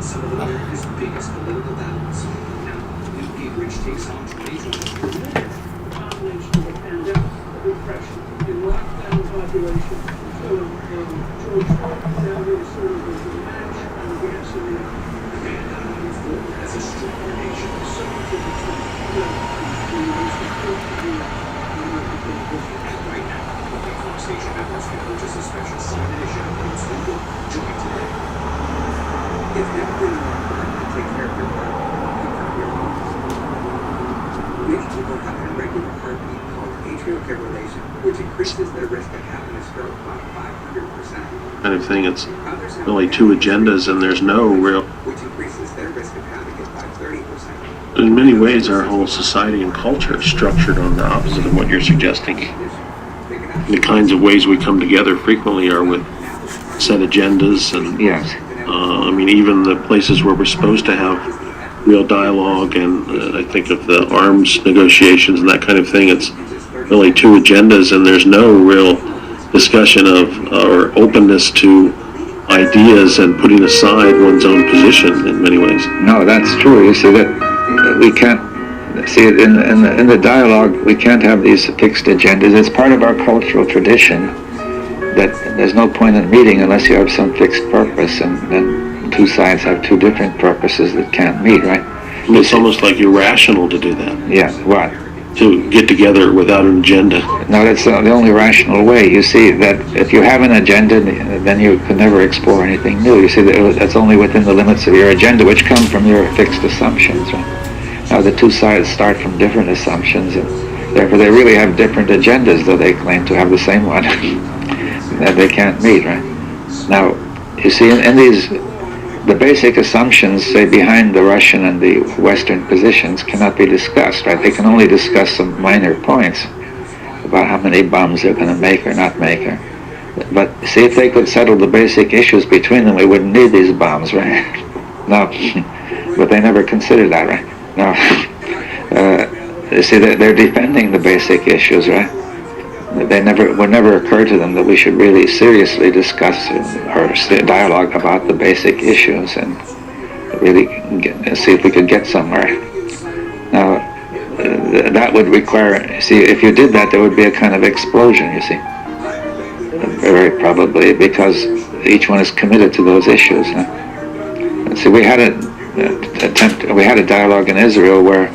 some of America's biggest political battles. Now, Newt Gingrich takes on 2020. Combination of the pandemic, repression, and lockdown population. So, George Floyd now really sort of as a match on the gasoline. And move forward as a stronger nation. So much of it's right now, the Fox Station members can purchase a special side edition of News Weekly. Join today. If everything to take care of your heart, pick up your home. Many people have an irregular heartbeat called atrial fibrillation, which increases their risk of having a stroke by 500%. Kind of thing. It's really two agendas, and there's no real. Which increases their risk of having it by 30%. In many ways, our whole society and culture is structured on the opposite of what you're suggesting. The kinds of ways we come together frequently are with set agendas, and Yes. I mean, even the places where we're supposed to have real dialogue, and I think of the arms negotiations and that kind of thing, it's really two agendas, and there's no real discussion of or openness to ideas and putting aside one's own position in many ways. No, that's true. You see that we can't see it in the dialogue. We can't have these fixed agendas. It's part of our cultural tradition that there's no point in meeting unless you have some fixed purpose, and then two sides have two different purposes that can't meet, right? It's almost like irrational to do that, Yeah, what? to get together without an agenda. No, that's the only rational way. You see that if you have an agenda, then you can never explore anything new. You see that that's only within the limits of your agenda, which come from your fixed assumptions, right? Now the two sides start from different assumptions, and therefore they really have different agendas, though they claim to have the same one that they can't meet, right? Now, you see, in these, the basic assumptions, say, behind the Russian and the Western positions cannot be discussed, right? They can only discuss some minor points about how many bombs they're going to make or not make. But see, if they could settle the basic issues between them, we wouldn't need these bombs, right? No, but they never consider that, right? No. You see, they're defending the basic issues, right? Would never occur to them that we should really seriously discuss or dialogue about the basic issues and really see if we could get somewhere. Now, that would require, see, if you did that, there would be a kind of explosion, you see. Very probably, because each one is committed to those issues. And see, we had a dialogue in Israel where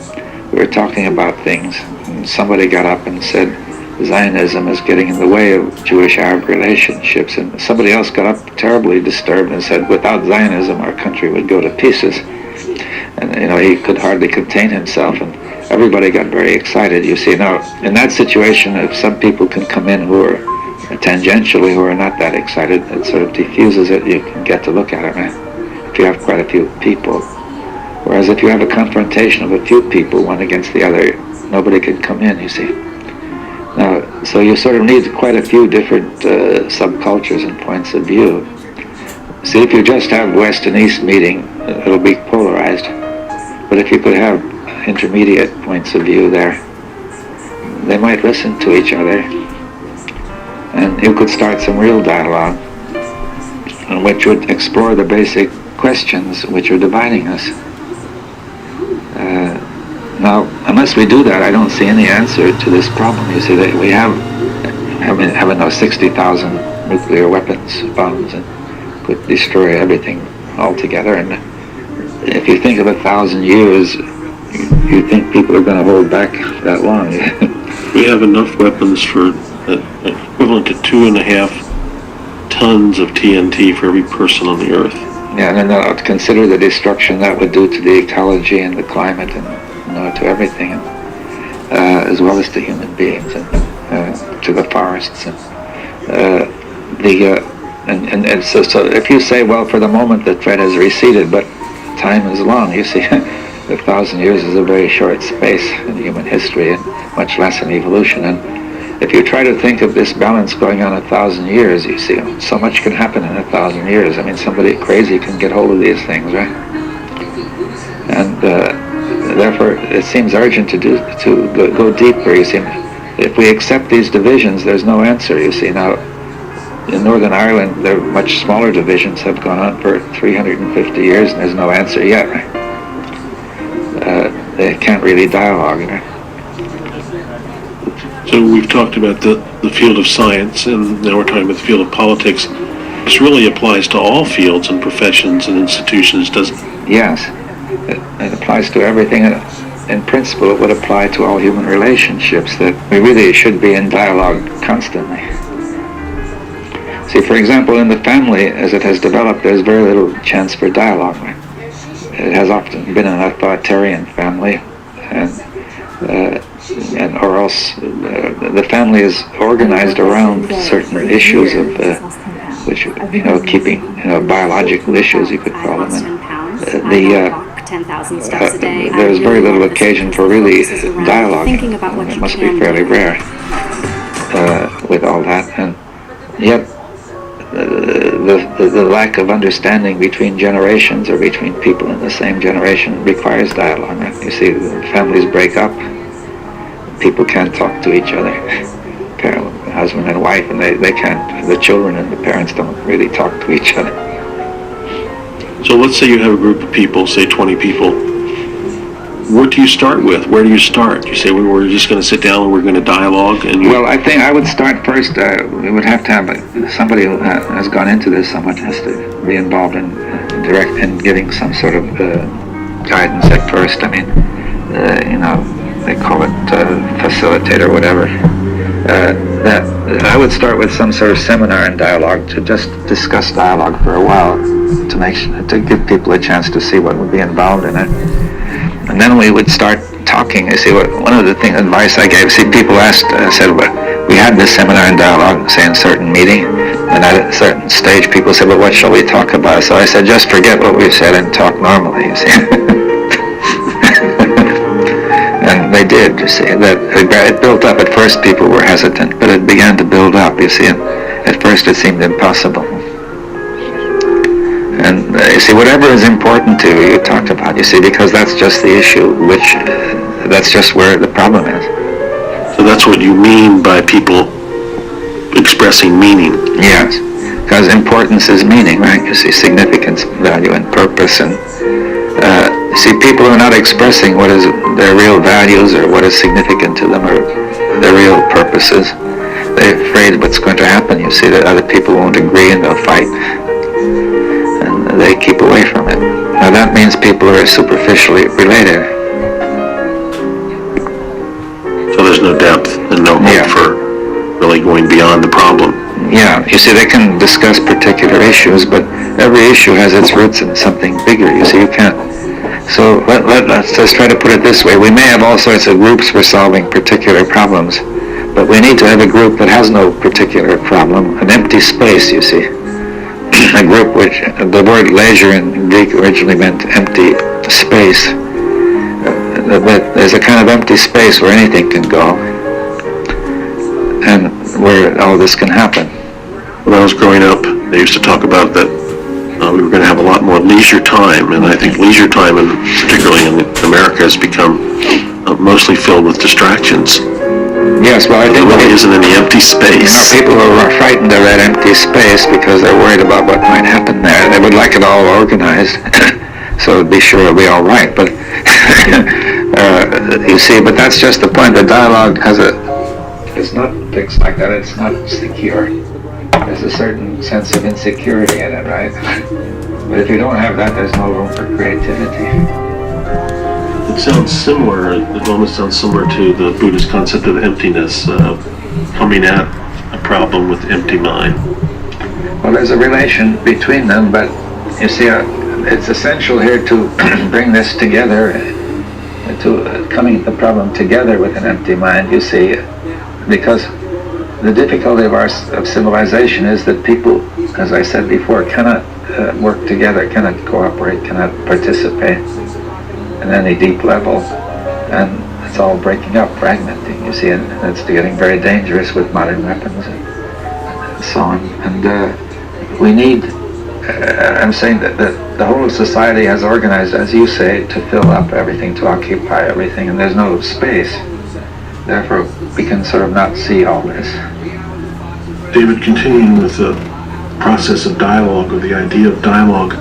we were talking about things, and somebody got up and said, Zionism is getting in the way of Jewish-Arab relationships, and somebody else got up terribly disturbed and said, without Zionism our country would go to pieces. And he could hardly contain himself, and everybody got very excited. You see, now in that situation, if some people can come in who are tangentially who are not that excited, it sort of diffuses it. You can get to look at it, right? If you have quite a few people. Whereas if you have a confrontation of a few people, one against the other, nobody can come in, you see. Now, so you sort of need quite a few different subcultures and points of view. See, if you just have West and East meeting, it'll be polarized. But if you could have intermediate points of view there, they might listen to each other, and you could start some real dialogue, which would explore the basic questions which are dividing us. Now, unless we do that, I don't see any answer to this problem. You see, that we have 60,000 nuclear weapons, bombs, and could destroy everything altogether. And if you think of 1,000 years, you think people are going to hold back that long? We have enough weapons for equivalent to 2.5 tons of TNT for every person on the Earth. Yeah, and then consider the destruction that would do to the ecology and the climate and to everything, as well as to human beings and to the forests. And so if you say, well, for the moment the threat has receded, but time is long, you see, 1,000 years is a very short space in human history, and much less in evolution. And if you try to think of this balance going on 1,000 years, you see, so much can happen in 1,000 years. I mean, somebody crazy can get hold of these things, right? And therefore, it seems urgent to go deeper. You see, if we accept these divisions, there's no answer. You see, now in Northern Ireland, their much smaller divisions have gone on for 350 years, and there's no answer yet, right? They can't really dialogue, right? So we've talked about the field of science, and now we're talking about the field of politics. This really applies to all fields and professions and institutions, doesn't it? Yes, it applies to everything. In principle, it would apply to all human relationships, that we really should be in dialogue constantly. See, for example, in the family, as it has developed, there's very little chance for dialogue. Right? It has often been an authoritarian family, or else the family is organized around certain issues of which, keeping, biological issues, you could call them. There's very little occasion for really dialogue. It must be fairly rare with all that, and yet the lack of understanding between generations or between people in the same generation requires dialogue. Right? You see, families break up. People can't talk to each other. Husband and wife, and they can't. The children and the parents don't really talk to each other. So let's say you have a group of people, say 20 people. What do you start with? Where do you start? You say we're just going to sit down and we're going to dialogue? Well, I think I would start first. We would have to have somebody who has gone into this. Someone has to be involved in giving some sort of guidance at first. I mean, they call it facilitate or whatever. That I would start with some sort of seminar and dialogue, to just discuss dialogue for a while, to give people a chance to see what would be involved in it. And then we would start talking. You see, one of the advice I gave, people asked, said, we had this seminar and dialogue, say in a certain meeting, and at a certain stage people said, well, what shall we talk about? So I said, just forget what we said and talk normally, you see. And they did, you see. It built up. At first people were hesitant, but it began to build up, you see. And at first it seemed impossible. And you see, whatever is important to you, you talk about, you see, because that's just the issue, that's just where the problem is. So that's what you mean by people expressing meaning. Yes, because importance is meaning, right? You see, significance, value, and purpose, and you see, people are not expressing what is their real values or what is significant to them or their real purposes. They're afraid what's going to happen. You see, that other people won't agree and they'll fight. And they keep away from it. Now that means people are superficially related. So there's no depth and no hope for really going beyond the problem. Yeah, you see, they can discuss particular issues, but every issue has its roots in something bigger. You see, you can't. So let's just try to put it this way. We may have all sorts of groups for solving particular problems, but we need to have a group that has no particular problem, an empty space, you see. A group which, the word leisure in Greek originally meant empty space. But there's a kind of empty space where anything can go, and where all this can happen. When I was growing up, they used to talk about that we were going to have a lot more leisure time, and I think leisure time, and particularly in America, has become mostly filled with distractions. Yes, well, I think there really isn't any empty space. People are frightened of that empty space because they're worried about what might happen there. They would like it all organized, so be sure it'll be all right. But you see, but that's just the point. The dialogue it's not fixed like that. It's not secure. There's a certain sense of insecurity in it, right? But if you don't have that, there's no room for creativity. It sounds similar, it almost sounds similar to the Buddhist concept of emptiness, coming at a problem with empty mind. Well, there's a relation between them, but you see, it's essential here to bring this together, to coming at the problem together with an empty mind, you see, because the difficulty of civilization is that people, as I said before, cannot work together, cannot cooperate, cannot participate in any deep level, and it's all breaking up, fragmenting, you see, and it's getting very dangerous with modern weapons and so on. And we need, I'm saying that the whole of society has organized, as you say, to fill up everything, to occupy everything, and there's no space. Therefore, we can sort of not see all this. David, continuing with the process of dialogue, or the idea of dialogue,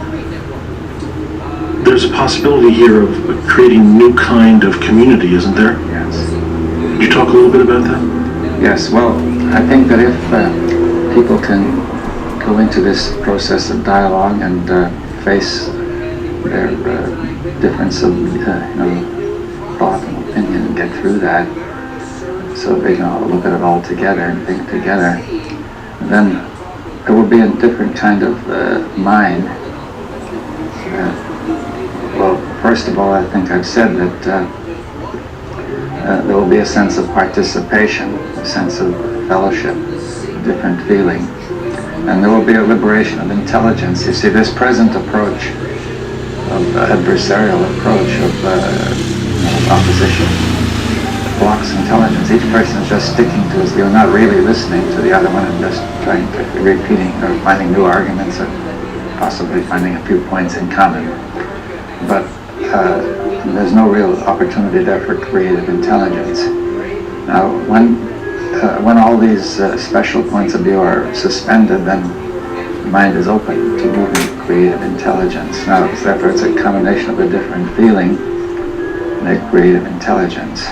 there's a possibility here of creating new kind of community, isn't there? Yes. Could you talk a little bit about that? Yes, well, I think that if people can go into this process of dialogue and face their difference of thought and opinion and get through that, so they can all look at it all together and think together, then there will be a different kind of mind. Well, first of all, I think I've said that there will be a sense of participation, a sense of fellowship, a different feeling, and there will be a liberation of intelligence. You see, this present approach of adversarial approach of opposition blocks intelligence. Each person is just sticking to his view, not really listening to the other one, and just trying to repeating or finding new arguments or possibly finding a few points in common. But there's no real opportunity there for creative intelligence. Now, when all these special points of view are suspended, then the mind is open to moving creative intelligence. Now, therefore, it's a combination of a different feeling and a creative intelligence.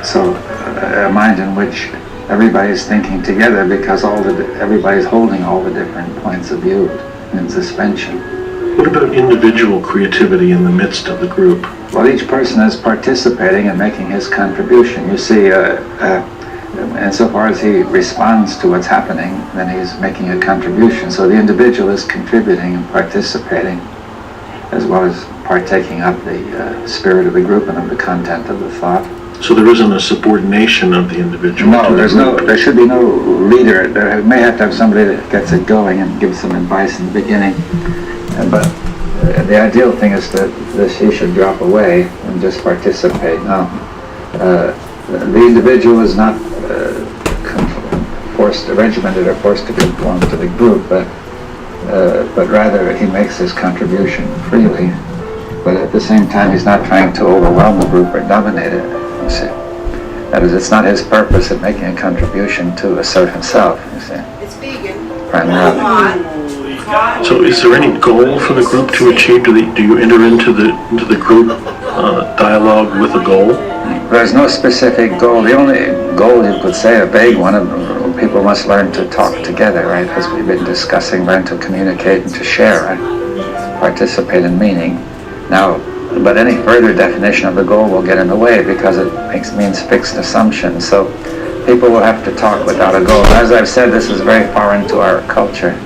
So a mind in which everybody's thinking together because everybody's holding all the different points of view in suspension. What about individual creativity in the midst of the group? Well, each person is participating and making his contribution. You see, insofar as he responds to what's happening, then he's making a contribution. So the individual is contributing and participating, as well as partaking of the spirit of the group and of the content of the thought. So there isn't a subordination of the individual? No, there should be no leader. There may have to have somebody that gets it going and gives some advice in the beginning. But the ideal thing is that he should drop away and just participate. Now, the individual is not regimented or forced to conform to the group, but rather he makes his contribution freely. But at the same time, he's not trying to overwhelm the group or dominate it. You see, that is, it's not his purpose in making a contribution to assert himself. You see, It's vegan. primarily. So is there any goal for the group to achieve? Do you enter into the group dialogue with a goal? There's no specific goal. The only goal, you could say, a vague one, people must learn to talk together, right? As we've been discussing, learn to communicate and to share, right? Participate in meaning. Now, but any further definition of the goal will get in the way because it means fixed assumptions. So people will have to talk without a goal. As I've said, this is very foreign to our culture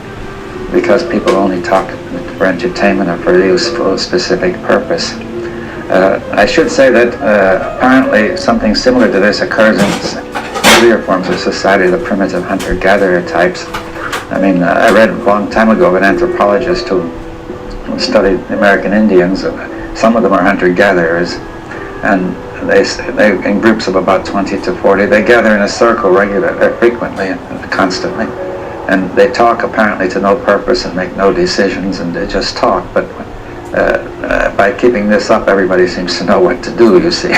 because people only talk for entertainment or for a useful, specific purpose. I should say that apparently something similar to this occurs in earlier forms of society, the primitive hunter-gatherer types. I mean, I read a long time ago of an anthropologist who studied the American Indians. Some of them are hunter-gatherers, and they in groups of about 20 to 40, they gather in a circle frequently and constantly, and they talk apparently to no purpose and make no decisions, and they just talk. But by keeping this up, everybody seems to know what to do, you see.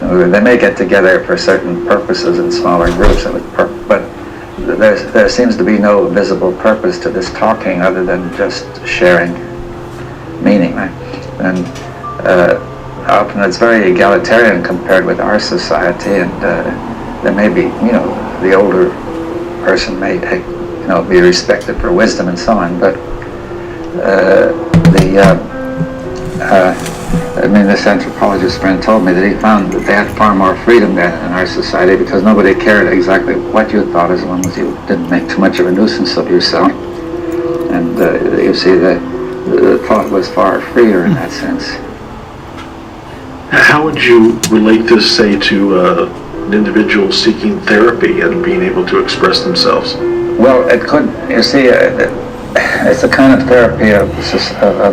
They may get together for certain purposes in smaller groups, but there seems to be no visible purpose to this talking other than just sharing meaning. Right? And often it's very egalitarian compared with our society, and there may be, the older person may be respected for wisdom and so on, but this anthropologist friend told me that he found that they had far more freedom than in our society because nobody cared exactly what you thought as long as you didn't make too much of a nuisance of yourself. And you see that the thought was far freer in that sense. How would you relate this, say, to an individual seeking therapy and being able to express themselves? Well, it could, you see, it's a kind of therapy of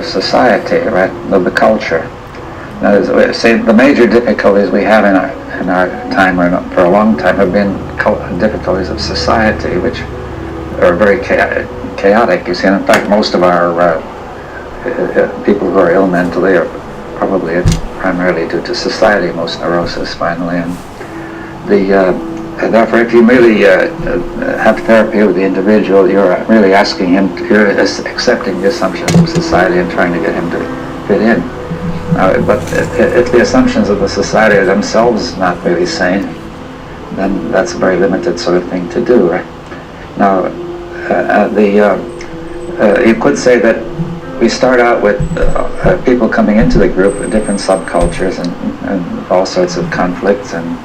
society, right, of the culture. Now, see, the major difficulties we have in our time, or for a long time, have been difficulties of society, which are very chaotic. You see, and in fact, most of our people who are ill mentally are probably primarily due to society, most neurosis finally, and therefore, if you really have therapy with the individual, you're really asking him, you're accepting the assumptions of society and trying to get him to fit in. But if the assumptions of the society are themselves not really sane, then that's a very limited sort of thing to do. Right? Now, you could say that we start out with people coming into the group with different subcultures and all sorts of conflicts and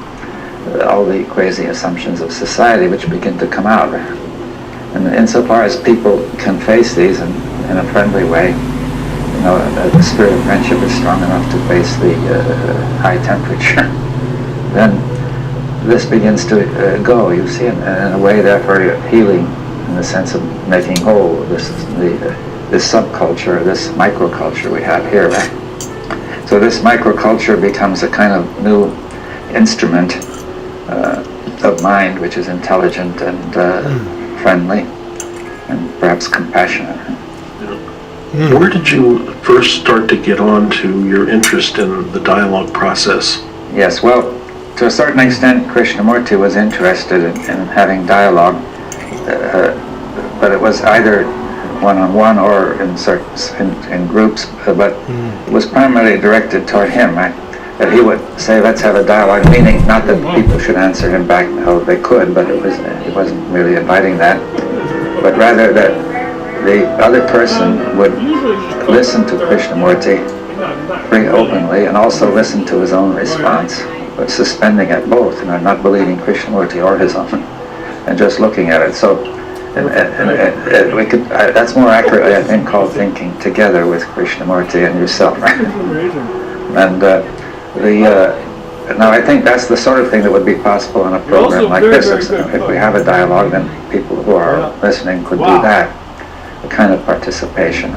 all the crazy assumptions of society which begin to come out. And insofar as people can face these in a friendly way, the spirit of friendship is strong enough to face the high temperature, then this begins to go, you see, in a way therefore healing in the sense of making whole this subculture, this microculture we have here. Right? So this microculture becomes a kind of new instrument of mind which is intelligent and friendly and perhaps compassionate. Where did you first start to get on to your interest in the dialogue process? Yes, well, to a certain extent, Krishnamurti was interested in having dialogue, but it was either one-on-one or in groups, but it was primarily directed toward him, right? That he would say, let's have a dialogue, meaning not that people should answer him back how they could, but he wasn't really inviting that, but rather that the other person would listen to Krishnamurti very openly and also listen to his own response, but suspending at both, not believing Krishnamurti or his own, and just looking at it. So we could, that's more accurately, I think, called thinking together with Krishnamurti and yourself, right? And now I think that's the sort of thing that would be possible in a program like this. If we have a dialogue, then people who are listening could do that, a kind of participation.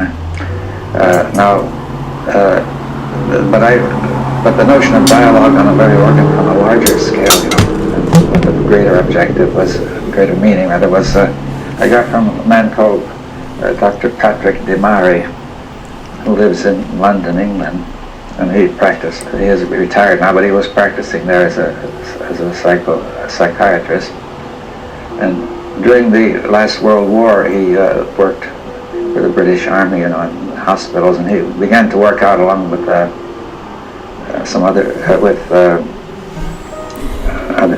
But the notion of dialogue on a larger scale, and the greater objective was, greater meaning, rather, was I got from a man called Dr. Patrick Demari, who lives in London, England, and he is retired now, but he was practicing there as a psychiatrist. And during the last World War, he worked for the British Army, in hospitals, and he began to work out along with some other,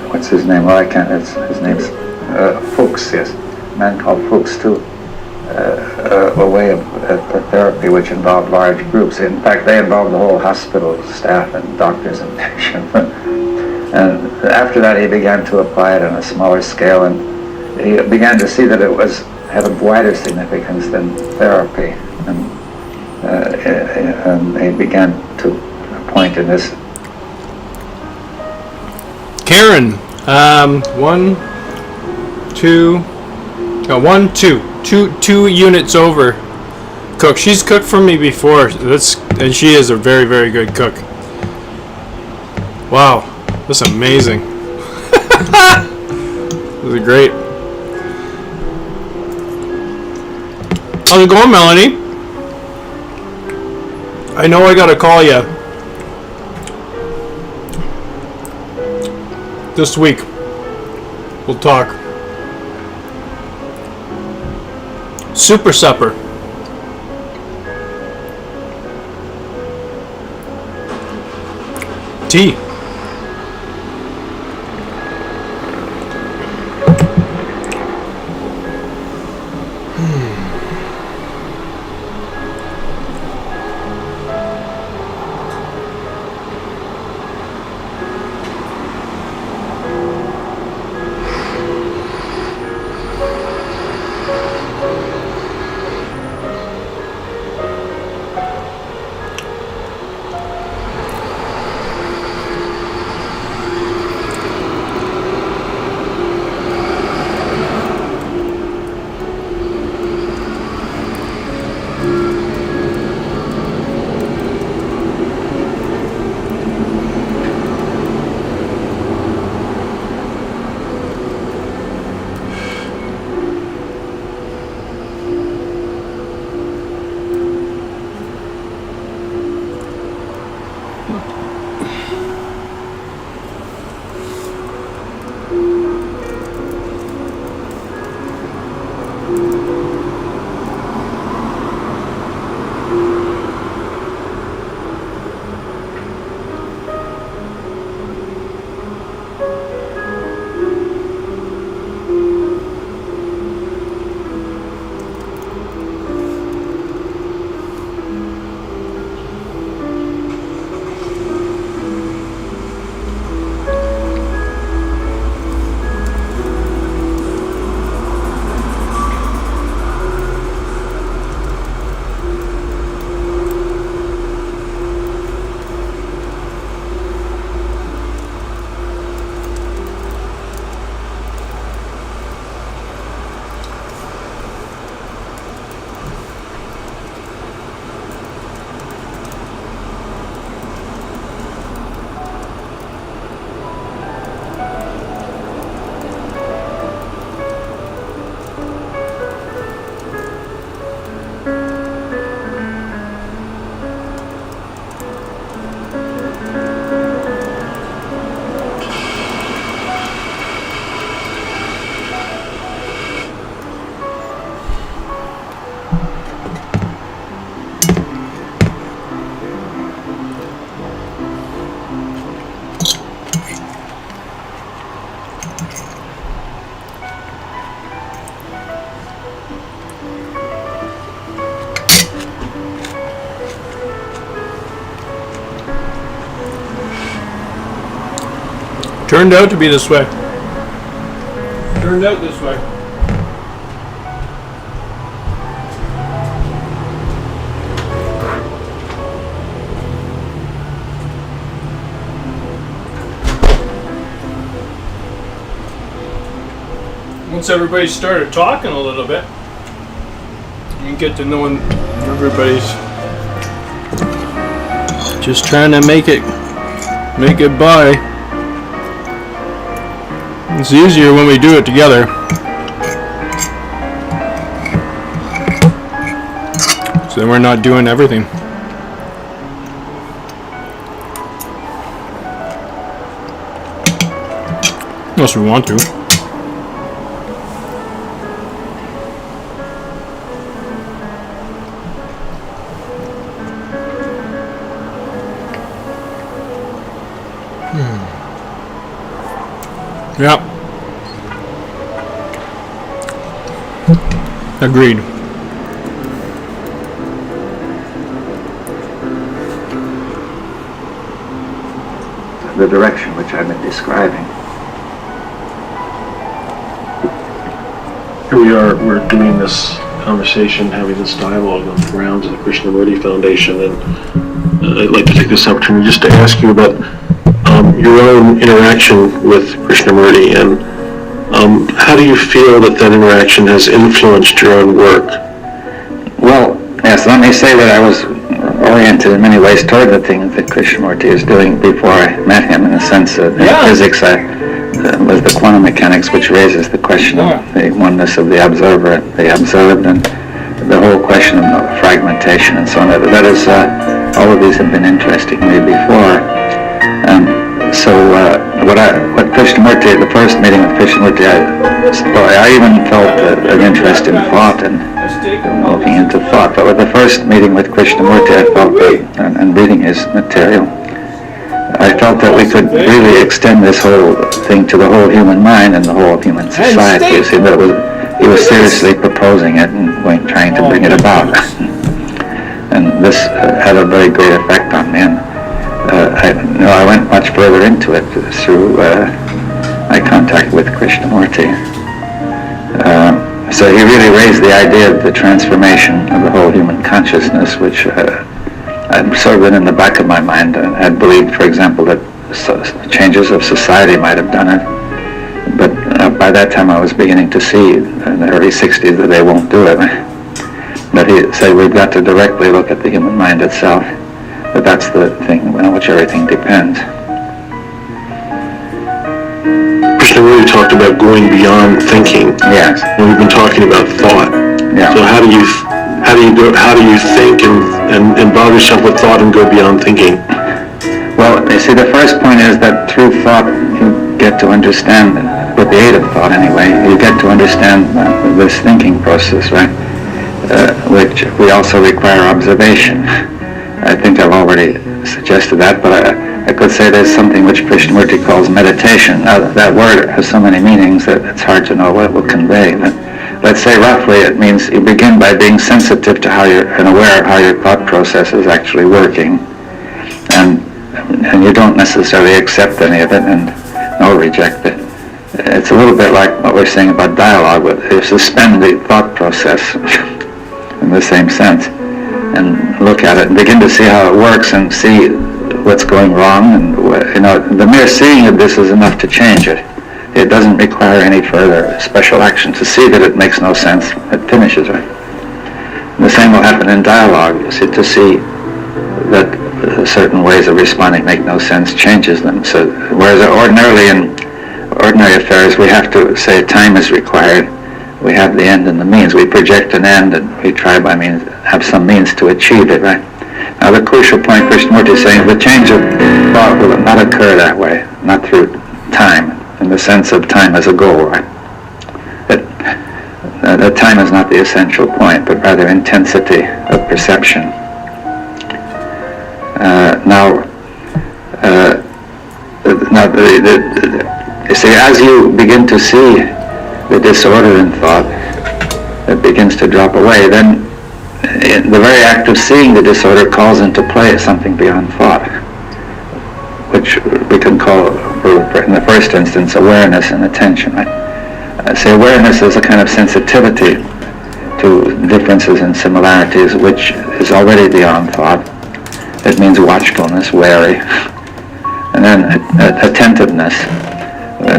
what's his name? Well, I can't. His name's Fuchs. Yes, a man called Fuchs too. A way of therapy which involved large groups. In fact, they involved the whole hospital staff and doctors and patients. And after that, he began to apply it on a smaller scale, and he began to see that it had a wider significance than therapy, and he began to point in this. Karen, two units over. Cook. She's cooked for me before. And she is a very, very good cook. Wow, that's amazing. This is great. How's it going, Melanie? I know I gotta call you this week. We'll talk. Super supper. Tea. Turned out to be this way. Turned out this way. Once everybody started talking a little bit, you get to knowing everybody's just trying to make it by. It's easier when we do it together. So then we're not doing everything. Unless we want to. Yep. Agreed. The direction which I've been describing. Here we are, we're doing this conversation, having this dialogue on the grounds of the Krishnamurti Foundation, and I'd like to take this opportunity just to ask you about your own interaction with Krishnamurti, and how do you feel that interaction has influenced your own work? Well, yes, let me say that I was oriented in many ways toward the things that Krishnamurti is doing before I met him, in a sense that in physics was the quantum mechanics, which raises the question of the oneness of the observer, the observed, and the whole question of fragmentation and so on. That is, all of these have been interesting to me before. So what Krishnamurti, the first meeting with Krishnamurti, I even felt an interest in thought and looking into thought. But with the first meeting with Krishnamurti, I felt that, and reading his material, I felt that we could really extend this whole thing to the whole human mind and the whole human society. You see, that he was seriously proposing it and trying to bring it about. And this had a very great effect on me. And I went much further into it through my contact with Krishnamurti. So he really raised the idea of the transformation of the whole human consciousness, which I'd sort of been in the back of my mind. I had believed, for example, that changes of society might have done it. But by that time I was beginning to see, in the early 60s, that they won't do it. But he said we've got to directly look at the human mind itself. But that's the thing on which everything depends. Krishnamurti talked about going beyond thinking. Yes. And we've been talking about thought. Yeah. So how do you think and involve yourself with thought and go beyond thinking? Well, you see, the first point is that through thought you get to understand, with the aid of thought anyway, you get to understand this thinking process, right? Which we also require observation. I think I've already suggested that, but I could say there's something which Krishnamurti calls meditation. Now, that word has so many meanings that it's hard to know what it will convey. But let's say roughly it means you begin by being sensitive to and aware of how your thought process is actually working. And you don't necessarily accept any of it nor reject it. It's a little bit like what we're saying about dialogue, but you suspend the thought process in the same sense and look at it and begin to see how it works and see what's going wrong. And the mere seeing of this is enough to change it. It doesn't require any further special action. To see that it makes no sense, it finishes it. And the same will happen in dialogue. You see, to see that certain ways of responding make no sense changes them. So whereas ordinarily in ordinary affairs we have to say time is required, we have the end and the means. We project an end and we try by means have some means to achieve it, right? Now the crucial point Krishnamurti is saying, the change of thought will not occur that way, not through time, in the sense of time as a goal, right? That time is not the essential point, but rather intensity of perception. You see, as you begin to see the disorder in thought, it begins to drop away. Then the very act of seeing the disorder calls into play something beyond thought, which we can call include, in the first instance, awareness and attention. Right? See, awareness is a kind of sensitivity to differences and similarities, which is already beyond thought. It means watchfulness, wary. And then attentiveness,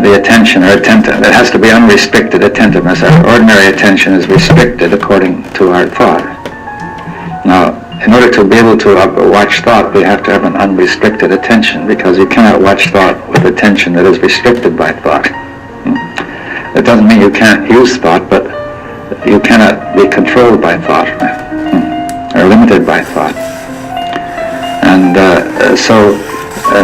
the attention or attentive. It has to be unrestricted attentiveness. Our ordinary attention is restricted according to our thought. Now, in order to be able to watch thought, we have to have an unrestricted attention, because you cannot watch thought with attention that is restricted by thought. It doesn't mean you can't use thought, but you cannot be controlled by thought, or limited by thought. And so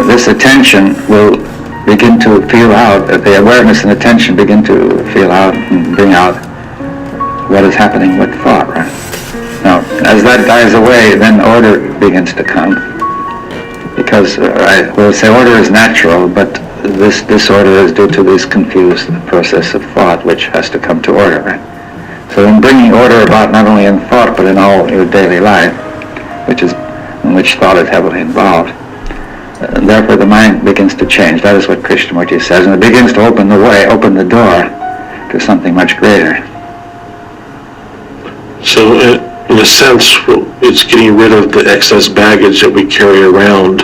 this attention will begin to feel out, the awareness and attention begin to feel out and bring out what is happening with thought, right? Now, as that dies away, then order begins to come. Because we'll say order is natural, but this disorder is due to this confused process of thought, which has to come to order, right? So in bringing order about not only in thought, but in all your daily life, in which thought is heavily involved, therefore the mind begins to change. That is what Krishnamurti says, and it begins to open the way, open the door to something much greater. So, in a sense, it's getting rid of the excess baggage that we carry around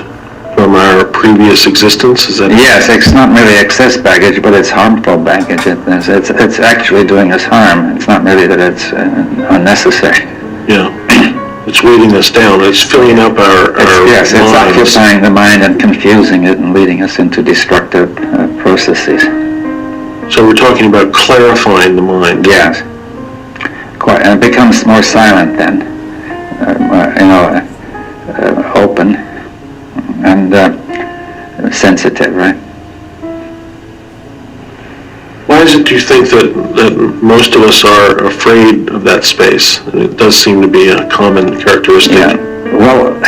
from our previous existence, is that? Yes, it's not merely excess baggage, but it's harmful baggage. It's actually doing us harm. It's not merely that it's unnecessary. Yeah. It's weighting us down. It's filling up our Yes, it's minds. occupying the mind and confusing it and leading us into destructive processes. So we're talking about clarifying the mind. Yes. Quite, and it becomes more silent then, open and sensitive, right? Why is it, do you think, that most of us are afraid of that space? It does seem to be a common characteristic. Yeah. Well,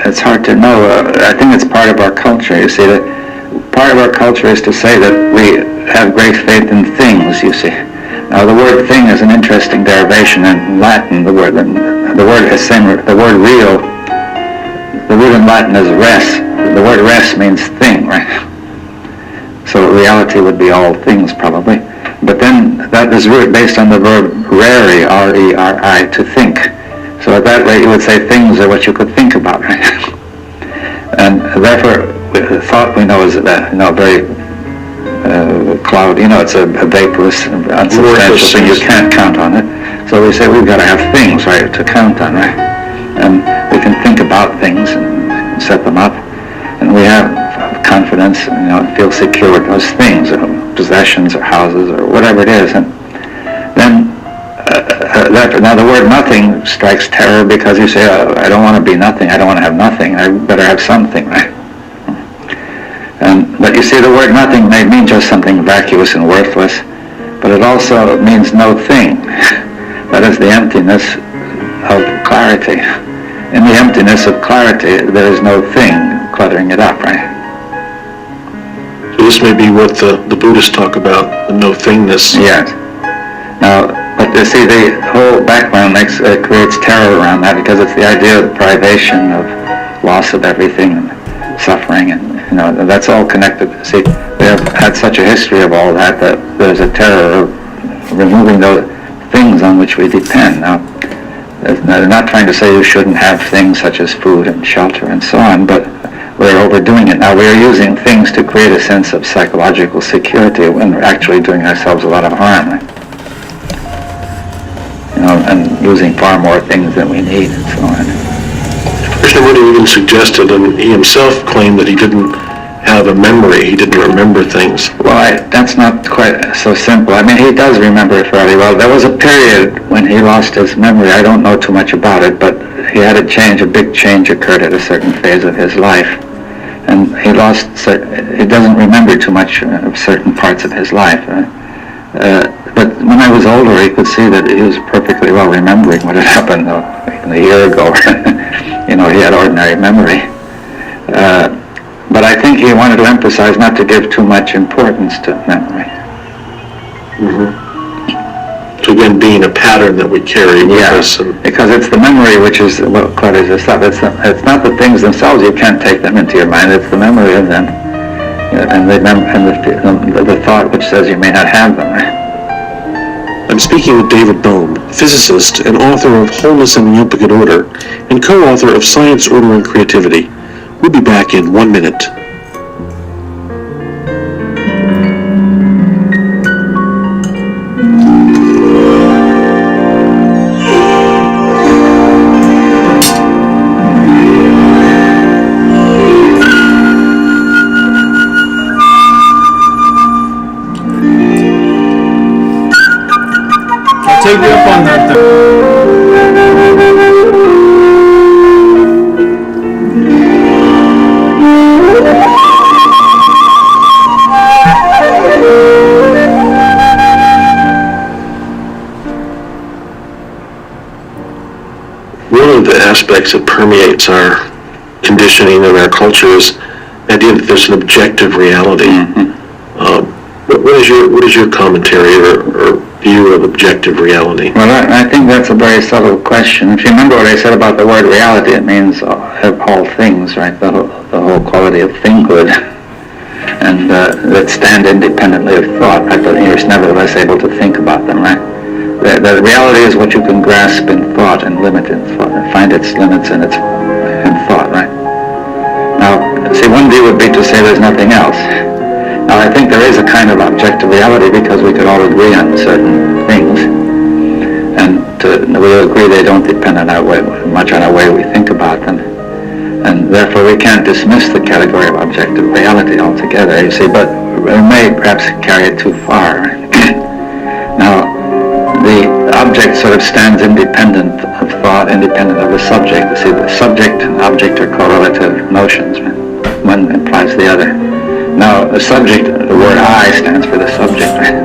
it's hard to know. I think it's part of our culture. You see, that part of our culture is to say that we have great faith in things, you see. Now, the word thing is an interesting derivation in Latin. The word real, the root in Latin is res. The word res means thing, right? So reality would be all things, probably. But then that is based on the verb reri, R-E-R-I, to think. So at that rate, you would say things are what you could think about, right? And therefore, thought we know is very cloud. It's a vaporous, unsubstantial thing. You can't count on it. So we say we've got to have things, right, to count on, right? And we can think about things and set them up. And we have confidence, feel secure with those things, possessions or houses or whatever it is. And then, now the word nothing strikes terror, because you say, I don't want to be nothing, I don't want to have nothing, I better have something, right? But you see, the word nothing may mean just something vacuous and worthless, but it also means no thing. That is the emptiness of clarity. In the emptiness of clarity, there is no thing cluttering it up, right? So this may be what the Buddhists talk about, the no-thingness. Yes. Now, but you see, the whole background creates terror around that, because it's the idea of privation, of loss of everything, and suffering, and that's all connected. See, we have had such a history of all that there's a terror of removing those things on which we depend. Now, they're not trying to say you shouldn't have things such as food and shelter and so on, but we're overdoing it. Now, we're using things to create a sense of psychological security when we're actually doing ourselves a lot of harm, right? And using far more things than we need and so on. Krishnamurti even suggested, and he himself claimed, that he didn't have a memory, he didn't remember things. Well, that's not quite so simple. I mean, he does remember it fairly well. There was a period when he lost his memory. I don't know too much about it, but he had a big change occurred at a certain phase of his life. And he doesn't remember too much of certain parts of his life. But when I was older, he could see that he was perfectly well remembering what had happened even a year ago. He had ordinary memory. But I think he wanted to emphasize not to give too much importance to memory. Mm-hmm. So again, being a pattern that we carry with us. Because it's the memory which is what clutters us up. It's not the things themselves, you can't take them into your mind, it's the memory of them and the thought which says you may not have them. Right? I'm speaking with David Bohm, physicist and author of Wholeness and the Implicated Order, and co-author of Science, Order, and Creativity. We'll be back in 1 minute. I'll take you up on that then. One of the aspects that permeates our conditioning and our culture is the idea that there's an objective reality. What is your commentary or view of objective reality? Well, I think that's a very subtle question. If you remember what I said about the word reality, it means all things, right? The whole quality of thinghood, and that stand independently of thought, right? But you're nevertheless able to think about them, right? The reality is what you can grasp in thought and limit in thought, and find its limits in thought, right? Now, see, one view would be to say there's nothing else. Now, I think there is a kind of objective reality because we could all agree on certain things, and we agree they don't depend on much on our way we think about them, and therefore we can't dismiss the category of objective reality altogether, you see, but we may perhaps carry it too far. Now, the object sort of stands independent of thought, independent of the subject. You see, the subject and object are correlative notions. Right? One implies the other. Now, the subject, the word I stands for the subject, right?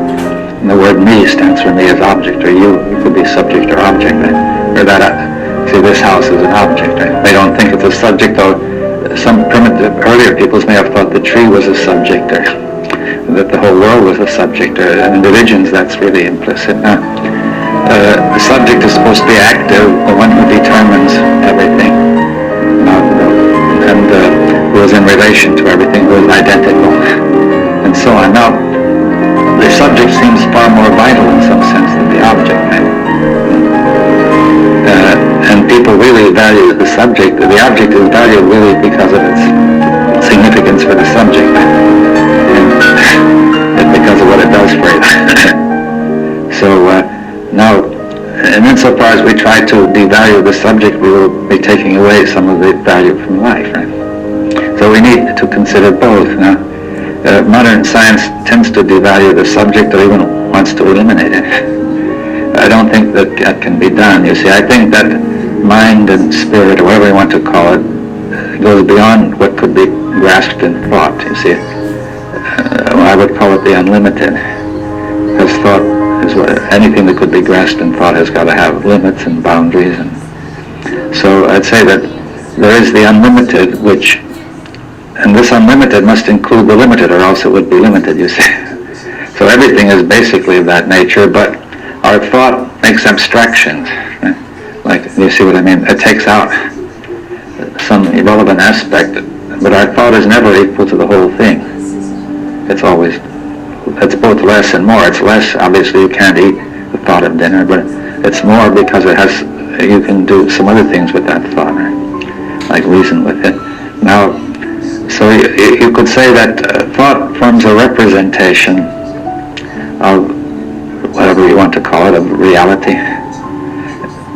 And the word me stands for me as object, or you could be subject or object, right? Or that, see, this house is an object, right? They don't think it's a subject, though some primitive, earlier peoples may have thought the tree was a subject, or that the whole world was a subject, and in religions that's really implicit. The subject is supposed to be active, the one who determines everything, and who is in relation to everything, who is identical, and so on. Now, the subject seems far more vital in some sense than the object, and people really value the subject. The object is valued really because of its significance for the subject, and because of what it does for you. So now, and insofar as we try to devalue the subject, we will be taking away some of the value from life, right? So we need to consider both. Now, modern science tends to devalue the subject or even wants to eliminate it. I don't think that can be done. You see, I think that mind and spirit, or whatever you want to call it, goes beyond what could be grasped in thought, you see. I would call it the unlimited, because thought is anything that could be grasped in thought has got to have limits and boundaries, and so I'd say that there is the unlimited, and this unlimited must include the limited, or else it would be limited, you see. So everything is basically of that nature, but our thought makes abstractions, right? Like, you see what I mean? It takes out some irrelevant aspect, but our thought is never equal to the whole thing. It's both less and more. It's less, obviously you can't eat the thought of dinner, but it's more because you can do some other things with that thought, right? Like reason with it. Now, so you could say that thought forms a representation of whatever you want to call it, of reality.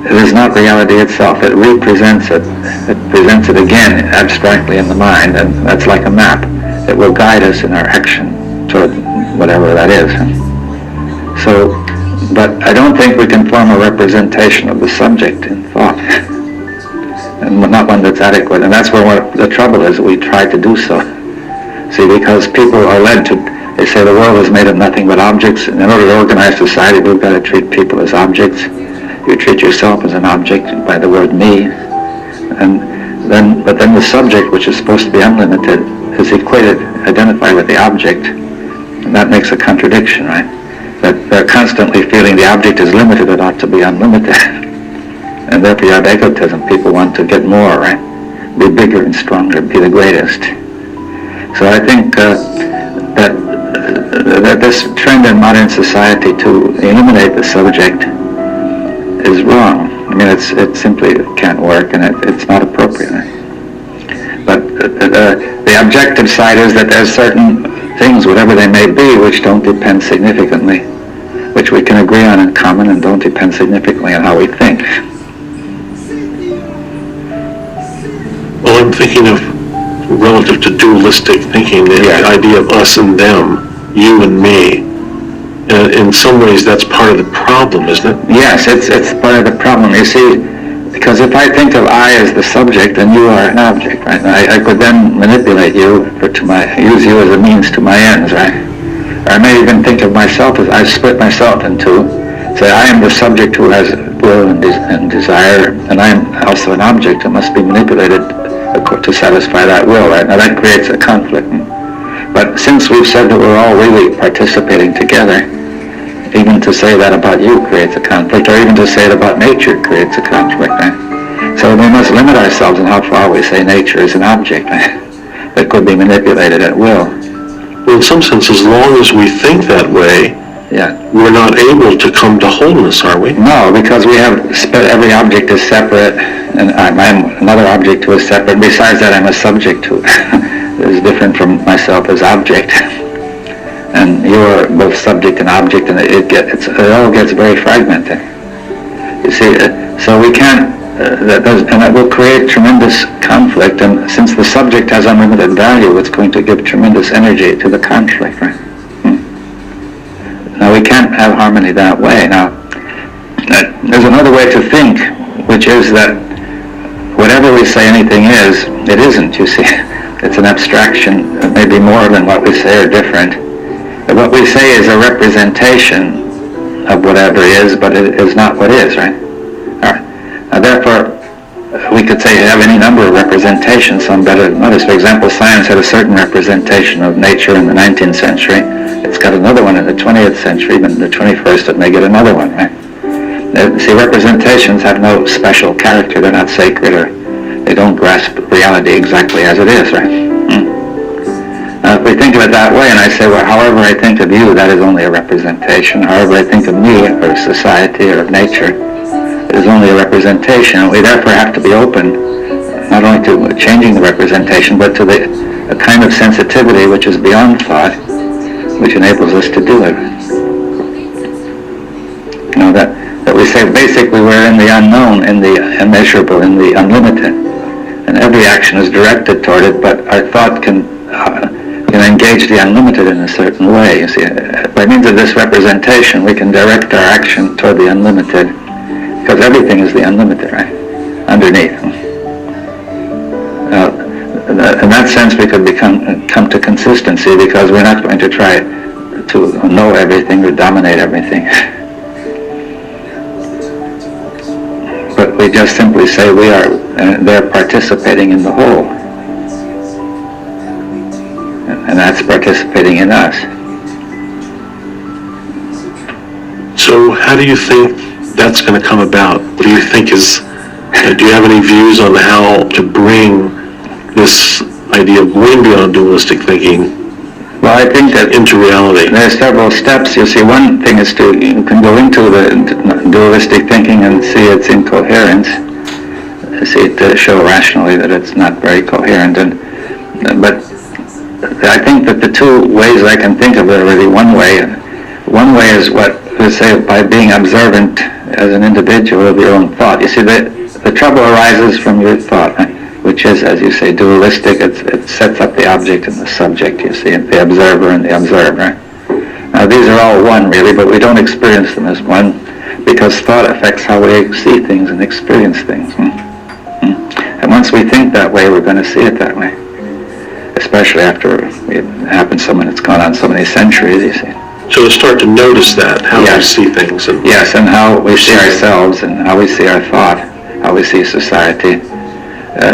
It is not reality itself. It represents it. It presents it again abstractly in the mind, and that's like a map. It will guide us in our action toward whatever that is. So, but I don't think we can form a representation of the subject in thought, and not one that's adequate. And that's where the trouble is. We try to do so. See, because people are led to, they say the world is made of nothing but objects, and in order to organize society, we've got to treat people as objects. You treat yourself as an object by the word me, but then the subject, which is supposed to be unlimited, is identified with the object, and that makes a contradiction, right? That they're constantly feeling the object is limited, it ought to be unlimited. And therefore you have egotism. People want to get more, right? Be bigger and stronger, be the greatest. So I think that this trend in modern society to eliminate the subject is wrong. I mean, it simply can't work, and it's not appropriate. But the objective side is that there's certain things, whatever they may be, which don't depend significantly, which we can agree on in common and don't depend significantly on how we think. Well, I'm thinking of relative to dualistic thinking, the idea of us and them, you and me. In some ways, that's part of the problem, isn't it? Yes, it's part of the problem. You see, because if I think of I as the subject and you are an object, right? I could then manipulate you use you as a means to my ends, right? Or I may even think of myself as I split myself in two. Say I am the subject who has will and desire, and I am also an object that must be manipulated to satisfy that will, right? Now that creates a conflict. But since we've said that we're all really participating together, even to say that about you creates a conflict, or even to say it about nature creates a conflict, right? So we must limit ourselves in how far we say nature is an object, right? That could be manipulated at will. Well, in some sense, as long as we think that way, we're not able to come to wholeness, are we? No, because we have every object is separate, and I'm another object who is separate. Besides that, I'm a subject who is different from myself as object. And you're both subject and object, and it all gets very fragmented. You see, so we can't, that will create tremendous conflict, and since the subject has unlimited value, it's going to give tremendous energy to the conflict, right? Now, we can't have harmony that way. Now, there's another way to think, which is that whatever we say anything is, it isn't, you see. It's an abstraction, maybe more than what we say or different. What we say is a representation of whatever is, but it is not what is, right? All right. Now, therefore, we could say have any number of representations, some better than others. For example, science had a certain representation of nature in the 19th century. It's got another one in the 20th century, but in the 21st it may get another one, right? See, representations have no special character. They're not sacred, or they don't grasp reality exactly as it is, right? If we think of it that way, and I say, well, however I think of you, that is only a representation. However I think of me, or society, or of nature, it is only a representation. We therefore have to be open, not only to changing the representation, but to a kind of sensitivity which is beyond thought, which enables us to do it. You know, that we say basically we're in the unknown, in the immeasurable, in the unlimited. And every action is directed toward it, but our thought can engage the unlimited in a certain way. You see, by means of this representation, we can direct our action toward the unlimited, because everything is the unlimited, right? Underneath. In that sense, we could come to consistency, because we're not going to try to know everything or dominate everything. But we just simply say they're participating in the whole. And that's participating in us. So how do you think that's going to come about? What do you think do you have any views on how to bring this idea of going beyond dualistic thinking into reality? There are several steps. You see, one thing is you can go into the dualistic thinking and see its incoherence, see it to show rationally that it's not very coherent. But I think that the two ways I can think of it are really one way. One way is by being observant as an individual of your own thought. You see, the trouble arises from your thought, which is, as you say, dualistic. It sets up the object and the subject, you see, the observer and the observer. Now, these are all one, really, but we don't experience them as one, because thought affects how we see things and experience things. And once we think that way, we're going to see it that way. Especially after it happened it's gone on so many centuries, you see. So to start to notice that, how we see things. Yes, and how we see ourselves, and how we see our thought, how we see society.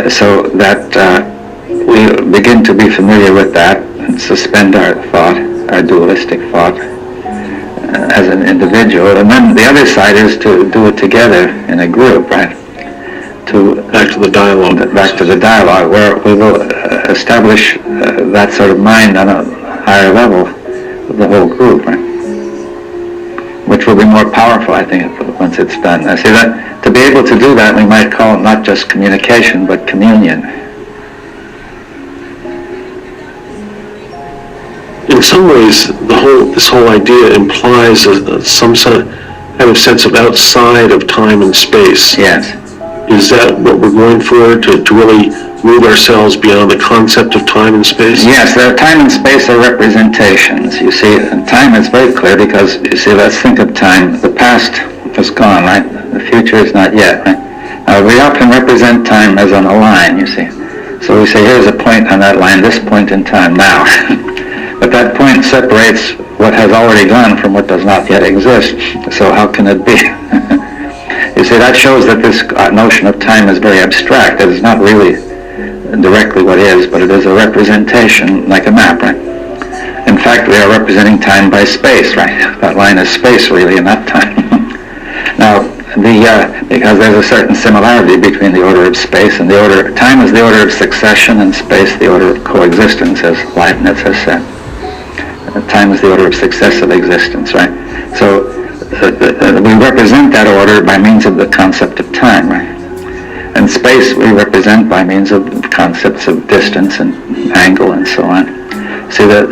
So that we begin to be familiar with that and suspend our thought, our dualistic thought, as an individual. And then the other side is to do it together in a group, right? back to the dialogue. Back to the dialogue, where we will establish that sort of mind on a higher level of the whole group, right? Which will be more powerful, I think, once it's done. I see that to be able to do that, we might call it not just communication, but communion. In some ways, this whole idea implies some kind of sense of outside of time and space. Yes. Is that what we're going for, to really move ourselves beyond the concept of time and space? Yes, time and space are representations. You see, and time is very clear because, you see, let's think of time. The past is gone, right? The future is not yet, right? We often represent time as on a line, you see. So we say, here's a point on that line, this point in time now. But that point separates what has already gone from what does not yet exist. So how can it be? You see, that shows that this notion of time is very abstract. It is not really directly what is, but it is a representation like a map, right? In fact, we are representing time by space, right? That line is space, really, and not time. Now, because there's a certain similarity between the order of space and the order... Time is the order of succession, and space the order of coexistence, as Leibniz has said. Time is the order of successive existence, right? So we represent that order by means of the concept of time, right? And space we represent by means of concepts of distance and angle and so on. See that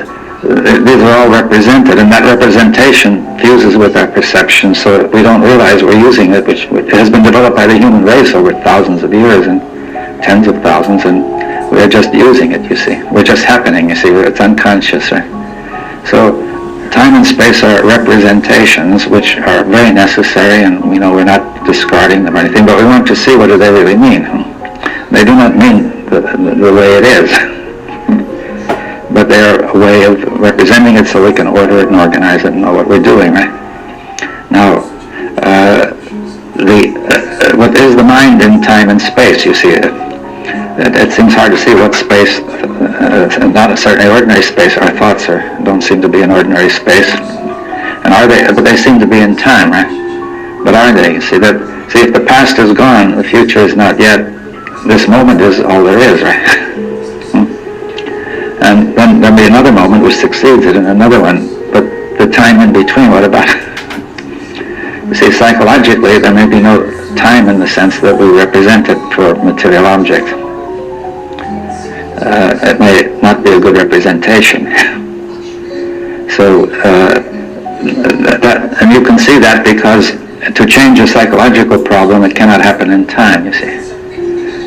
these are all represented, and that representation fuses with our perception so that we don't realize we're using it, which has been developed by the human race over thousands of years and tens of thousands, and we're just using it, you see. We're just happening, you see. It's unconscious, right? So time and space are representations which are very necessary, and we're not discarding them or anything, but we want to see what do they really mean. They do not mean the way it is, but they're a way of representing it so we can order it and organize it and know what we're doing, right? Now, what is the mind in time and space, you see? It seems hard to see what space, not certainly ordinary space. Our thoughts don't seem to be in ordinary space, and are they? But they seem to be in time, right? But are they? See, if the past is gone, the future is not yet. This moment is all there is, right? And then there'll be another moment which succeeds it, and another one. But the time in between, what about it? You see, psychologically, there may be no time in the sense that we represent it for a material object. It may not be a good representation. So, and you can see that because to change a psychological problem, it cannot happen in time, you see.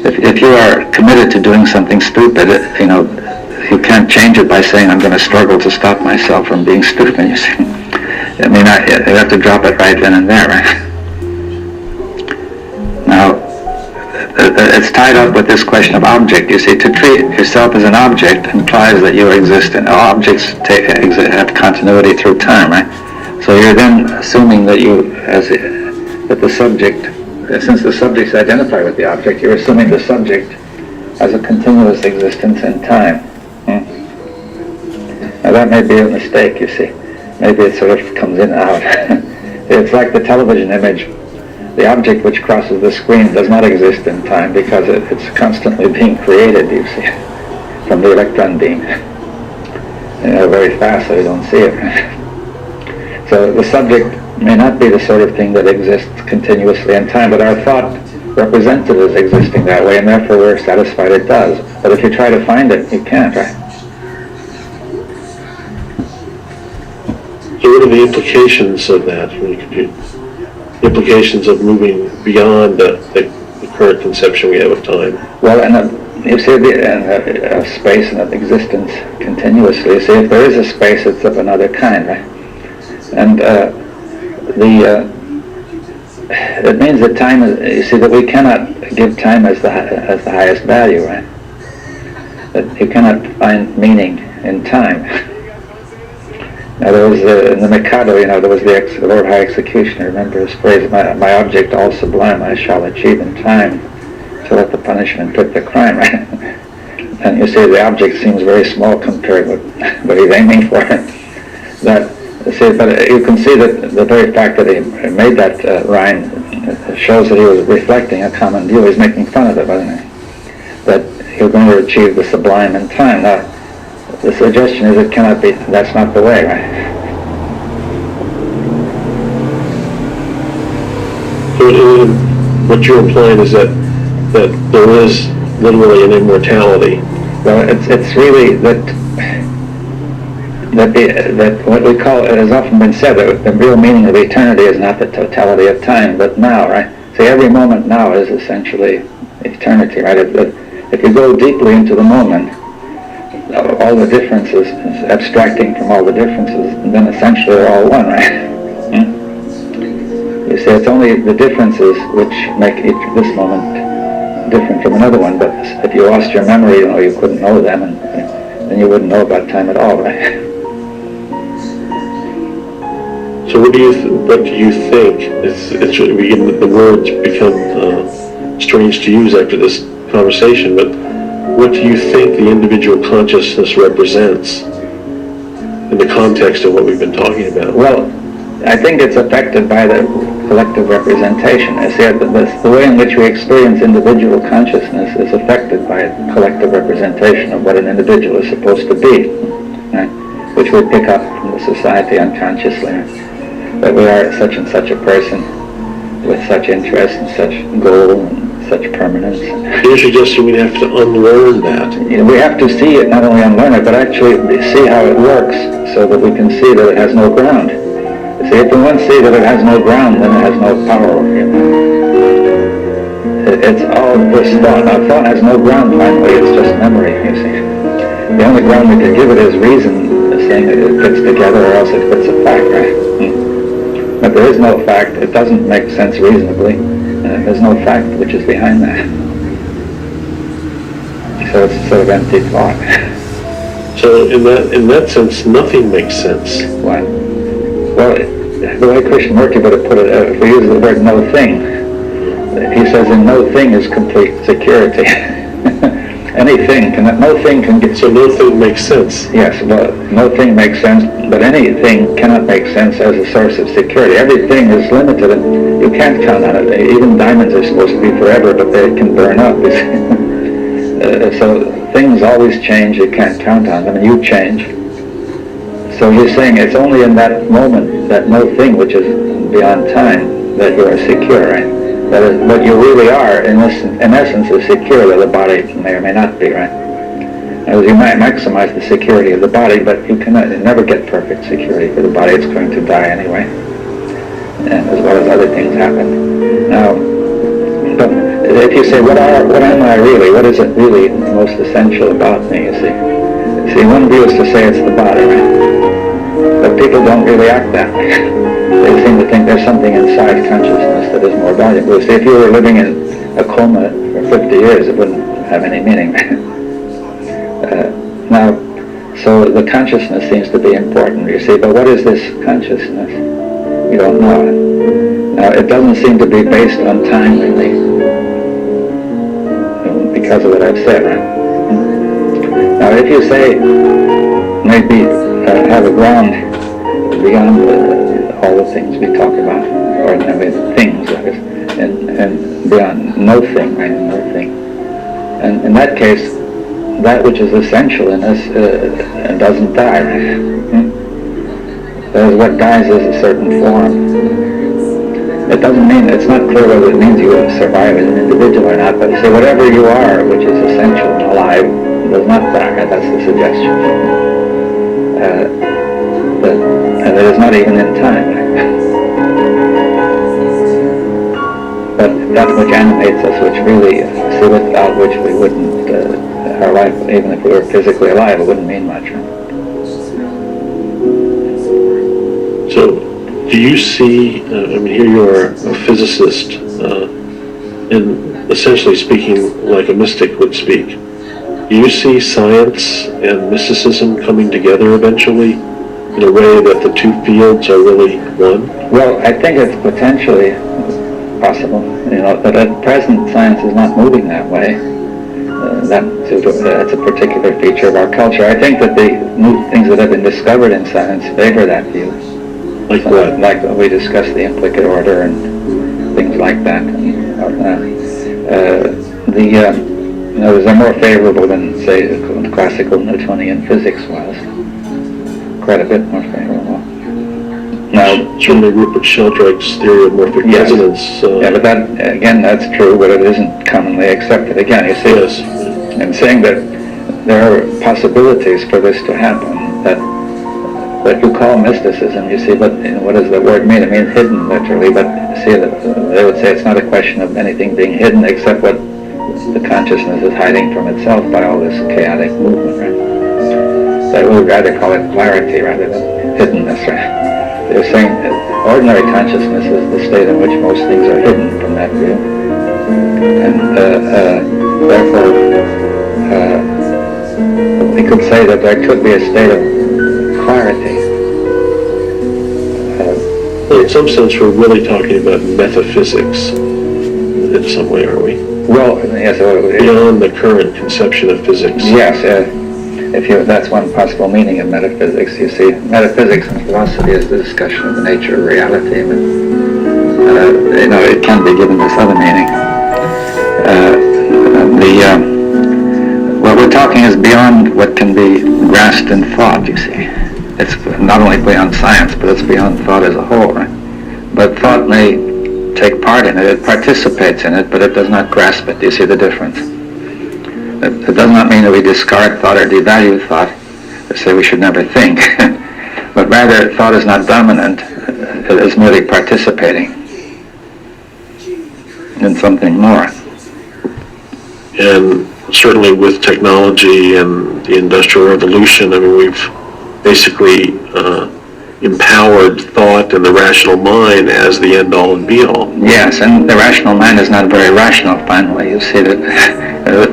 If you are committed to doing something stupid, you can't change it by saying, I'm going to struggle to stop myself from being stupid, you see. I mean, you have to drop it right then and there, right? Now, it's tied up with this question of object. You see, to treat yourself as an object implies that you exist in objects have continuity through time, right? So you're then assuming that that the subject, since the subject's identified with the object, you're assuming the subject has a continuous existence in time. Now that may be a mistake, you see. Maybe it sort of comes in and out. It's like the television image. The object which crosses the screen does not exist in time because it's constantly being created, you see, from the electron beam. Very fast so you don't see it. So the subject may not be the sort of thing that exists continuously in time, but our thought represents it as existing that way, and therefore we're satisfied it does. But if you try to find it, you can't, right? So what are the implications of that? Implications of moving beyond the current conception we have of time? Well, you see, of space and of existence continuously. You see, if there is a space, it's of another kind, right? And it means that time is. You see, that we cannot give time as the highest value, right? That you cannot find meaning in time. Now there was in the Mikado, there was the Lord High Executioner. Remember his phrase, "My object all sublime I shall achieve in time, to let the punishment fit the crime." Right? And you see, the object seems very small compared with what he's aiming for. That see, but you can see that the very fact that he made that rhyme shows that he was reflecting a common view. He's making fun of it, wasn't he? That you're going to achieve the sublime in time. Now, the suggestion is it cannot be, that's not the way, right? So what you're implying is that there is literally an immortality. Well, it's really that what we call, it has often been said that the real meaning of eternity is not the totality of time, but now, right? See, every moment now is essentially eternity, right? If you go deeply into the moment, all the differences, abstracting from all the differences, and then essentially they're all one, right? You see, it's only the differences which make this moment different from another one, but if you lost your memory, you couldn't know them, and then you wouldn't know about time at all, right? So what do you think? The words become strange to use after this conversation, but what do you think the individual consciousness represents in the context of what we've been talking about? Well, I think it's affected by the collective representation. I see the way in which we experience individual consciousness is affected by a collective representation of what an individual is supposed to be, right? Which we pick up from the society unconsciously. That we are such and such a person with such interest and such goal and such permanence. You're suggesting we'd have to unlearn that. We have to see it, not only unlearn it, but actually see how it works so that we can see that it has no ground. See, if we once see that it has no ground, then it has no power over you. It's all this thought. Now, thought has no ground finally, it's just memory, you see. The only ground we can give it is reason, saying that it fits together or else it fits a fact, right? But there is no fact, it doesn't make sense reasonably, and there's no fact which is behind that. So it's sort of empty thought. So in that sense, nothing makes sense. Why? Well, the way Krishnamurti would have put it, if we use the word no thing, he says in no thing is complete security. No thing can get... So no thing makes sense. Yes, well, no thing makes sense, but anything cannot make sense as a source of security. Everything is limited, and you can't count on it. Even diamonds are supposed to be forever, but they can burn up. So things always change, you can't count on them, and you change. So he's saying it's only in that moment, that no thing which is beyond time, that you are secure, right? That is, what you really are, in essence, is secure, that the body may or may not be, right? As you might maximize the security of the body, but you cannot never get perfect security for the body. It's going to die anyway, and as well as other things happen. Now, but if you say, what am I really? What is it really most essential about me, you see? See, one view is to say it's the body, right? But people don't really act that way. They seem to think there's something inside consciousness that is more valuable. See, if you were living in a coma for 50 years, it wouldn't have any meaning. Now, so the consciousness seems to be important, you see, but what is this consciousness? You don't know it. Now, it doesn't seem to be based on time, really, because of what I've said, right? Now, if you say, maybe have a ground beyond all the things we talk about, or things, and beyond no thing, right? No thing. And in that case, that which is essential in us doesn't die, right? That is, what dies is a certain form. It doesn't mean, it's not clear whether it means you will survive as an individual or not, but say whatever you are, which is essential and alive, does not die, right? That's the suggestion. And it is not even in time. But that which animates us, which really, see, without which we wouldn't, our life, even if we were physically alive, it wouldn't mean much. So, do you see, here you are a physicist, and essentially speaking like a mystic would speak. Do you see science and mysticism coming together eventually in a way that the two fields are really one? Well, I think it's potentially possible, but at present science is not moving that way. That's a particular feature of our culture. I think that the new things that have been discovered in science favor that view. Like what? Like we discussed the implicate order and things like that. In other words, they're more favorable than, say, classical Newtonian physics was. Quite a bit more favorable. Now, Certainly Rupert Sheldrake's theory of morphic Yes. resonance. yeah, but that, again, that's true, but it isn't commonly accepted. Again, you see, Yes. and saying that there are possibilities for this to happen, that you call mysticism, you see, but what does the word mean? It means hidden, literally, but see, they would say it's not a question of anything being hidden except what the consciousness is hiding from itself by all this chaotic movement, right? So I would rather call it clarity rather than hiddenness, right? They're saying that ordinary consciousness is the state in which most things are hidden from that view. And therefore, we could say that there could be a state of clarity. Well, in some sense, we're really talking about metaphysics in some way, are we? Well, yes, Beyond the current conception of physics. yes, that's one possible meaning of metaphysics. You see, metaphysics and philosophy is the discussion of the nature of reality, but it can be given this other meaning. What we're talking is beyond what can be grasped in thought, you see. It's not only beyond science, but it's beyond thought as a whole, right? But thought may take part in it, it participates in it, but it does not grasp it. Do you see the difference? It does not mean that we discard thought or devalue thought, or say we should never think, but rather thought is not dominant, it is merely participating in something more. And certainly with technology and the Industrial Revolution, I mean, we've basically empowered thought and the rational mind as the end-all and be-all. Yes, and the rational mind is not very rational, finally. You see that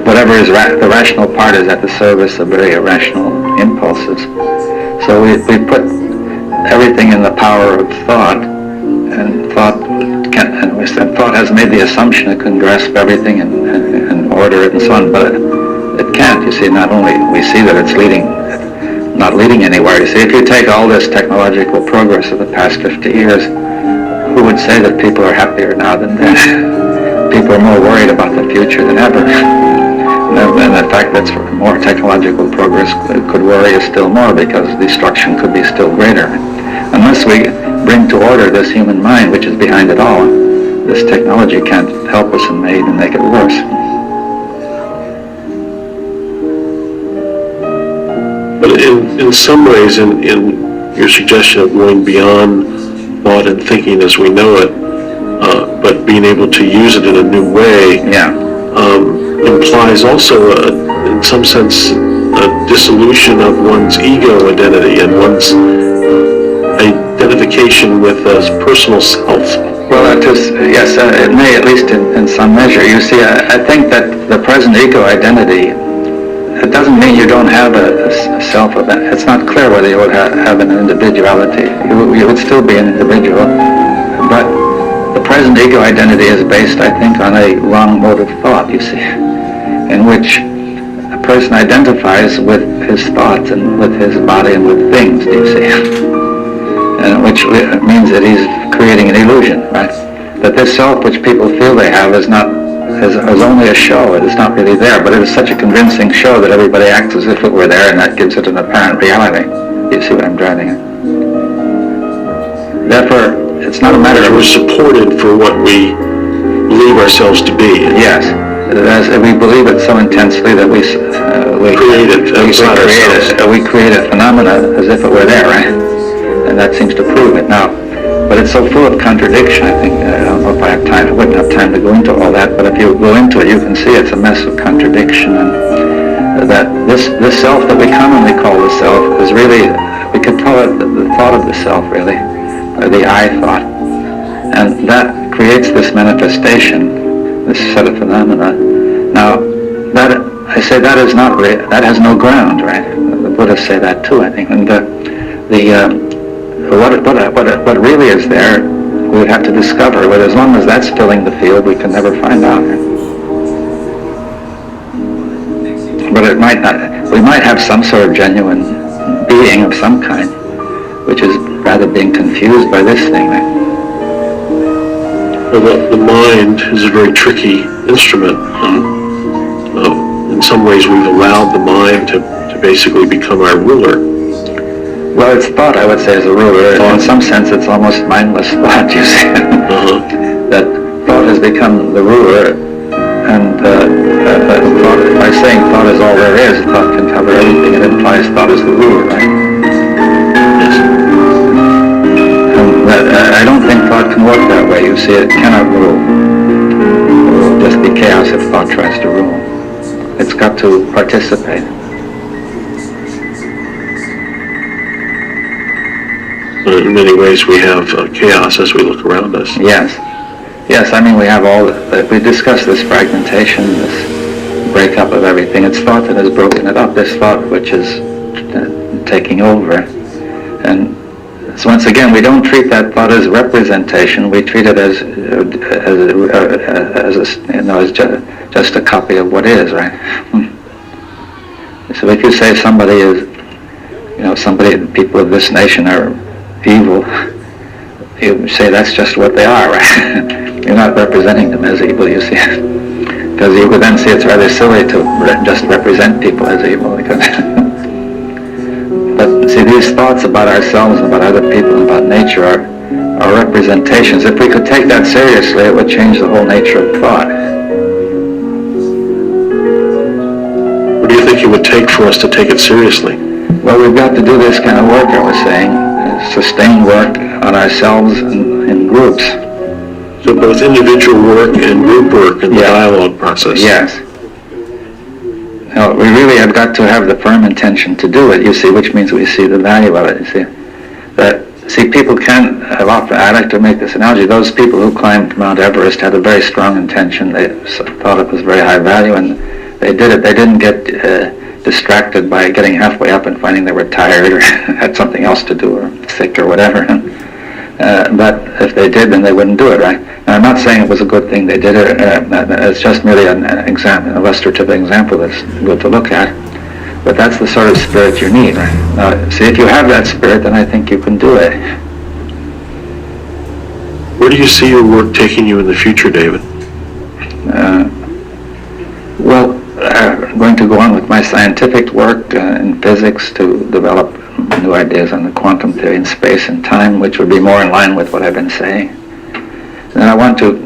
whatever is the rational part is at the service of very irrational impulses. So we put everything in the power of thought, and thought has made the assumption it can grasp everything and order it and so on, but it can't. You see, not only we see that it's not leading anywhere. You see, if you take all this technological progress of the past 50 years, who would say that people are happier now than then? People are more worried about the future than ever. And the fact that more technological progress could worry us still more because destruction could be still greater. Unless we bring to order this human mind, which is behind it all, this technology can't help us and may even make it worse. But in some ways, in your suggestion of going beyond thought and thinking as we know it, but being able to use it in a new way, implies also, in some sense, a dissolution of one's ego identity and one's identification with a personal self. Well, yes, it may, at least in some measure. You see, I think that the present ego identity, it doesn't mean you don't have a self. It's not clear whether you would have an individuality. You would still be an individual, but the present ego identity is based, I think, on a wrong mode of thought, you see, in which a person identifies with his thoughts and with his body and with things, do you see, and which means that he's creating an illusion, right? That this self which people feel they have is only a show. It is not really there, but it is such a convincing show that everybody acts as if it were there, and that gives it an apparent reality. You see what I'm driving at? Therefore, it's not a matter of... We're supported for what we believe ourselves to be. Yes. We believe it so intensely that we create a phenomena as if it were there, right? And that seems to prove it. Now, but it's so full of contradiction, I think. I don't know if I wouldn't have time to go into all that, but if you go into it, you can see it's a mess of contradiction, and that this self that we commonly call the self is really, we could call it the thought of the self, really, or the I thought. And that creates this manifestation, this set of phenomena. Now, that is not that has no ground, right? The Buddhists say that too, I think. And what really is there, we would have to discover. But as long as that's filling the field, we can never find out. But it might not. We might have some sort of genuine being of some kind, which is rather being confused by this thing. Right? Well, the mind is a very tricky instrument. In some ways, we've allowed the mind to basically become our ruler. Well, it's thought, I would say, is a ruler. In some sense, it's almost mindless thought, you see. That thought has become the ruler, and thought, by saying thought is all there is, thought can cover everything. It implies thought is the ruler, right? Yes. And I don't think thought can work that way. You see, it cannot rule. It will just be chaos if thought tries to rule. It's got to participate. In many ways, we have chaos as we look around us. Yes. Yes, I mean, we have all, we discussed this fragmentation, this breakup of everything. It's thought that has broken it up, this thought which is taking over. And so once again, we don't treat that thought as representation. We treat it as just a copy of what is, right? So if you say somebody is, people of this nation are evil, you say that's just what they are, right? You're not representing them as evil, you see. Because you would then see it's rather silly to just represent people as evil. But see, these thoughts about ourselves, about other people, about nature are representations. If we could take that seriously, it would change the whole nature of thought. What do you think it would take for us to take it seriously? Well, we've got to do this kind of work, I was saying, sustained work on ourselves and in groups. So both individual work and group work in the dialogue process. Yes. Now, we really have got to have the firm intention to do it, you see, which means we see the value of it, you see. People can have often, I like to make this analogy, those people who climbed Mount Everest had a very strong intention. They thought it was very high value, and they did it. They didn't get distracted by getting halfway up and finding they were tired or had something else to do or sick or whatever. But if they did, then they wouldn't do it, right? Now, I'm not saying it was a good thing they did it. It's just merely an illustrative example that's good to look at. But that's the sort of spirit you need, right? Now, see, if you have that spirit, then I think you can do it. Where do you see your work taking you in the future, David? I'm going to go on with my scientific work in physics to develop new ideas on the quantum theory in space and time, which would be more in line with what I've been saying. And I want to,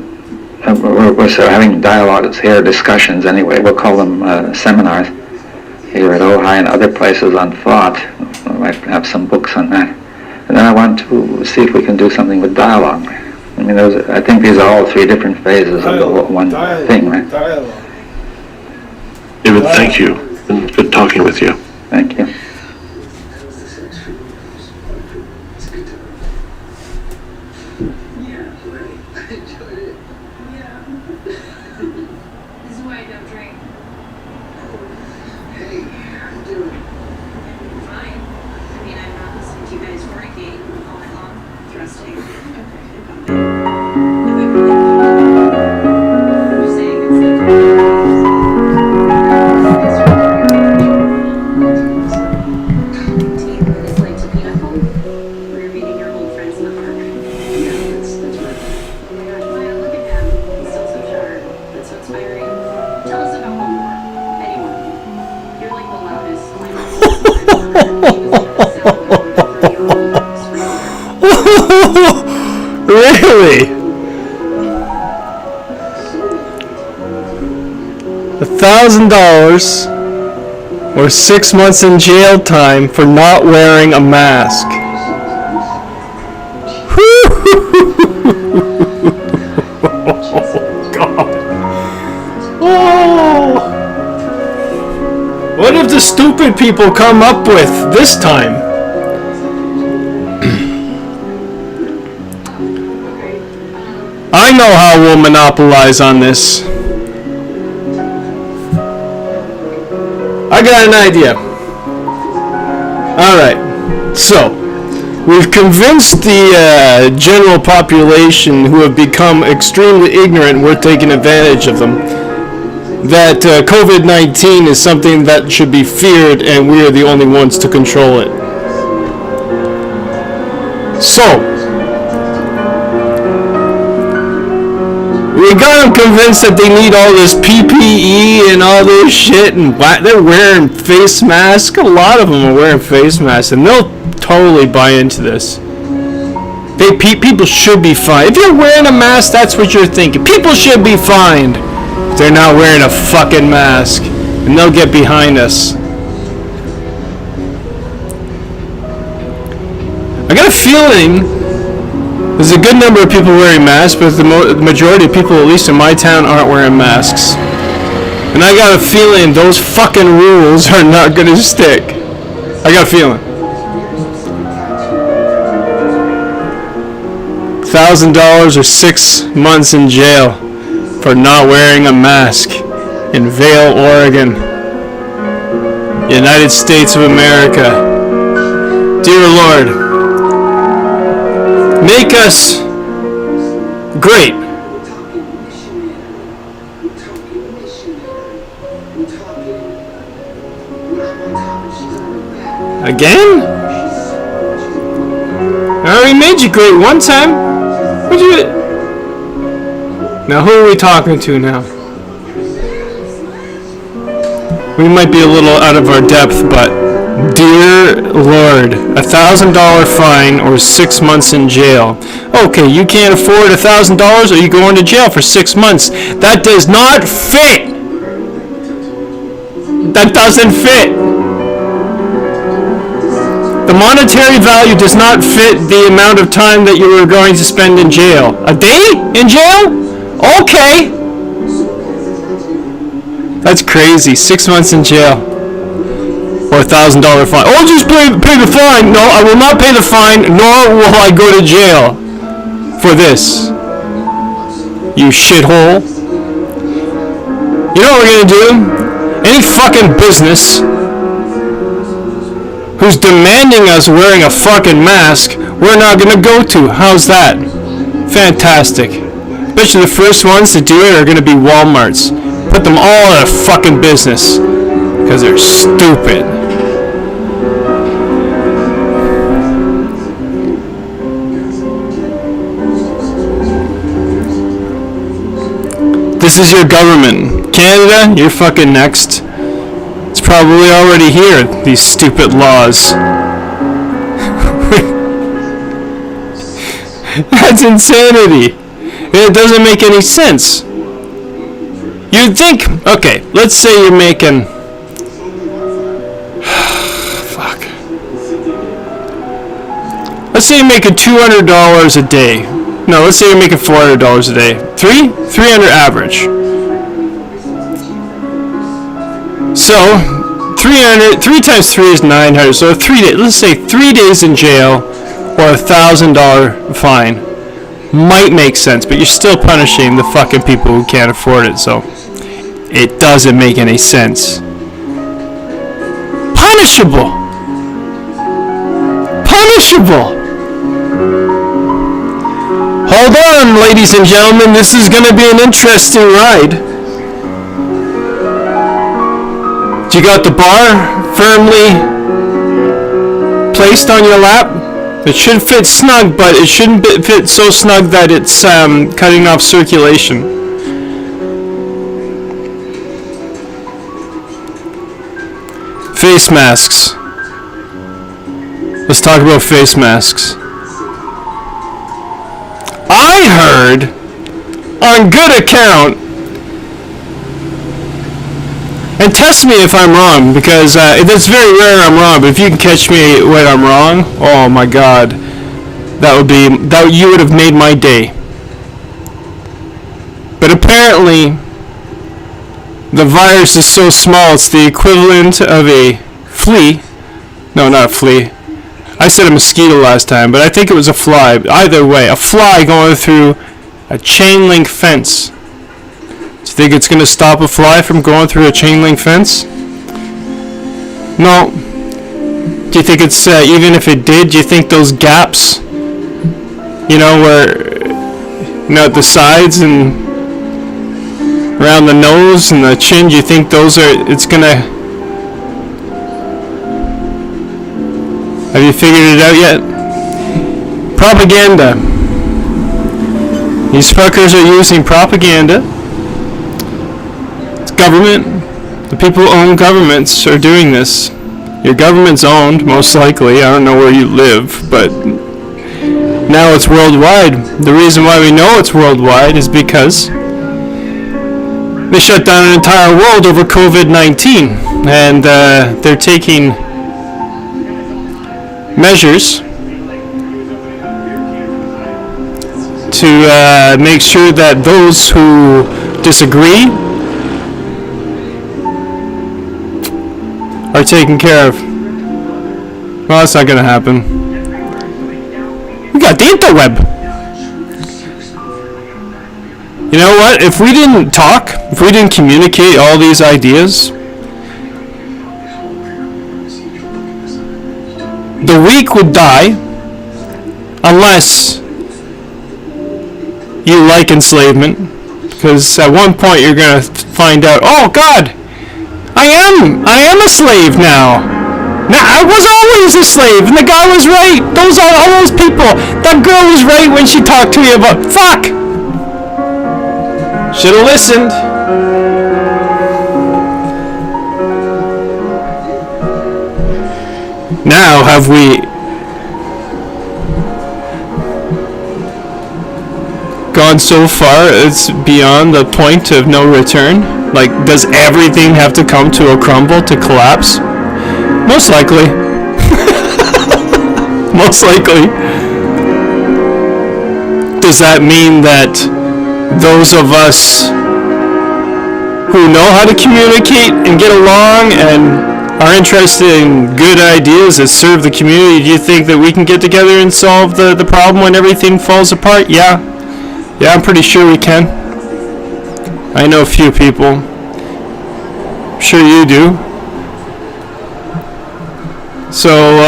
we're sort of having dialogues here, discussions anyway, we'll call them seminars here at Ojai and other places on thought. I might have some books on that. And then I want to see if we can do something with dialogue. I mean, I think these are all three different phases of the one thing, right? Dialogue. David, thank you. Been good talking with you. Thank you. This is why I don't drink. Hey, how you doing? Fine. I mean, I'm not listening to you guys fornicate all night long, thrusting. Okay. I'm just saying it's like to be at home, where you're meeting your old friends in the park. Yeah, that's right. Oh my gosh, Maya, look at him. He's still so sharp. That's so inspiring. Tell us about one more. Anyone. You're like the loudest climber. Really? $1,000 or 6 months in jail time for not wearing a mask. Oh. What if the stupid people come up with this time? I know how we'll monopolize on this. I got an idea. Alright, so we've convinced the general population who have become extremely ignorant, we're taking advantage of them, that COVID-19 is something that should be feared and we are the only ones to control it. So, we got them convinced that they need all this PPE and all this shit, and they're wearing face masks. A lot of them are wearing face masks, and they'll totally buy into this. People should be fined. If you're wearing a mask, that's what you're thinking. People should be fined if they're not wearing a fucking mask, and they'll get behind us. I got a feeling there's a good number of people wearing masks, but the majority of people, at least in my town, aren't wearing masks. And I got a feeling those fucking rules are not gonna stick. I got a feeling. $1,000 or 6 months in jail for not wearing a mask in Vail, Oregon, United States of America. Dear Lord, make us great. Again? I already made you great one time. What'd you... Now who are we talking to now? We might be a little out of our depth, but dear Lord, $1,000 fine or 6 months in jail. Okay, you can't afford $1,000 or you going to jail for 6 months. That does not fit. That doesn't fit. The monetary value does not fit the amount of time that you were going to spend in jail. A day in jail? Okay. That's crazy. 6 months in jail. Or $1,000 fine. Oh, just pay the fine. No, I will not pay the fine, nor will I go to jail for this. You shithole. You know what we're gonna do? Any fucking business who's demanding us wearing a fucking mask, we're not gonna go to. How's that? Fantastic. Especially the first ones to do it are gonna be Walmarts. Put them all out of fucking business. Because they're stupid. This is your government. Canada, you're fucking next. It's probably already here, these stupid laws. That's insanity. It doesn't make any sense. You'd think, okay, let's say you're making... Fuck. Let's say you're making $200 a day. No, let's say you're making $400 a day. 300 average. So, 3 times 3 is 900. So 3 days, let's say 3 days in jail or $1,000 fine might make sense, but you're still punishing the fucking people who can't afford it. So it doesn't make any sense. Punishable. Punishable. Hold on, ladies and gentlemen, this is going to be an interesting ride. You got the bar firmly placed on your lap. It should fit snug, but it shouldn't fit so snug that it's cutting off circulation. Face masks. Let's talk about face masks. I heard, on good account, and test me if I'm wrong, because it's very rare I'm wrong, but if you can catch me when I'm wrong, oh my god, you would have made my day. But apparently, the virus is so small, it's the equivalent of a flea. No, not a flea. I said a mosquito last time, but I think it was a fly. Either way, a fly going through a chain link fence. Do you think it's going to stop a fly from going through a chain link fence? No. Do you think it's, even if it did, do you think those gaps, where, at the sides and around the nose and the chin, do you think it's going to... Have you figured it out yet? Propaganda. These fuckers are using propaganda. It's government. The people who own governments are doing this. Your government's owned, most likely. I don't know where you live, but now it's worldwide. The reason why we know it's worldwide is because they shut down an entire world over COVID-19, and they're taking measures to make sure that those who disagree are taken care of. Well, that's not going to happen. We got the interweb. You know what? If we didn't talk, if we didn't communicate all these ideas, the weak would die unless you like enslavement, because at one point you're going to find out, oh God, I am a slave now. Now, I was always a slave, and the guy was right. All those people, that girl was right when she talked to me about, fuck! Should've listened. Now, have we gone so far it's beyond the point of no return? Like, does everything have to come to a crumble to collapse? Most likely. Most likely. Does that mean that those of us who know how to communicate and get along and are interested in good ideas that serve the community, do you think that we can get together and solve the problem when everything falls apart? Yeah. Yeah, I'm pretty sure we can. I know a few people. I'm sure you do. So,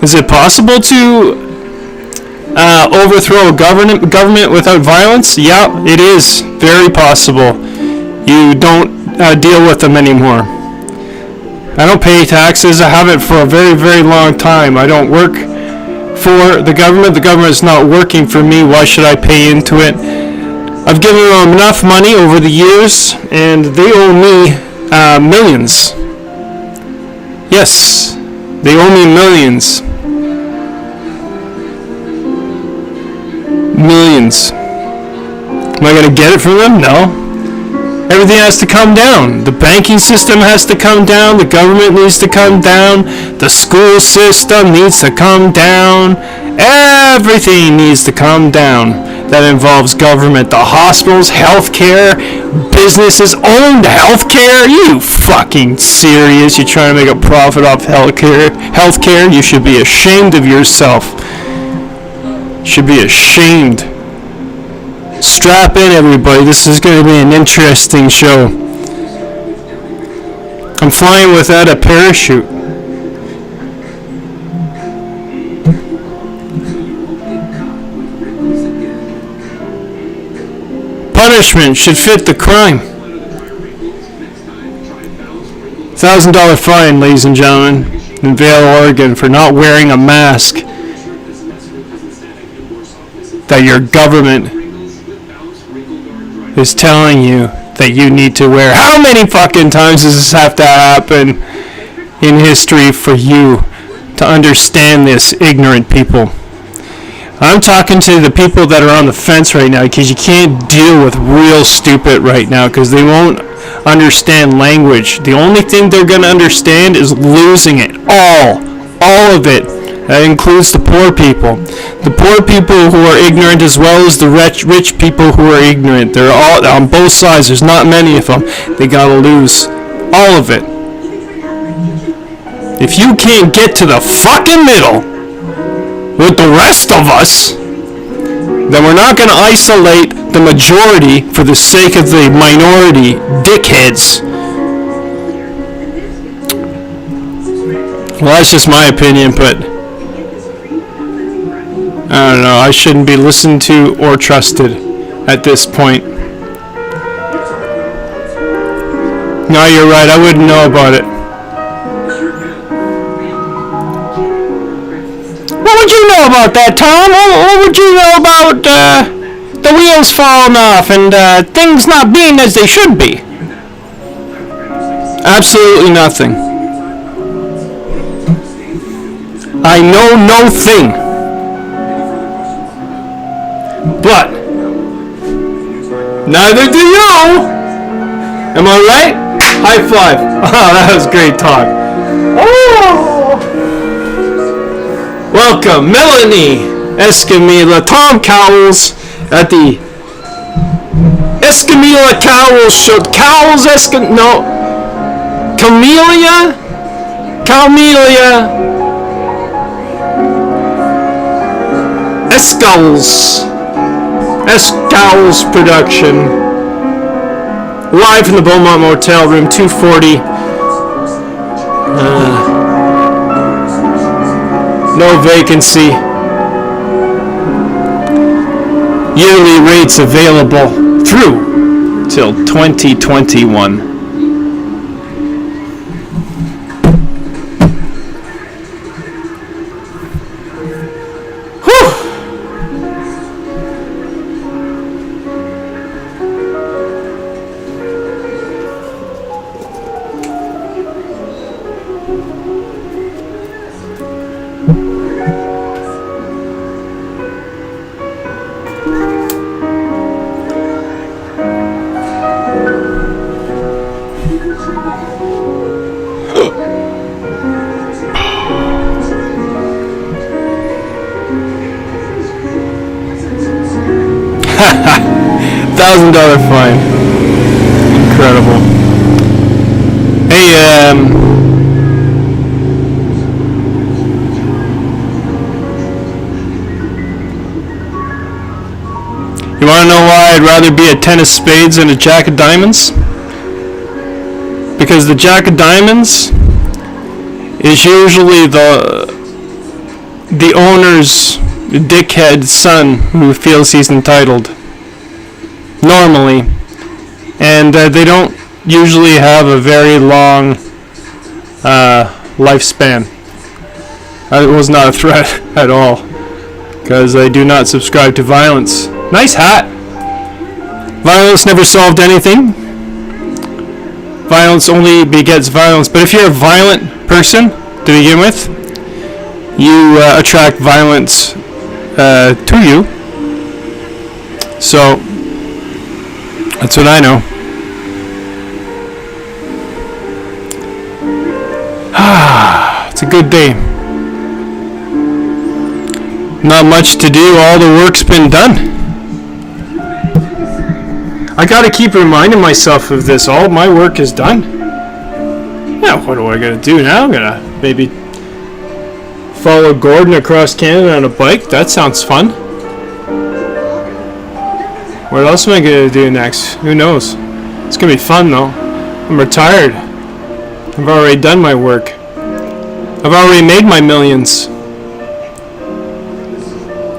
is it possible to overthrow a government without violence? Yeah, it is very possible. You don't deal with them anymore. I don't pay taxes. I haven't for a very, very long time. I don't work for the government. The government is not working for me. Why should I pay into it? I've given them enough money over the years, and they owe me millions. Yes, they owe me millions. Millions. Am I going to get it from them? No. Everything has to come down. The banking system has to come down. The government needs to come down. The school system needs to come down. Everything needs to come down that involves government. The hospitals, healthcare, businesses owned healthcare. You fucking serious? You're trying to make a profit off healthcare? You should be ashamed of yourself. Should be ashamed. Strap in, everybody. This is going to be an interesting show. I'm flying without a parachute. Punishment should fit the crime. $1,000 fine, ladies and gentlemen, in Vail, Oregon, for not wearing a mask that your government is telling you that you need to wear. How many fucking times does this have to happen in history for you to understand this, ignorant people? I'm talking to the people that are on the fence right now, because you can't deal with real stupid right now, because they won't understand language. The only thing they're going to understand is losing it. All of it. That includes the poor people. The poor people who are ignorant, as well as the rich people who are ignorant. They're all on both sides. There's not many of them. They gotta lose all of it. If you can't get to the fucking middle with the rest of us, then we're not gonna isolate the majority for the sake of the minority dickheads. Well, that's just my opinion, but I don't know, I shouldn't be listened to or trusted at this point. No, you're right, I wouldn't know about it. would you know about that, Tom? What would you know about the wheels falling off and things not being as they should be? Absolutely nothing. I know no thing. But neither do you. Am I right? High five. Oh, that was great talk. Oh. Welcome, Melanie Escamilla, Tom Cowles at the Escamilla Cowles show. Camellia Escowls production. Live from the Beaumont Motel, room 240. No vacancy. Yearly rates available through till 2021. Whew! $1,000 fine. Incredible. Hey, you want to know why I'd rather be a 10 of spades than a jack of diamonds? Because the jack of diamonds is usually the owner's dickhead son who feels he's entitled. Normally. And they don't usually have a very long lifespan. It was not a threat at all. Because I do not subscribe to violence. Nice hat! Violence never solved anything. Violence only begets violence. But if you're a violent person to begin with, you attract violence to you. So, that's what I know. It's a good day. Not much to do, all the work's been done. I gotta keep reminding myself of this, all my work is done. Yeah, what do I gotta do now? I'm gonna maybe follow Gordon across Canada on a bike, that sounds fun. What else am I gonna do next? Who knows? It's gonna be fun though. I'm retired. I've already done my work. I've already made my millions.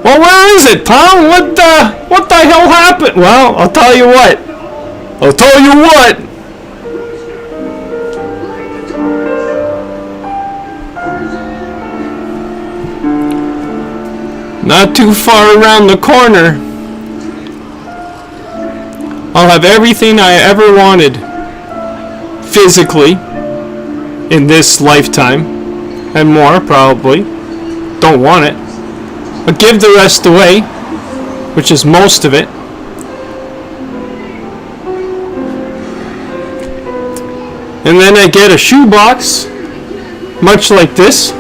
Well, where is it, pal? What the hell happened? Well, I'll tell you what. Not too far around the corner, I'll have everything I ever wanted physically in this lifetime, and more probably. Don't want it. But give the rest away, which is most of it. And then I get a shoebox, much like this.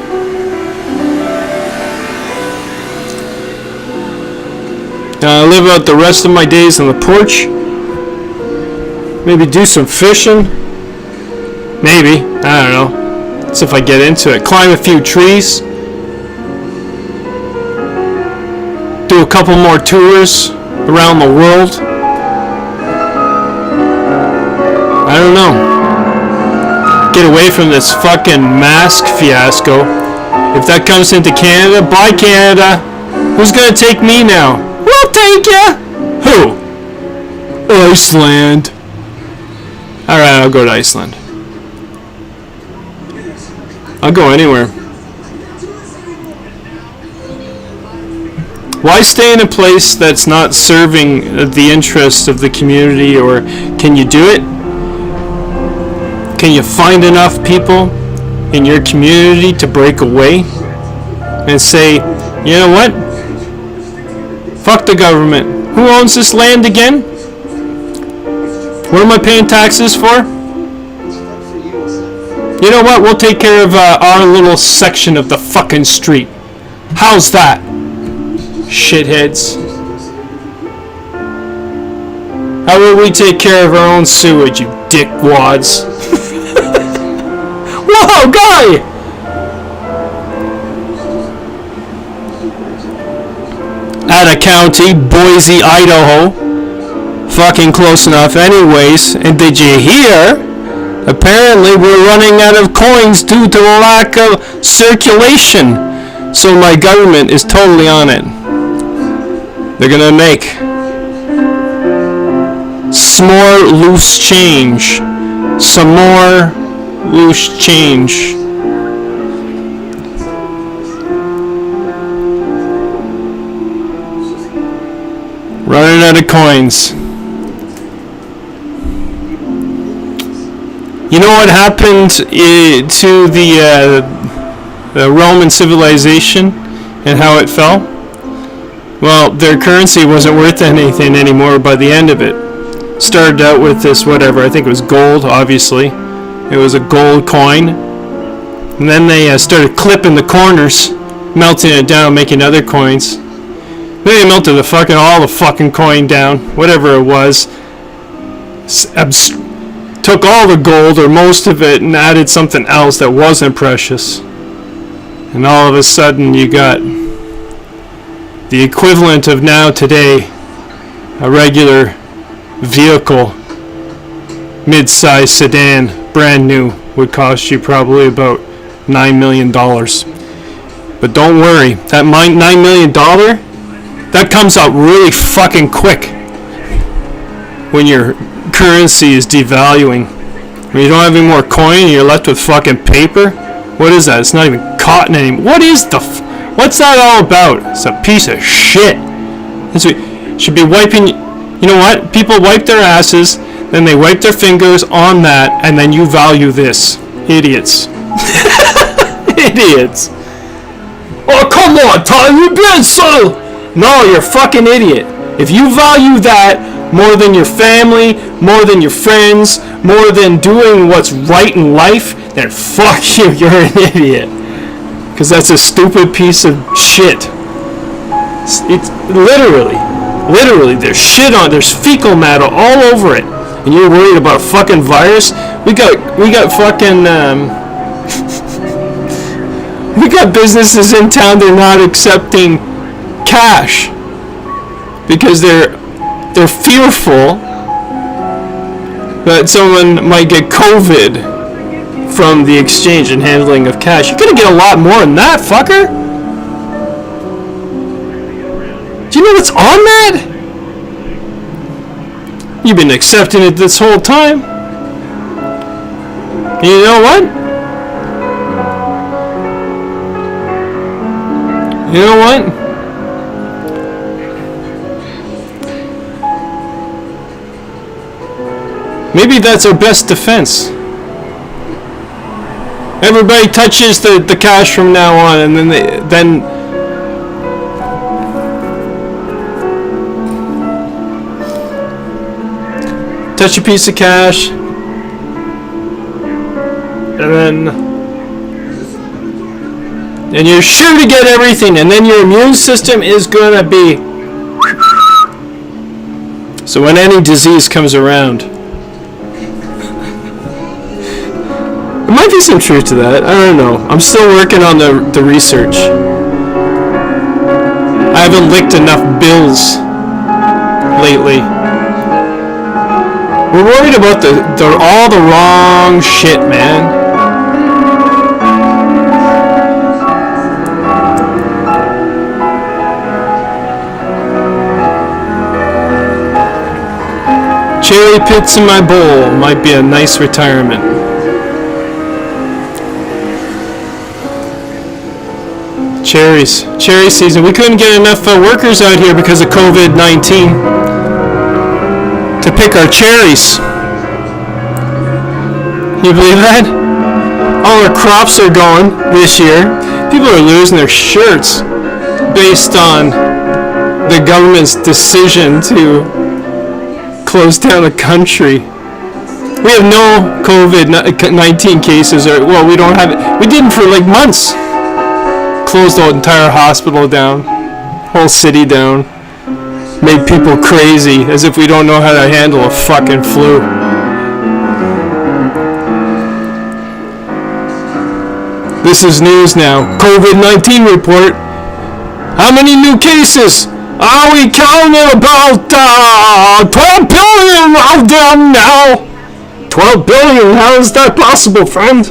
And I live out the rest of my days on the porch. Maybe do some fishing. Maybe. I don't know. That's if I get into it. Climb a few trees. Do a couple more tours around the world. I don't know. Get away from this fucking mask fiasco. If that comes into Canada, bye Canada. Who's gonna take me now? We'll take ya! Who? Iceland. Alright, I'll go to Iceland. I'll go anywhere. Why stay in a place that's not serving the interests of the community? Or can you do it? Can you find enough people in your community to break away and say, you know what? Fuck the government. Who owns this land again? What am I paying taxes for? You know what? We'll take care of our little section of the fucking street. How's that? Shitheads. How will we take care of our own sewage, you dickwads? Whoa, guy! Ada County, Boise, Idaho. Fucking close enough anyways. And did you hear? Apparently we're running out of coins due to a lack of circulation. So my government is totally on it. They're gonna make some more loose change. Some more loose change. Running out of coins. You know what happened to the Roman civilization and how it fell? Well, their currency wasn't worth anything anymore by the end of it. Started out with this whatever, I think it was gold, obviously. It was a gold coin. And then they started clipping the corners, melting it down, making other coins. Then they melted all the fucking coin down, whatever it was. Took all the gold or most of it and added something else that wasn't precious. And all of a sudden you got the equivalent of now today, a regular vehicle, mid-size sedan, brand new, would cost you probably about $9 million. But don't worry, that $9 million, that comes out really fucking quick when your currency is devaluing. When you don't have any more coin and you're left with fucking paper. What is that? It's not even cotton anymore. What is what's that all about? It's a piece of shit. Should be wiping. You know what? People wipe their asses, then they wipe their fingers on that, and then you value this. Idiots. Idiots. Oh, come on, Tyler, you're being subtle. No, you're a fucking idiot. If you value that more than your family, more than your friends, more than doing what's right in life, then fuck you, you're an idiot. Because that's a stupid piece of shit. It's literally, there's shit on, there's fecal matter all over it. And you're worried about a fucking virus? We got fucking, we got businesses in town, they're not accepting cash. Because they're fearful that someone might get COVID from the exchange and handling of cash. You're gonna get a lot more than that, fucker. Do you know what's on that? You've been accepting it this whole time. And you know what? You know what? Maybe that's our best defense. Everybody touches the cash from now on, and then touch a piece of cash, and you're sure to get everything, and then your immune system is gonna be. So when any disease comes around. There might be some truth to that. I don't know. I'm still working on the research. I haven't licked enough bills lately. We're worried about all the wrong shit, man. Cherry pits in my bowl might be a nice retirement. Cherries. Cherry season. We couldn't get enough workers out here because of COVID-19 to pick our cherries. You believe that? All our crops are gone this year. People are losing their shirts based on the government's decision to close down the country. We have no COVID-19 cases, or, well, we don't have it. We didn't for like months. Closed the entire hospital down, whole city down. Made people crazy, as if we don't know how to handle a fucking flu. This is news now. COVID-19 report. How many new cases? Are we counting about 12 billion of them now? 12 billion? How is that possible, friend?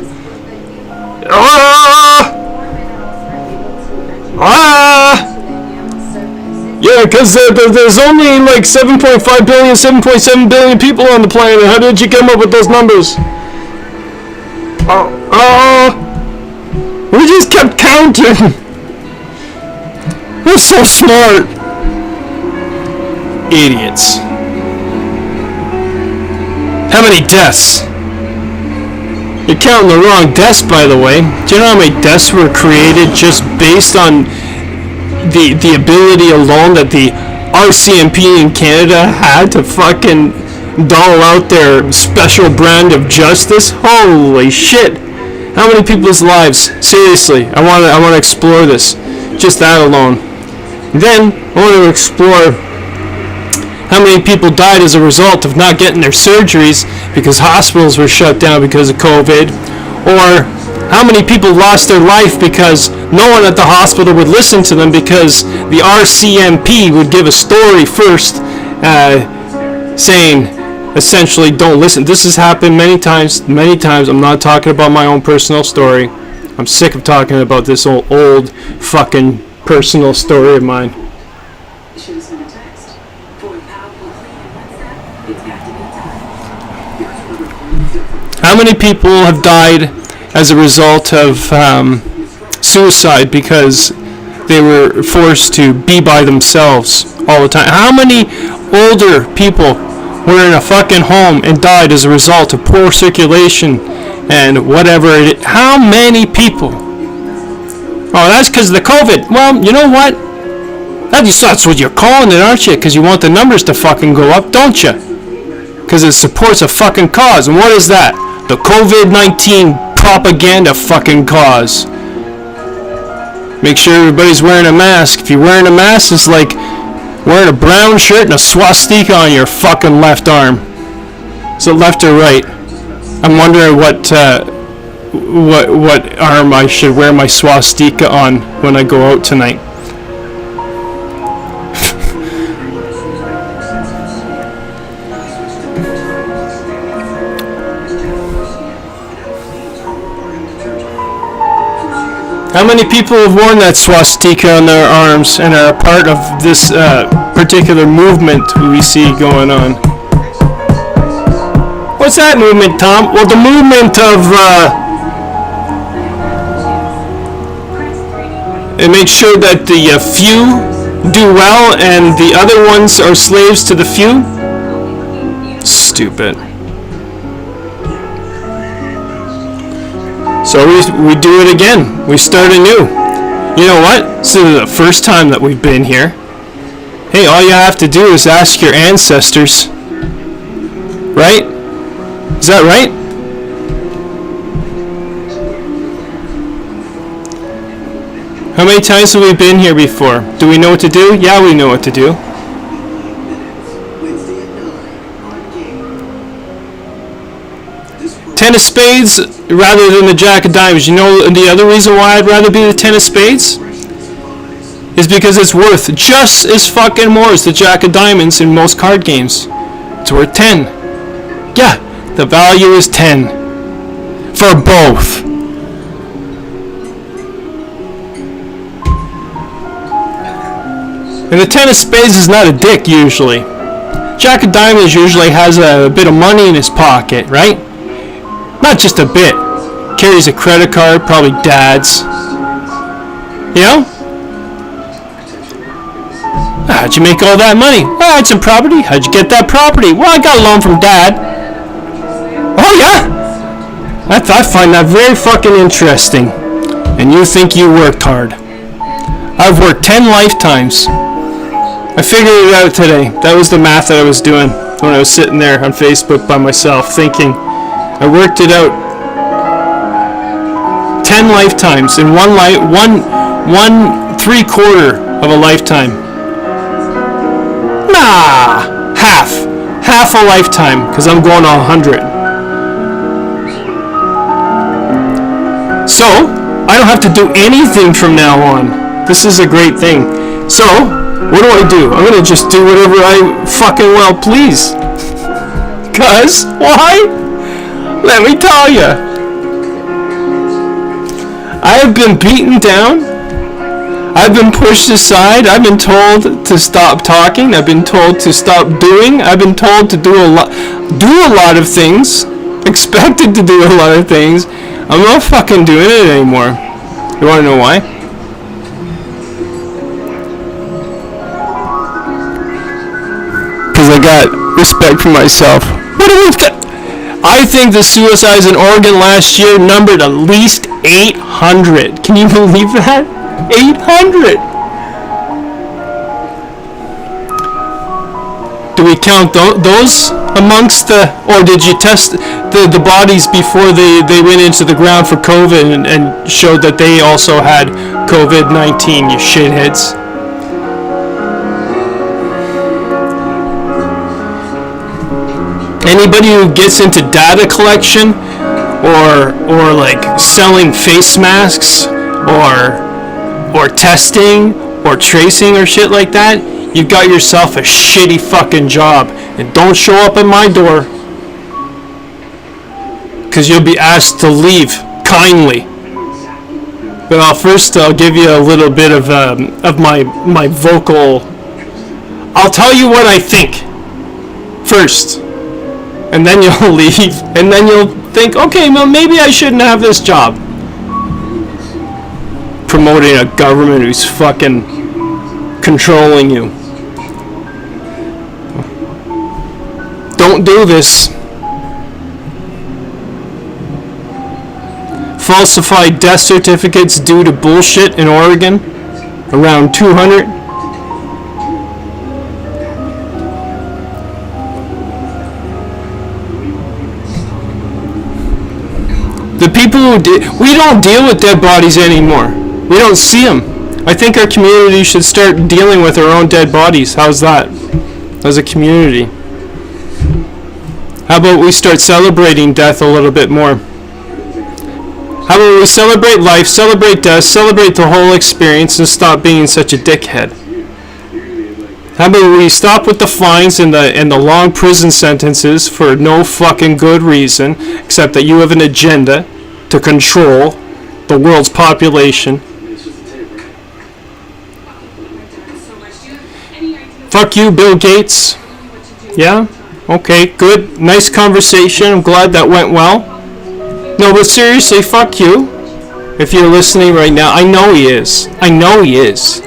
Yeah, because there's only like 7.5 billion, 7.7 billion people on the planet. How did you come up with those numbers? We just kept counting. We're so smart. Idiots. How many deaths? You're counting the wrong deaths, by the way. Do you know how many deaths were created just based on the ability alone that the RCMP in Canada had to fucking dole out their special brand of justice? Holy shit. How many people's lives? Seriously, I want to explore this. Just that alone. Then I want to explore how many people died as a result of not getting their surgeries because hospitals were shut down because of COVID, or how many people lost their life because no one at the hospital would listen to them because the RCMP would give a story first saying essentially don't listen. This has happened many times. I'm not talking about my own personal story. I'm sick of talking about this old fucking personal story of mine. Should have sent a text. For a powerful play on WhatsApp, it's got to be done. How many people have died as a result of suicide because they were forced to be by themselves all the time? How many older people were in a fucking home and died as a result of poor circulation and whatever it is? How many people? Oh, that's because of the COVID. Well, you know what? That's what you're calling it, aren't you? Because you want the numbers to fucking go up, don't you? Because it supports a fucking cause. And what is that? The COVID-19 propaganda fucking cause. Make sure everybody's wearing a mask. If you're wearing a mask, it's like wearing a brown shirt and a swastika on your fucking left arm. Is it left or right? I'm wondering what arm I should wear my swastika on when I go out tonight. How many people have worn that swastika on their arms and are a part of this particular movement we see going on? What's that movement, Tom? Well, the movement of it makes sure that the few do well and the other ones are slaves to the few. Stupid. So we do it again. We start anew. You know what? This is the first time that we've been here. Hey, all you have to do is ask your ancestors. Right? Is that right? How many times have we been here before? Do we know what to do? Yeah, we know what to do. Ten of spades rather than the jack of diamonds. You know the other reason why I'd rather be the ten of spades? Is because it's worth just as fucking more as the jack of diamonds in most card games. It's worth 10. Yeah, the value is 10. For both. And the ten of spades is not a dick usually. Jack of diamonds usually has a bit of money in his pocket, right? Not just a bit. Carries a credit card, probably dad's. You know? How'd you make all that money? Well, I had some property. How'd you get that property? Well, I got a loan from Dad. Oh, yeah? I find that very fucking interesting. And you think you worked hard. I've worked 10 lifetimes. I figured it out today. That was the math that I was doing when I was sitting there on Facebook by myself thinking. I worked it out. 10 lifetimes in one 3/4 of a lifetime. Nah, half a lifetime, because I'm going on 100. So I don't have to do anything from now on. This is a great thing. So what do? I'm gonna just do whatever I fucking well please. Cause why? Let me tell you. I have been beaten down. I've been pushed aside. I've been told to stop talking. I've been told to stop doing. I've been told to do a lot of things. Expected to do a lot of things. I'm not fucking doing it anymore. You wanna know why? Because I got respect for myself. What have we got? I think the suicides in Oregon last year numbered at least 800. Can you believe that? 800! Do we count those amongst the... Or did you test the bodies before they went into the ground for COVID and showed that they also had COVID-19, you shitheads? Anybody who gets into data collection or like selling face masks or testing or tracing or shit like that, you got yourself a shitty fucking job. And don't show up at my door, because you'll be asked to leave kindly. But first I'll give you a little bit of my vocal. I'll tell you what I think first, and then you'll leave, and then you'll think, okay, well, maybe I shouldn't have this job. Promoting a government who's fucking controlling you. Don't do this. Falsified death certificates due to bullshit in Oregon. Around 200. The people who we don't deal with dead bodies anymore. We don't see them. I think our community should start dealing with our own dead bodies. How's that? As a community. How about we start celebrating death a little bit more? How about we celebrate life, celebrate death, celebrate the whole experience, and stop being such a dickhead? How about we stop with the fines and the long prison sentences for no fucking good reason, except that you have an agenda to control the world's population. Fuck you, Bill Gates. Yeah? Okay, good. Nice conversation. I'm glad that went well. No, but seriously, fuck you. If you're listening right now, I know he is. I know he is.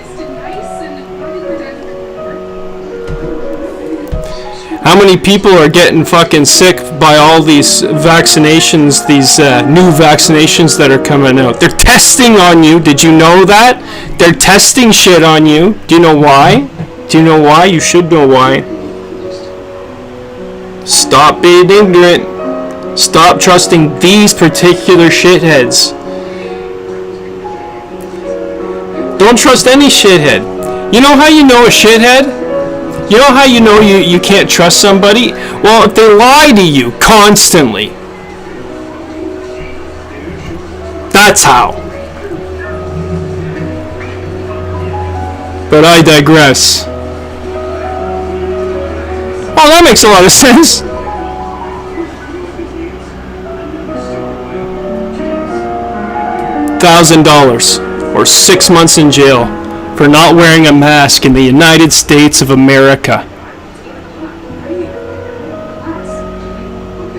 How many people are getting fucking sick by all these vaccinations, these new vaccinations that are coming out? They're testing on you. Did you know that? They're testing shit on you. Do you know why? Do you know why? You should know why. Stop being ignorant. Stop trusting these particular shitheads. Don't trust any shithead. You know how you know a shithead? You know how you know you can't trust somebody? Well, if they lie to you constantly. That's how. But I digress. Oh, that makes a lot of sense. $1,000 or 6 months in jail for not wearing a mask in the United States of America.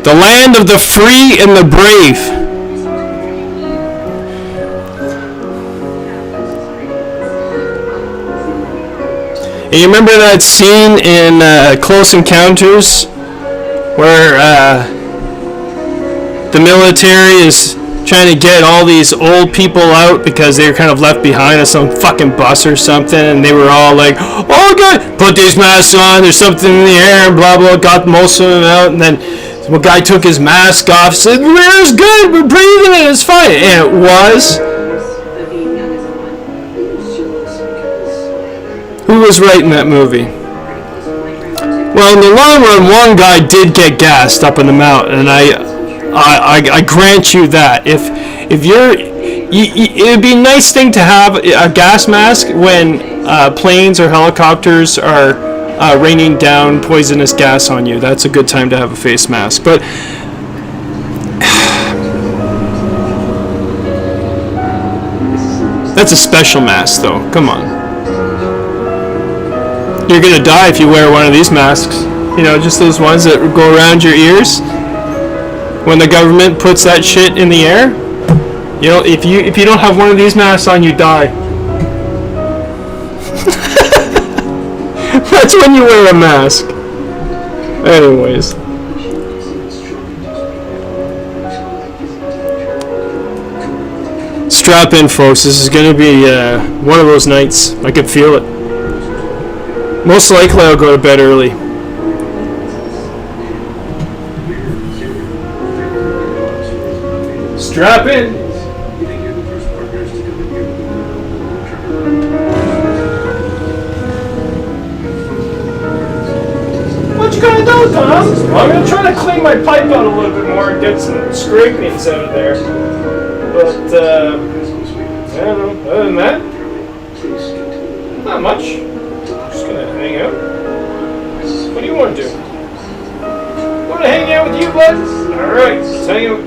The land of the free and the brave. And you remember that scene in Close Encounters where the military is trying to get all these old people out because they were kind of left behind on some fucking bus or something, and they were all like, oh god, put these masks on, there's something in the air, and blah blah, got most of them out, and then one guy took his mask off, said, the air's good, we're breathing it, it's fine. And it was. But being young is a one. Who was right in that movie? Well, in the long run, one guy did get gassed up in the mountain, and I grant you that. If you're, it would be a nice thing to have a gas mask when planes or helicopters are raining down poisonous gas on you. That's a good time to have a face mask. But that's a special mask, though. Come on. You're gonna die if you wear one of these masks. You know, just those ones that go around your ears. When the government puts that shit in the air, you know, if you don't have one of these masks on, you die. That's when you wear a mask. Anyways. Strap in, folks. This is gonna be one of those nights. I can feel it. Most likely I'll go to bed early. Strap in. What you gonna do, Tom? Well, I'm gonna try to clean my pipe out a little bit more and get some scrapings out of there. But, I don't know. Other than that, not much. Just gonna hang out. What do you want to do? Want to hang out with you, bud? Alright, let's hang out.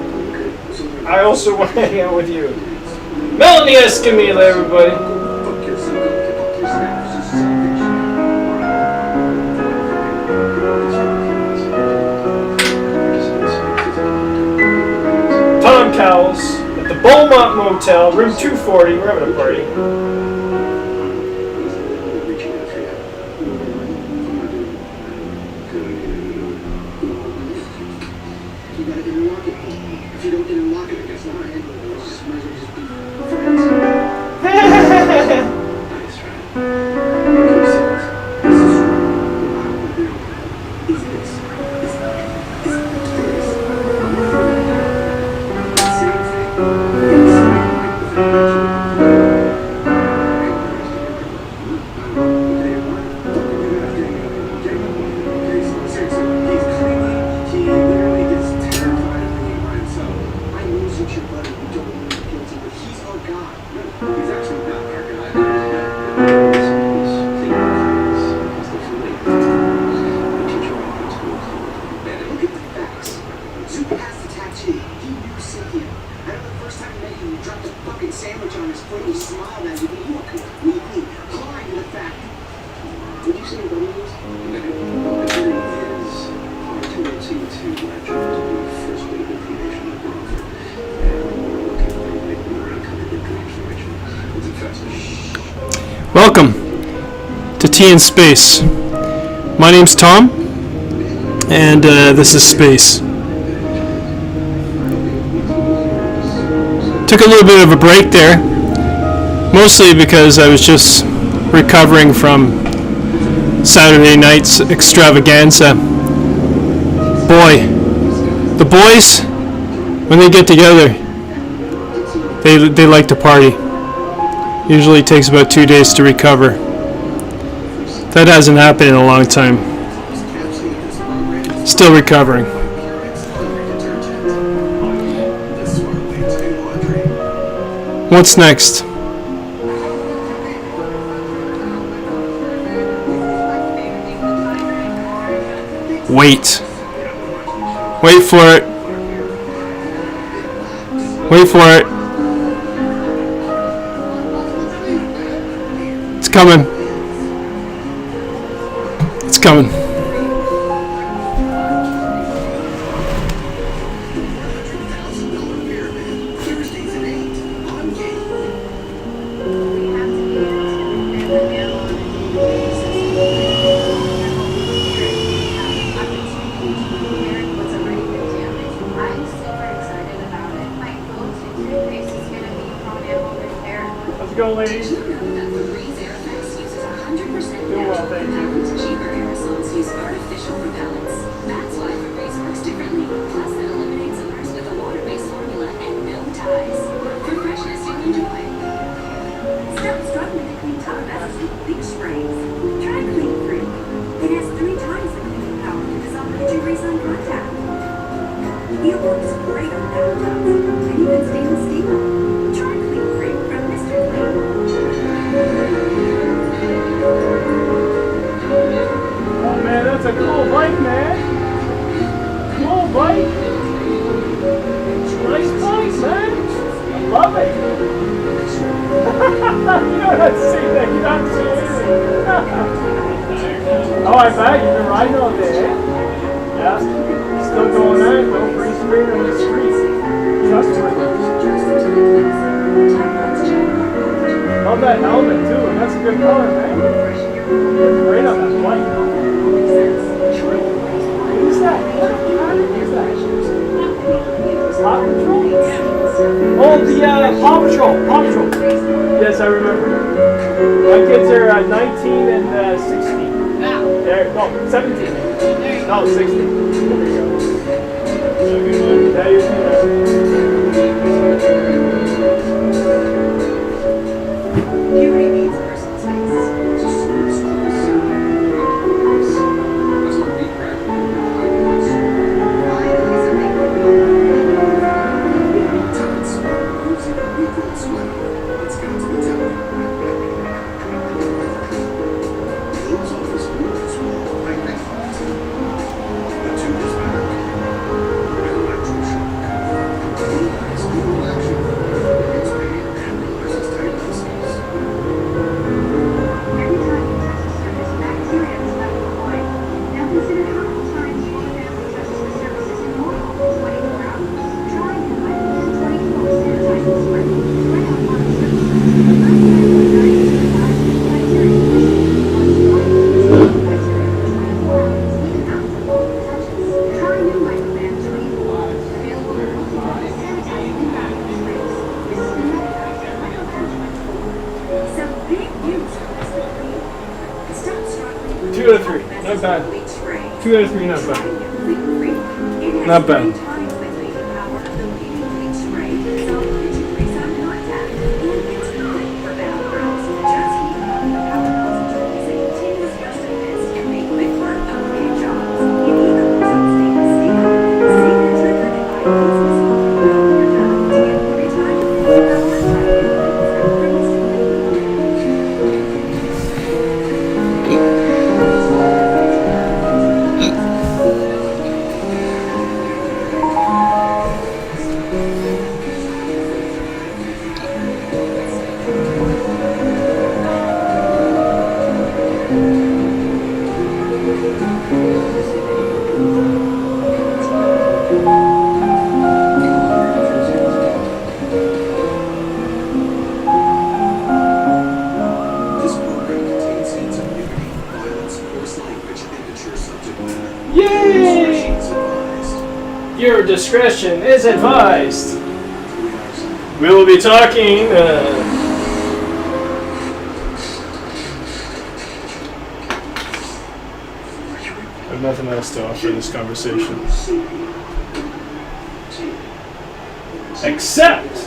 I also want to hang out with you. Melanie Escamilla, everybody. Tom Cowles at the Beaumont Motel, room 240. We're having a party. Welcome to Tea in Space. My name's Tom, and this is Space. Took a little bit of a break there, mostly because I was just recovering from Saturday night's extravaganza. Boy, the boys, when they get together, they like to party. Usually takes about 2 days to recover. That hasn't happened in a long time. Still recovering. What's next? Wait. Wait for it. Wait for it. It's coming. It's coming. toothpaste is gonna be from animal repair. Let's go, ladies. Did you know that Febreze Airfix uses 100% Do well, natural thank you. repellents? Cheaper aerosols use artificial repellents. That's why Febreze works differently. Plus, it eliminates odors with a water-based formula and no ties. For freshness you'll enjoy. Stop struggling to clean tub messes with bleach sprays. Try Clean Freak. It has 3 times the cleaning power to dissolve grease on contact. It works great on bathtubs and even stainless steel. Try Clean Freak from Mr. Clean. Oh man, that's a cool bike, man. Cool bike. Nice bike, man. I love it. You don't have to say that. You don't have to say anything. Oh, I bet you've been riding all day. Eh? Yeah. Still going out. No free spirit on the street. Trustworthy. Love that helmet too. That's a good color, man. Looks great on that bike. What is that? What is that? Paw Patrol? Oh, the Paw Patrol. Paw Patrol. Yes, I remember. My kids are 19 and 16. There, no, 17. No, 16. There you go. Now you're Beauty needs personal space. Let's not be practical. Finally, something for Tots, who's in a week-old sweater? Let's go to the deli. Those office rules will all make me hot. The tube is back. Electroshock. Realize dual action. It's pain and realizes diagnoses. Every time you touch a surface, bacteria is left behind. Now consider how many times your family touches the surfaces in normal 24 hours. Try new Life 24 sanitizing spray. Spray on water surfaces. Try new Microban 24. Available in multiple sanitizing packaging sprays. This is the Microban 24. Some big news from Mr. Clean. Stop struggling with 2 out of 3. Not bad. bleach spray. 2 out of 3, not Try bad. new Clean Freak. It has Not bad. 3 times the cleaning power of the leading bleach spray. Dissolve grease on contact. And it's good for bathrooms. Just heat up the power concentrate as a continuous burst of mist and make quick work of big jobs. It even works on stainless steel. Save the trigger and buy pieces. When you're done, to get more time, power try new Clean Freak from Mr. Clean. This program contains scenes of nudity, violence, coarse language, and mature subject matter. Yay! Discretion is advised. Your discretion is advised. We will be talking. I have nothing else to offer this conversation. Except.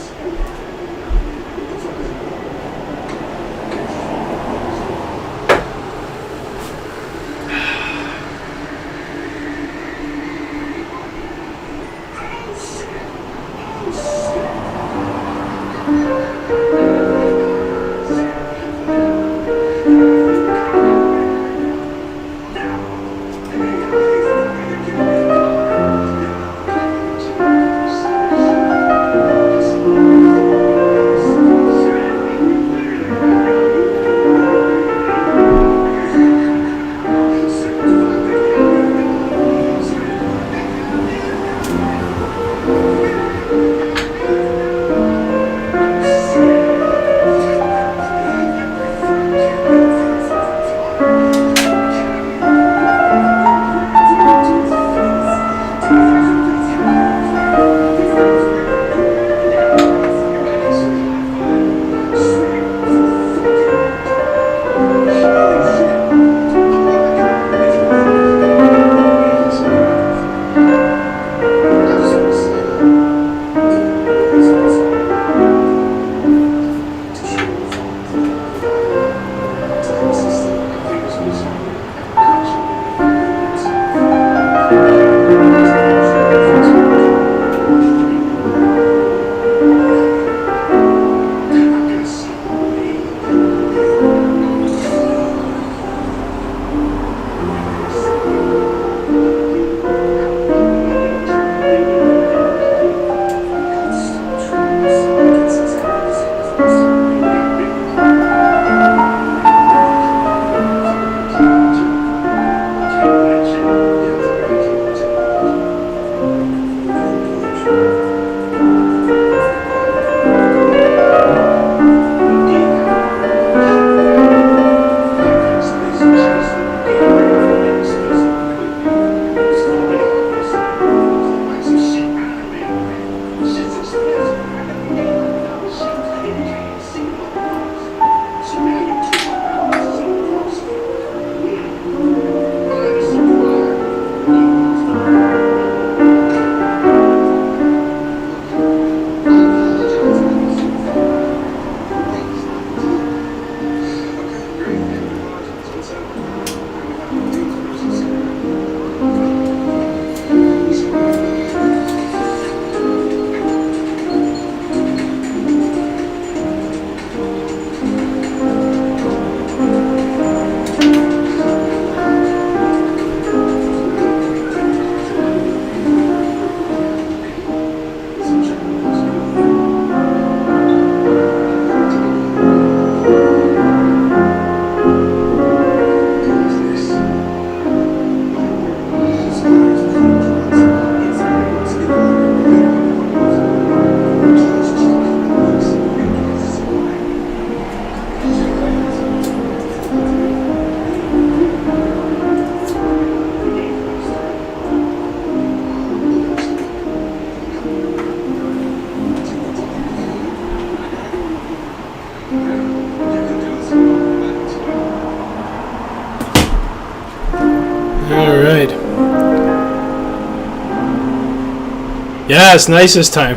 Yeah, it's nice this time.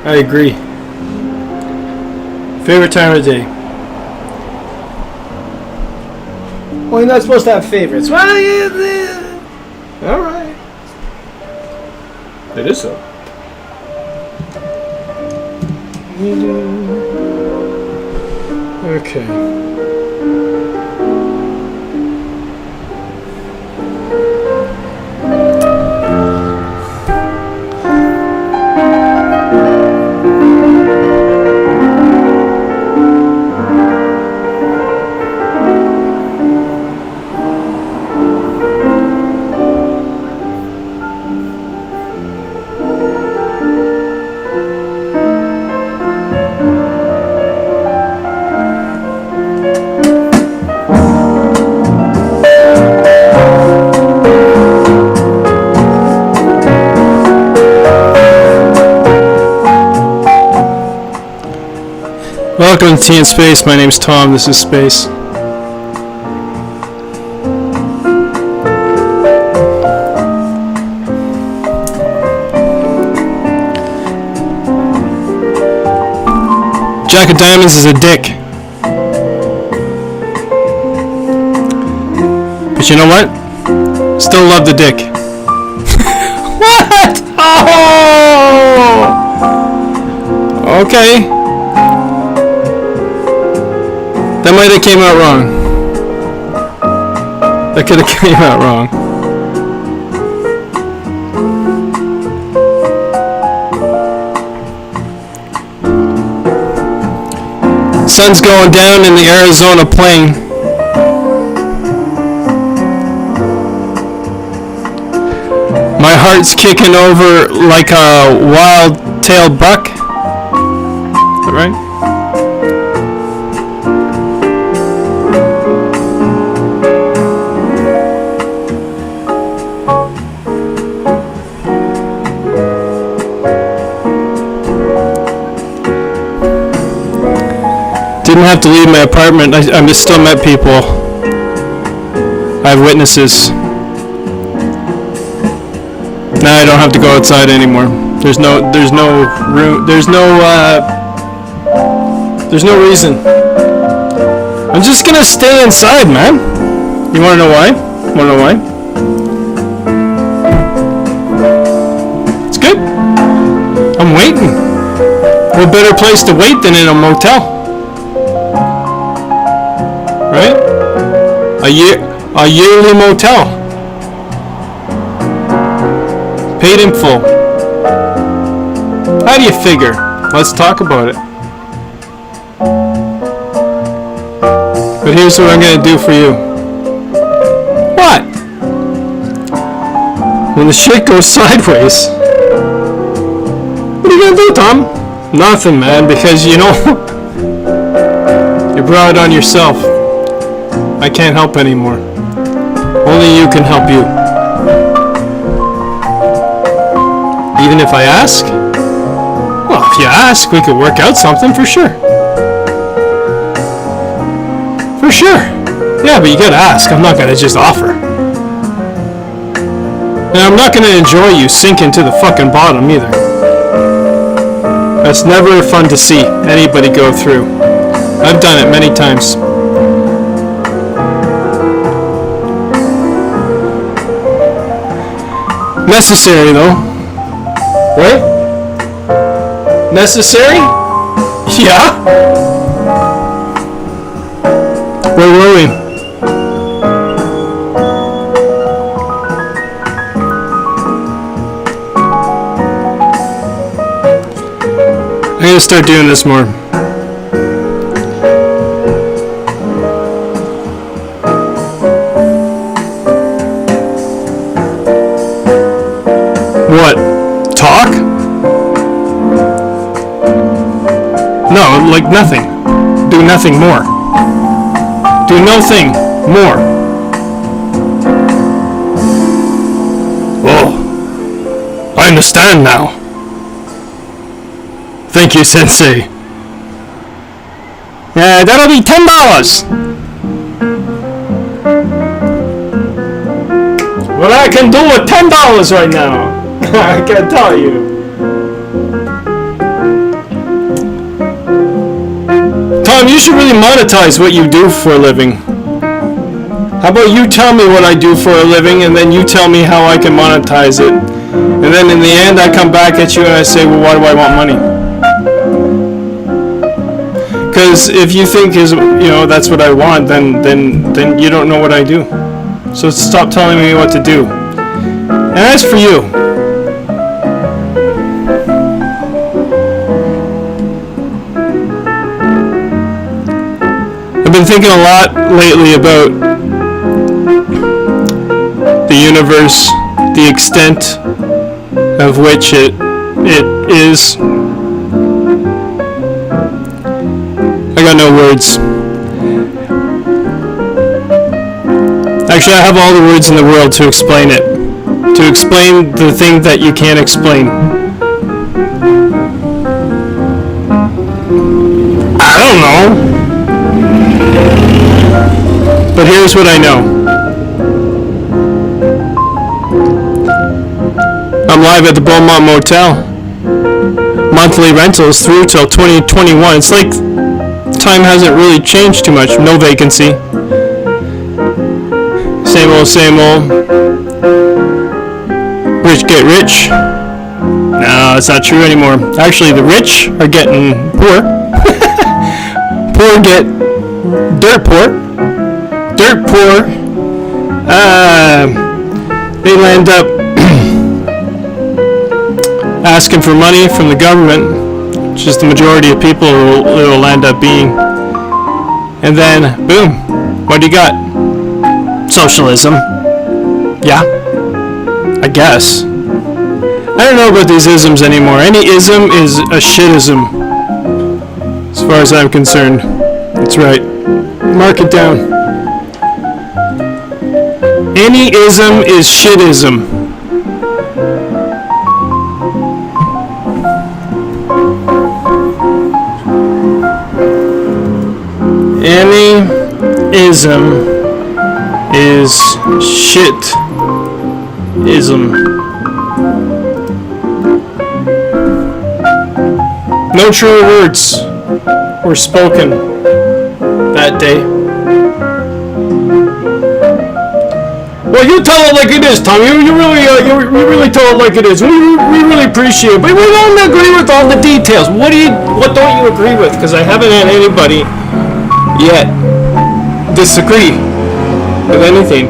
I agree. Favorite time of the day? Well, you're not supposed to have favorites. Well, yeah. All right. It is so. Okay. Welcome to Tea in Space. My name's Tom. This is Space. Jack of Diamonds is a dick. But you know what? Still love the dick. What? Oh! Okay. That might have came out wrong. That could have came out wrong. Sun's going down in the Arizona plain. My heart's kicking over like a wild-tailed buck. Is that right? Didn't have to leave my apartment. I still met people. I have witnesses. Now I don't have to go outside anymore. There's no room. There's no reason. I'm just gonna stay inside, man. You wanna know why? It's good. I'm waiting. What better place to wait than in a motel? Right? A yearly motel. Paid in full. How do you figure? Let's talk about it. But here's what I'm gonna do for you. What? When the shit goes sideways, what are you gonna do, Tom? Nothing, man, because you know you brought it on yourself. I can't help anymore. Only you can help you. Even if I ask? Well, if you ask, we could work out something for sure. For sure. Yeah, but you gotta ask. I'm not gonna just offer. And I'm not gonna enjoy you sinking to the fucking bottom either. That's never fun to see anybody go through. I've done it many times. Necessary though. Right? Necessary? Yeah. Where were we? I'm gonna start doing this more. What? Talk? No, like nothing. Do nothing more. Do nothing more. Oh, I understand now. Thank you, Sensei. Yeah, that'll be $10. What I can do with $10 right now? I can't tell you. Tom, you should really monetize what you do for a living. How about you tell me what I do for a living, and then you tell me how I can monetize it. And then in the end, I come back at you and I say, well, why do I want money? Because if you think that's what I want, then you don't know what I do. So stop telling me what to do. And as for you, I've been thinking a lot lately about the universe, the extent of which it is. I got no words. Actually, I have all the words in the world to explain it. To explain the thing that you can't explain. I don't know. But here's what I know. I'm live at the Beaumont Motel. Monthly rentals through till 2021. It's like time hasn't really changed too much. No vacancy. Same old, same old. Rich get rich. No, it's not true anymore. Actually, the rich are getting poor. Poor get dirt poor. Dirt poor. They land up asking for money from the government, which is the majority of people it will end up being. And then, boom, what do you got? Socialism. Yeah, I guess. I don't know about these isms anymore. Any ism is a shitism, as far as I'm concerned. That's right. Mark it down. Any ism is shitism. Any ism is shit-ism. No true words were spoken that day. Well, you tell it like it is, Tom. You really tell it like it is. We really appreciate it, but we don't agree with all the details. What don't you agree with? Because I haven't had anybody yet disagree with anything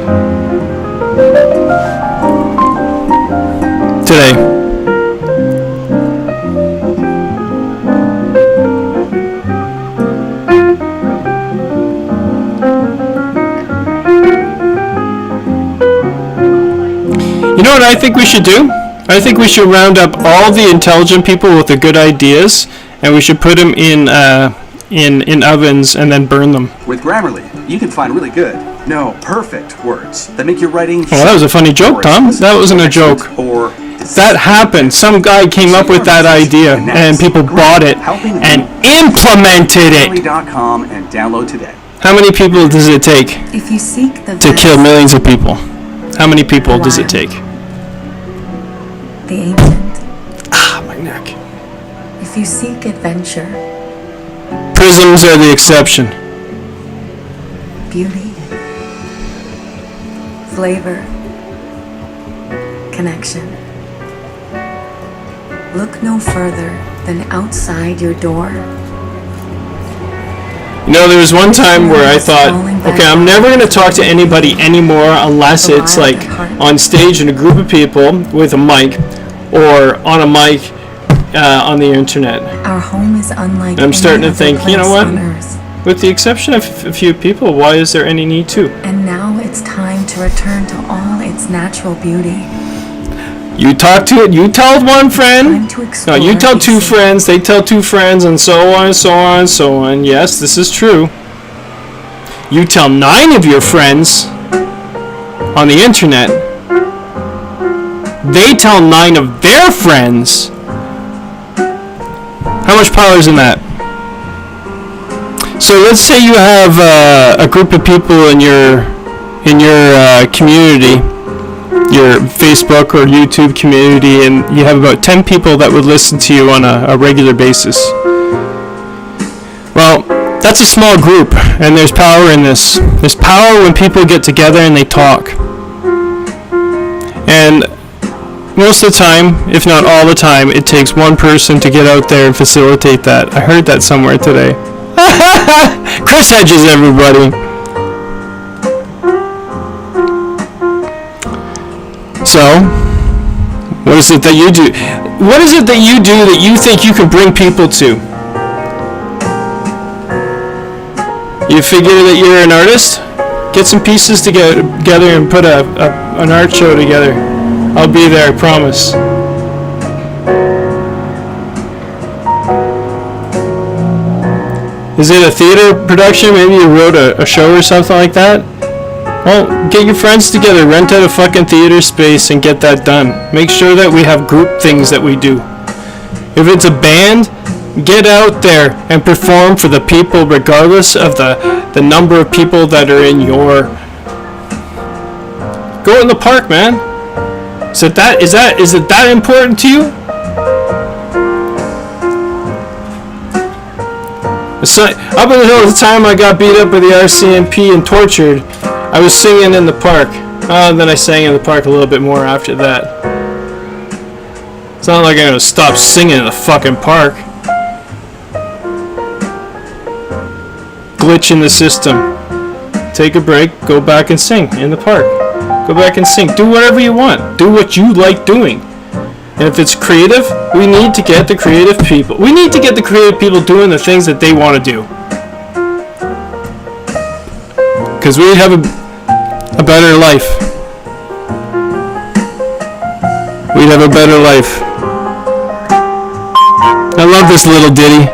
today. You know what I think we should do? I think we should round up all the intelligent people with the good ideas, and we should put them in ovens and then burn them. With Grammarly, you can find really good, perfect words that make your writing. Oh, that was a funny joke, Tom. That wasn't a joke. Or that happened. Some guy came up with that idea, and people bought it and implemented it. Grammarly.com and download today. How many people does it take If you seek the to kill millions of people? How many people does it take? the ancient, Ah, my neck. if you seek adventure, Prisms are the exception. beauty, flavor, connection, look no further than outside your door. You know, there was one time where I thought, okay, I'm never going to talk to anybody anymore unless it's like on stage in a group of people with a mic or on a mic on the internet. Our home is unlike I'm starting to any think, other you know place what? on earth. With the exception of a few people, why is there any need to? And now it's time to return to all its natural beauty. You talk to it, you tell one friend, Time to no, explore you tell two these friends, they tell two friends, and so on and so on and so on. Yes, this is true. You tell 9 of your friends on the internet. They tell 9 of their friends. How much power is in that? So let's say you have a group of people in your community, your Facebook or YouTube community, and you have about 10 people that would listen to you on a regular basis. Well, that's a small group, and there's power in this. There's power when people get together and they talk. And most of the time, if not all the time, it takes one person to get out there and facilitate that. I heard that somewhere today. Chris Hedges, everybody. So, what is it that you do? What is it that you do that you think you can bring people to? You figure that you're an artist? Get some pieces together and put an art show together. I'll be there, I promise. Is it a theater production? Maybe you wrote a show or something like that? Well, get your friends together, rent out a fucking theater space and get that done. Make sure that we have group things that we do. If it's a band, get out there and perform for the people regardless of the number of people that are in your... Go in the park, man. Is it that important to you? So, up until the time I got beat up by the RCMP and tortured, I was singing in the park. Then I sang in the park a little bit more after that. It's not like I'm gonna stop singing in the fucking park. Glitch in the system. Take a break, go back and sing in the park. Go back and sing. Do whatever you want. Do what you like doing. And if it's creative, we need to get the creative people. We need to get the creative people doing the things that they want to do. Because we'd have a better life. We'd have a better life. I love this little ditty.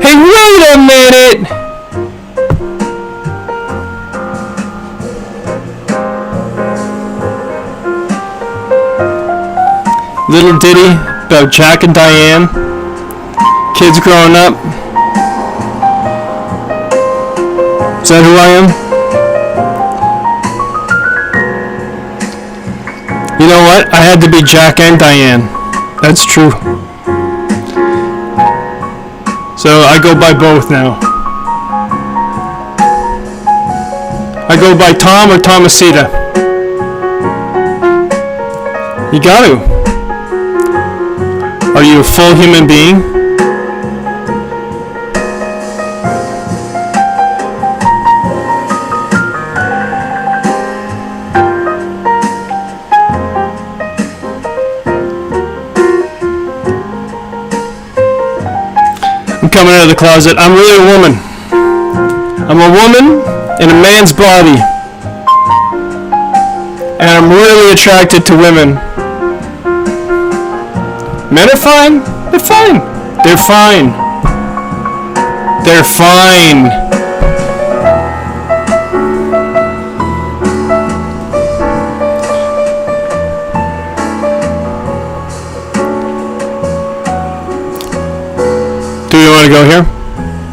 Hey, wait a minute! Little ditty about Jack and Diane. Kids growing up. Is that who I am? You know what? I had to be Jack and Diane. That's true. So I go by both now. I go by Tom or Thomasita. You got to. Are you a full human being? I'm coming out of the closet. I'm really a woman. I'm a woman in a man's body. And I'm really attracted to women. Men are fine. They're fine. They're fine. They're fine. Do we want to go here?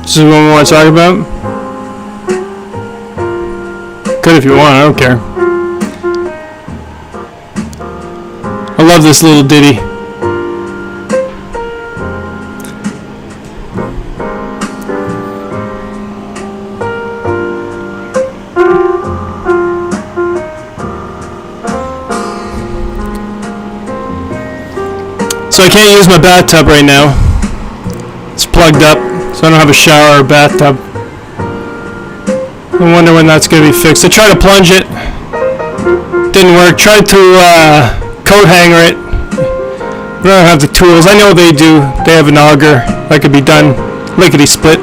This is what we want to talk about? Good if you want, I don't care. I love this little ditty. So I can't use my bathtub right now. It's plugged up, so I don't have a shower or bathtub. I wonder when that's going to be fixed. I tried to plunge it. Didn't work. Tried to coat hanger it. I don't have the tools. I know they do. They have an auger that could be done lickety split.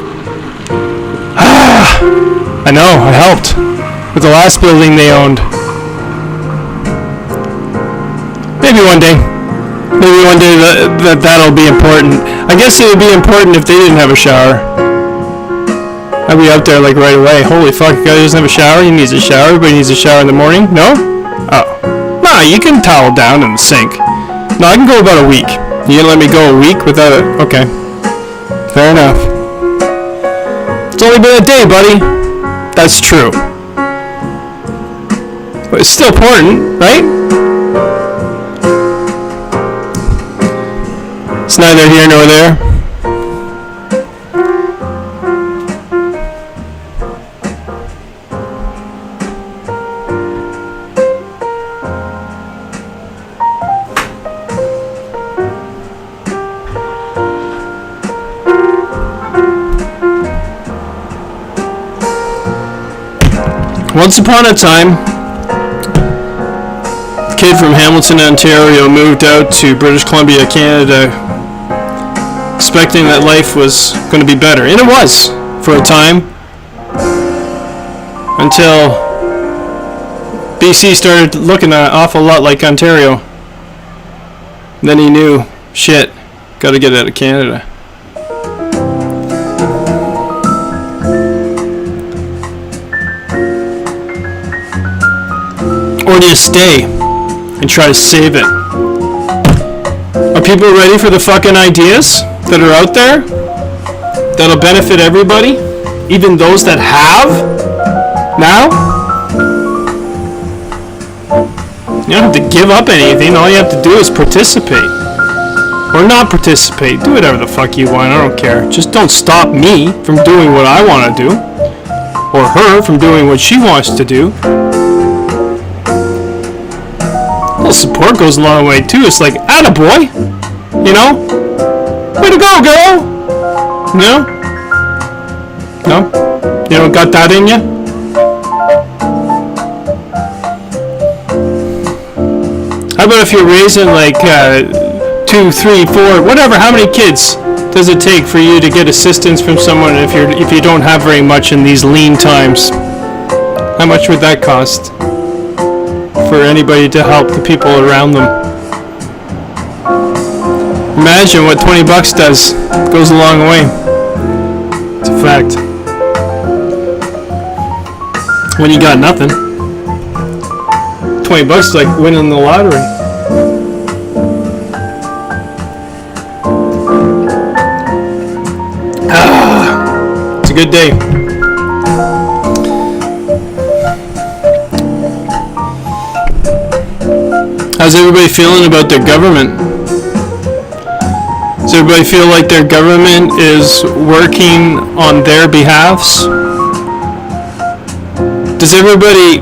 I know. I helped with the last building they owned. Maybe one day. Maybe one day that'll be important. I guess it would be important if they didn't have a shower. I'd be out there like right away. Holy fuck, the guy doesn't have a shower? He needs a shower. Everybody needs a shower in the morning? No? Oh. Nah, you can towel down in the sink. No, I can go about a week. You gonna let me go a week without it? Okay. Fair enough. It's only been a day, buddy. That's true. But it's still important, right? It's neither here nor there. Once upon a time, a kid from Hamilton, Ontario moved out to British Columbia, Canada, expecting that life was going to be better. And it was, for a time, until BC started looking an awful lot like Ontario. And then he knew, shit, got to get out of Canada. Or do you stay and try to save it? Are people ready for the fucking ideas that are out there that'll benefit everybody, even those that have now? You don't have to give up anything. All you have to do is participate or not participate. Do whatever the fuck you want. I don't care. Just don't stop me from doing what I want to do, or her from doing what she wants to do. Support goes a long way too. It's like, attaboy, you know? Way to go, girl! No? No? You don't got that in you? How about if you're raising like 2, 3, 4, whatever, how many kids does it take for you to get assistance from someone if you don't have very much in these lean times? How much would that cost? For anybody to help the people around them. Imagine what $20 does. It goes a long way. It's a fact. When you got nothing, $20 is like winning the lottery. It's a good day. How's everybody feeling about their government? Does everybody feel like their government is working on their behalfs? Does everybody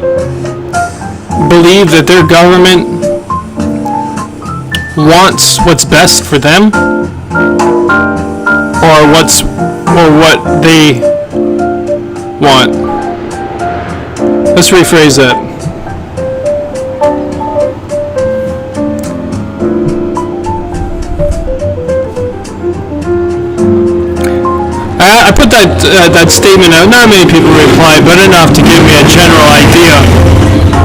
believe that their government wants what's best for them? Or what they want? Let's rephrase that. I put that statement out. Not many people replied, but enough to give me a general idea.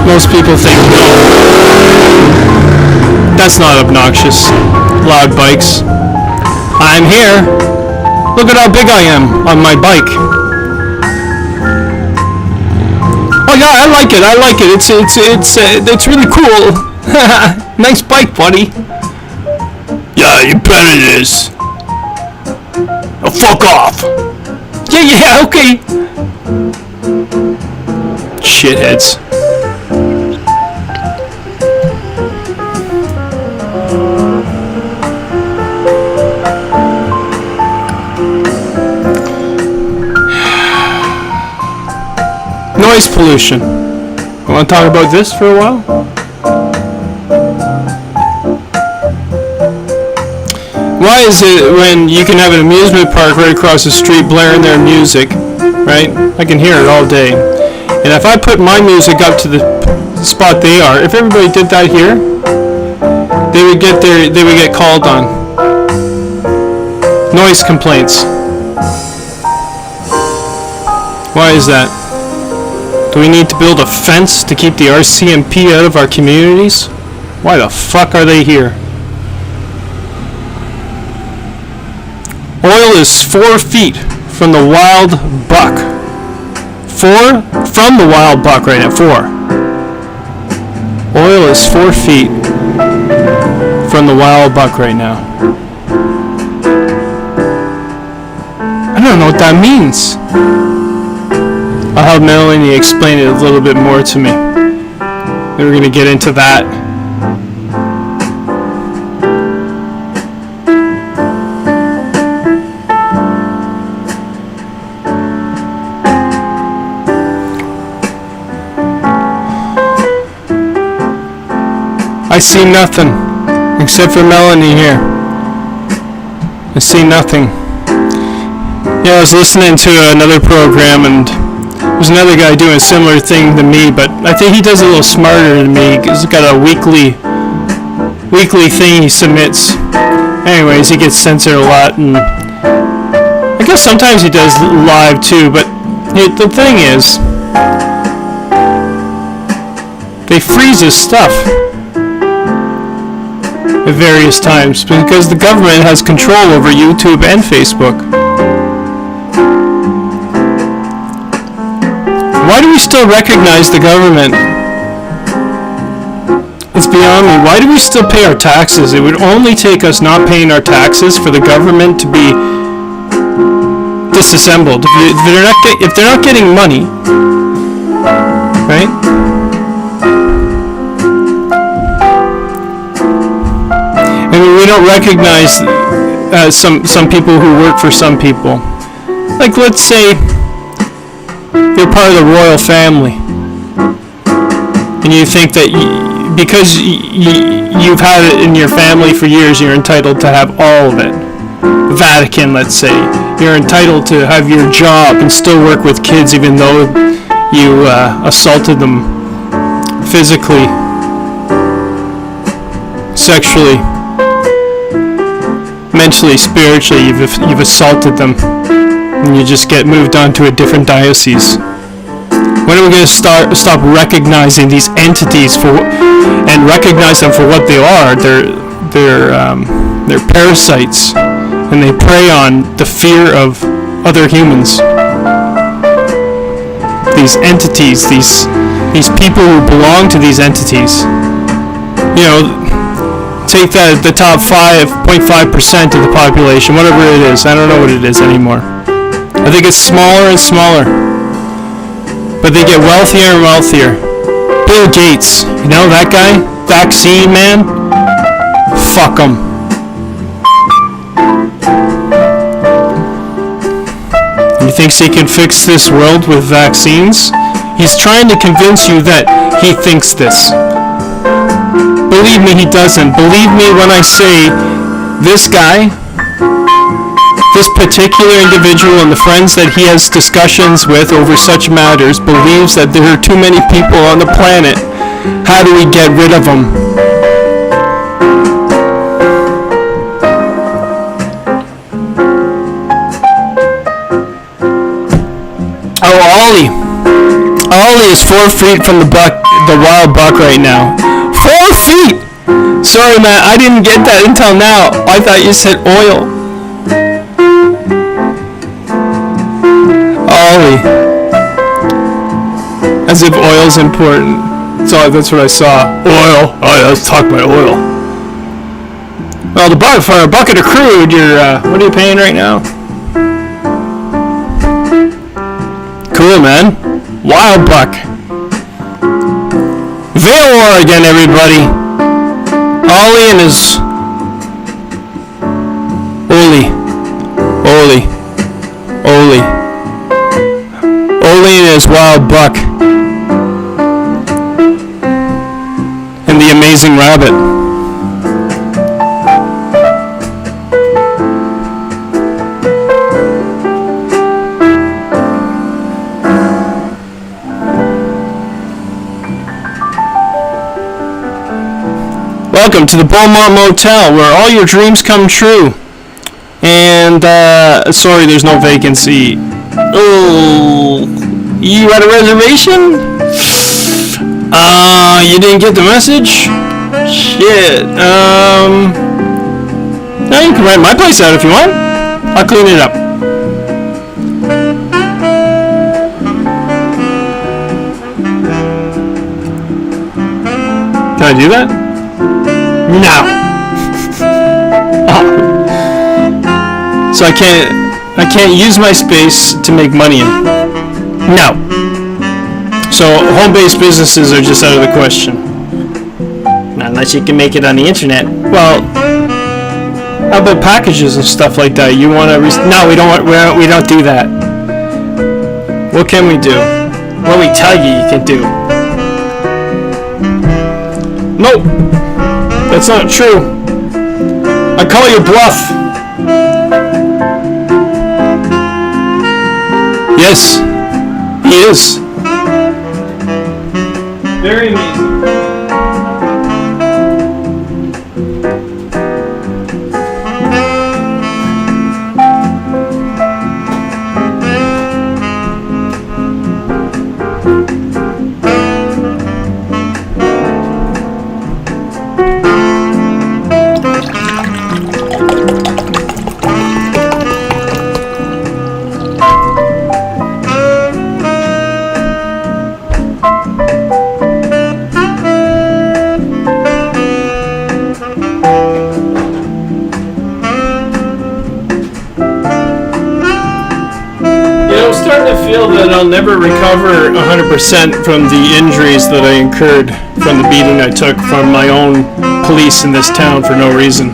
Most people think, no, that's not obnoxious. Loud bikes. I'm here. Look at how big I am on my bike. Oh yeah, I like it. It's really cool. Nice bike, buddy. Yeah, you bet it is. Oh, fuck off. Yeah, okay. Shitheads. Noise pollution. You want to talk about this for a while? Why is it when you can have an amusement park right across the street blaring their music, right? I can hear it all day. And if I put my music up to the spot they are, if everybody did that here, they would get called on. Noise complaints. Why is that? Do we need to build a fence to keep the RCMP out of our communities? Why the fuck are they here? Oil is 4 feet from the wild buck. 4 from the wild buck right at 4. Oil is 4 feet from the wild buck right now. I don't know what that means. I'll have Melanie explain it a little bit more to me. Then we're going to get into that. I see nothing except for Melanie here. I see nothing. Yeah, I was listening to another program and there's another guy doing a similar thing to me, but I think he does it a little smarter than me. He's got a weekly thing he submits. Anyways, he gets censored a lot, and I guess sometimes he does live too, but the thing is, they freeze his stuff at various times because the government has control over YouTube and Facebook. Why do we still recognize the government? It's beyond me. Why do we still pay our taxes? It would only take us not paying our taxes for the government to be disassembled. If they're not getting money, right? I mean, we don't recognize some people who work for some people. Like, let's say you're part of the royal family, and you think that because you've had it in your family for years, you're entitled to have all of it. The Vatican, let's say, you're entitled to have your job and still work with kids even though you assaulted them physically, sexually, mentally, spiritually. You've assaulted them, and you just get moved on to a different diocese. When are we going to stop recognizing these entities and recognize them for what they are? They're parasites, and they prey on the fear of other humans. These entities, these people who belong to these entities. You know, take the top 5.5% of the population, whatever it is. I don't know what it is anymore. I think it's smaller and smaller. But they get wealthier and wealthier. Bill Gates, you know that guy? Vaccine man? Fuck him. He thinks he can fix this world with vaccines? He's trying to convince you that he thinks this. Believe me, he doesn't. Believe me when I say this guy, this particular individual and the friends that he has discussions with over such matters believes that there are too many people on the planet. How do we get rid of them? Oh, Ollie is 4 feet from the wild buck right now. 4 feet! Sorry, man, I didn't get that until now. I thought you said oil. Ollie. As if oil's important. That's what I saw. Oil. Oh, let's talk about oil. Well, for a bucket of crude, what are you paying right now? Cool, man. Wild buck. Vale, Oregon, everybody. Ollie and his... Oli and his wild buck. And the amazing rabbit. Welcome to the Beaumont Motel, where all your dreams come true. And, sorry, there's no vacancy. Oh, you had a reservation? You didn't get the message? Shit, now you can rent my place out if you want. I'll clean it up. Can I do that? No. So I can't use my space to make money in. No. So home-based businesses are just out of the question. unless you can make it on the internet. Well, how about packages and stuff like that? You want to? No, we don't. We don't do that. What can we do? What we tell you can do. Nope, that's not true. I call you bluff. Yes, he is. Very amazing. I'm starting to feel that I'll never recover 100% from the injuries that I incurred from the beating I took from my own police in this town for no reason.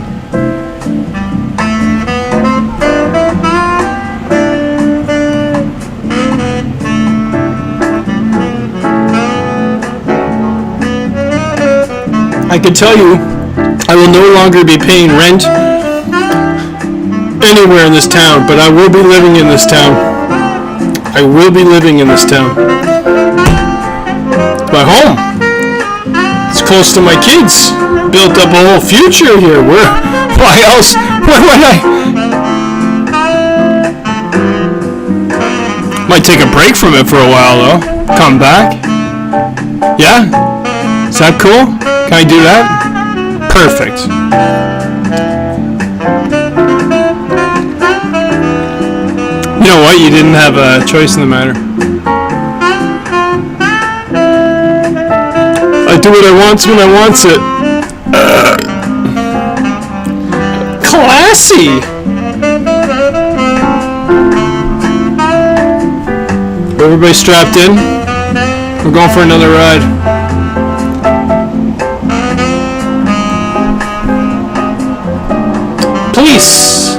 I can tell you, I will no longer be paying rent anywhere in this town, but I will be living in this town. I will be living in this town. It's my home. It's close to my kids. Built up a whole future here. Why else? Where would I? Might take a break from it for a while though. Come back. Yeah? Is that cool? Can I do that? Perfect. You know what? You didn't have a choice in the matter. I do what I want when I want it. Classy! Everybody strapped in? We're going for another ride. Police!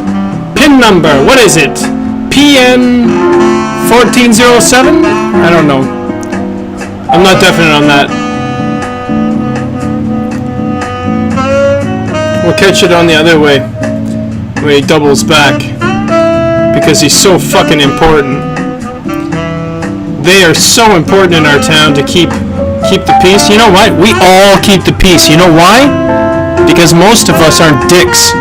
PIN number, what is it? PN 1407? I don't know. I'm not definite on that. We'll catch it on the other way when he doubles back because he's so fucking important. They are so important in our town to keep the peace. You know what? We all keep the peace. You know why? Because most of us aren't dicks.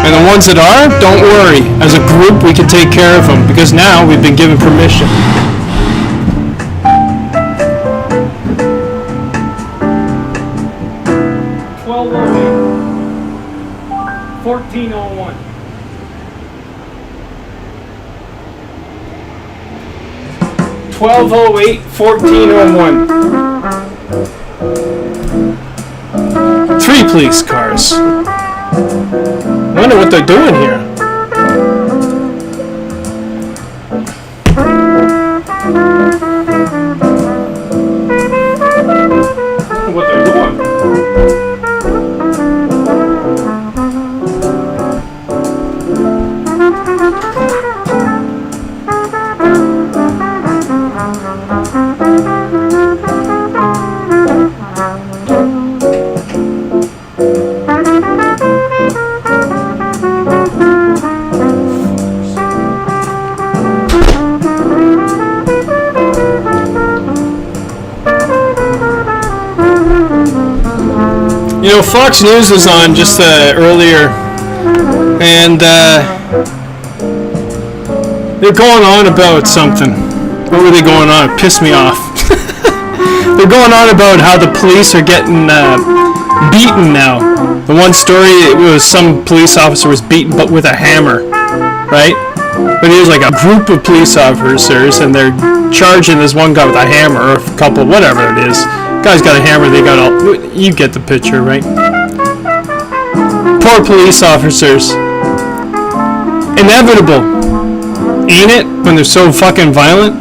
And the ones that are, don't worry. As a group, we can take care of them because now we've been given permission. $14.01. $12:08, 14:01. 3 police cars. I wonder what they're doing here. What they're doing. You know, Fox News was on just earlier, and they're going on about something. What were they going on? It pissed me off. They're going on about how the police are getting beaten now. The one story, it was some police officer was beaten, but with a hammer, right? But it was like a group of police officers, and they're charging this one guy with a hammer, or a couple, whatever it is. Guy's got a hammer, they got all... You get the picture, right? Poor police officers. Inevitable. Ain't it? When they're so fucking violent?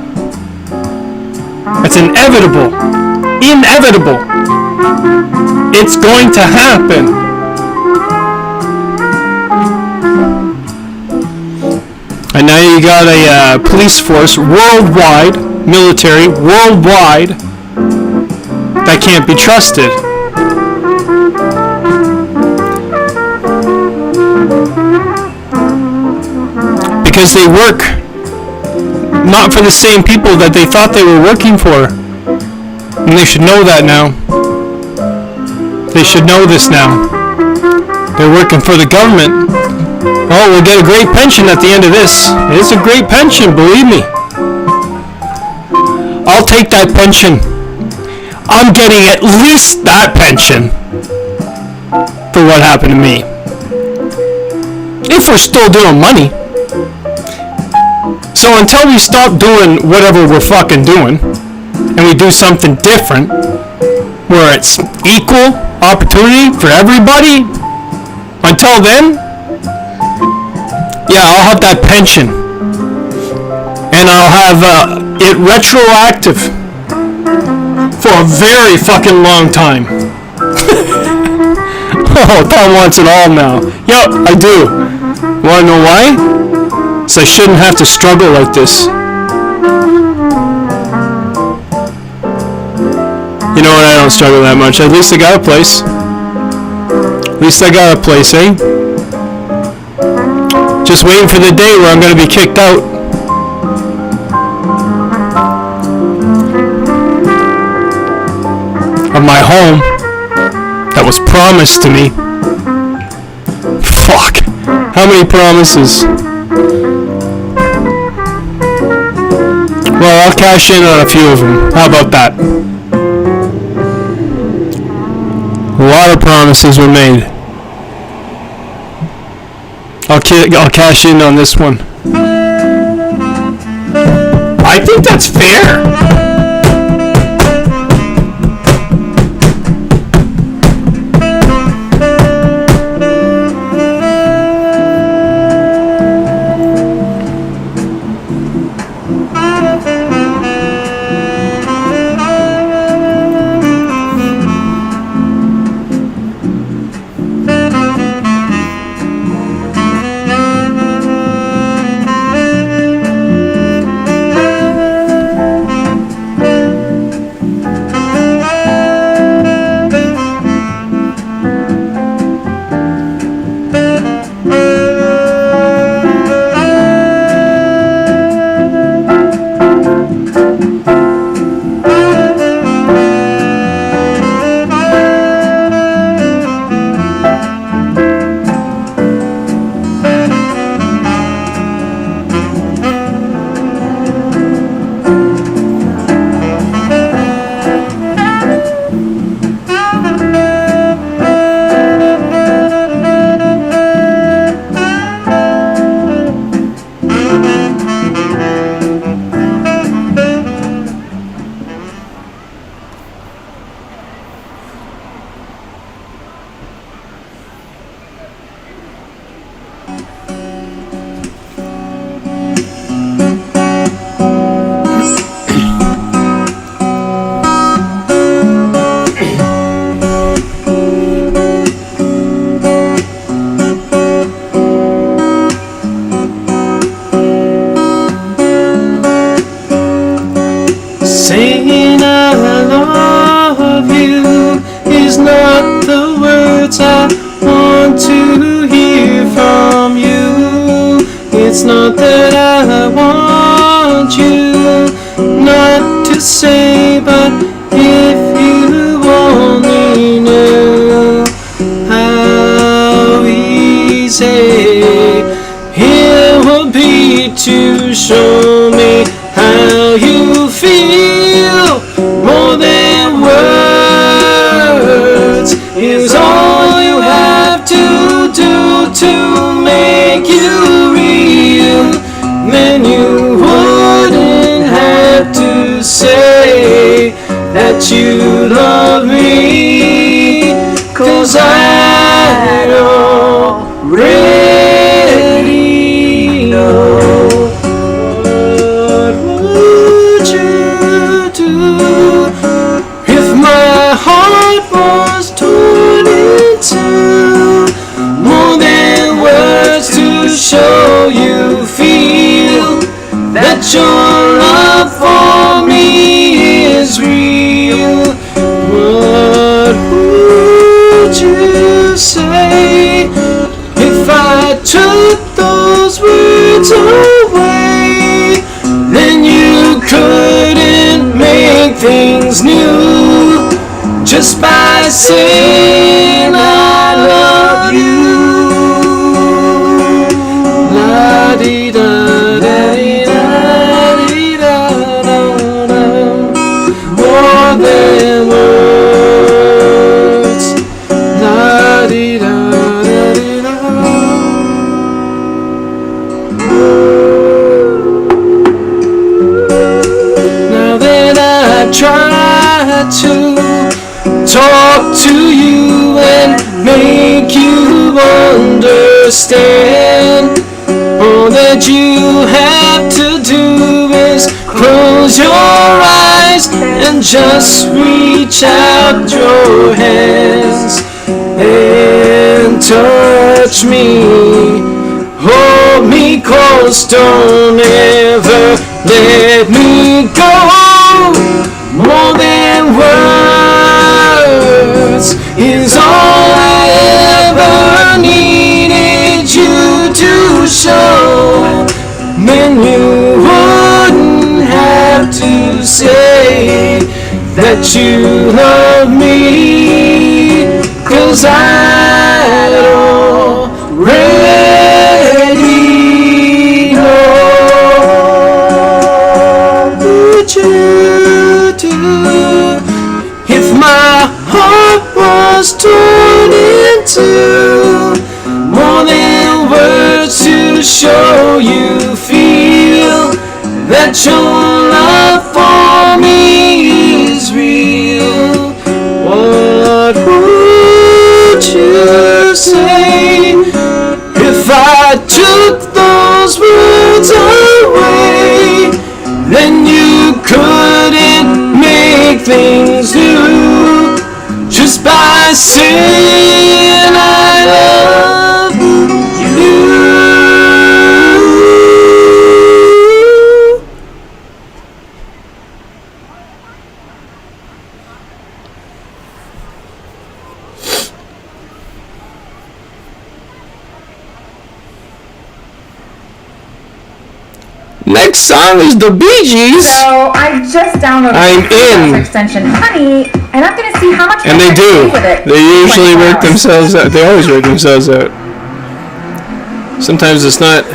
It's inevitable. inevitable. It's going to happen. And now you got a police force worldwide, military worldwide, that can't be trusted. Because they work not for the same people that they thought they were working for. And they should know that now. They should know this now. They're working for the government. Oh, we'll get a great pension at the end of this. It's a great pension, believe me. I'll take that pension. I'm getting at least that pension for what happened to me. If we're still doing money. So until we stop doing whatever we're fucking doing, and we do something different, where it's equal opportunity for everybody, until then, yeah, I'll have that pension. And I'll have it retroactive for a very fucking long time. Oh, Tom wants it all now. Yup, I do. Wanna know why? So I shouldn't have to struggle like this. You know what? I don't struggle that much. At least I got a place. At least I got a place, eh? Just waiting for the day where I'm going to be kicked out. Of my home that was promised to me. Fuck. How many promises? Well, I'll cash in on a few of them. How about that? A lot of promises were made. I'll cash in on this one. I think that's fair. Saying I love you is not the words I want to hear from you. It's not that I want you not to say, but if you only knew how easy it would be to show me how you feel. More than words is all you have to do to make you real. Then you wouldn't have to say that you love me, 'cause I already know. What would you do if show you feel that your love for me is real. What would you say if I took those words away? Then you couldn't make things new just by saying I love you. La di da da di da di da da da. More than words. La di da da di da. Now that I try to talk to you and make you understand, all that you have to do is close your eyes and just reach out your hands and touch me. Hold me close, don't ever let me go. More than words is all I ever needed you to show. Then you wouldn't have to say that you love me, 'cause I'd already know. Would you do if my heart was torn in two? More than words to show you feel that your love for me is real. What would you say if I took those words away? Then you couldn't make things new just by saying I love you. Next song is the Bee Gees. So I just downloaded I'm the in. extension Honey, and I'm gonna see how much And more they I can do. with it. They usually 24 work hours. themselves out. They always work themselves out. Sometimes it's not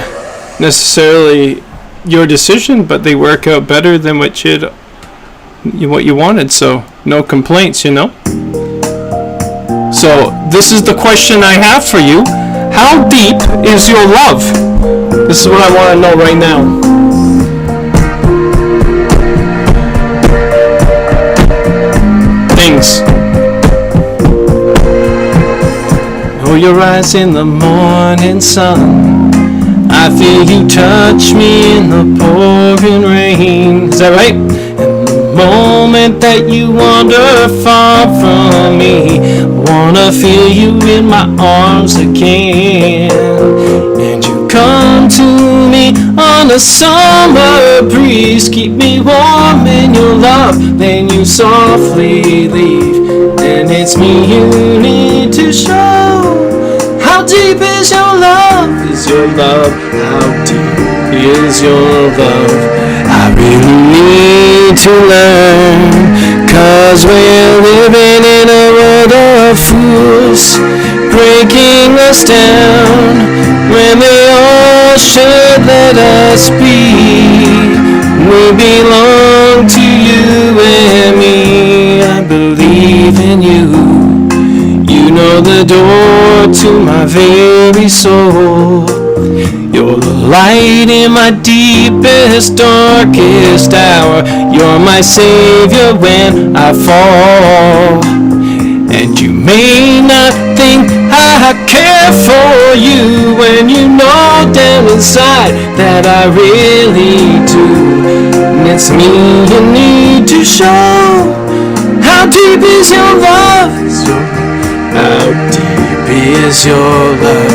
necessarily your decision, but they work out better than what you wanted. So no complaints, you know. So this is the question I have for you: how deep is your love? This is what I want to know right now. Things. Oh, your eyes in the morning sun. I feel you touch me in the pouring rain. Is that right? And the moment that you wander far from me, wanna feel you in my arms again. And you come to me on a summer breeze, keep me warm in your love, then you softly leave. And it's me you need to show. How deep is your love? Is your love? How deep is your love? I really need to learn, 'cause we're living in a world of fools, breaking us down when they all should let us be. We belong to you and me. I believe in you. You know the door to my very soul. You're the light in my deepest, darkest hour. You're my savior when I fall. And you may not think I care for you when you know down inside that I really do. And it's me you need to show. How deep is your love? How deep is your love?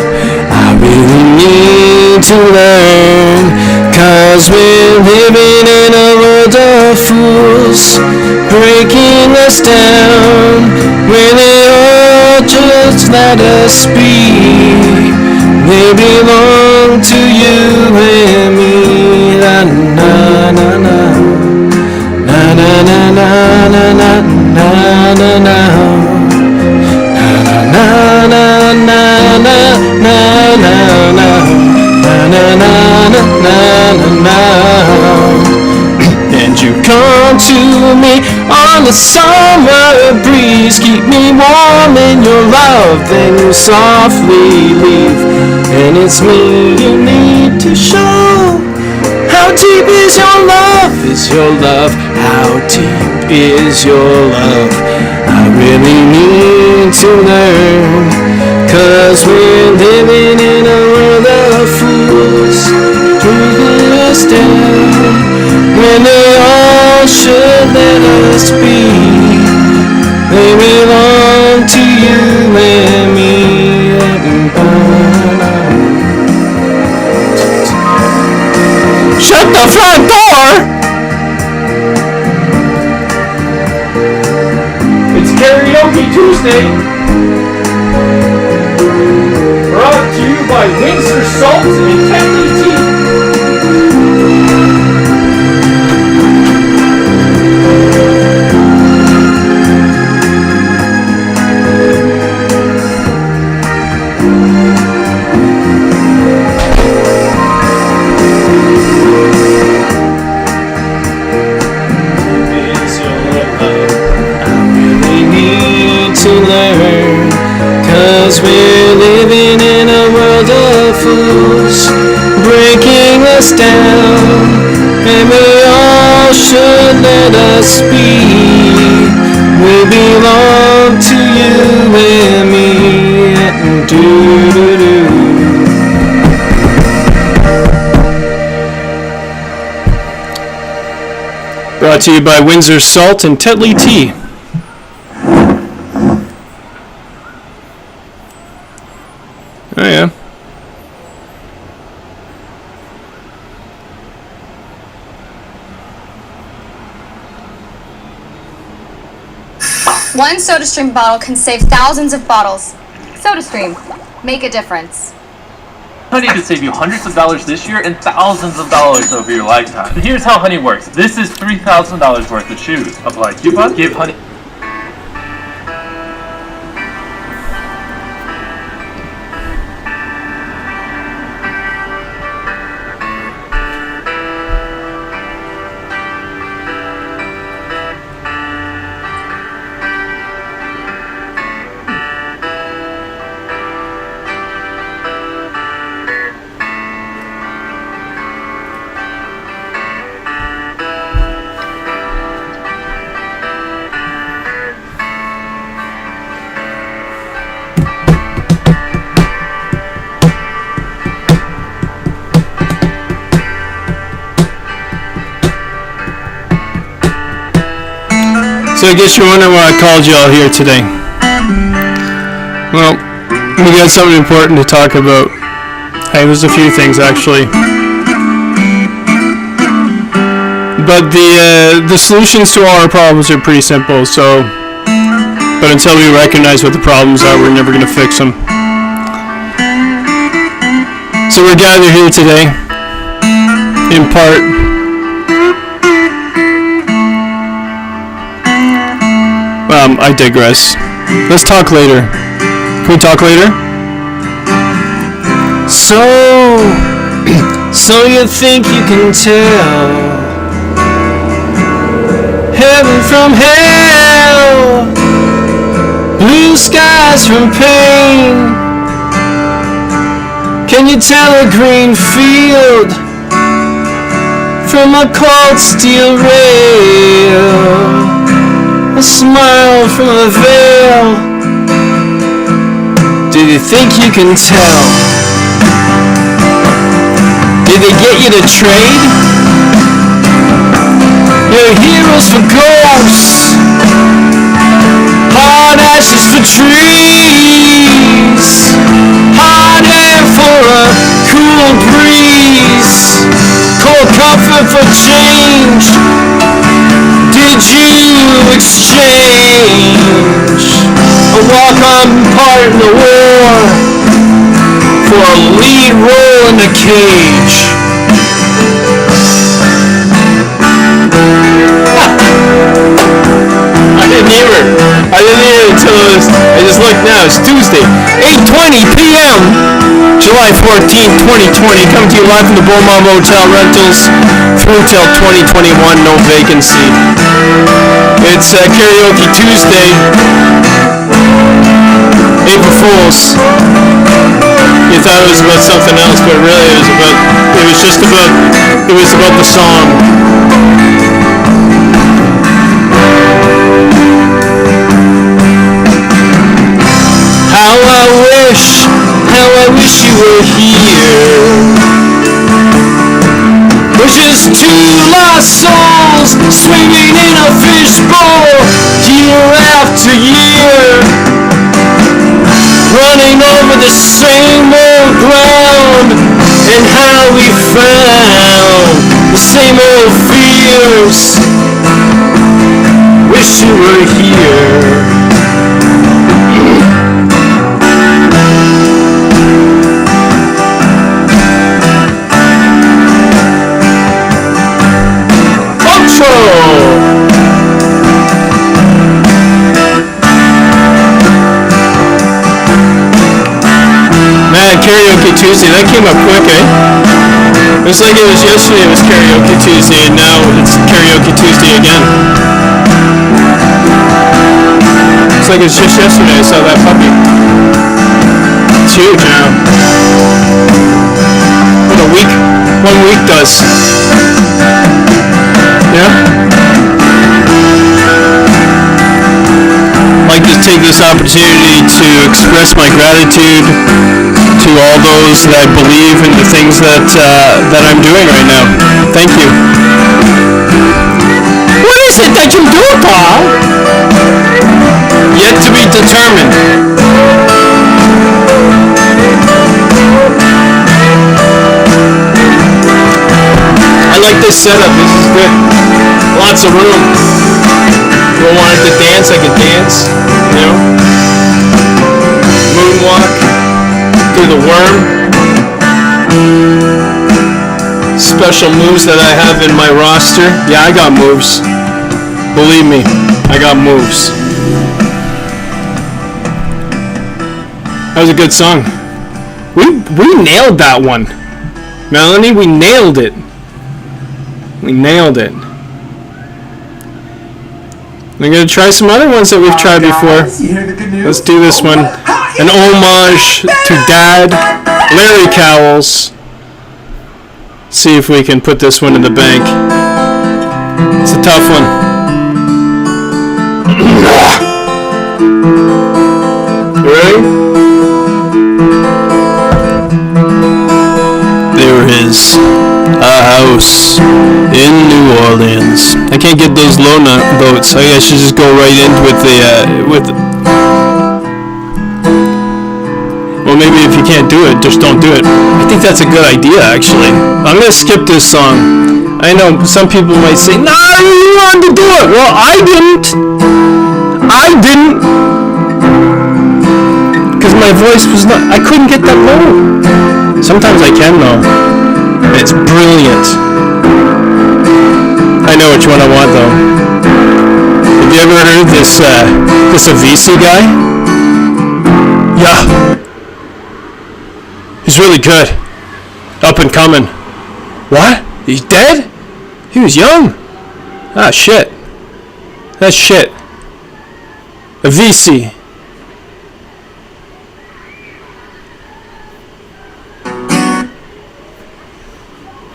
I really need need to learn, 'cause we're living in a world of fools, breaking us down, when they all just let us be. They belong to you and me. La na na na, na na na na na na na na na. Na na na na na na na na na. And you come to me on the summer breeze, keep me warm in your love, then you softly leave. And it's me you need to show. How deep is your love? Is your love? How deep is your love? I really need to learn, 'cause we're living in a world of fools, dragging us down, when they all should let us be. They belong to you and me. Shut the front door! It's Karaoke Tuesday. Brought to you by Windsor Salt and Kenley Tea. Learn, 'cause we're living in a world of fools, breaking us down, and we all should let us be. We belong to you and me. Do-do-do. Brought to you by Windsor Salt and Tetley Tea. Oh yeah. One SodaStream bottle can save thousands of bottles. SodaStream, make a difference. Honey could save you hundreds of dollars this year and thousands of dollars over your lifetime. But here's how Honey works. This is $3,000 worth of shoes. Apply coupon, give Honey... So I guess you're wondering why I called you all here today. Well, we got something important to talk about. Hey, there's a few things actually. But the solutions to all our problems are pretty simple, so... But until we recognize what the problems are, we're never going to fix them. So we're gathered here today, in part... I digress. Let's talk later. Can we talk later? So you think you can tell heaven from hell, blue skies from pain? Can you tell a green field from a cold steel rail? A smile from a veil. Do you think you can tell? Did they get you to trade your heroes for ghosts, hard ashes for trees, hot air for a cool breeze? a walk-on part in the war for a lead role in the cage. I didn't hear it until I just looked now. It's Tuesday, 8:20 p.m. July 14th, 2020. Coming to you live from the Beaumont Motel Rentals through till 2021. No vacancy. It's Karaoke Tuesday. April Fools. You thought it was about something else, but really it was about the song. How I wish you were here. We're just two lost souls swimming in a fishbowl year after year, running over the same old ground, and how we found the same old fears. Wish you were here. Man, Karaoke Tuesday, that came up quick, eh? It was like it was yesterday, it was Karaoke Tuesday, and now it's Karaoke Tuesday again. It's like it's just yesterday I saw that puppy. It's huge now. What a week, 1 week does. Yeah? I'd like to take this opportunity to express my gratitude to all those that believe in the things that I'm doing right now. Thank you. What is it that you do, Paul? Yet to be determined. I like this setup. This is good. Lots of room. If I wanted to dance, I could dance. You know? Moonwalk. Do the worm. Special moves that I have in my roster. Yeah, I got moves. Believe me, I got moves. That was a good song. We nailed that one. Melanie, we nailed it. We nailed it. We're going to try some other ones that we've tried before. Let's do this one. An homage to Dad, Larry Cowles. See if we can put this one in the bank. It's a tough one. You ready? There is a house in New Orleans. I can't get those low notes. I should just go right in with well, maybe if you can't do it, just don't do it. I think that's a good idea, actually. I'm gonna skip this song. I know some people might say, "No, you wanted to do it." Well, I didn't. Because my voice was not. I couldn't get that low. Sometimes I can though. It's brilliant. I know which one I want though. Have you ever heard this Avicii guy? Yeah. He's really good. Up and coming. What? He's dead? He was young. Ah, shit. That's shit. Avicii.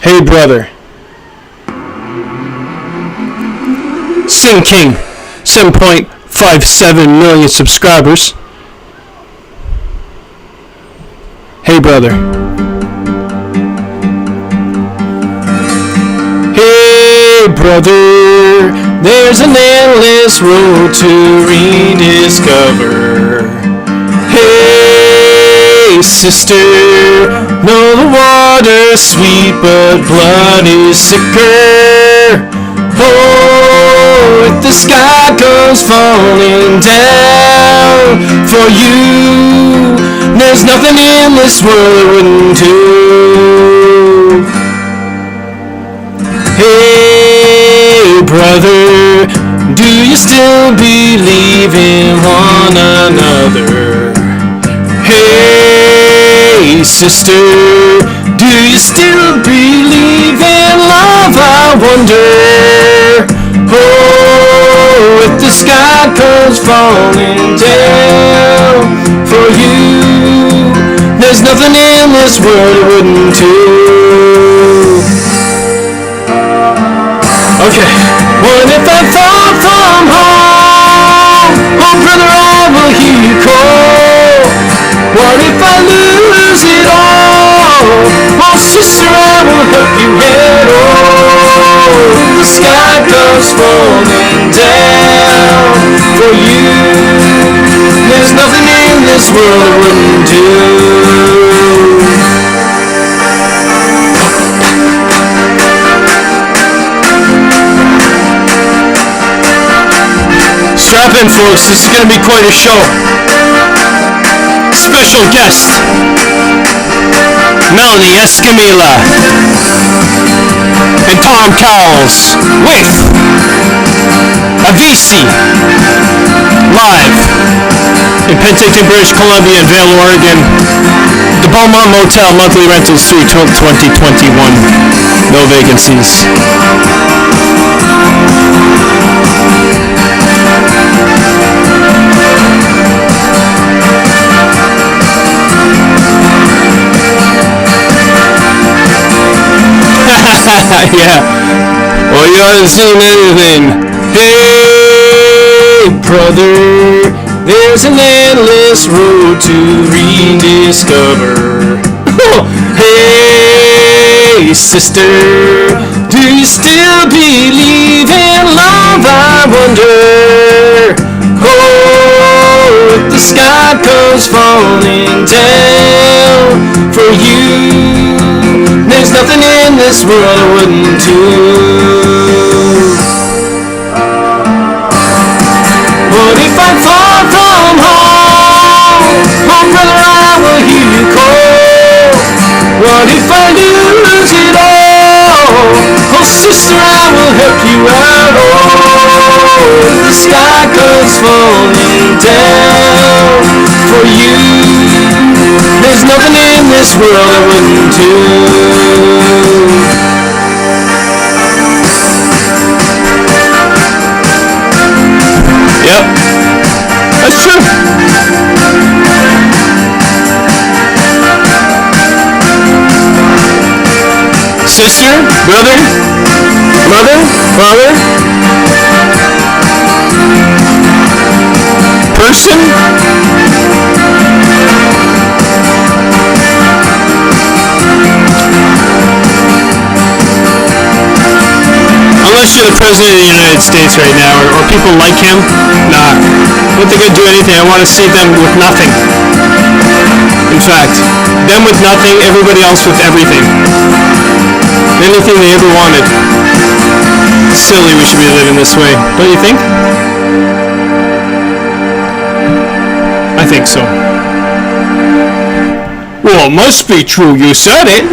Hey, brother. Sing King. 7.57 million subscribers. Hey, brother. Hey, brother. There's an endless road to rediscover. Hey, sister. Know the water's sweet, but blood is sicker. Oh, if the the sky goes falling down for you. There's nothing in this world I wouldn't do. Hey, brother, do you still believe in one another? Hey, sister, do you still believe in love? I wonder. Oh, if the sky comes falling down for you, there's nothing in this world I wouldn't do. Okay. What if I fall from home? Oh, brother, I will hear you call. What if I lose it all? Oh, sister, I will help you head on. The sky comes falling down for you. There's nothing in this world I wouldn't do. Strap in, folks. This is going to be quite a show. Special guest, Melanie Escamilla and Tom Cowles with Avicii live in Penticton, British Columbia and Vail, Oregon. The Beaumont Motel monthly rentals through 2021. No vacancies. Yeah. Well, you haven't seen anything. Hey, brother, there's an endless road to rediscover. Hey, sister, do you still believe in love? I wonder. Oh, if the sky comes falling down for you, there's nothing in this world I wouldn't do. What if I fall from home? Oh, brother, I will hear you call. What if I lose it all? Oh, sister, I will help you out. Oh, the sky comes falling down for you. There's nothing in this world I wouldn't do. Yep, that's true. Sister, brother, mother, father, person. Unless you're the President of the United States right now, or people like him, nah. I don't think I'd do anything. I want to see them with nothing. In fact, them with nothing, everybody else with everything. Anything they ever wanted. It's silly we should be living this way, don't you think? I think so. Well, it must be true. You said it.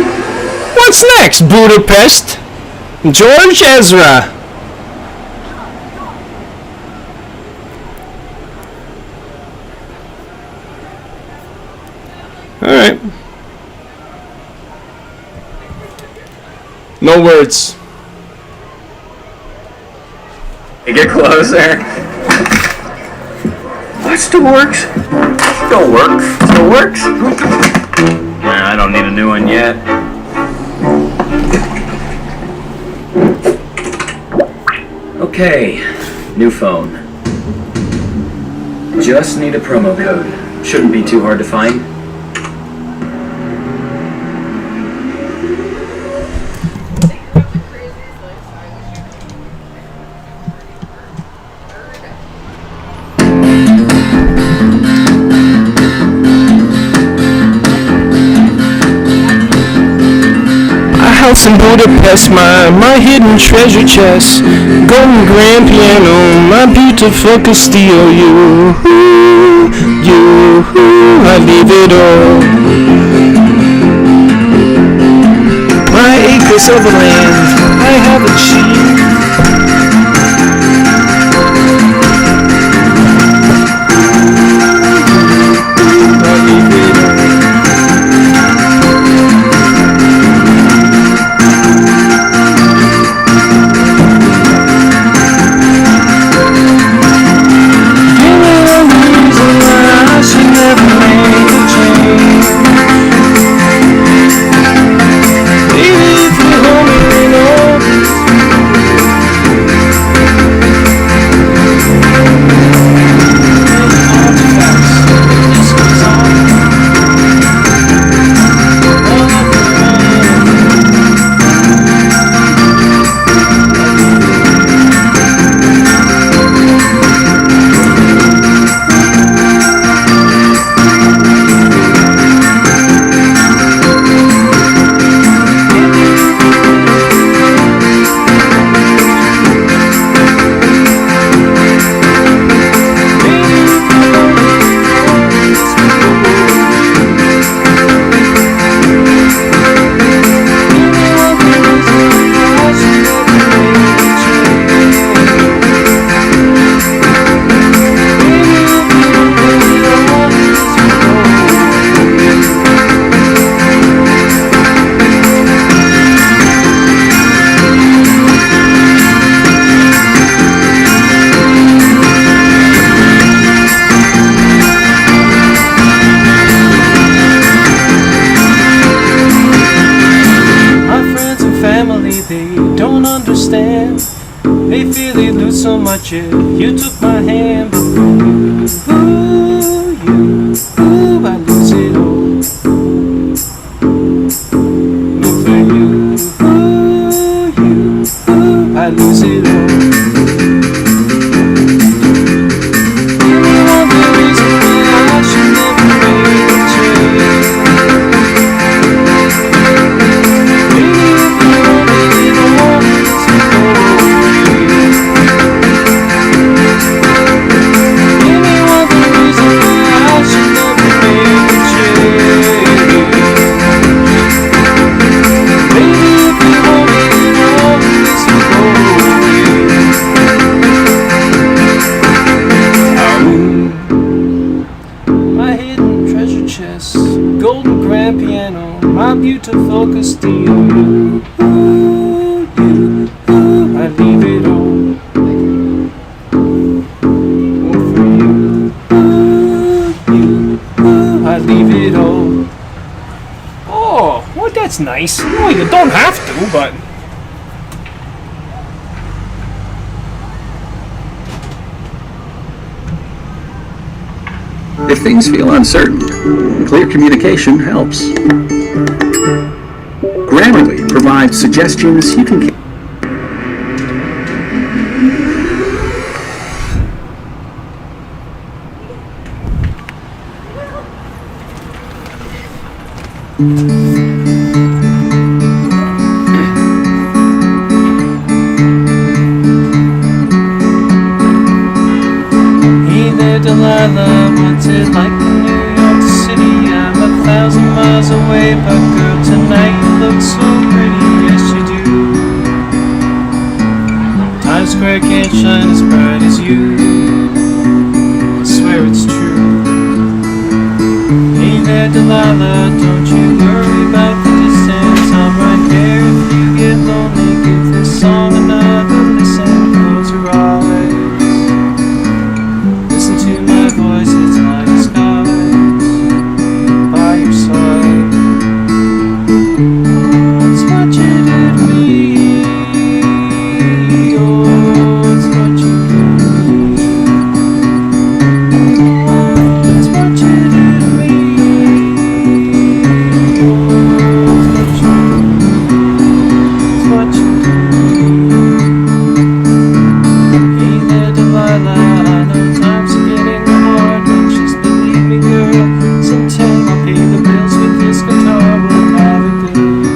What's next, Budapest? George Ezra. Alright. No words. Get closer. What still works? Still works. Still works. Nah, I don't need a new one yet. Okay, new phone. Just need a promo code. Shouldn't be too hard to find. house in Budapest, my hidden treasure chest, golden grand piano, my beautiful Castillo. I leave it all. My acres of land I have achieved. I leave it all. They feel they lose so much if you took my hand, but I lose it all. But for you, I lose it all. Give me one good reason why I should never make a change. Maybe if you want me, you don't want me to go. Golden grand piano, my beautiful Castillo. I leave it all. For you, I leave it all. Oh, well, that's nice. Well, you don't have to, but. If things feel uncertain, clear communication helps. Grammarly provides suggestions you can Delilah, what's it like in New York City? I'm 1,000 miles away, but girl, tonight you look so pretty, yes you do. Times Square can't shine as bright as you, I swear it's true. Hey there Delilah, don't you worry about the distance, I'm right there if you get lonely, give this song another listen, close your eyes. Voice is like skies by your side. It's what you did to me. Oh, it's what you did to me. It's what you did to me. Oh, it's what you did to me. Hey there, Delilah. I know times are getting hard, but just believe me, girl. Sometime I'll pay the bills with this guitar. We'll have a good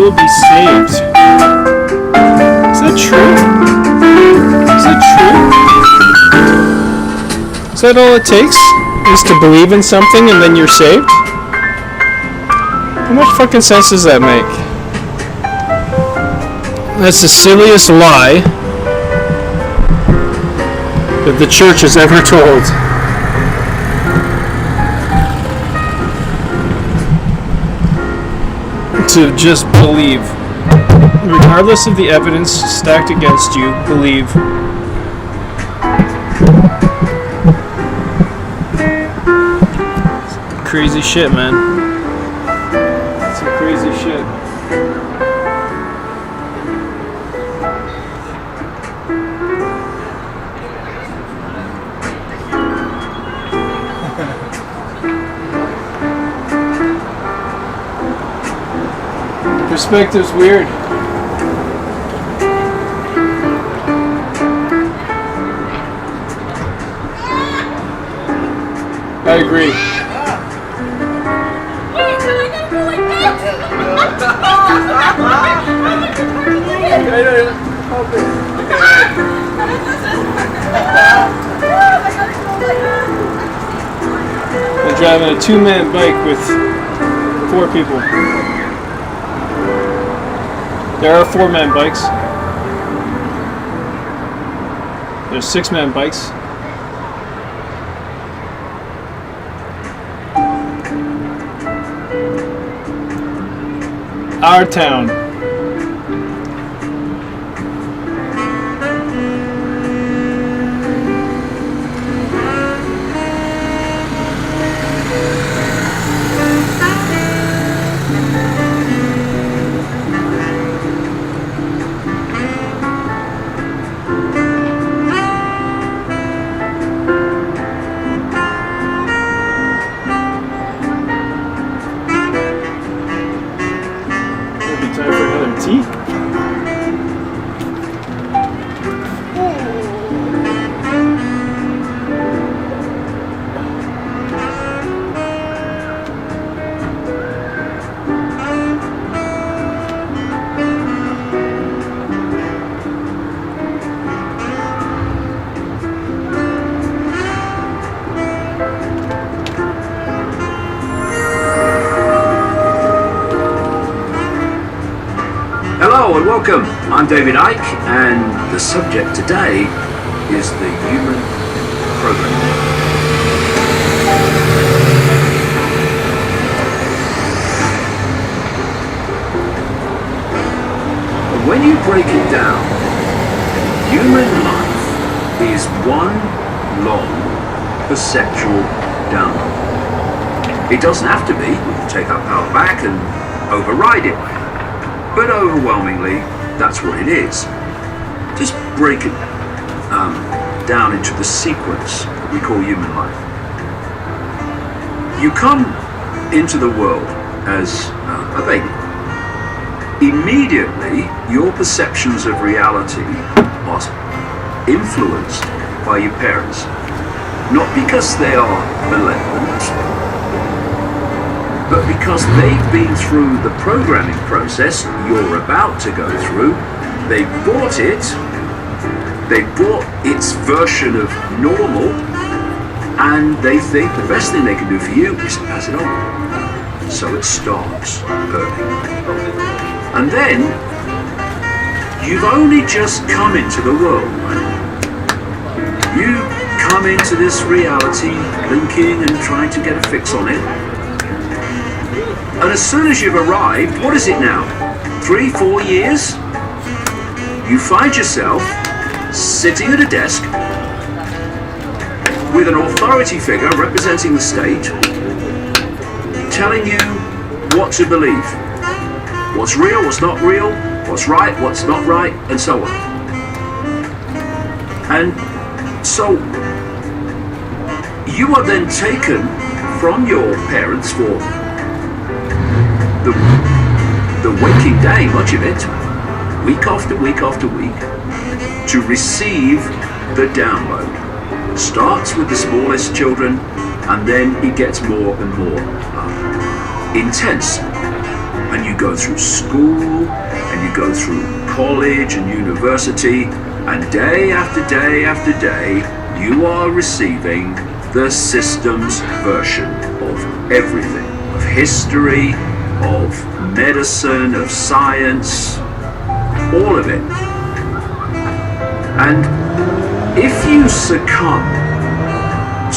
will be saved. Is that true? Is that true? Is that all it takes? Is to believe in something and then you're saved? How much fucking sense does that make? That's the silliest lie that the church has ever told. To just believe. Regardless of the evidence stacked against you, believe. Crazy shit, man. Some crazy shit. Perspective's weird. I agree. They're driving a two-man bike with 4 people. There are 4-man bikes. There's 6-man bikes. Our town. Time for another tea? Hello and welcome. I'm David Icke, and the subject today is the human program. When you break it down, human life is one long perceptual download. It doesn't have to be. We can take our power back and override it. But overwhelmingly, that's what it is. Just break it down into the sequence that we call human life. You come into the world as a baby. Immediately, your perceptions of reality are influenced by your parents. Not because they are malevolent, but because they've been through the programming process you're about to go through. They bought it, they bought its version of normal, and they think the best thing they can do for you is to pass it on. So it starts early. And then, you've only just come into the world, right? You come into this reality, blinking and trying to get a fix on it. And as soon as you've arrived, what is it now? 3-4 years? You find yourself sitting at a desk with an authority figure representing the state, telling you what to believe. What's real, what's not real, what's right, what's not right, and so on. And so, you are then taken from your parents for the waking day, much of it, week after week after week, to receive the download. Starts with the smallest children, and then it gets more and more intense. And you go through school, and you go through college and university, and day after day after day, you are receiving the systems version of everything, of history, of medicine, of science, all of it. And if you succumb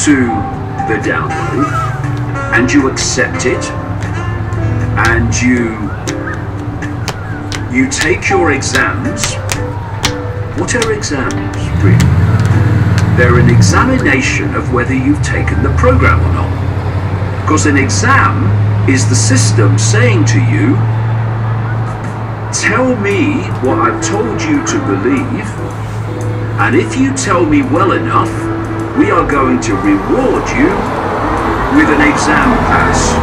to the download and you accept it and you take your exams, what are exams really? They're an examination of whether you've taken the program or not. Because an exam is the system saying to you, tell me what I've told you to believe, and if you tell me well enough, we are going to reward you with an exam pass.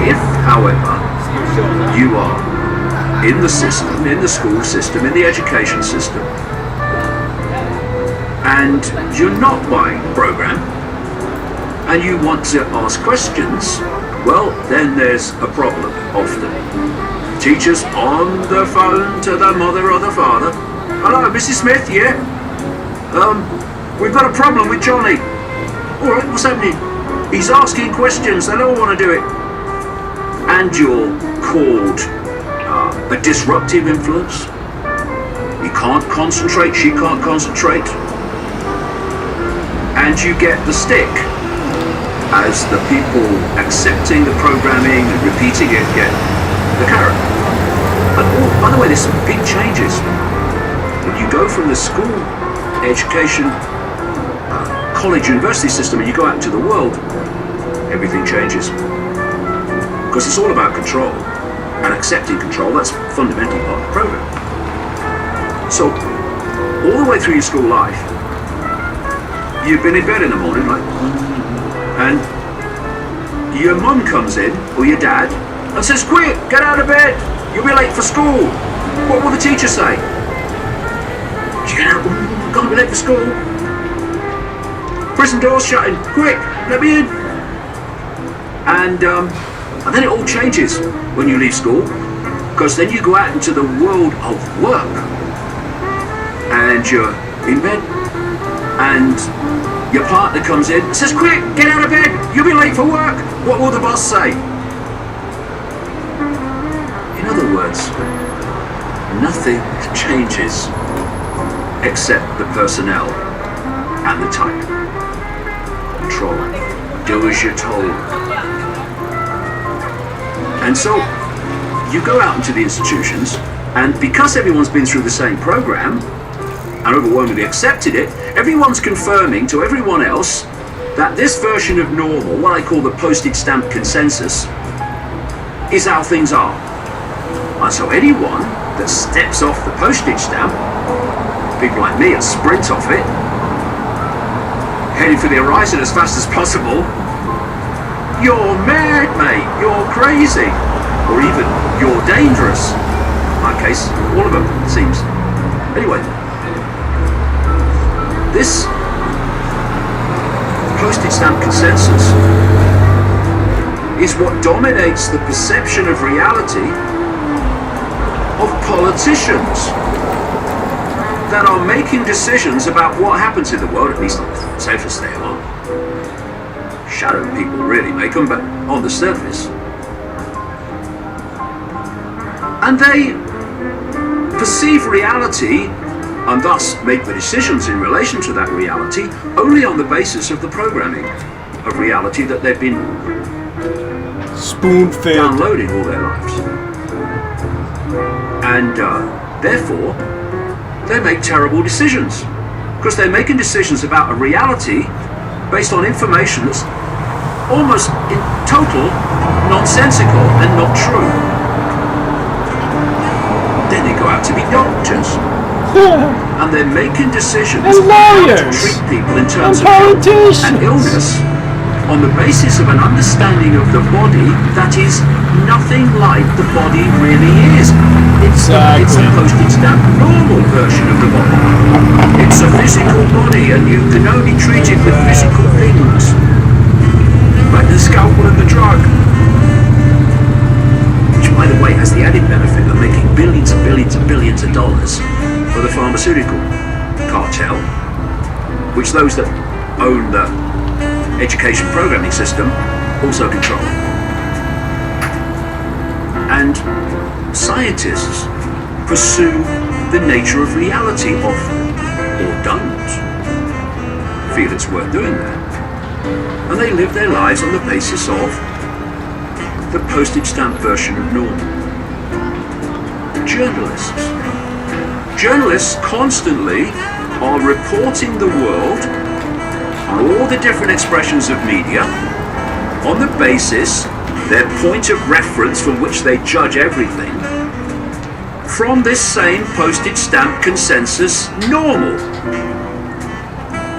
If, however, you are in the system, in the school system, in the education system, and you're not buying the program, and you want to ask questions, well, then there's a problem often. Teachers on the phone to the mother or the father. Hello, Mrs. Smith, yeah? We've got a problem with Johnny. All right, what's happening? He's asking questions, they don't want to do it. And you're called a disruptive influence. You can't concentrate, she can't concentrate. And you get the stick as the people accepting the programming and repeating it get the carrot. And oh, by the way, there's some big changes. When you go from the school education, college, university system, and you go out into the world, everything changes. Because it's all about control, and accepting control, that's a fundamental part of the program. So, all the way through your school life, you've been in bed in the morning, like, and your mum comes in, or your dad, and says, quick, get out of bed, you'll be late for school. What will the teacher say? You get out, can't be late for school. Prison door's shutting, quick, let me in. And then it all changes when you leave school, because then you go out into the world of work, and you're in bed, and your partner comes in and says, quick, get out of bed, you'll be late for work. What will the boss say? In other words, nothing changes except the personnel and the type. Control. Do as you're told. And so, you go out into the institutions, and because everyone's been through the same program, and overwhelmingly accepted it, everyone's confirming to everyone else that this version of normal, what I call the postage stamp consensus, is how things are. And so anyone that steps off the postage stamp, people like me, sprint off it, heading for the horizon as fast as possible, you're mad, mate, you're crazy, or even you're dangerous. In my case, all of them, it seems. Anyway, this postage stamp consensus is what dominates the perception of reality of politicians that are making decisions about what happens in the world, at least on the surface they are. Shadow people really make them, but on the surface. And they perceive reality and thus make the decisions in relation to that reality only on the basis of the programming of reality that they've been spoon-fed downloading all their lives. And therefore, they make terrible decisions because they're making decisions about a reality based on information that's almost in total nonsensical and not true. Then they go out to be doctors. And they're making decisions and lawyers, how to treat people in terms and of politicians, health and illness on the basis of an understanding of the body that is nothing like the body really is. It's a postage stamp normal version of the body. It's a physical body and you can only treat it with physical things, like the scalpel and the drug. of dollars for the pharmaceutical cartel, which those that own the education programming system also control. And scientists pursue the nature of reality often, or don't feel it's worth doing that. And they live their lives on the basis of the postage stamp version of normal. Journalists constantly are reporting the world on all the different expressions of media on the basis, their point of reference from which they judge everything, from this same postage stamp consensus normal.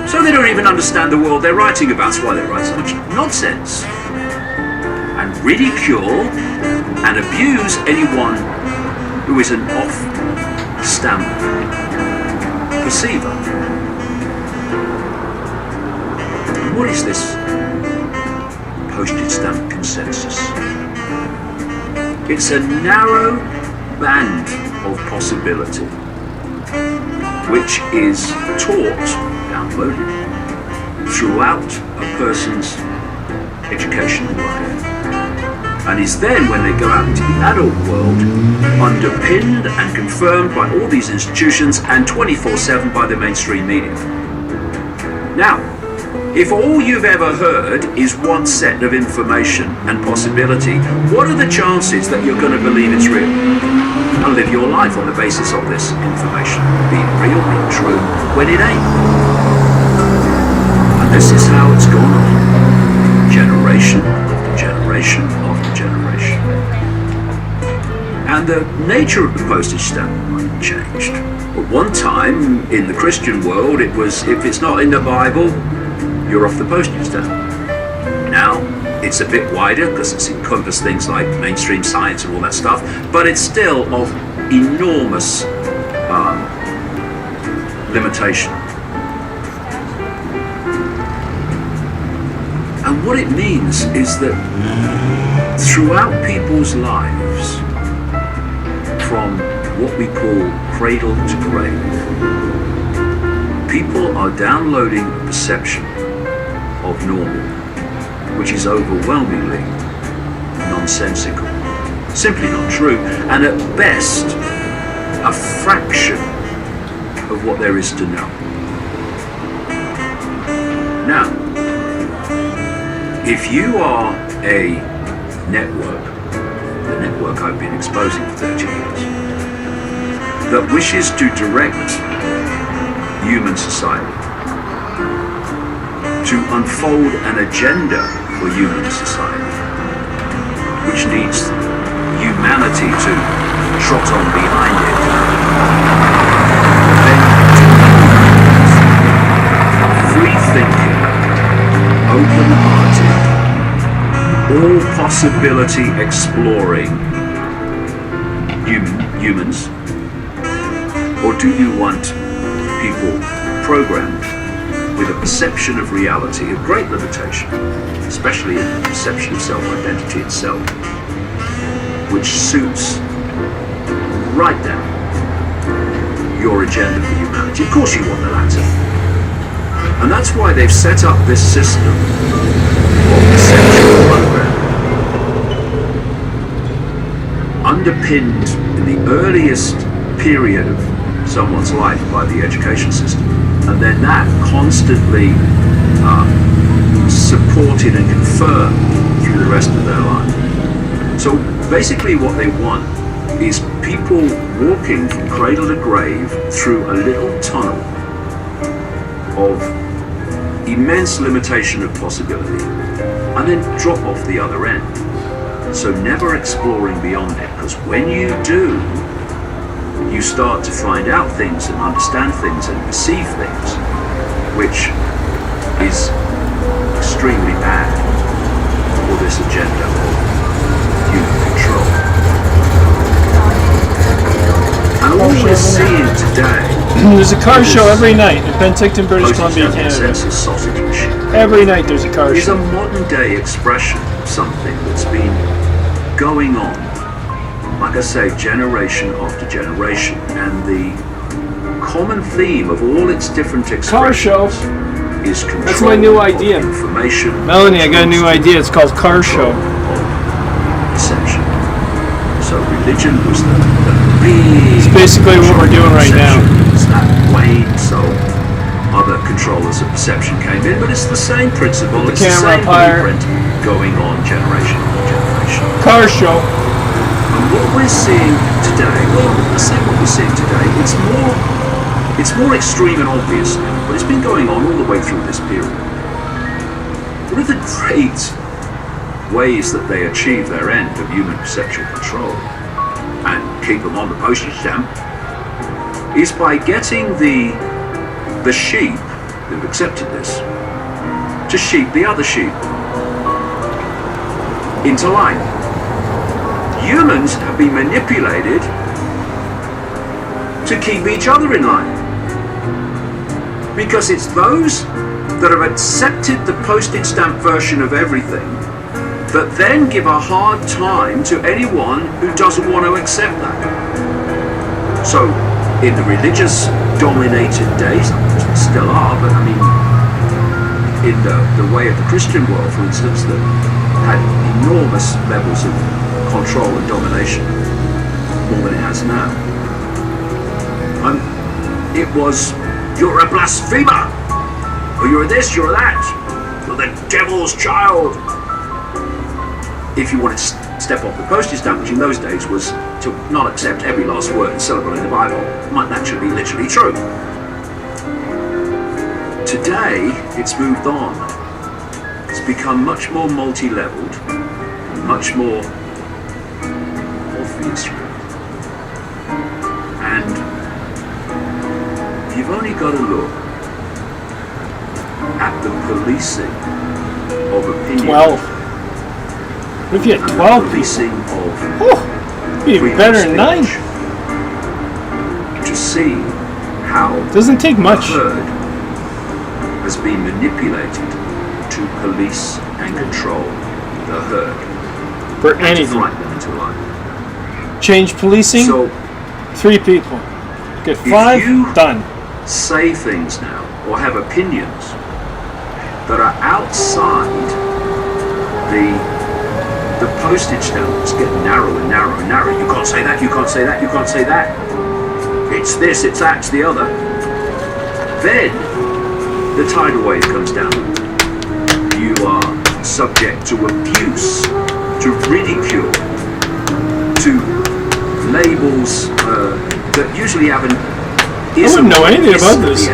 So they don't even understand the world they're writing about. That's why they write so much nonsense and ridicule and abuse anyone who is an off-stamp perceiver. And what is this postage stamp consensus? It's a narrow band of possibility which is taught, downloaded, throughout a person's educational life, and is then, when they go out into the adult world, underpinned and confirmed by all these institutions and 24/7 by the mainstream media. Now, if all you've ever heard is one set of information and possibility, what are the chances that you're going to believe it's real and live your life on the basis of this information being real, being true, when it ain't? And this is how it's gone on, generation after generation after generation. And the nature of the postage stamp changed. At one time in the Christian world, it was, if it's not in the Bible, you're off the postage stamp. Now it's a bit wider because it's encompassed things like mainstream science and all that stuff, but it's still of enormous limitation. And what it means is that throughout people's lives, from what we call cradle to grave, people are downloading a perception of normal, which is overwhelmingly nonsensical, simply not true, and at best a fraction of what there is to know. Now, if you are a network, the network I've been exposing for 30 years, that wishes to direct human society, to unfold an agenda for human society, which needs humanity to trot on behind it, then free-thinking, open-hearted, all possibility exploring humans, or do you want people programmed with a perception of reality of great limitation, especially in the perception of self-identity itself, which suits right down your agenda for humanity? Of course you want the latter. And that's why they've set up this system of perceptual programming, underpinned in the earliest period of someone's life by the education system, and then that constantly supported and confirmed through the rest of their life. So basically what they want is people walking from cradle to grave through a little tunnel of immense limitation of possibility, and then drop off the other end. So never exploring beyond it, because when you do, you start to find out things and understand things and perceive things, which is extremely bad for this agenda of human control. And all we're seeing today, There's a car show every night in Penticton, British Columbia, Canada. consensus sausage machine, Every night there's a car is a show. modern day expression of something that's been going on like I say, generation after generation, and the common theme of all its different Car show. expressions is control. That's my new idea. Of information. Melanie, I got a new idea. It's called Car Show. Perception. So religion was the big. It's basically what we're doing right now. It's that waned, so other controllers of perception came in, but it's the same principle. The it's camera the same up higher. blueprint going on generation after generation. Car Show. And what we're seeing today, well, I say what we're seeing today, it's more extreme and obvious now, but it's been going on all the way through this period. One of the great ways that they achieve their end of human perceptual control and keep them on the postage stamp is by getting the sheep who've accepted this to sheep the other sheep into line. Humans have been manipulated to keep each other in line. Because it's those that have accepted the postage stamp version of everything that then give a hard time to anyone who doesn't want to accept that. So, in the religious dominated days, still are, but I mean, in the way of the Christian world, for instance, that had enormous levels of control and domination, more than it has now. It was, you're a blasphemer, or you're this, you're that, you're the devil's child. If you wanted to step off the postage stamp, which in those days was to not accept every last word and syllable in the Bible, might naturally be literally true. Today, it's moved on. It's become much more multi-leveled, much more obvious. And you've only got to look at the policing of opinion. 12. What if you had 12 policing of be better than 9. To see how Doesn't take much. the herd has been manipulated to police and control the herd. For and to anything. frighten them into line. Change policing, So 3 people. Get if 5, you done. say things now or have opinions that are outside the postage stamps get narrow and narrow and narrow. You can't say that, you can't say that, you can't say that. It's this, it's that, it's the other. Then the tidal wave comes down. You are subject to abuse, to ridicule, to labels that usually have an I wouldn't know anything about this.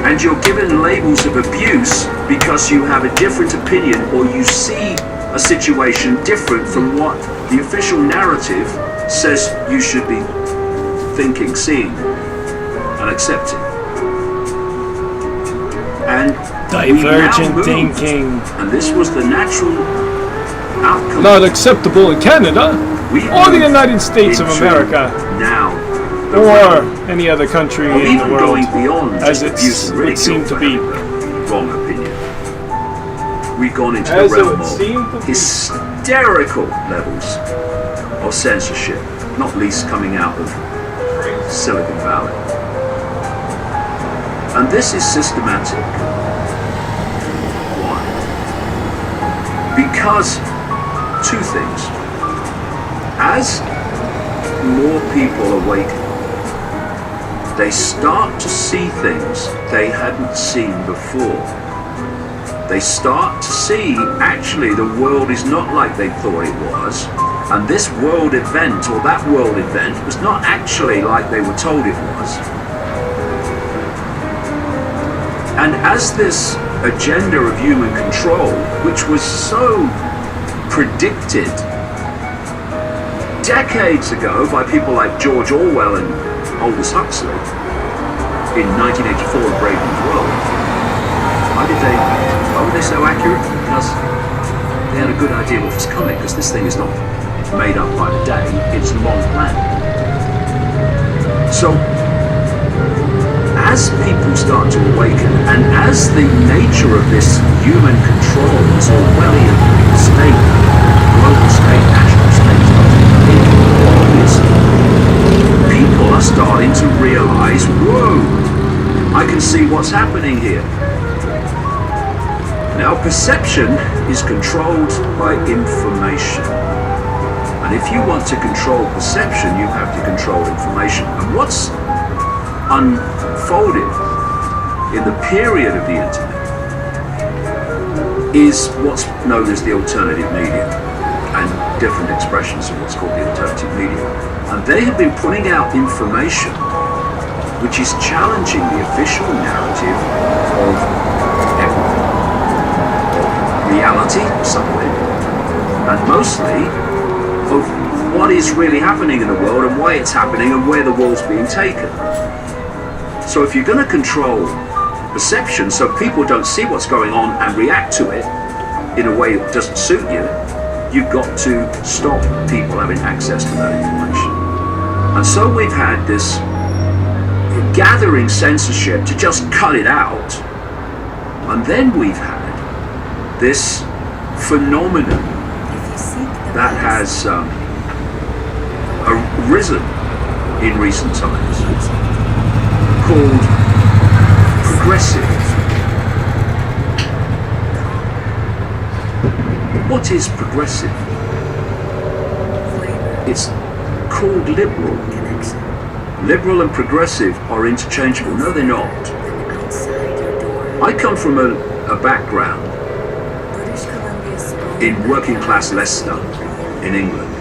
And you're given labels of abuse because you have a different opinion or you see a situation different from what the official narrative says you should be thinking, seeing, and accepting. And we've now Divergent moved, thinking. and this was the natural outcome. Not acceptable in Canada We or the moved United States of into America now the or realm any other country of in the even world, going beyond as just abuse it and would ridicule seem to for be. having the wrong opinion. We've gone into As the it realm would seem to of be. hysterical levels of censorship, not least coming out of Silicon Valley. And this is systematic. Why? Because two things. As more people awaken, they start to see things they hadn't seen before. They start to see, actually, the world is not like they thought it was. And this world event, or that world event, was not actually like they were told it was. And as this agenda of human control, which was so predicted decades ago by people like George Orwell and Aldous Huxley in 1984, A Brave New World, why were they so accurate? Because they had a good idea what was coming, because this thing is not made up by the day, it's long planned. So, as people start to awaken, and as the nature of this human control, this Orwellian state, what's happening here? Now, perception is controlled by information. And if you want to control perception, you have to control information. And what's unfolded in the period of the internet is what's known as the alternative media, and different expressions of what's called the alternative media. And they have been putting out information which is challenging the official narrative of everything. Reality, some of it, and mostly of what is really happening in the world and why it's happening and where the world's being taken. So if you're going to control perception so people don't see what's going on and react to it in a way that doesn't suit you, you've got to stop people having access to that information. And so we've had this gathering censorship to just cut it out. And then we've had this phenomenon that has arisen in recent times called progressive. What is progressive? It's called liberal. Liberal and progressive are interchangeable. No, they're not. I come from a background in working class Leicester in England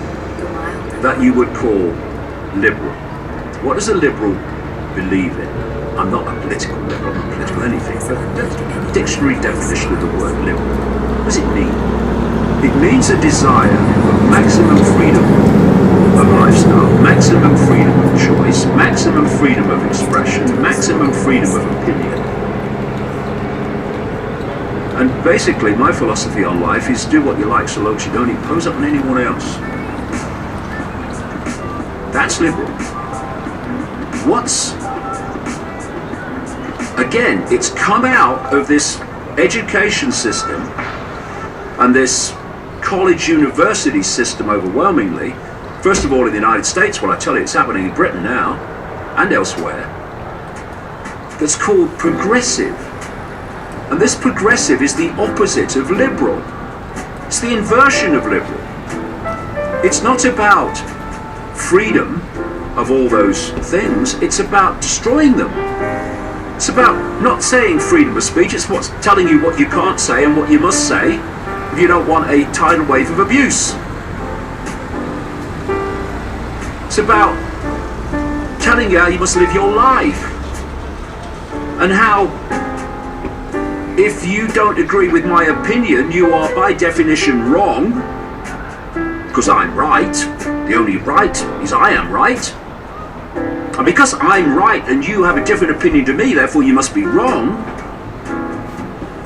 that you would call liberal. What does a liberal believe in? I'm not a political liberal, I'm not political anything, but the dictionary definition of the word liberal, what does it mean? It means a desire for maximum freedom of lifestyle, maximum freedom of choice, maximum freedom of expression, maximum freedom of opinion. And basically my philosophy on life is do what you like so long as you don't impose it on anyone else. That's liberal. Again, it's come out of this education system and this college university system overwhelmingly. First of all in the United States, well I tell you it's happening in Britain now and elsewhere, that's called progressive. And this progressive is the opposite of liberal. It's the inversion of liberal. It's not about freedom of all those things, it's about destroying them. It's about not saying freedom of speech, it's what's telling you what you can't say and what you must say if you don't want a tidal wave of abuse. It's about telling you how you must live your life and how if you don't agree with my opinion, you are by definition wrong, because I'm right. The only right is I am right. And because I'm right and you have a different opinion to me, therefore you must be wrong.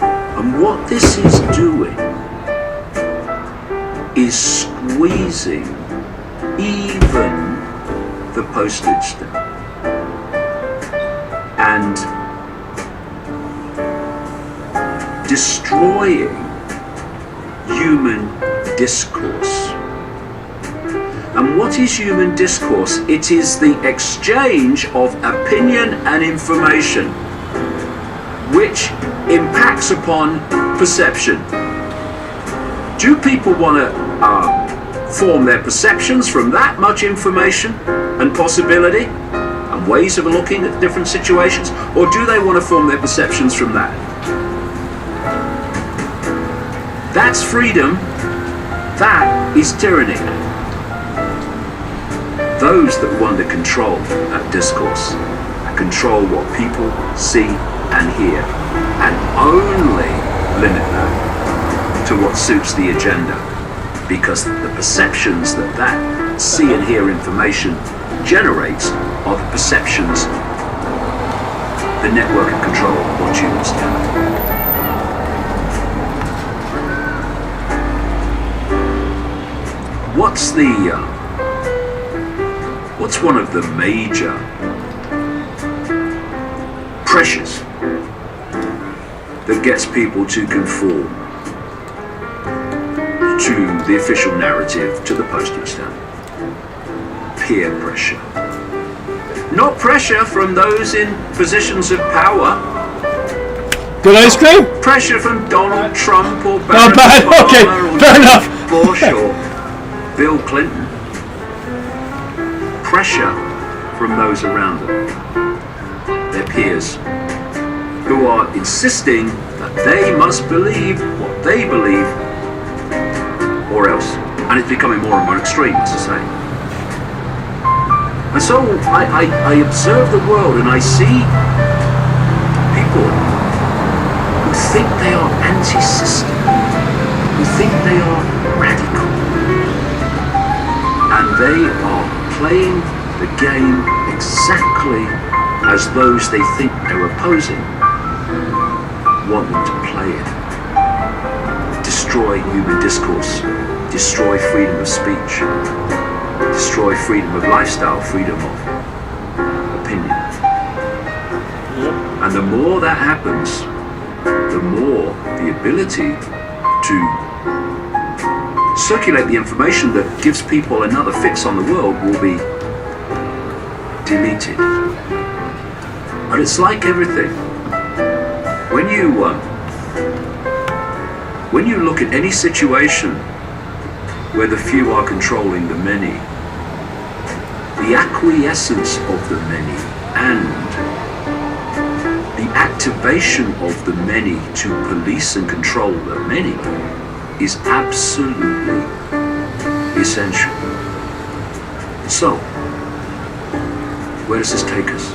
And what this is doing is squeezing even the postage stamp. And destroying human discourse. And what is human discourse? It is the exchange of opinion and information which impacts upon perception. Do people want to form their perceptions from that much information and possibility and ways of looking at different situations? Or do they want to form their perceptions from that? That's freedom. That is tyranny. Those that want to control that discourse, control what people see and hear, and only limit that to what suits the agenda, because the perceptions that see and hear information generates are the perceptions the network of control wants humans to have. What's one of the major pressures that gets people to conform to the official narrative, to the postage stamp? Peer pressure. Not pressure from those in positions of power, Good ice cream? Pressure from Donald Trump or Not Barack bad. Obama Okay, or fair enough. Bush or Bill Clinton. Pressure from those around them, their peers, who are insisting that they must believe what they believe, or else. And it's becoming more and more extreme, as I say. And so I observe the world and I see people who think they are anti-system, who think they are radical, and they are playing the game exactly as those they think they're opposing want them to play it. Destroy human discourse, destroy freedom of speech, destroy freedom of lifestyle, freedom of opinion. And the more that happens, the more the ability to circulate the information that gives people another fix on the world will be deleted. And it's like everything. When you look at any situation where the few are controlling the many, the acquiescence of the many and the activation of the many to police and control the many is absolutely essential. So, where does this take us?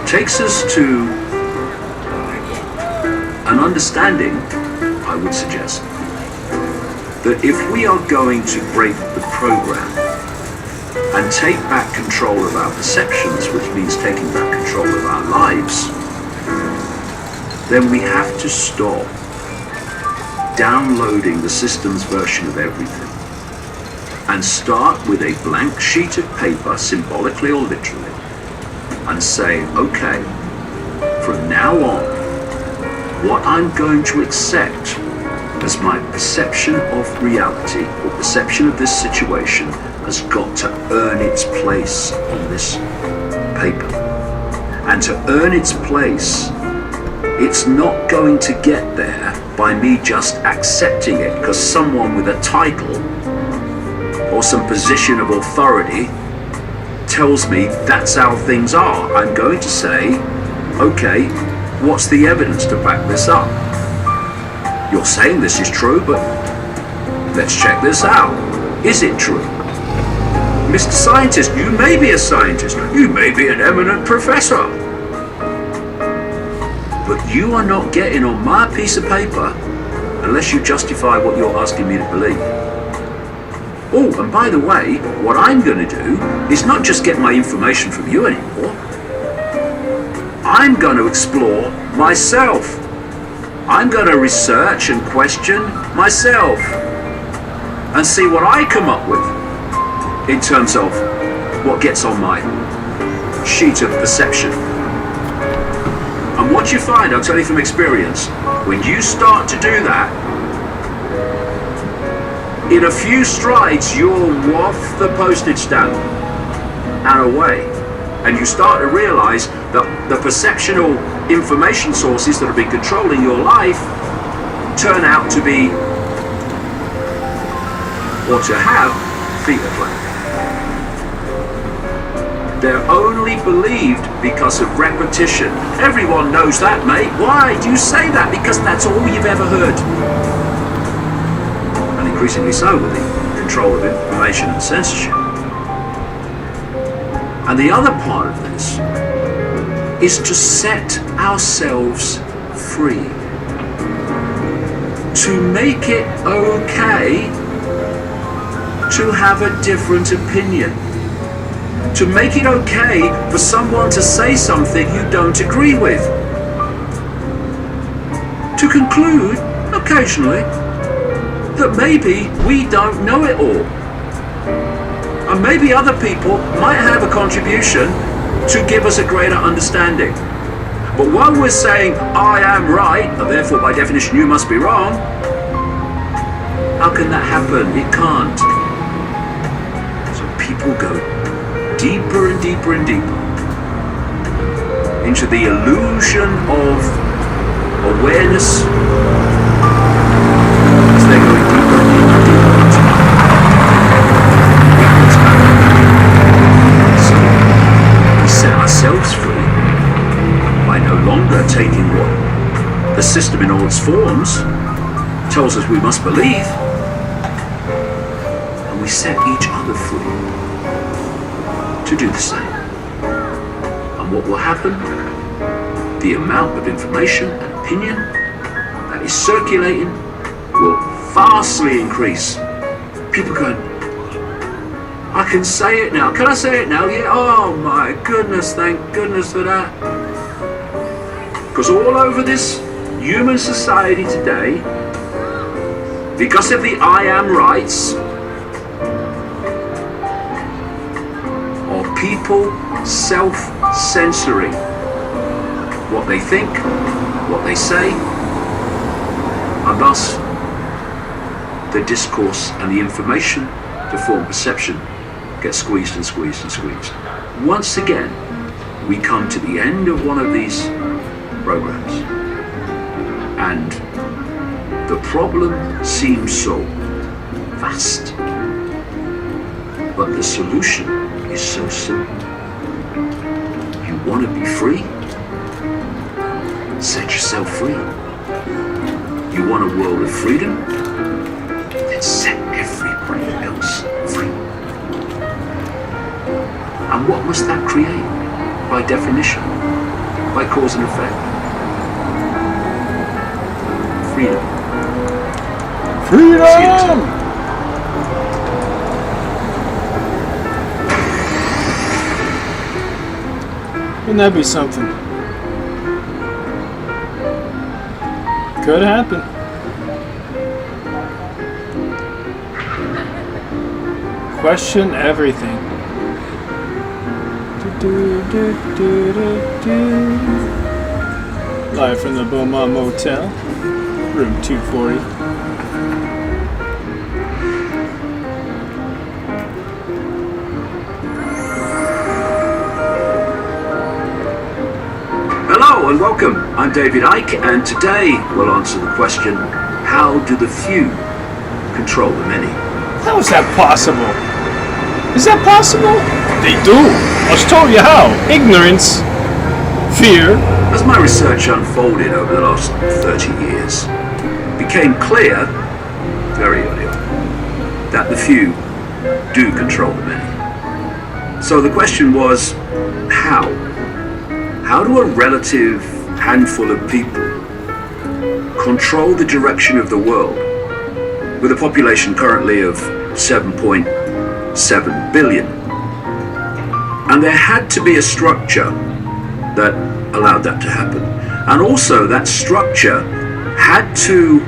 It takes us to an understanding, I would suggest, that if we are going to break the program and take back control of our perceptions, which means taking back control of our lives, then we have to stop downloading the system's version of everything and start with a blank sheet of paper, symbolically or literally, and say, okay, from now on, what I'm going to accept as my perception of reality or perception of this situation has got to earn its place on this paper. And to earn its place, it's not going to get there by me just accepting it because someone with a title or some position of authority tells me that's how things are. I'm going to say, okay, what's the evidence to back this up? You're saying this is true, but let's check this out. Is it true? Mr. Scientist, you may be a scientist. You may be an eminent professor. But you are not getting on my piece of paper unless you justify what you're asking me to believe. Oh, and by the way, what I'm going to do is not just get my information from you anymore. I'm going to explore myself. I'm going to research and question myself and see what I come up with in terms of what gets on my sheet of perception. And what you find, I'll tell you from experience, when you start to do that, in a few strides you'll waft the postage stamp and away. And you start to realize that the perceptional information sources that have been controlling your life turn out to be, or to have, feet of land. They're only believed because of repetition. Everyone knows that, mate. Why do you say that? Because that's all you've ever heard. And increasingly so with the control of information and censorship. And the other part of this is to set ourselves free. To make it okay to have a different opinion. To make it okay for someone to say something you don't agree with. To conclude, occasionally, that maybe we don't know it all. And maybe other people might have a contribution to give us a greater understanding. But while we're saying, I am right, and therefore by definition you must be wrong, how can that happen? It can't. So people go deeper and deeper and deeper into the illusion of awareness as they're going deeper and deeper into so we set ourselves free by no longer taking what the system in all its forms tells us we must believe, and we set each other free to do the same. And what will happen? The amount of information and opinion that is circulating will vastly increase. People going, I can say it now. Can I say it now? Yeah. Oh my goodness, thank goodness for that. Because all over this human society today, because of the I am rights of people self-censoring what they think, what they say, and thus the discourse and the information to form perception gets squeezed and squeezed and squeezed. Once again, we come to the end of one of these programs, and the problem seems so vast, but the solution is so simple. You want to be free? Set yourself free. You want a world of freedom? Then set everybody else free. And what must that create? By definition, by cause and effect? Freedom. Freedom! Wouldn't that be something? Could happen. Question everything. Live from the Beaumont Motel, room 240. Hello and welcome. I'm David Icke, and today we'll answer the question, how do the few control the many? How is that possible? Is that possible? They do. I'll show you how. Ignorance, fear. As my research unfolded over the last 30 years, it became clear, very early on, that the few do control the many. So the question was, how? How do a relative handful of people control the direction of the world with a population currently of 7.7 billion? And there had to be a structure that allowed that to happen. And also that structure had to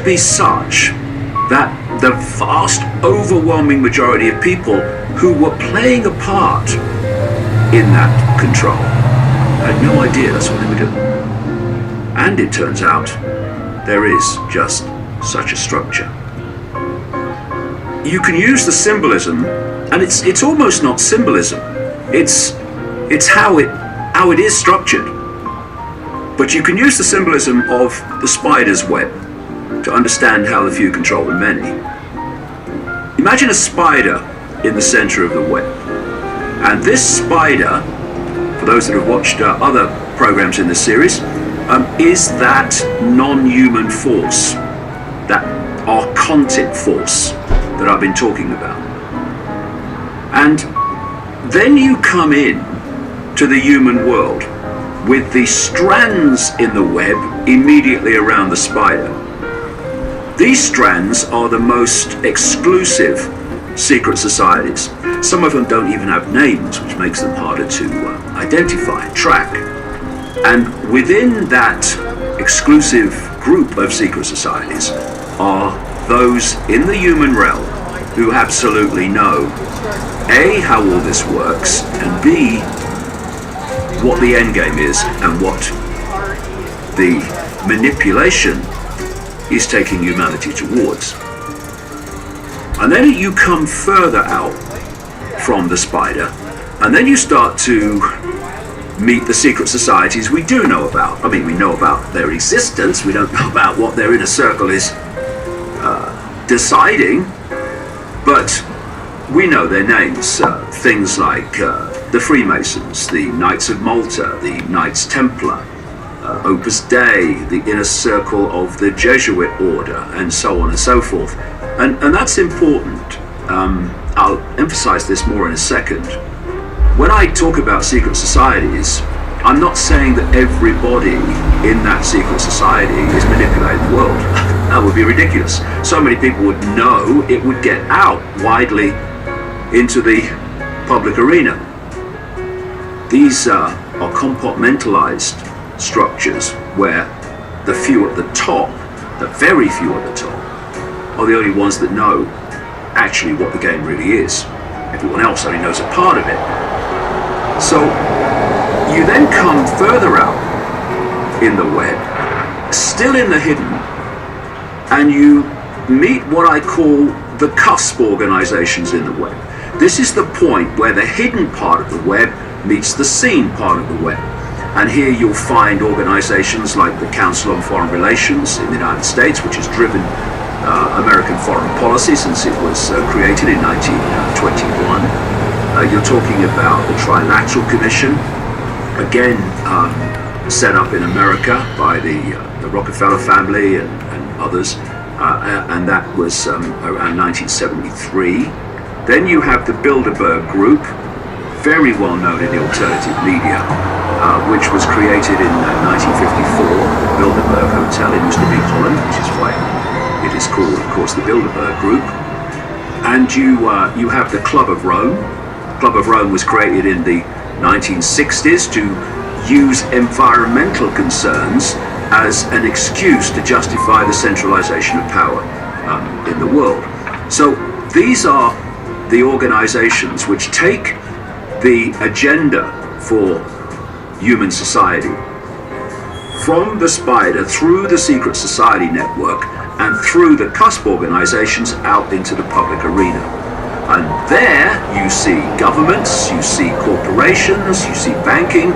be such that the vast, overwhelming majority of people who were playing a part in that control had no idea that's what they were doing. And it turns out there is just such a structure. You can use the symbolism, and it's almost not symbolism. It's how it is structured. But you can use the symbolism of the spider's web to understand how the few control the many. Imagine a spider in the center of the web. And this spider, for those that have watched other programs in this series, is that non-human force, that archontic force that I've been talking about. And then you come in to the human world with the strands in the web immediately around the spider. These strands are the most exclusive secret societies. Some of them don't even have names, which makes them harder to identify and track. And within that exclusive group of secret societies are those in the human realm who absolutely know A, how all this works, and B, what the end game is and what the manipulation is taking humanity towards. And then you come further out from the spider, and then you start to meet the secret societies we do know about. I mean, we know about their existence, we don't know about what their inner circle is deciding, but we know their names. Things like the Freemasons, the Knights of Malta, the Knights Templar, Opus Dei, the inner circle of the Jesuit order, and so on and so forth. And that's important. I'll emphasize this more in a second. When I talk about secret societies, I'm not saying that everybody in that secret society is manipulating the world. That would be ridiculous. So many people would know, it would get out widely into the public arena. These are compartmentalized structures where the few at the top, the very few at the top, are the only ones that know actually what the game really is. Everyone else only knows a part of it. So you then come further out in the web, still in the hidden, and you meet what I call the cusp organizations in the web. This is the point where the hidden part of the web meets the seen part of the web. And here you'll find organizations like the Council on Foreign Relations in the United States, which has driven American foreign policy since it was created in 1921. You're talking about the Trilateral Commission, again set up in America by the Rockefeller family and others, and that was around 1973. Then you have the Bilderberg Group, very well known in the alternative media, which was created in 1954, the Bilderberg Hotel in Oosterbeek, Holland, which is why it is called, of course, the Bilderberg Group. And you have the Club of Rome. Club of Rome was created in the 1960s to use environmental concerns as an excuse to justify the centralization of power in the world. So these are the organizations which take the agenda for human society from the spider through the secret society network and through the cusp organizations out into the public arena. And there you see governments, you see corporations, you see banking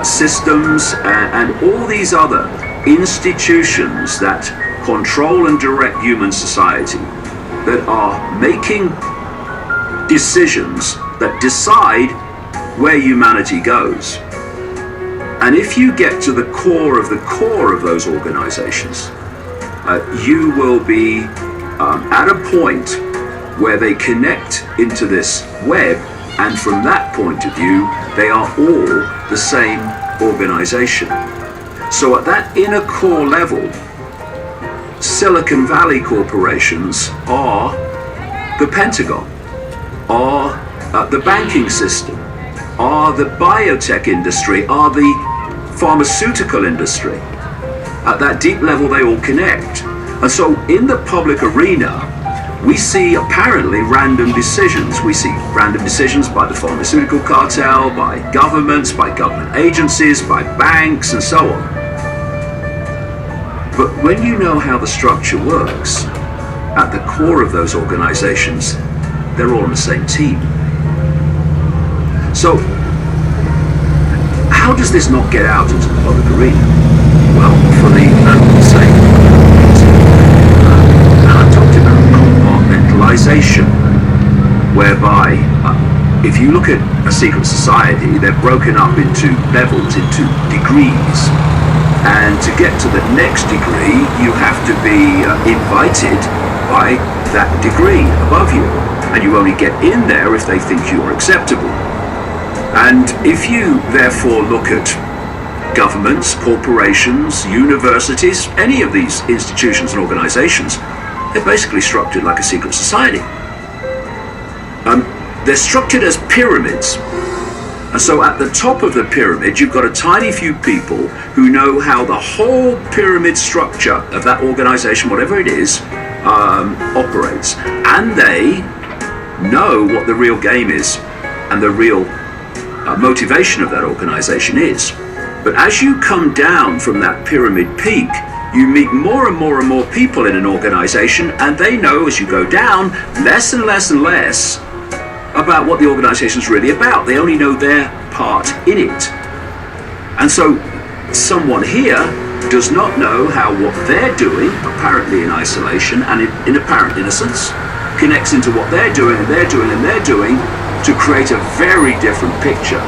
systems, and all these other institutions that control and direct human society, that are making decisions that decide where humanity goes. And if you get to the core of those organizations, you will be at a point where they connect into this web, and from that point of view, they are all the same organization. So at that inner core level, Silicon Valley corporations are the Pentagon, are the banking system, are the biotech industry, are the pharmaceutical industry. At that deep level, they all connect. And so in the public arena, we see apparently random decisions. We see random decisions by the pharmaceutical cartel, by governments, by government agencies, by banks, and so on. But when you know how the structure works, at the core of those organizations, they're all on the same team. So, how does this not get out into the public arena? Well, for the same reason. I talked about compartmentalization, whereby if you look at a secret society, they're broken up into levels, into degrees. And to get to the next degree, you have to be invited by that degree above you. And you only get in there if they think you're acceptable. And if you therefore look at governments, corporations, universities, any of these institutions and organizations, they're basically structured like a secret society. They're structured as pyramids. And so at the top of the pyramid, you've got a tiny few people who know how the whole pyramid structure of that organization, whatever it is, operates. And they know what the real game is and the real motivation of that organization is. But as you come down from that pyramid peak, you meet more and more and more people in an organization, and they know as you go down less and less and less about what the organization is really about. They only know their part in it. And so someone here does not know how what they're doing, apparently in isolation and in apparent innocence, connects into what they're doing and they're doing and they're doing to create a very different picture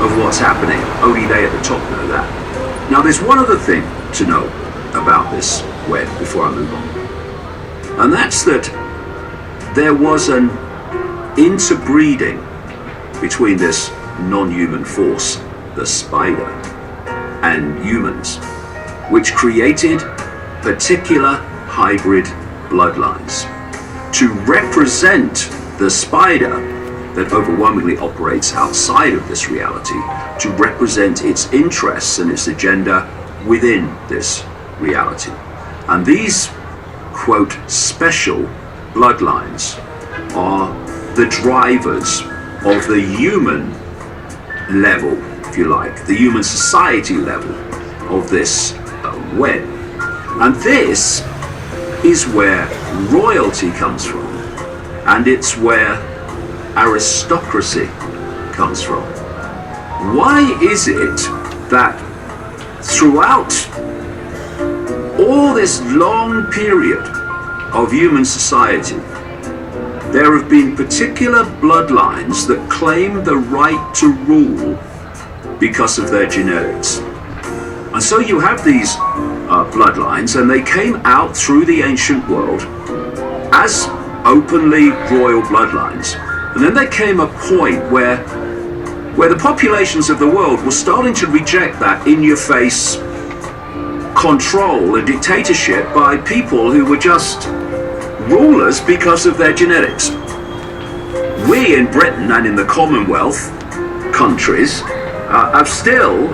of what's happening. Only they at the top know that. Now there's one other thing to know about this web before I move on. And that's that there was an interbreeding between this non-human force, the spider, and humans, which created particular hybrid bloodlines to represent the spider that overwhelmingly operates outside of this reality, to represent its interests and its agenda within this reality. And these, quote, special bloodlines are the drivers of the human level, if you like, the human society level of this web. And this is where royalty comes from, and it's where aristocracy comes from. Why is it that throughout all this long period of human society, there have been particular bloodlines that claim the right to rule because of their genetics? And so you have these bloodlines, and they came out through the ancient world as openly royal bloodlines. And then there came a point where the populations of the world were starting to reject that in-your-face control and dictatorship by people who were just rulers because of their genetics. We in Britain and in the Commonwealth countries have still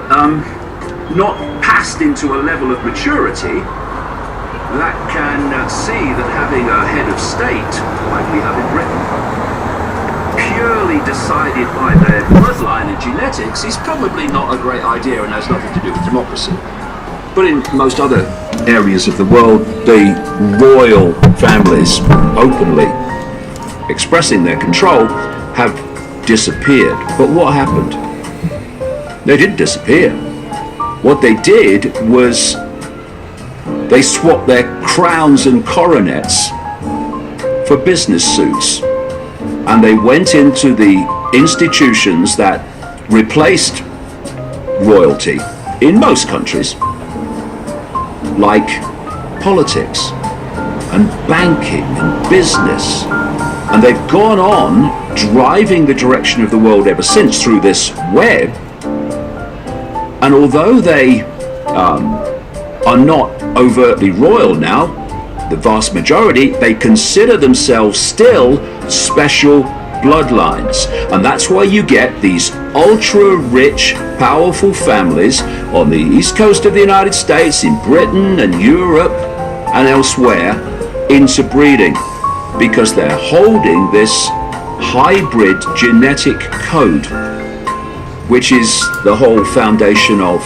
not passed into a level of maturity that can see that having a head of state, like we have in Britain, purely decided by their bloodline and genetics is probably not a great idea and has nothing to do with democracy. But in most other areas of the world, the royal families openly expressing their control have disappeared. But what happened? They didn't disappear. What they did was they swapped their crowns and coronets for business suits. And they went into the institutions that replaced royalty in most countries, like politics and banking and business. And they've gone on driving the direction of the world ever since through this web. And although they are not overtly royal now, the vast majority, they consider themselves still special bloodlines. And that's why you get these ultra-rich, powerful families on the east coast of the United States, in Britain and Europe and elsewhere, interbreeding, because they're holding this hybrid genetic code, which is the whole foundation of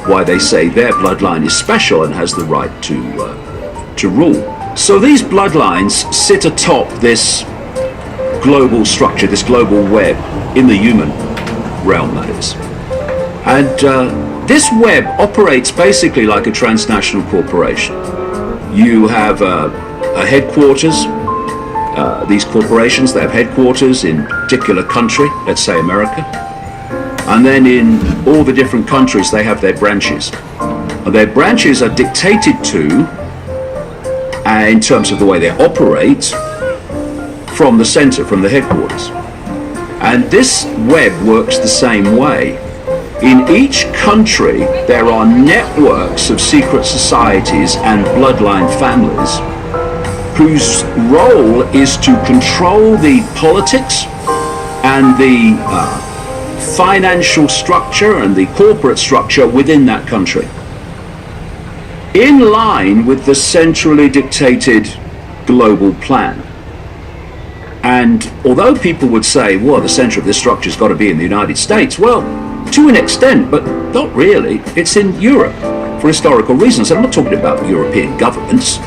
why they say their bloodline is special and has the right to rule. So these bloodlines sit atop this global structure, this global web in the human realm, that is. And this web operates basically like a transnational corporation. You have a headquarters. These corporations, they have headquarters in a particular country, let's say America. And then in all the different countries, they have their branches. And their branches are dictated to, in terms of the way they operate, from the center, from the headquarters. And this web works the same way. In each country, there are networks of secret societies and bloodline families whose role is to control the politics and the financial structure and the corporate structure within that country, in line with the centrally dictated global plan. And although people would say, well, the center of this structure's got to be in the United States, well, to an extent, but not really. It's in Europe for historical reasons. I'm not talking about European governments,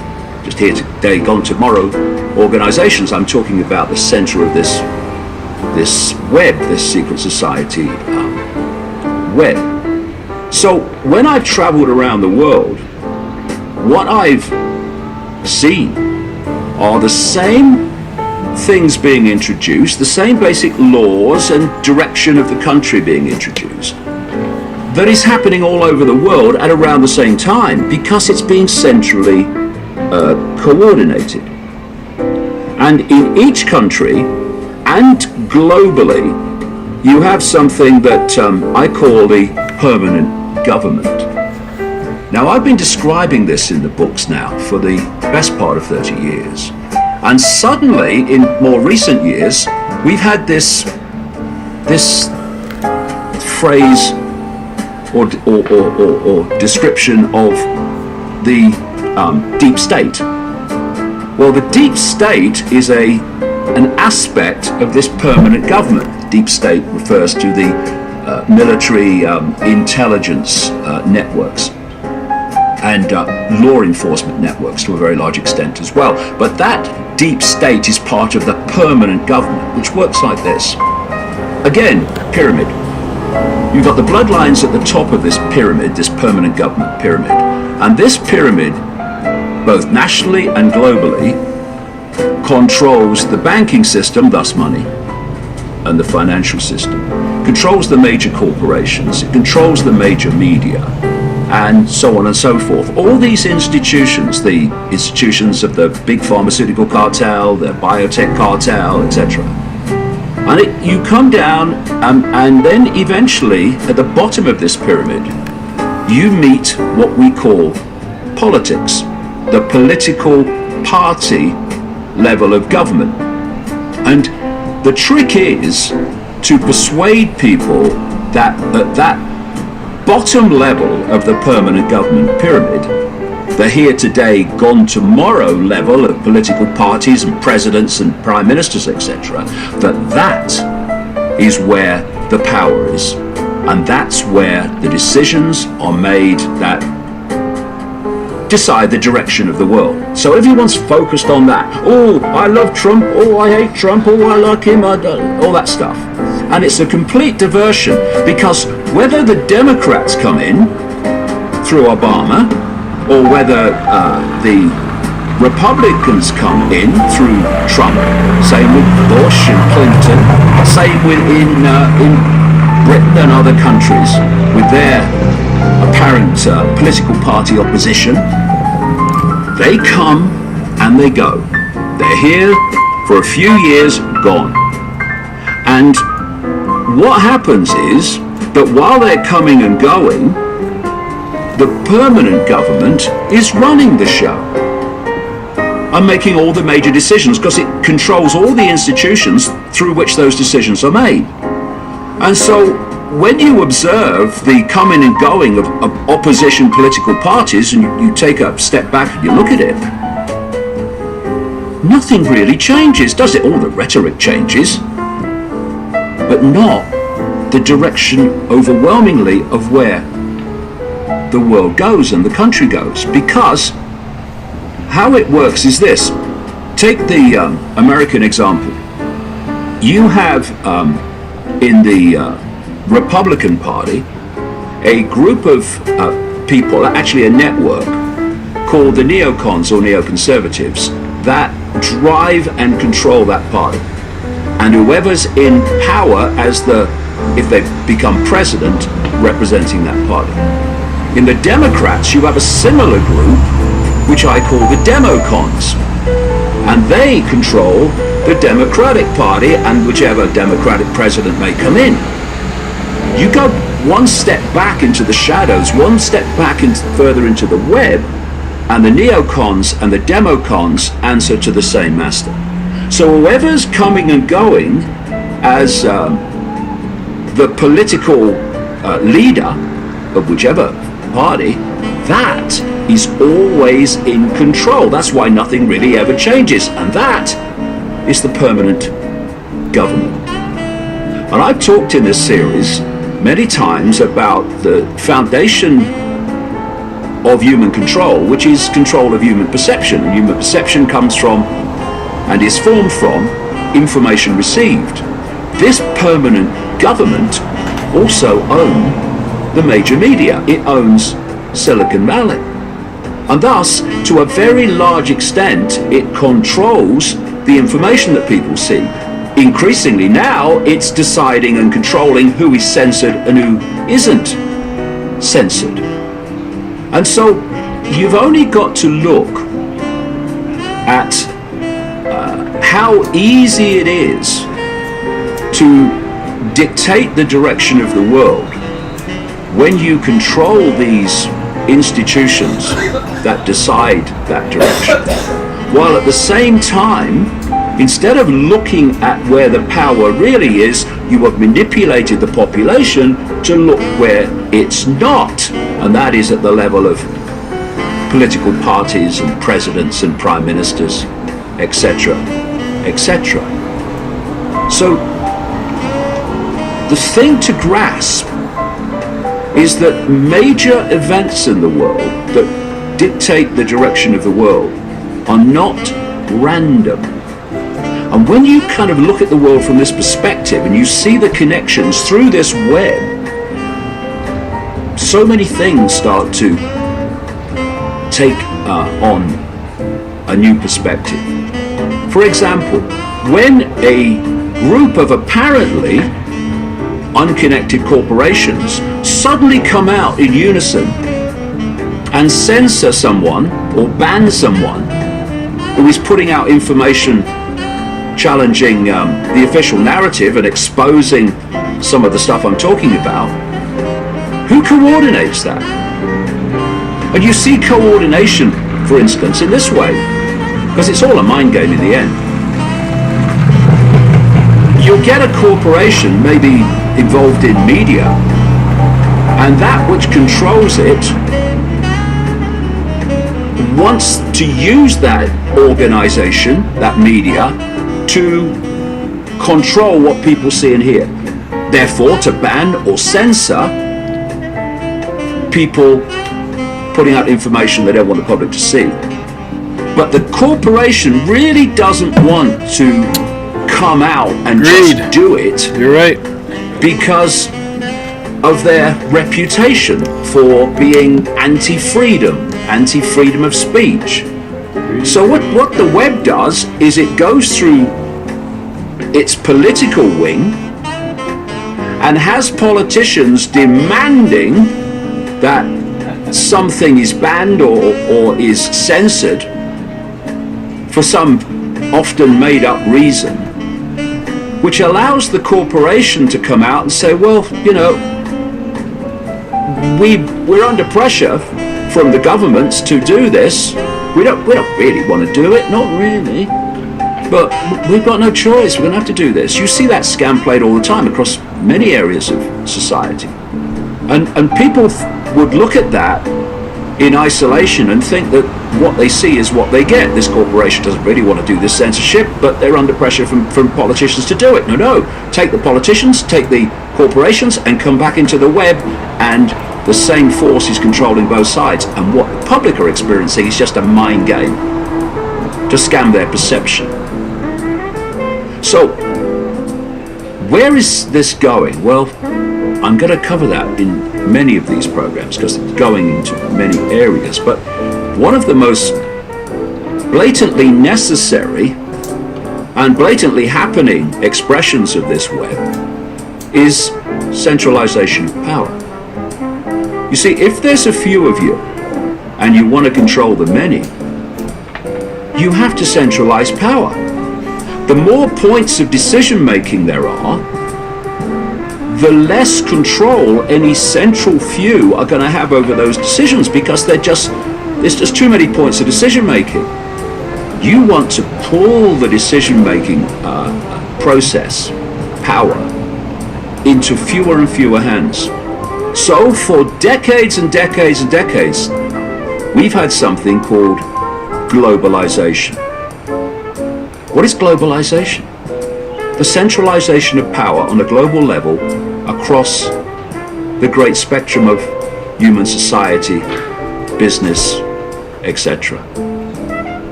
just here today, gone tomorrow organizations. I'm talking about the center of this web, this secret society web. So when I've traveled around the world, what I've seen are the same things being introduced, the same basic laws and direction of the country being introduced, that is happening all over the world at around the same time because it's being centrally coordinated. And in each country and globally, you have something that I call the permanent government. Now, I've been describing this in the books now for the best part of 30 years. And suddenly, in more recent years, we've had this phrase or description of the deep state. Well, the deep state is an aspect of this permanent government. Deep state refers to the military intelligence networks and law enforcement networks to a very large extent as well. But that deep state is part of the permanent government, which works like this. Again, pyramid. You've got the bloodlines at the top of this pyramid, this permanent government pyramid. And this pyramid, both nationally and globally, controls the banking system, thus money, and the financial system. Controls the major corporations, it controls the major media, and so on and so forth. All these institutions, the institutions of the big pharmaceutical cartel, the biotech cartel, etc. And you come down, and then eventually, at the bottom of this pyramid, you meet what we call politics, the political party level of government. And the trick is to persuade people that at that bottom level of the permanent government pyramid, the here today, gone tomorrow level of political parties and presidents and prime ministers, etc., that is where the power is. And that's where the decisions are made that decide the direction of the world. So everyone's focused on that. Oh, I love Trump. Oh, I hate Trump. Oh, I like him. All that stuff. And it's a complete diversion because whether the Democrats come in through Obama or whether the Republicans come in through Trump, same with Bush and Clinton, same with in Britain and other countries with their apparent political party opposition, they come and they go. They're here for a few years, gone. And what happens is that while they're coming and going, the permanent government is running the show and making all the major decisions because it controls all the institutions through which those decisions are made. And so when you observe the coming and going of opposition political parties and you take a step back and you look at it, nothing really changes, does it? All the rhetoric changes, but not the direction overwhelmingly of where the world goes and the country goes. Because how it works is this. Take the American example. You have in the Republican Party a group of people, actually a network, called the neocons or neoconservatives that drive and control that party. And whoever's in power as if they become president, representing that party. In the Democrats, you have a similar group, which I call the Democons. And they control the Democratic Party and whichever Democratic president may come in. You go one step back into the shadows, one step back further into the web, and the neocons and the democons answer to the same master. So whoever's coming and going as the political leader of whichever party, that is always in control. That's why nothing really ever changes, and that is the permanent government. And I've talked in this series many times about the foundation of human control, which is control of human perception. And human perception comes from and is formed from information received. This permanent government also own the major media. It owns Silicon Valley. And thus, to a very large extent, it controls the information that people see. Increasingly now, it's deciding and controlling who is censored and who isn't censored. And so, you've only got to look at how easy it is to dictate the direction of the world when you control these institutions that decide that direction, while at the same time, instead of looking at where the power really is, you have manipulated the population to look where it's not, and that is at the level of political parties and presidents and prime ministers, etc., etc. So the thing to grasp is that major events in the world that dictate the direction of the world are not random. And when you kind of look at the world from this perspective and you see the connections through this web, so many things start to take on a new perspective. For example, when a group of apparently unconnected corporations suddenly come out in unison and censor someone or ban someone who is putting out information challenging the official narrative and exposing some of the stuff I'm talking about, who coordinates that? And you see coordination, for instance, in this way, because it's all a mind game in the end. You'll get a corporation maybe involved in media, and that which controls it wants to use that organization, that media, to control what people see and hear. Therefore, to ban or censor people putting out information they don't want the public to see. But the corporation really doesn't want to come out and just do it. You're right. Because of their reputation for being anti-freedom, anti-freedom of speech. So what the web does is it goes through its political wing and has politicians demanding that something is banned or is censored for some often made up reason, which allows the corporation to come out and say, well, you know, we're under pressure from the governments to do this. We don't really want to do it, not really, but we've got no choice. We're going to have to do this. You see that scam played all the time across many areas of society, and people would look at that in isolation and think that what they see is what they get. This corporation doesn't really want to do this censorship, but they're under pressure from politicians to do it. No, take the politicians, take the corporations, and come back into the web, and the same force is controlling both sides. And what the public are experiencing is just a mind game to scam their perception. So, where is this going? Well, I'm going to cover that in many of these programs because it's going into many areas. But one of the most blatantly necessary and blatantly happening expressions of this web is centralization of power. You see, if there's a few of you and you want to control the many, you have to centralize power. The more points of decision making there are, the less control any central few are going to have over those decisions, because there's just too many points of decision making. You want to pull the decision making process, power, into fewer and fewer hands. So for decades and decades and decades, we've had something called globalization. What is globalization? The centralization of power on a global level across the great spectrum of human society, business, etc.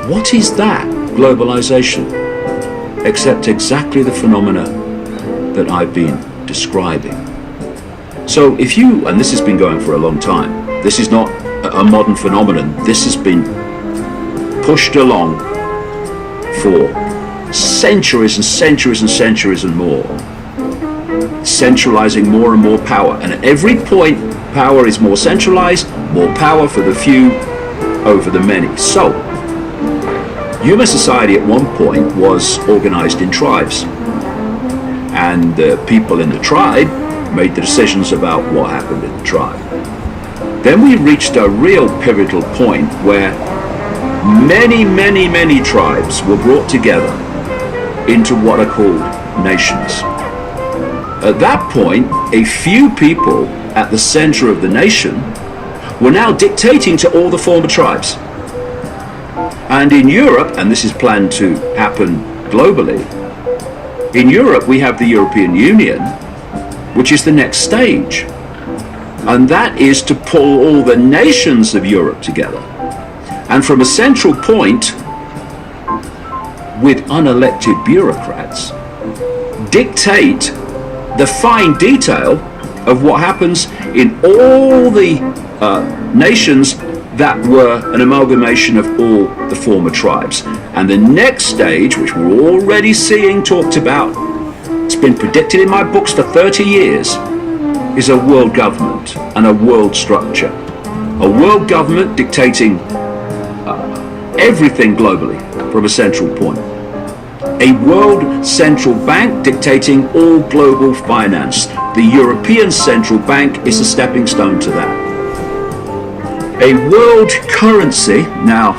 What is that, globalization, except exactly the phenomena that I've been describing? So if you, and this has been going for a long time, this is not a modern phenomenon, this has been pushed along for centuries and centuries and centuries and more, centralizing more and more power. And at every point, power is more centralized, more power for the few over the many. So, human society at one point was organized in tribes. And the people in the tribe made the decisions about what happened in the tribe. Then we reached a real pivotal point where many, many, many tribes were brought together into what are called nations. At that point, a few people at the center of the nation were now dictating to all the former tribes. And in Europe, and this is planned to happen globally, in Europe we have the European Union, which is the next stage. And that is to pull all the nations of Europe together. And from a central point, with unelected bureaucrats, dictate the fine detail of what happens in all the nations that were an amalgamation of all the former tribes. And the next stage, which we're already seeing talked about, it's been predicted in my books for 30 years, is a world government and a world structure. A world government dictating everything globally from a central point. A world central bank dictating all global finance. The European Central Bank is a stepping stone to that. A world currency. Now,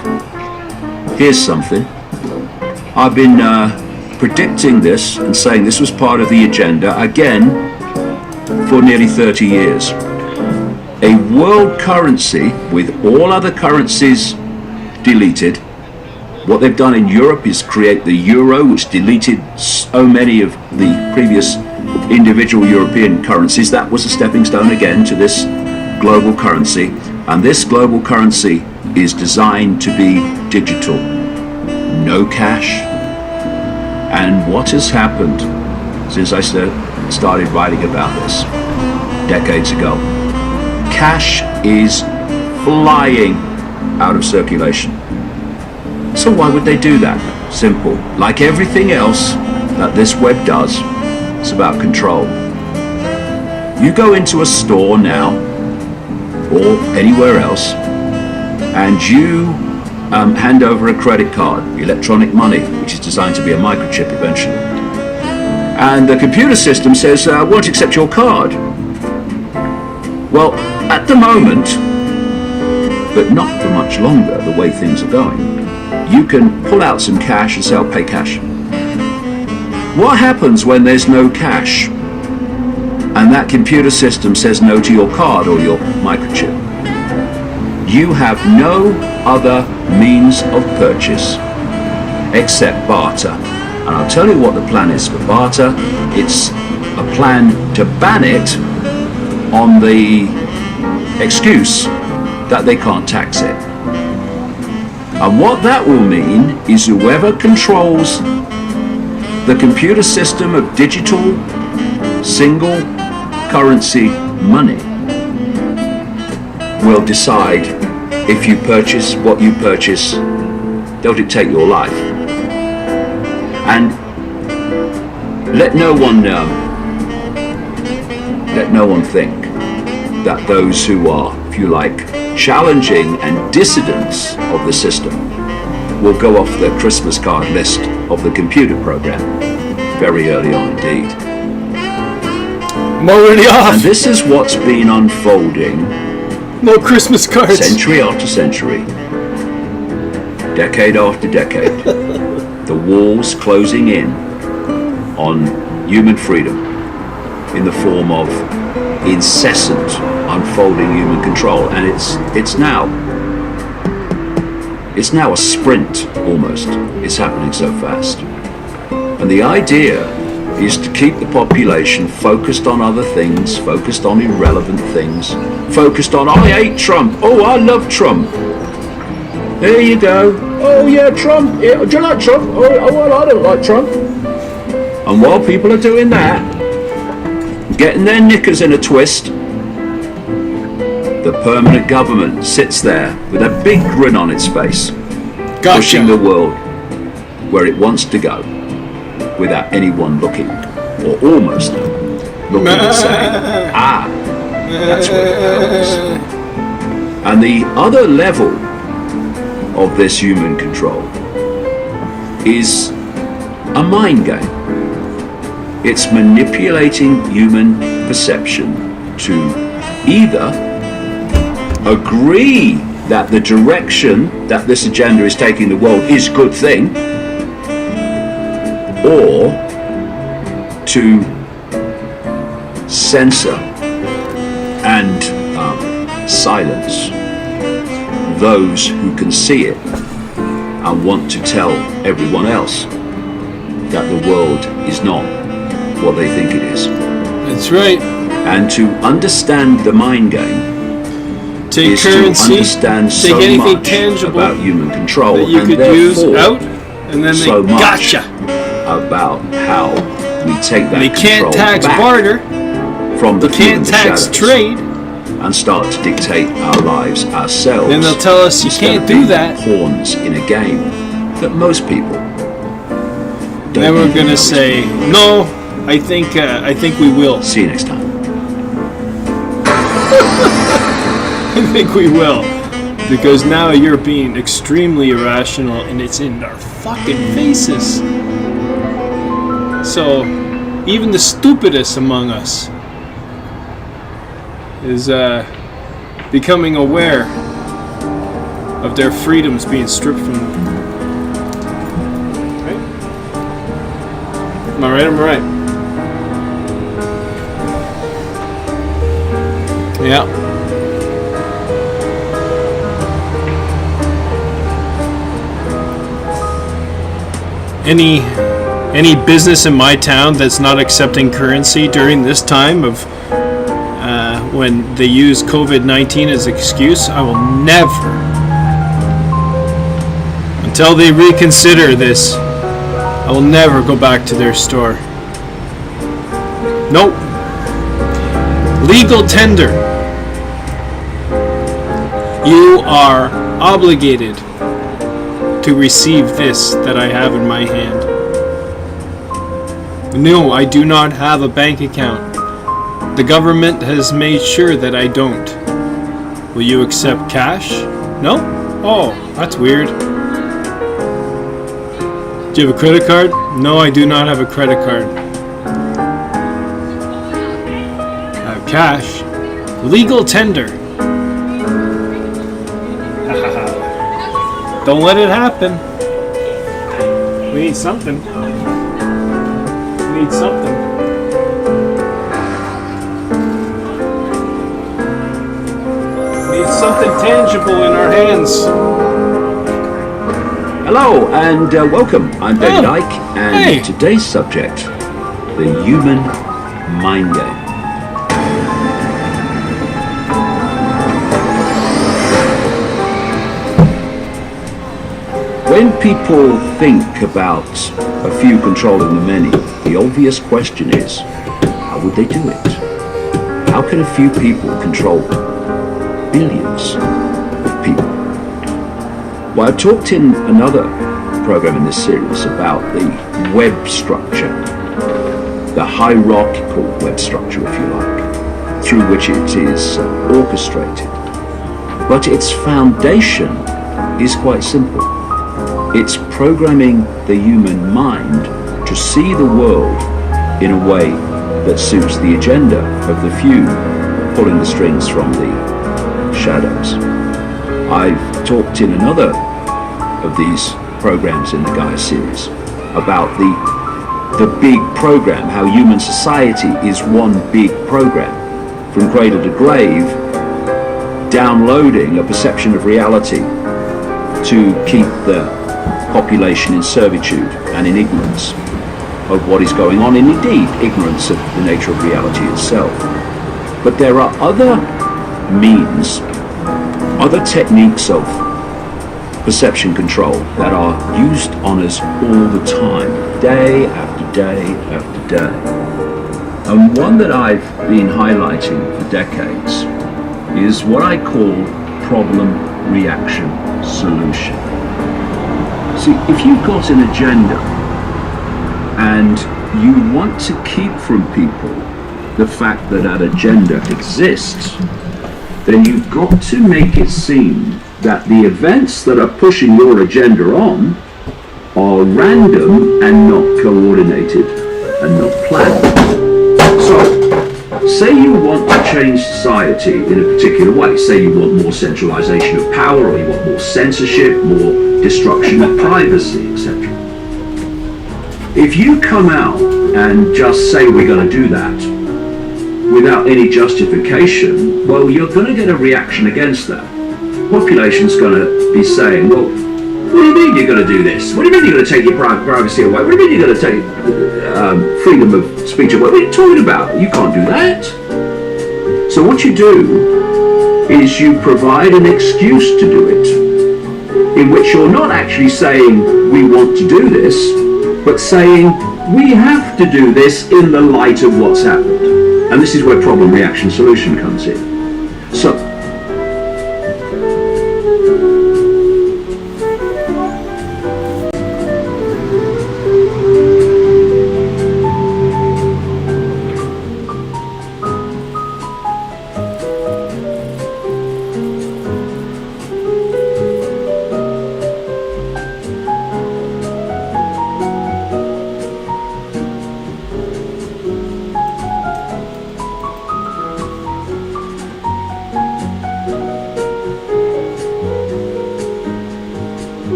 here's something. I've been predicting this and saying this was part of the agenda again for nearly 30 years. A world currency with all other currencies deleted. What they've done in Europe is create the euro, which deleted so many of the previous individual European currencies. That was a stepping stone again to this global currency. And this global currency is designed to be digital. No cash. And what has happened since I started writing about this decades ago? Cash is flying out of circulation. So why would they do that? Simple. Like everything else that this web does, it's about control. You go into a store now, or anywhere else, and you hand over a credit card, electronic money, which is designed to be a microchip eventually. And the computer system says, I won't accept your card. Well, at the moment, but not for much longer, the way things are going, you can pull out some cash and say, I'll pay cash. What happens when there's no cash and that computer system says no to your card or your microchip? You have no other means of purchase except barter. And I'll tell you what the plan is for barter. It's a plan to ban it on the excuse that they can't tax it. And what that will mean is whoever controls the computer system of digital single currency money will decide if you purchase what you purchase. They'll dictate your life. And let no one think that those who are, if you like, challenging and dissidents of the system will go off the Christmas card list of the computer program very early on indeed. I'm already off. And this is what's been unfolding. No Christmas cards. Century after century, decade after decade, the walls closing in on human freedom in the form of incessant unfolding human control. And it's now a sprint almost. It's happening so fast. And the idea is to keep the population focused on other things, focused on irrelevant things, focused on, I hate Trump, oh, I love Trump. There you go. Oh yeah, Trump. Yeah, do you like Trump? Oh well, I don't like Trump. And while people are doing that, getting their knickers in a twist, the permanent government sits there with a big grin on its face, pushing the Gotcha. world where it wants to go without anyone looking, or almost looking and saying, ah, that's where it goes. And the other level of this human control is a mind game. It's manipulating human perception to either agree that the direction that this agenda is taking the world is a good thing, or to censor and silence those who can see it and want to tell everyone else that the world is not what they think it is. That's right. And to understand the mind game Take is currency, to understand take so anything much tangible about human control that you and could use therefore out, and then they so much gotcha. about how we take that They control can't tax back barter. from the They few in can't the tax shadows trade. and start to dictate our lives ourselves. Then they'll tell us you instead can't of do being that. pawns in a game that most people don't Then we're even know gonna is say, being played. no, I think we will. See you next time. I think we will. Because now you're being extremely irrational and it's in our fucking faces. So, even the stupidest among us is becoming aware of their freedoms being stripped from them. Right? Am I right? Am I right? Yeah. Any business in my town that's not accepting currency during this time of when they use COVID-19 as an excuse, I will never, until they reconsider this, I will never go back to their store. Nope. Legal tender. You are obligated to receive this that I have in my hand. No, I do not have a bank account. The government has made sure that I don't. Will you accept cash? No? Oh, that's weird. Do you have a credit card? No, I do not have a credit card. I have cash. Legal tender. Don't let it happen. We need something. We need something. We need something tangible in our hands. Hello and welcome. I'm David Oh, Icke, and hey. today's subject, the human mind game. When people think about a few controlling the many, the obvious question is, how would they do it? How can a few people control billions of people? Well, I've talked in another program in this series about the web structure, the hierarchical web structure, if you like, through which it is orchestrated. But its foundation is quite simple. It's programming the human mind to see the world in a way that suits the agenda of the few pulling the strings from the shadows. I've talked in another of these programs in the Gaia series about the big program, how human society is one big program, from cradle to grave, downloading a perception of reality to keep the population in servitude and in ignorance of what is going on, and indeed ignorance of the nature of reality itself. But there are other means, other techniques of perception control that are used on us all the time, day after day after day. And one that I've been highlighting for decades is what I call problem, reaction, solution. See, if you've got an agenda and you want to keep from people the fact that that agenda exists, then you've got to make it seem that the events that are pushing your agenda on are random and not coordinated and not planned. So, say you want to change society in a particular way. Say you want more centralization of power, or you want more censorship, more destruction of privacy, etc. If you come out and just say we're going to do that without any justification, well, you're going to get a reaction against that. Population's going to be saying, well, what do you mean you're going to do this? What do you mean you're going to take your privacy away? What do you mean you're going to take freedom of speech away? What are you talking about? You can't do that. So what you do is you provide an excuse to do it, in which you're not actually saying we want to do this, but saying we have to do this in the light of what's happened. And this is where problem, reaction, solution comes in. So,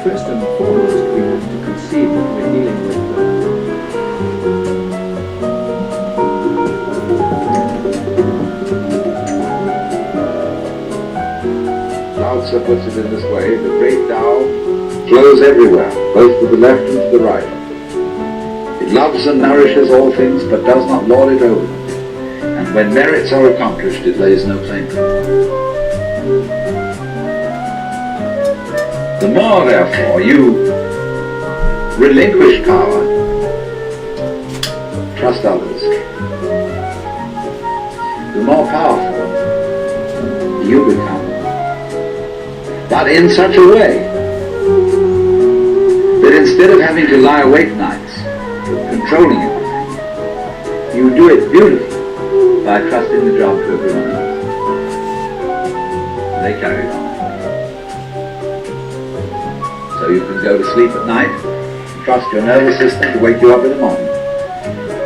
first and foremost, we have to conceive that we're dealing with Lao Tzu puts it in this way: the great Tao flows everywhere, both to the left and to the right. It loves and nourishes all things, but does not lord it over them. And when merits are accomplished, it lays no claim to them. The more, therefore, you relinquish power, trust others, the more powerful you become. But in such a way that instead of having to lie awake nights, controlling everything, you do it beautifully by trusting the job to everyone else. They carry it on. So you can go to sleep at night, trust your nervous system to wake you up in the morning.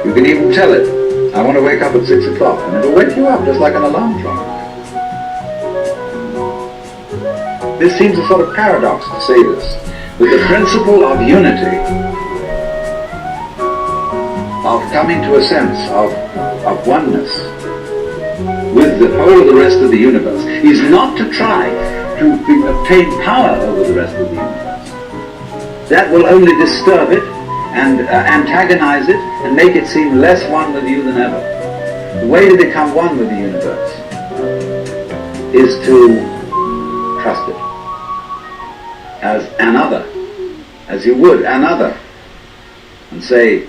You can even tell it, I want to wake up at 6 o'clock, and it'll wake you up just like an alarm clock. This seems a sort of paradox to say this, but the principle of unity, of coming to a sense of oneness with the whole of the rest of the universe, is not to try to obtain power over the rest of the universe. That will only disturb it and antagonize it and make it seem less one with you than ever. The way to become one with the universe is to trust it as another, as you would another, and say,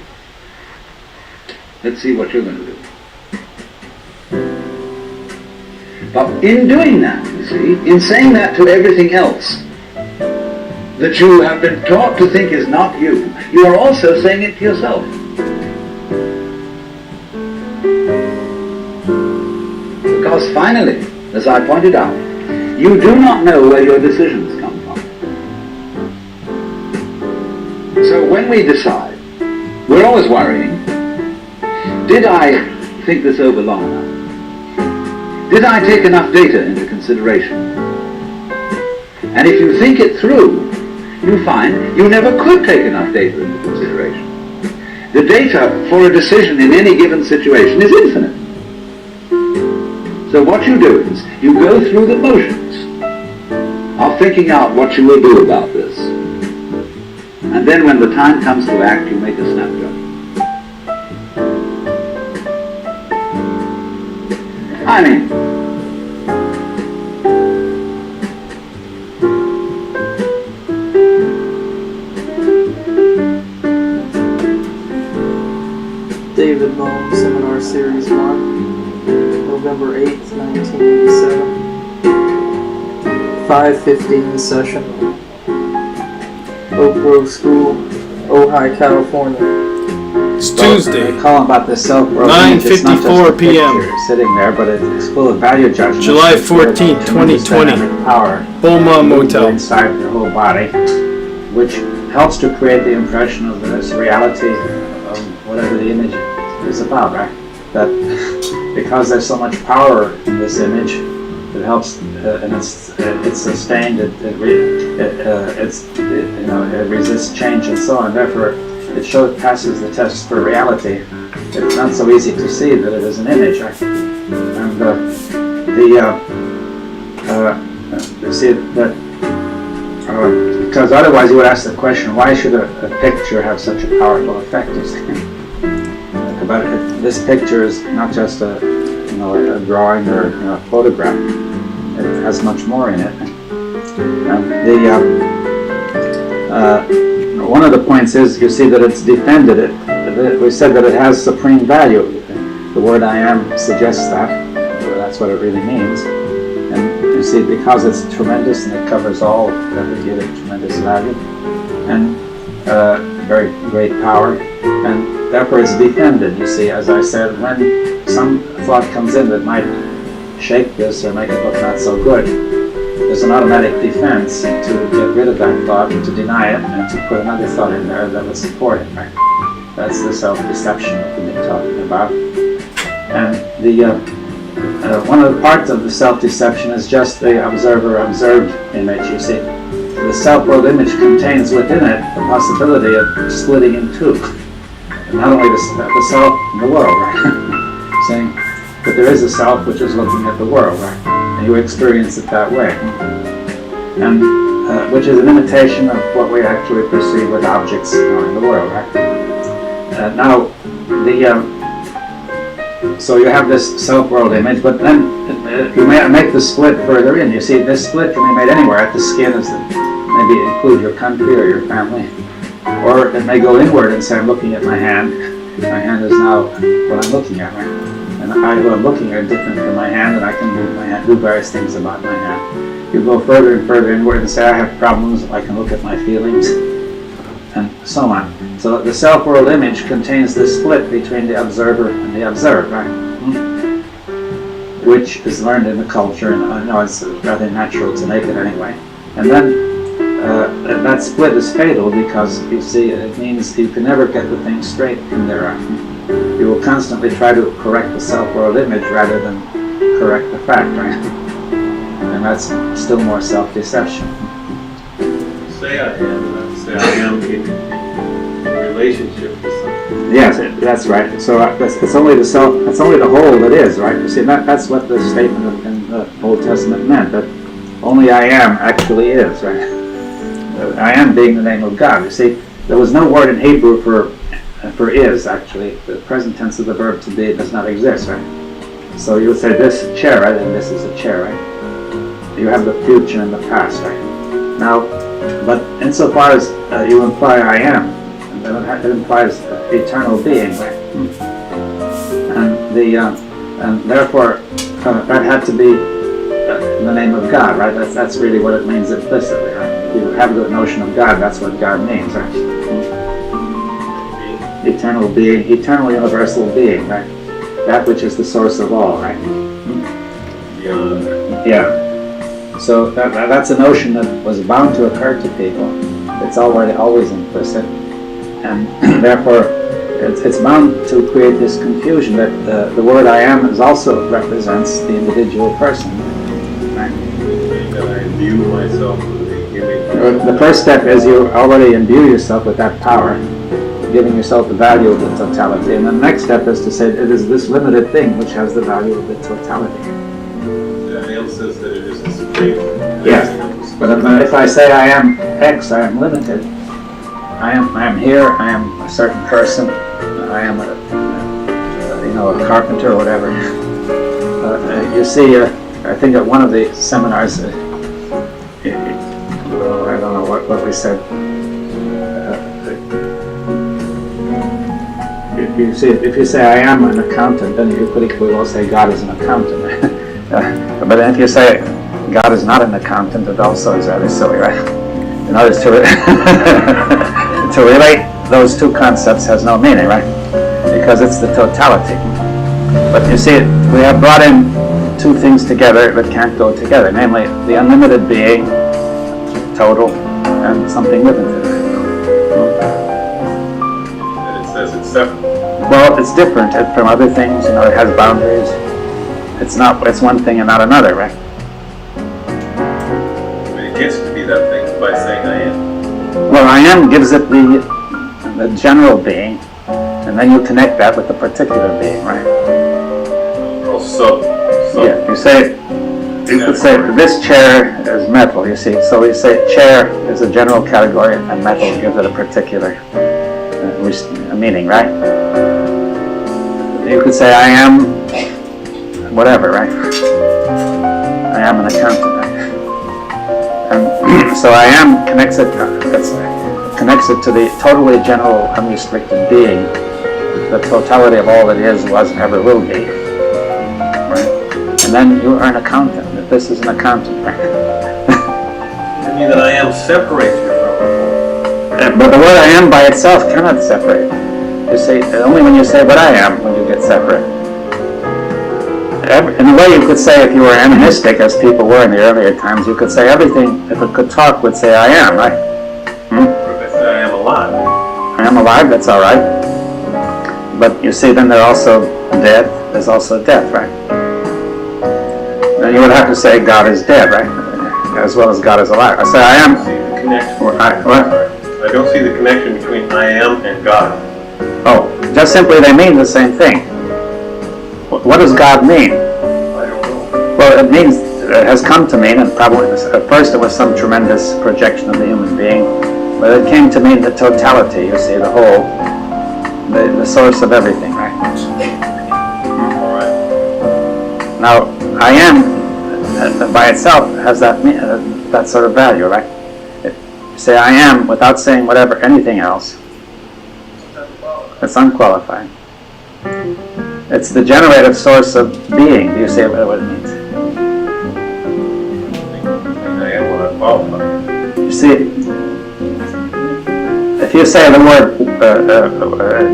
let's see what you're going to do. But in doing that, you see, in saying that to everything else that you have been taught to think is not you, you are also saying it to yourself. Because finally, as I pointed out, you do not know where your decisions come from. So when we decide, we're always worrying, did I think this over long enough? Did I take enough data into consideration? And if you think it through, you find you never could take enough data into consideration. The data for a decision in any given situation is infinite. So what you do is, you go through the motions of thinking out what you will do about this. And then when the time comes to act, you make a snapshot. I mean, David Bohm, Seminar Series 1, November 8th, 1987, 5:15 session, Oak Grove School, Ojai, California. It's Tuesday, They call about the self-world image. It's not just a 9:54 p.m. picture sitting there, but it's full of value judgments. July It's full of 14th, tremendous 2020. dynamic power Boma Motel. inside your whole body, which helps to create the impression of this reality of whatever the image is about, right? That because there's so much power in this image, it helps, and it's sustained. It resists change and so on. Therefore, it passes the test for reality. It's not so easy to see that it is an image, right? And you see that because otherwise you would ask the question, why should a picture have such a powerful effect? You see? But this picture is not just a drawing or a photograph. It has much more in it. One of the points is, you see that it's defended. We said that it has supreme value. The word "I am" suggests that. That's what it really means. And you see, because it's tremendous and it covers all, that we give it tremendous value and very great power. And therefore it's defended. You see, as I said, when some thought comes in that might shake this or make it look not so good, there's an automatic defense to get rid of that thought, to deny it, and to put another thought in there that would support it. Right? That's the self-deception that we've been talking about. And one of the parts of the self-deception is just the observer-observed image. You see, the self-world image contains within it the possibility of splitting in two. And not only the self and the world, right? Saying that there is a self which is looking at the world, right? And you experience it that way. And which is an imitation of what we actually perceive with objects in the world, right? Now, so you have this self-world image, but then you may make the split further in. You see, this split can be made anywhere. At the skin is maybe include your country or your family. Or it may go inward and say, I'm looking at my hand. My hand is now what I'm looking at, right? And I, who I'm looking at, different from my hand, and I can move my hand, do various things about my hand. You go further and further inward and say, I have problems, I can look at my feelings, and so on. So the self-world image contains the split between the observer and the observed, right? Which is learned in the culture, and I know it's rather natural to make it anyway. And then that split is fatal because, you see, it means you can never get the thing straight in there. You will constantly try to correct the self-world image rather than correct the fact, right? And that's still more self-deception. Say I am in relationship with something. Yes, that's right. So it's only the self, it's only the whole that is, right? You see, that's what the statement in the Old Testament meant, that only I am actually is, right? I am being the name of God. You see, there was no word in Hebrew for is, actually. The present tense of the verb to be does not exist, right? So you would say this chair, right? And this is a chair, right? You have the future and the past, right? Now, but insofar as you imply I am, it implies eternal being, right? And therefore that had to be in the name of God, right? That's really what it means implicitly, right? If you have the notion of God, that's what God means, right? Eternal being, eternal universal being, right? That which is the source of all, right? Yeah. So that's a notion that was bound to occur to people. It's always implicit, and therefore it's bound to create this confusion that the word I am also represents the individual person. Right? That I imbue myself with the image. The first step is you already imbue yourself with that power, giving yourself the value of the totality, and the next step is to say it is this limited thing which has the value of the totality. Daniel says that it is the supreme. Yes, but if I say I am X, I am limited. I am here. I am a certain person. I am a carpenter or whatever. You see, I think at one of the seminars, I don't know what we said. You see, if you say I am an accountant, then you could equally well say God is an accountant. But then if you say God is not an accountant, it also is rather silly, right? In order to to relate those two concepts has no meaning, right? Because it's the totality. But you see, we have brought in two things together that can't go together, namely the unlimited being, total, and something limited. And it says it's separate. Well, it's different from other things, you know, it has boundaries. It's one thing and not another, right? But it gets to be that thing by saying I am. Well, I am gives it the general being, and then you connect that with the particular being, right? Oh, so. Yeah, you could say this chair is metal, you see. So we say chair is a general category, and metal gives it a particular meaning, right? You could say I am whatever, right? I am an accountant, right? And so I am connects it to the totally general, unrestricted being, the totality of all that is, was, and ever will be, right? And then you are an accountant. That this is an accountant, right? I mean that I am separates you from it. But the word I am by itself cannot separate. You see, only when you say what I am, when you get separate. In a way, you could say, if you were animistic, as people were in the earlier times, you could say everything, if it could talk, would say I am, right? If I say I am alive. I am alive, that's all right. But you see, then there's also death, right? Then you would have to say God is dead, right? As well as God is alive. I say I am. I don't see the connection between I am and God. Oh, just simply they mean the same thing. What does God mean? I don't know. Well, it means, it has come to mean, and probably at first it was some tremendous projection of the human being, but it came to mean the totality, you see, the whole, the source of everything, right? All right. Now, I am, by itself, has that sort of value, right? Say I am without saying whatever, anything else. It's unqualified. It's the generative source of being. Do you see what it means? I am what I qualify. You see, if you say the word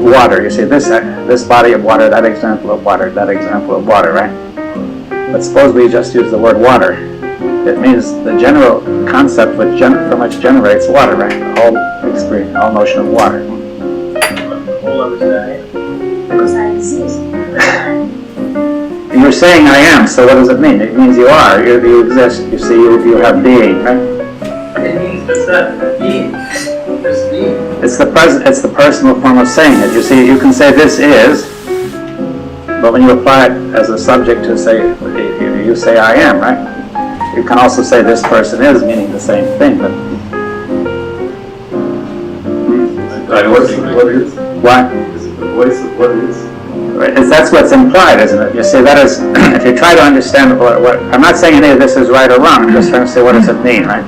water, you see this body of water, that example of water, right? But suppose we just use the word water. It means the general concept from which generates water, right? All experience, all notion of water. Whole understanding. Because I exist. You're saying I am, so what does it mean? It means you are, you exist, you see, you have being, right? It means it's that being. This being. It's the personal form of saying it. You see, you can say this is, but when you apply it as a subject to say, you say I am, right? You can also say this person is, meaning the same thing, but... What is? What? Is it the voice of what is? That's what's implied, isn't it? You see, that is, if you try to understand what I'm not saying any of this is right or wrong, I'm just trying to say what does it mean, right?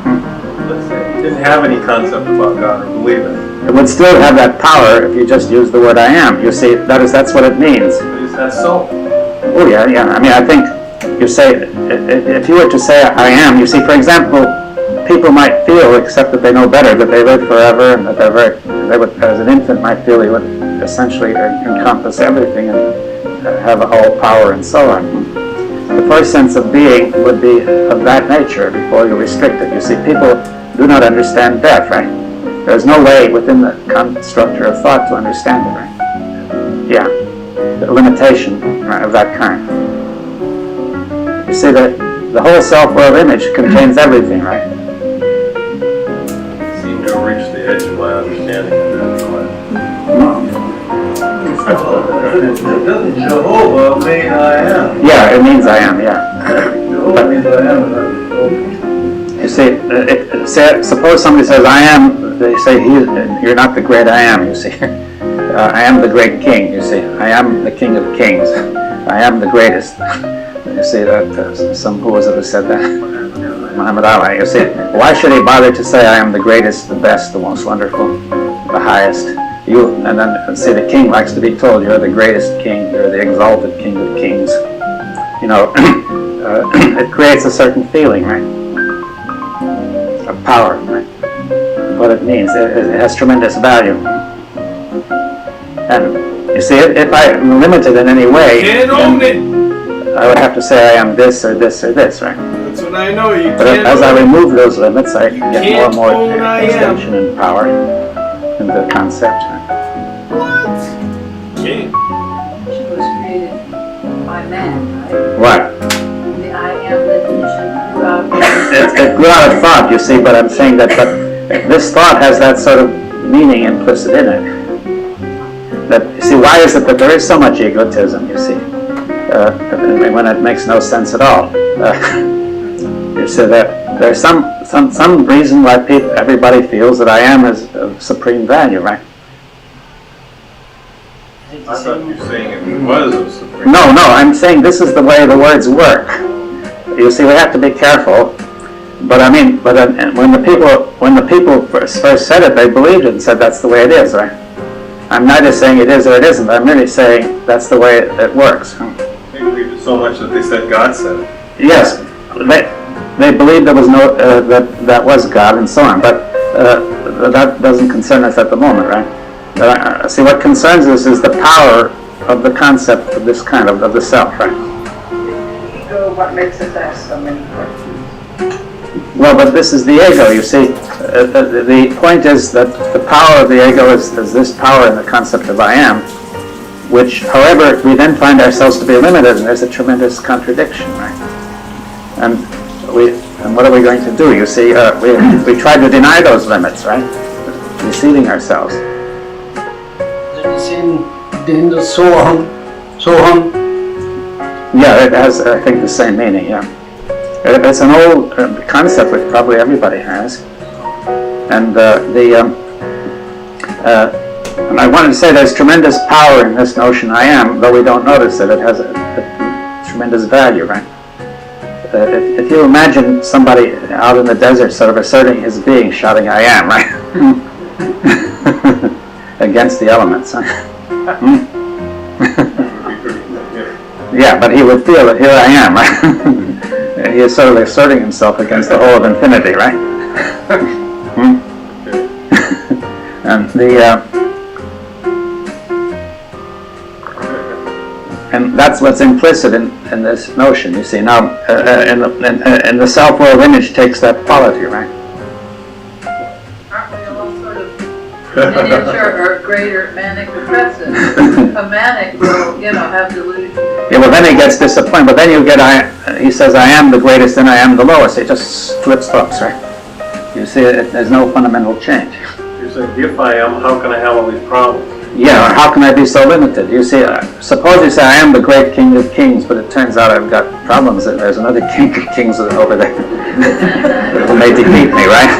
Let's say it didn't have any concept about God or believe it. It would still have that power if you just use the word I am. You see, that's what it means. But is that so? Oh yeah. I mean, I think you say, if you were to say I am, you see, for example, people might feel, except that they know better, that they live forever, and that they would, as an infant, might feel he would essentially encompass everything and have all power and so on. The first sense of being would be of that nature before you restrict it. You see, people do not understand death, right? There's no way within the structure of thought to understand it, right? Yeah, the limitation, right, of that kind. You see that the whole self-world image contains everything, right? Seem to have reached the edge of my understanding of that. Doesn't Jehovah mean I am? Yeah, it means I am, yeah. Jehovah means I am. You see, suppose somebody says I am, they say you're not the great I am, you see. I am the great king, you see. I am the king of kings. I am the greatest. You see that, who was it who said that? Muhammad Ali. You see, why should he bother to say I am the greatest, the best, the most wonderful, the highest? and then see, the king likes to be told, you're the greatest king, you're the exalted king of kings. You know, it creates a certain feeling, right? Of power, right? What it means, it has tremendous value. And you see, if I'm limited in any way, Can't own it. I would have to say I am this or this or this, right? That's what I know. You But can't as I own it. remove those limits, I get more and can't more own I am. extension and power in the concept. What? King. She was created by man, right? What? The I am definition throughout. It grew out of thought, you see, but I'm saying that this thought has that sort of meaning implicit in it. That, you see, why is it that there is so much egotism, you see, when it makes no sense at all? You see that there's some reason why everybody feels that I am is of supreme value, right? I thought you were saying it was a supreme. No, I'm saying this is the way the words work. You see, we have to be careful. But I mean, when the people first said it, they believed it and said that's the way it is, right? I'm neither saying it is or it isn't. I'm really saying that's the way it works. They believed it so much that they said God said it. Yes, they believed there was no that was God and so on. But that doesn't concern us at the moment, right? See, what concerns us is the power of the concept of this kind of the self, right? Ego, what makes us ask so many questions? Well, but this is the ego, you see. The point is that the power of the ego is this power in the concept of I am, which, however, we then find ourselves to be limited, and there's a tremendous contradiction, right? And what are we going to do? You see, we try to deny those limits, right? Deceiving ourselves. Soham. Yeah, it has, I think, the same meaning, yeah. It's an old concept which probably everybody has. And and I wanted to say there's tremendous power in this notion I am, though we don't notice it. It has a tremendous value, right? If you imagine somebody out in the desert sort of asserting his being, shouting I am, right? Against the elements, huh? Yeah, but he would feel that here I am, right? He is sort of asserting himself against the whole of infinity, right? And and that's what's implicit in this notion. You see, now and the self-world image takes that quality, right? Aren't we all sort of miniature or greater manic depressive? A manic will, have delusions. Yeah, well then he gets disappointed, but then you get, he says, I am the greatest and I am the lowest. It just flip-flops, right? You see, there's no fundamental change. You're saying, if I am, how can I have all these problems? Yeah, or how can I be so limited? You see, suppose you say, I am the great king of kings, but it turns out I've got problems. There's another king of kings over there who may defeat me, right?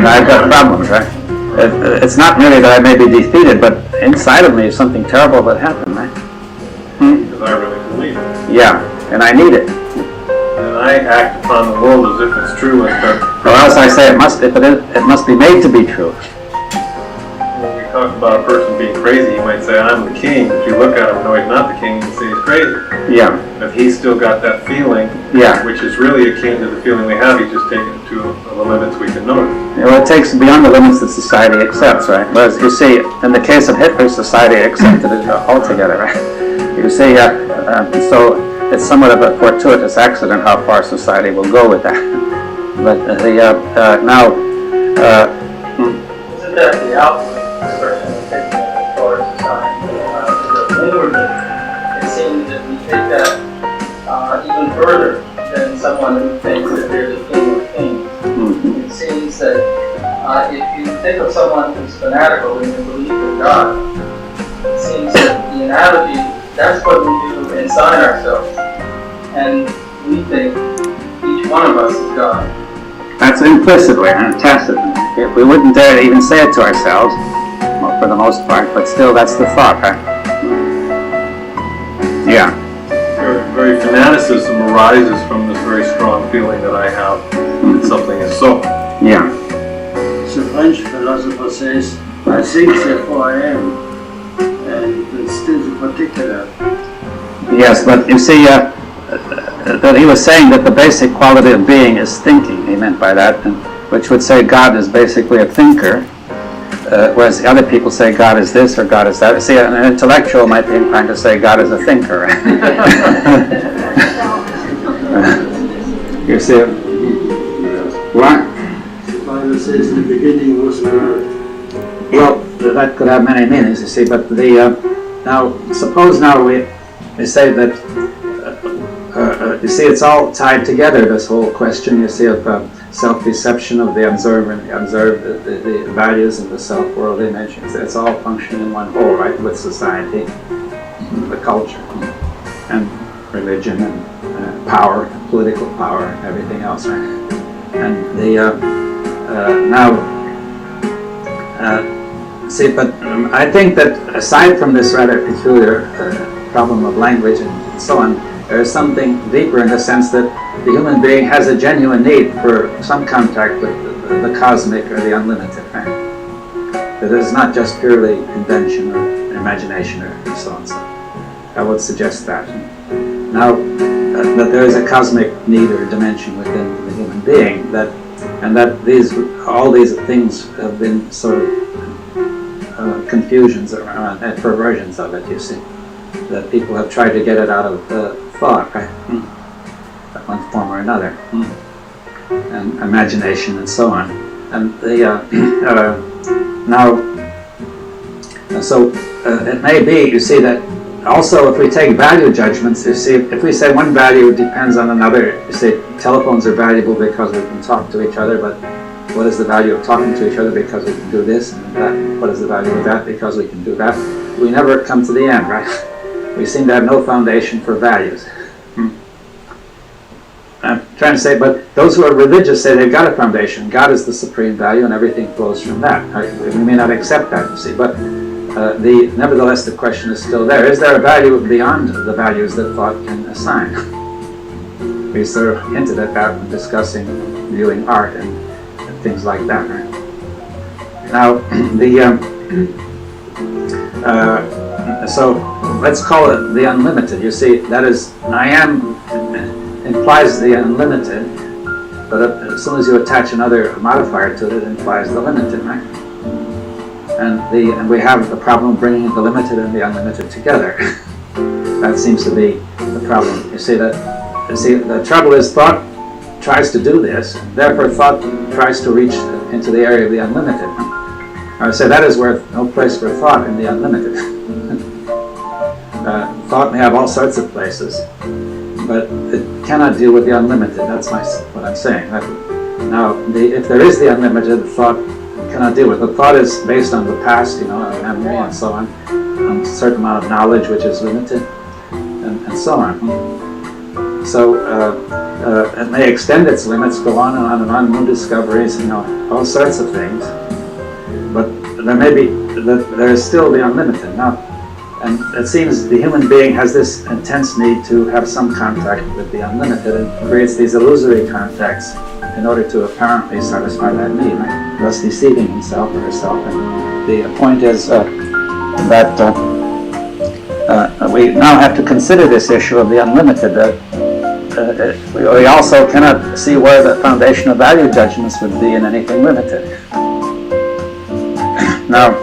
I've got problems, right? It's not merely that I may be defeated, but inside of me is something terrible that happened, right? Because I really believe it. Yeah, and I need it. And I act upon the world as if it's true and start. Or else I say it must be made to be true. When we talk about a person being crazy, you might say, I'm the king. If you look at him, no, he's not the king, you say he's crazy. Yeah. But he's still got that feeling, Yeah. which is really akin to the feeling we have. He's just taken it to the limits we can notice. Yeah, well, it takes beyond the limits that society accepts, right? Whereas you see, in the case of Hitler, society accepted it altogether, right? You see, so it's somewhat of a fortuitous accident how far society will go with that. But now. Isn't that the outward expression of taking it as far as society? Because inwardly, it seems that we take that even further than someone who thinks that they're the king of kings. It seems that if you think of someone who's fanatical in the belief in God, it seems that the analogy, that's what we do inside ourselves. And we think each one of us is God. That's implicitly and tacitly. We wouldn't dare to even say it to ourselves, well, for the most part, but still that's the thought, right? Yeah. Very fanaticism arises from this very strong feeling that I have that something is so. Yeah. So French philosopher says, I think, therefore I am. And it's still the particular. Yes, but you see, that he was saying that the basic quality of being is thinking. He meant by that, and, which would say God is basically a thinker, whereas the other people say God is this or God is that. See, an intellectual might be inclined to say God is a thinker. You see, what? The Bible says in the beginning was the Word. Well, that could have many meanings, you see, but now, suppose now we say that, you see, it's all tied together, this whole question, you see, of self-deception of the observer, the values of the self-world image. It's all functioning in one whole, right, with society, the culture, and religion, and power, political power, and everything else, right? And see, but I think that aside from this rather peculiar problem of language and so on, there is something deeper in the sense that the human being has a genuine need for some contact with the cosmic or the unlimited, right? That it is not just purely invention or imagination or so on. So I would suggest that. Now, that there is a cosmic need or dimension within the human being, and that all these things have been sort of confusions around and perversions of it, you see. That people have tried to get it out of thought, right? One form or another, and imagination and so on. And so it may be, you see, that also if we take value judgments, you see, if we say one value depends on another, you say telephones are valuable because we can talk to each other, but what is the value of talking to each other because we can do this and that? What is the value of that because we can do that? We never come to the end, right? We seem to have no foundation for values. I'm trying to say, but those who are religious say they've got a foundation. God is the supreme value and everything flows from that. We may not accept that, you see, but nevertheless the question is still there. Is there a value beyond the values that thought can assign? We sort of hinted at that when discussing viewing art and things like that, right? Now, so let's call it the unlimited. You see, that is, I am implies the unlimited, but as soon as you attach another modifier to it, it implies the limited, right? And we have the problem of bringing the limited and the unlimited together. That seems to be the problem. You see, the trouble is thought tries to do this, therefore thought tries to reach into the area of the unlimited. I would say that is where no place for thought in the unlimited. Thought may have all sorts of places, but it cannot deal with the unlimited. That's what I'm saying. Now, if there is the unlimited, thought cannot deal with it. The thought is based on the past, you know, memory and so on a certain amount of knowledge which is limited, and so on. So it may extend its limits, go on and on, new discoveries, you know, all sorts of things. But there may be, there is still the unlimited. Now, and it seems the human being has this intense need to have some contact with the unlimited and creates these illusory contacts in order to apparently satisfy that need, right? Thus deceiving himself or herself. And the point is that we now have to consider this issue of the unlimited. We also cannot see where the foundation of value judgments would be in anything limited. Now,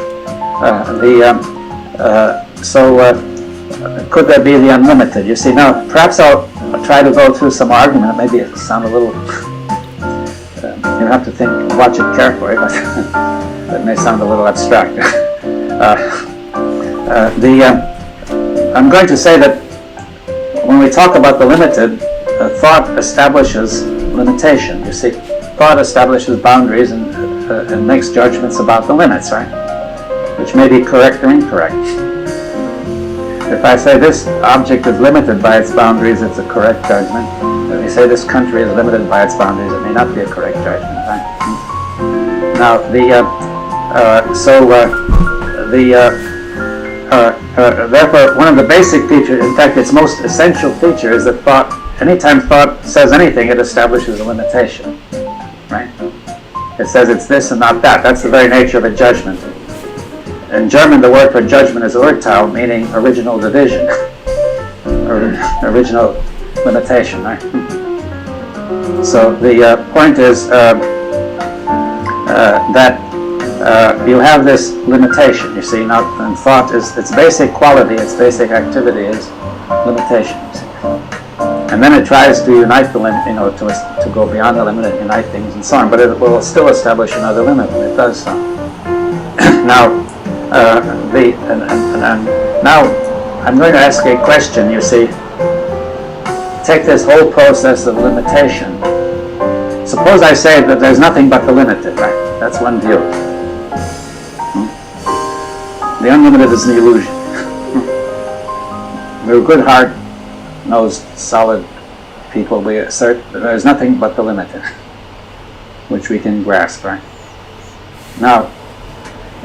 could there be the unlimited? You see, now perhaps I'll try to go through some argument. Maybe it sound a little. You have to watch it carefully, but it may sound a little abstract. I'm going to say that when we talk about the limited, thought establishes limitation. You see, thought establishes boundaries and makes judgments about the limits, right? Which may be correct or incorrect. If I say this object is limited by its boundaries, it's a correct judgment. If you say this country is limited by its boundaries, it may not be a correct judgment, right? Now, therefore, one of the basic features, in fact, its most essential feature is that thought, anytime thought says anything, it establishes a limitation, right? It says it's this and not that. That's the very nature of a judgment. In German, the word for judgment is Urteil, meaning original division, or original limitation, right? So the point is that you have this limitation, you see. Now, and thought is its basic quality, its basic activity is limitation. You see. And then it tries to unite the limit, to go beyond the limit and unite things and so on. But it will still establish another limit when it does so. Now, now I'm going to ask a question. You see, take this whole process of limitation. Suppose I say that there's nothing but the limited, right? That's one view. The unlimited is an illusion. We're good, hard-nosed, solid people. We assert that there's nothing but the limited, which we can grasp, right? Now,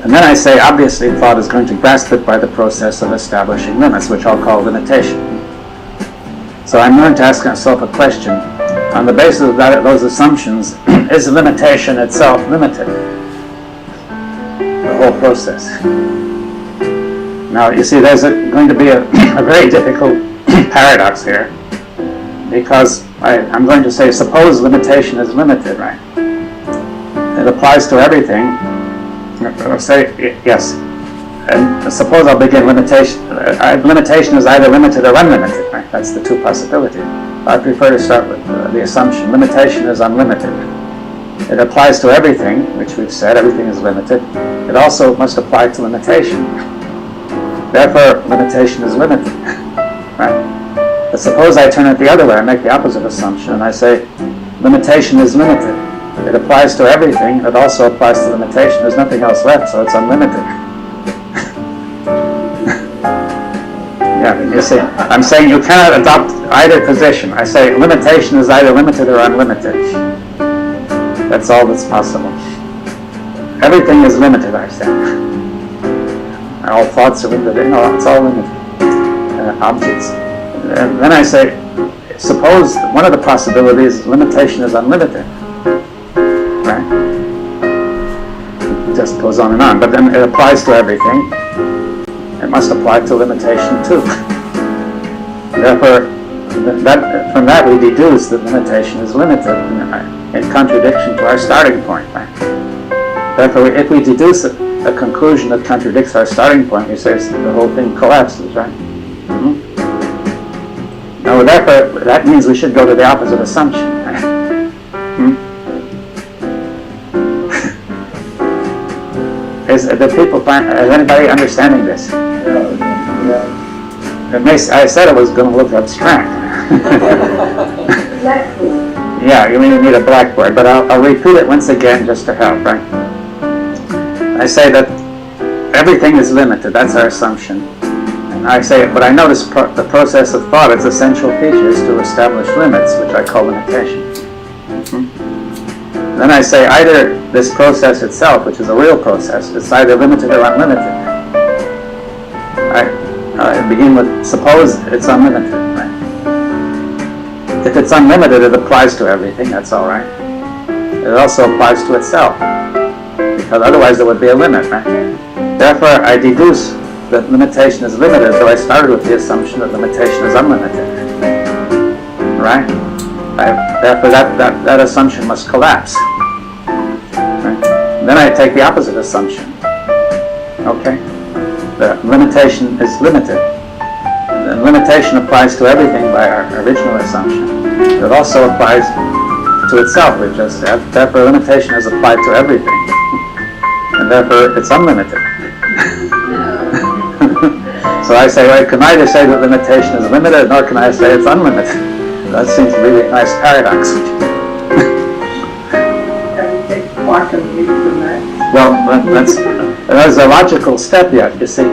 and then I say, obviously, thought is going to grasp it by the process of establishing limits, which I'll call limitation. So I'm going to ask myself a question. On the basis of those assumptions, is limitation itself limited? The whole process. Now, you see, there's going to be a very difficult paradox here, because I'm going to say, suppose limitation is limited, right? It applies to everything. Or say, yes. And suppose I'll begin limitation. Limitation is either limited or unlimited, right? That's the two possibilities. I prefer to start with the assumption. Limitation is unlimited. It applies to everything, which we've said, everything is limited. It also must apply to limitation. Therefore, limitation is limited, right? But suppose I turn it the other way, I make the opposite assumption, and I say, limitation is limited. It applies to everything, it also applies to limitation. There's nothing else left, so it's unlimited. Yeah, you see, I'm saying you cannot adopt either position. I say limitation is either limited or unlimited. That's all that's possible. Everything is limited, I say. All thoughts are limited, it's all limited. Objects. And then I say, suppose one of the possibilities is limitation is unlimited. Right? It just goes on and on. But then it applies to everything. It must apply to limitation too. Therefore, from that we deduce that limitation is limited in contradiction to our starting point. Right? Therefore, if we deduce a conclusion that contradicts our starting point, we say the whole thing collapses, right? Mm-hmm. Now, therefore, that means we should go to the opposite assumption. Right? Hmm? Is anybody understanding this? I said it was going to look abstract. Yeah, you need a blackboard, but I'll repeat it once again just to help, right? I say that everything is limited, that's our assumption. And I say, but I notice the process of thought, its essential feature is to establish limits, which I call limitation. Then I say either this process itself, which is a real process, it's either limited or unlimited. I begin with, suppose it's unlimited, right? If it's unlimited, it applies to everything, that's all right. It also applies to itself, because otherwise there would be a limit, right? Therefore, I deduce that limitation is limited, though I started with the assumption that limitation is unlimited, right? Therefore, that assumption must collapse. Right? Then I take the opposite assumption. Okay? The limitation is limited. The limitation applies to everything by our original assumption. It also applies to itself, we just said. Therefore, limitation is applied to everything. And therefore, it's unlimited. So I say, well, I can neither say that limitation is limited, nor can I say it's unlimited. That seems really a nice paradox. Can you take quantum leap from that? Well, there's a logical step yet, you see.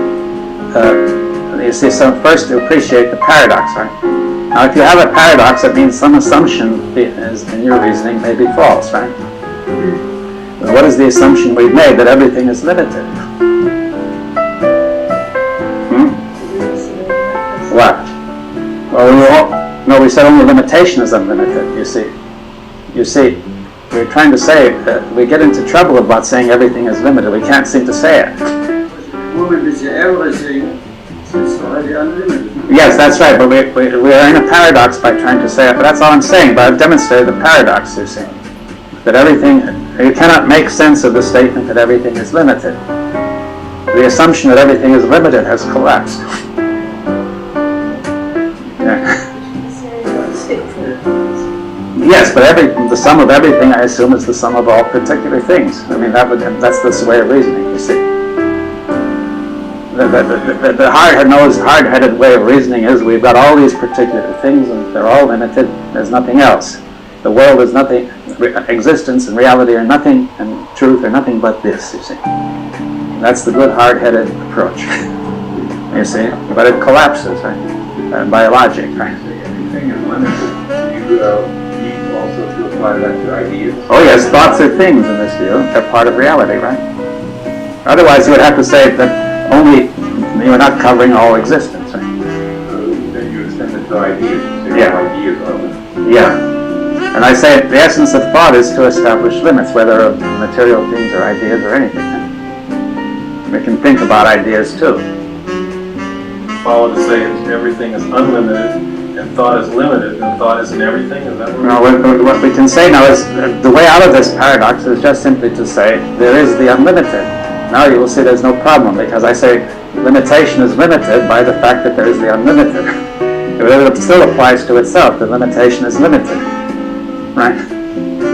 So first to appreciate the paradox, right? Now, if you have a paradox, it means some assumption in your reasoning may be false, right? Well, what is the assumption we've made? That everything is limited. What? Well, we said only limitation is unlimited, you see. we're trying to say that we get into trouble about saying everything is limited. We can't seem to say it. Woman, is everything is already unlimited. Yes, that's right, but we are in a paradox by trying to say it, but that's all I'm saying, but I've demonstrated the paradox, you see. That everything, you cannot make sense of the statement that everything is limited. The assumption that everything is limited has collapsed. Yeah. Yes, but the sum of everything, I assume, is the sum of all particular things. I mean, that's the way of reasoning, you see. The hard-headed way of reasoning is we've got all these particular things and they're all limited, there's nothing else. The world is nothing, existence and reality are nothing, and truth are nothing but this, you see. That's the good hard-headed approach, you see. But it collapses, right? By logic, right? Everything is limited. You also to apply that to ideas. Oh yes, thoughts are things in this view. They're part of reality, right? Otherwise you would have to say that only you're not covering all existence, right? Then you extend it to ideas. You say Yeah. all ideas are limited. Yeah. And I say the essence of thought is to establish limits, whether of material things or ideas or anything. We can think about ideas too. Follow to say everything is unlimited and thought is limited and thought isn't everything. Is that what? No, what we can say now is the way out of this paradox is just simply to say there is the unlimited. Now you will see there's no problem because I say limitation is limited by the fact that there is the unlimited. It still applies to itself. The limitation is limited, right?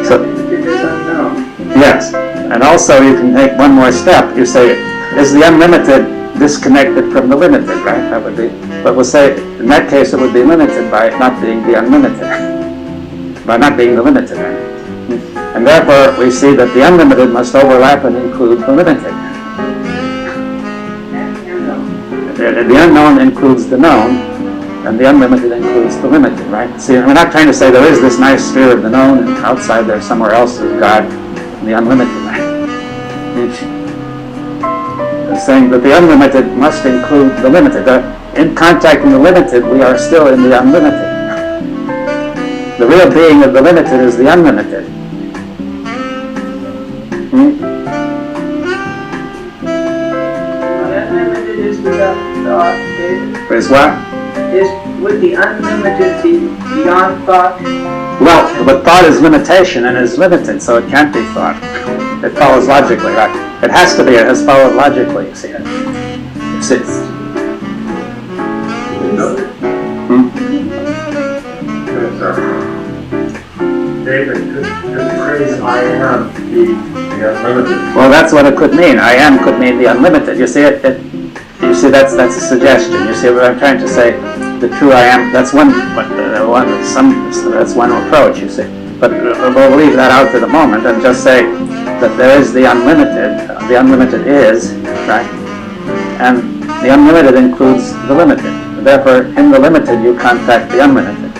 So It is unknown. yes, and also you can take one more step. You say, is the unlimited disconnected from the limited, right? That would be, but we'll say in that case it would be limited by not being the unlimited, by not being the limited. Right? And therefore we see that the unlimited must overlap and include the limited. The unknown includes the known, and the unlimited includes the limited, right? See, we're not trying to say there is this nice sphere of the known, and outside there somewhere else is God, and the unlimited, right? It's saying that the unlimited must include the limited. In contacting the limited, we are still in the unlimited. The real being of the limited is the unlimited. Unlimited is without thought. Is what? Would the unlimited be beyond thought? Well, but thought is limitation and is limited, so it can't be thought. It follows logically, right? It has to be, it has followed logically, you see it. It's David, could the phrase I am be the unlimited? well, that's what it could mean. I am could mean the unlimited. You see you see that's a suggestion. You see what I'm trying to say? The true I am. That's that's one approach. You see, but we'll leave that out for the moment and just say that there is the unlimited. The unlimited is right, and the unlimited includes the limited. Therefore, in the limited, you contact the unlimited.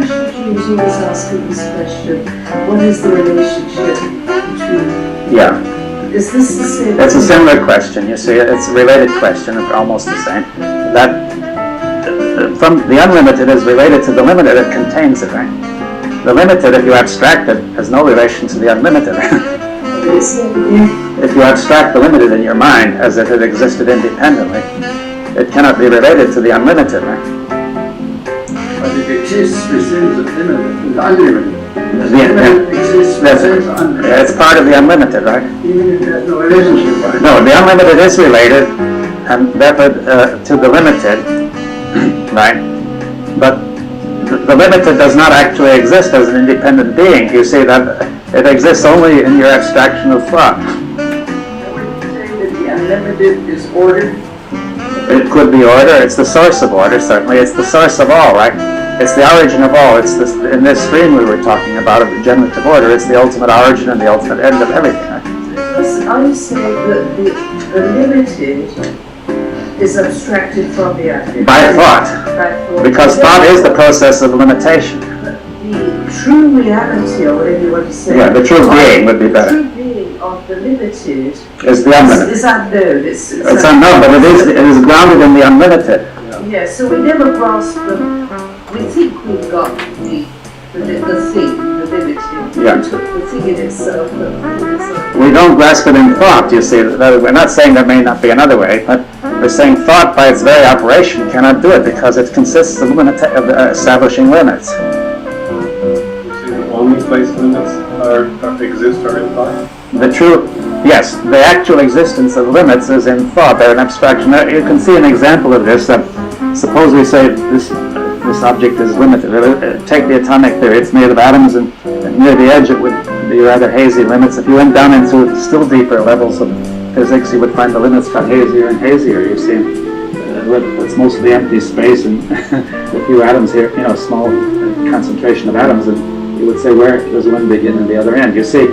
James was asking this question: what is the relationship between? Yeah. Is this the same? It's a similar question, you see, it's a related question, almost the same. That from the unlimited is related to the limited, it contains it, right? The limited, if you abstract it, has no relation to the unlimited. If you abstract the limited in your mind as if it existed independently, it cannot be related to the unlimited, right? But it exists within the limited, the unlimited. It's part of the unlimited, right? Even if there's no relationship, right? No, the unlimited is related, and therefore to the limited, right? But the limited does not actually exist as an independent being. You see that it exists only in your abstraction of thought. Would you say that the unlimited is ordered? It could be order. It's the source of order, certainly. It's the source of all, right? It's the origin of all. It's this, in this stream we were talking about of the generative order. It's the ultimate origin and the ultimate end of everything, right? Are you saying that the limited is abstracted from the active? By thought. Because thought is the process of limitation. The true reality, or whatever you want to say. Yeah, the true being would be better. The true being of the limited Is the unlimited. is unknown. It's unknown, but it is grounded in the unlimited. Yeah, so we never grasp them. We think we've got the thing, the limited, Yeah. The thing in itself, We don't grasp it in thought, you see. We're not saying there may not be another way, but we're saying thought by its very operation cannot do it because it consists of establishing limits. You see, the only place limits exist are in thought. Yes, the actual existence of limits is in thought. They're an abstraction. You can see an example of this. Suppose we say this object is limited. Take the atomic theory. It's made of atoms, and near the edge it would be rather hazy limits. If you went down into still deeper levels of physics, you would find the limits got hazier and hazier. You see, it's mostly empty space and a few atoms here, small concentration of atoms, and you would say where does one begin and the other end. You see,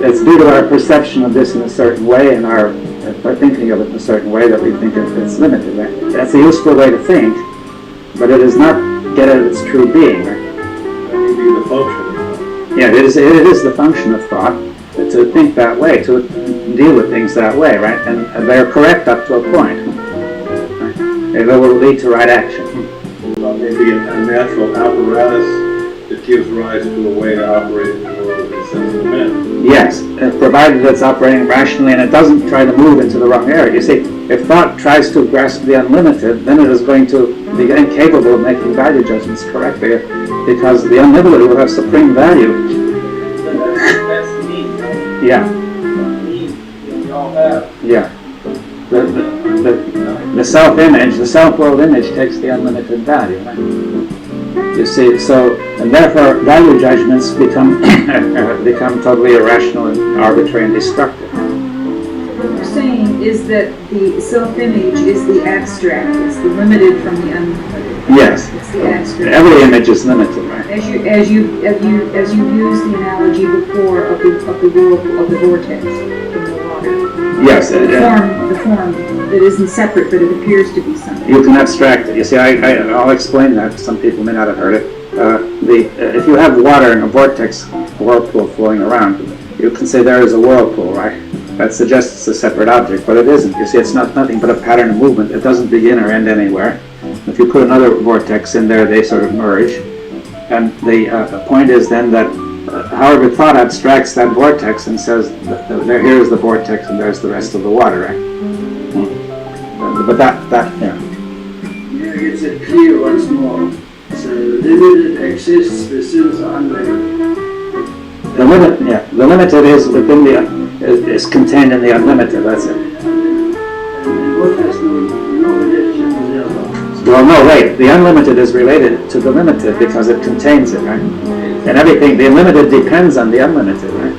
it's due to our perception of this in a certain way and our thinking of it in a certain way that we think it's limited. Right? That's a useful way to think, but it does not get at its true being. Right? That may be the function. Yeah, it is the function of thought to think that way, to deal with things that way, right? And they're correct up to a point. Right? They will lead to right action. Well, maybe a natural apparatus that gives rise to a way to operate in the world in the sense of man. Yes, provided it's operating rationally and it doesn't try to move into the wrong area. You see, if thought tries to grasp the unlimited, then it is going to be incapable of making value judgments correctly, because the unlimited will have supreme value. That's the need, right? Yeah. The need that we all have. Yeah. The self-image, the self-world image takes the unlimited value, right? You see, so, and therefore value judgments become totally irrational and arbitrary and destructive. What you're saying is that the self-image is the abstract, it's the limited from the unlimited. Yes. It's the abstract. Every image is limited, right? As you used the analogy before of the whirlpool, of the vortex in the water. Yes. The form that isn't separate, but it appears to be something. You can abstract it. You see, I'll explain that. Some people may not have heard it. If you have water in a vortex whirlpool flowing around, you can say there is a whirlpool, right? That suggests it's a separate object, but it isn't. You see, it's nothing but a pattern of movement. It doesn't begin or end anywhere. If you put another vortex in there, they sort of merge. And the point is then that however thought abstracts that vortex and says, here's the vortex and there's the rest of the water, right? But yeah. Yeah, gets it clear once more. So limited exists, this is unlimited. The limited is within is contained in the unlimited. That's it. And what has no relation to the other? Well, no, wait. The unlimited is related to the limited because it contains it, right? And everything, the unlimited depends on the unlimited, right?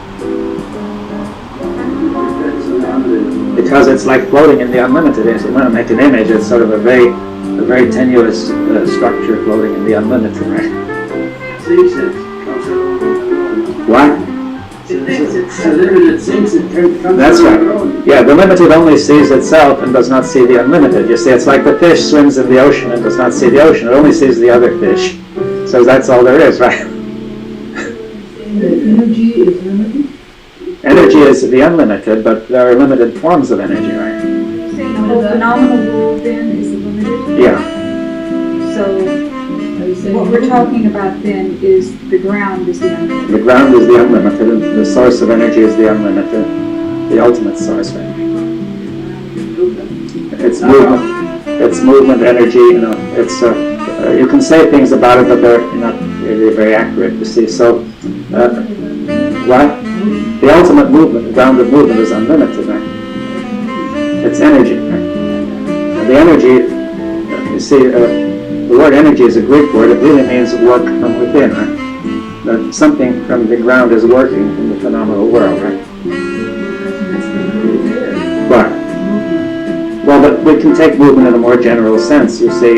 Because it's like floating in the unlimited. If you want to make an image, it's sort of a very tenuous structure floating in the unlimited, right? What? It's a limited things it can come. That's right. Yeah, the limited only sees itself and does not see the unlimited. You see, it's like the fish swims in the ocean and does not see the ocean. It only sees the other fish. So that's all there is, right? energy is limited. Energy is the unlimited, but there are limited forms of energy, right? The whole phenomenal world then is the limited? Yeah. So what we're talking about then is the ground is the unlimited. The ground is the unlimited, and the source of energy is the unlimited, the ultimate source, right? It's movement, energy, it's, you can say things about it, but they're not really very accurate, you see. So, what? The ultimate movement, the ground of movement is unlimited, right? It's energy, right? And the energy, you see, the word energy is a Greek word. It really means work from within, right? That something from the ground is working in the phenomenal world, right? But, well, but we can take movement in a more general sense. You see,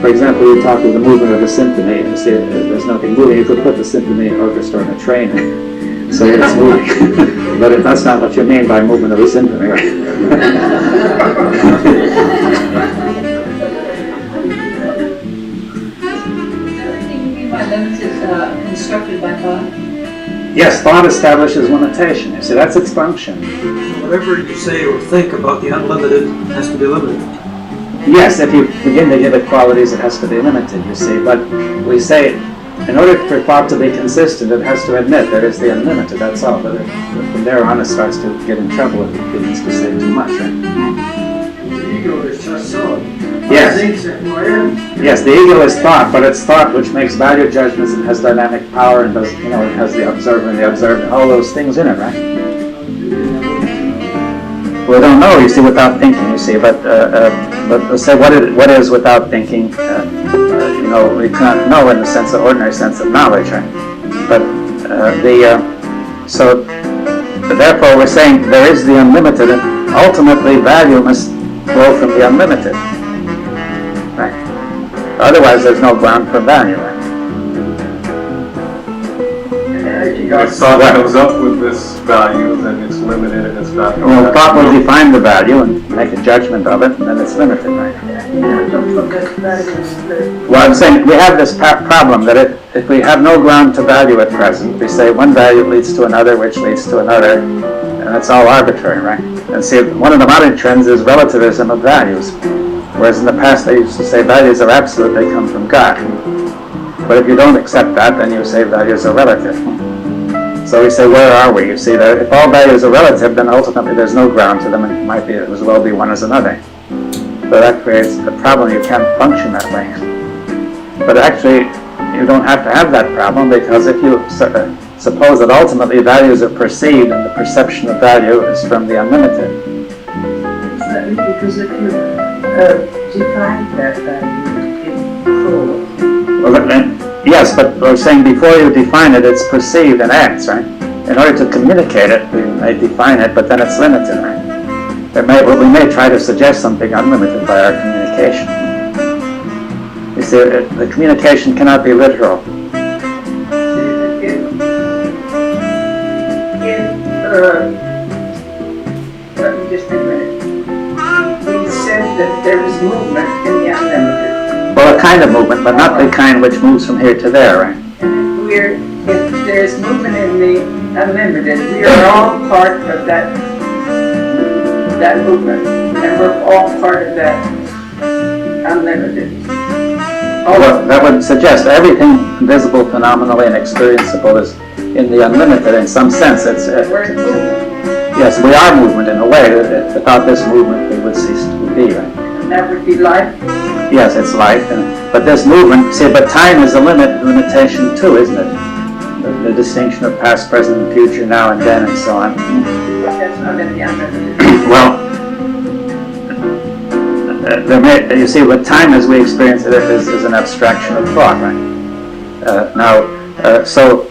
for example, you talk of the movement of a symphony, and say there's nothing moving. You could put the symphony orchestra in a train and say it's moving. But that's not what you mean by movement of a symphony, right? Constructed by thought? Yes, thought establishes limitation. You see, that's its function. Whatever you say or think about the unlimited has to be limited. Yes, if you begin to give it qualities, it has to be limited, you see. But we say in order for thought to be consistent, it has to admit there is the unlimited, that's all. But from there on, it starts to get in trouble if it begins to say too much, right? The ego is just thought. Yes. Thinks that I am. Yes, the ego is thought, but it's thought which makes value judgments and has dynamic power and does, it has the observer and the observed, all those things in it, right? We don't know, you see, without thinking, you see, but let's say what is without thinking, we can't know in the sense, the ordinary sense of knowledge, right? But therefore we're saying there is the unlimited, and ultimately value must flow from the unlimited, right? Otherwise there's no ground for value, right? If thought comes up with this value, then it's limited and it's not. Well, thought will define the value and make a judgment of it, and then it's limited, right? Don't forget that is the Well, I'm saying we have this problem that if we have no ground to value at present, we say one value leads to another, which leads to another, and that's all arbitrary, right? And see, one of the modern trends is relativism of values, whereas in the past they used to say values are absolute, they come from God. But if you don't accept that, then you say values are relative. So we say, where are we? You see that if all values are relative, then ultimately there's no ground to them, and it might be as well be one as another. So that creates a problem. You can't function that way. But actually, you don't have to have that problem, because if you suppose that ultimately values are perceived and the perception of value is from the unlimited. exactly because if you define that value in full, Well, yes, but we're saying before you define it, it's perceived and acts, right? In order to communicate it, we may define it, but then it's limited, right? We may try to suggest something unlimited by our communication. You see, the communication cannot be literal. let me just a minute. We said that there is movement in the unlimited. Well, a kind of movement, but not the kind which moves from here to there, right? If there's movement in the unlimited, we are all part of that movement, and we're all part of that unlimited. Well, that would suggest everything visible, phenomenally, and experienceable is in the unlimited in some sense. Yes, we are movement in a way. Without this movement, we would cease to be, right? And that would be life. Yes, it's life, but this movement, see, but time is a limitation too, isn't it? The distinction of past, present, and future, now and then, and so on. That's not in the unlimited. Well, you see, what time as we experience it is an abstraction of thought, right? So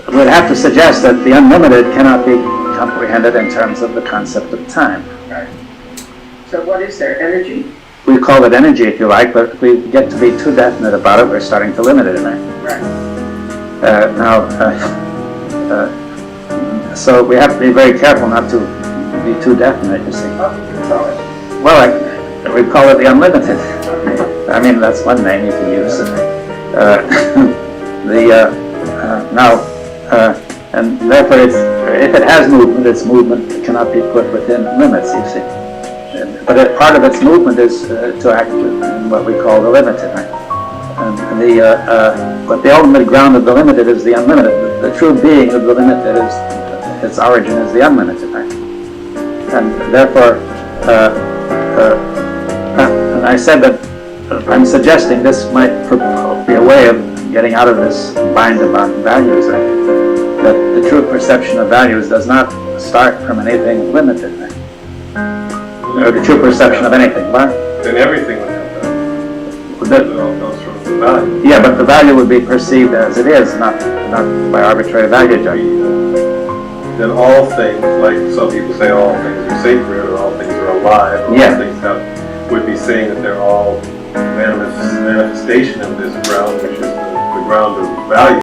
we'd have to suggest that the unlimited cannot be comprehended in terms of the concept of time. Right. So what is there? Energy? We call it energy, if you like, but if we get to be too definite about it, we're starting to limit it, right? Right. So we have to be very careful not to be too definite, you see. What do you call it? Well, we call it the unlimited. I mean, that's one name you can use. And therefore, if it has movement, its movement cannot be put within limits, you see. But part of its movement is to act in what we call the limited, right? But the ultimate ground of the limited is the unlimited. The true being of the limited is, its origin is the unlimited, right? And therefore, and I said that I'm suggesting this might be a way of getting out of this bind about values, right? That the true perception of values does not start from anything limited, right? Or the true perception of anything, right? Then everything would have that. It all comes from the value. Yeah, but the value would be perceived as it is, not by arbitrary value judgment. Then all things, like some people say all things are sacred, or all things are alive, or all things would be saying that they're all manifestation of this ground, which is the ground of value.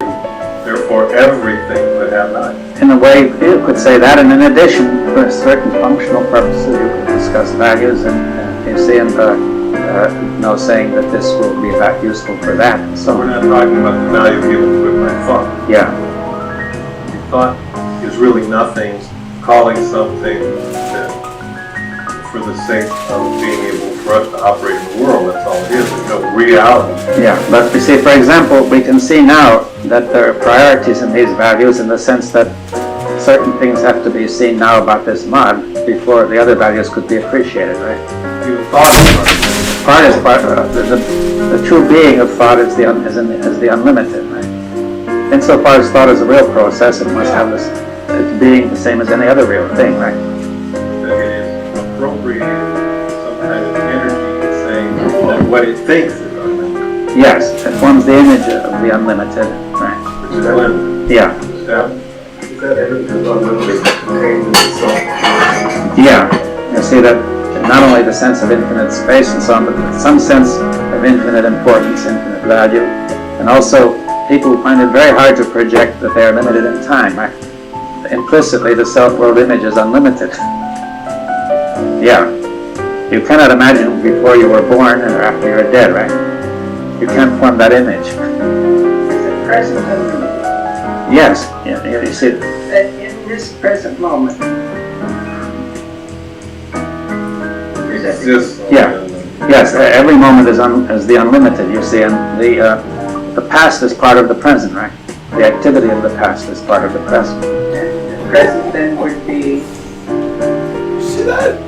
Therefore, everything would have value. In a way, you could say that, and in addition, for certain functional purposes, you could discuss values, and you see, saying that this will be that useful for that. So we're not talking about the value given to it by thought. Yeah. Thought is really nothing, calling something that, for the sake of being able for us to operate in the world, that's all it is. There's no reality. Yeah, but you see, for example, we can see now that there are priorities in these values in the sense that certain things have to be seen now about this mug before the other values could be appreciated, right? Thought is part of the true being of thought is the unlimited, right? Insofar as thought is a real process, it must have this being the same as any other real thing, right? That it is appropriating some kind of energy and saying that what it thinks is unlimited. Yes, it forms the image of the unlimited, right? Which is unlimited. Yeah. Is that energy is unlimited contained in itself? Yeah. You see that not only the sense of infinite space and so on, but some sense of infinite importance, infinite value, and also people find it very hard to project that they are limited in time, right? Implicitly, the self-world image is unlimited. Yeah. You cannot imagine before you were born or after you're dead, right? You can't form that image. Is it present unlimited? Yes. You see. That in this present moment. It's just Yeah. Yes. Every moment is the unlimited. You see, and the past is part of the present, right? The activity of the past is part of the present. The present then would be. See that?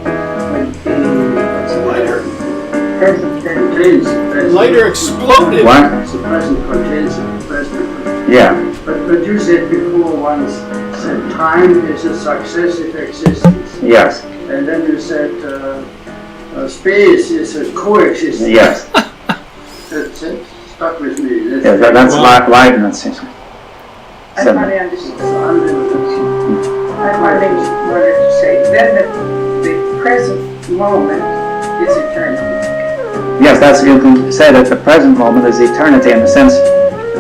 Would be. It's a lighter. Present then. Lighter exploded. What? The present contains the present. Yeah. But you said before once that time is a successive existence. Yes. And then you said space is a coexistence. Yes. That stuck with me. Yeah, that's Leibniz. I finally understood. I finally wanted to say then the present moment is eternity. Yes, that's, you can say that the present moment is eternity in the sense,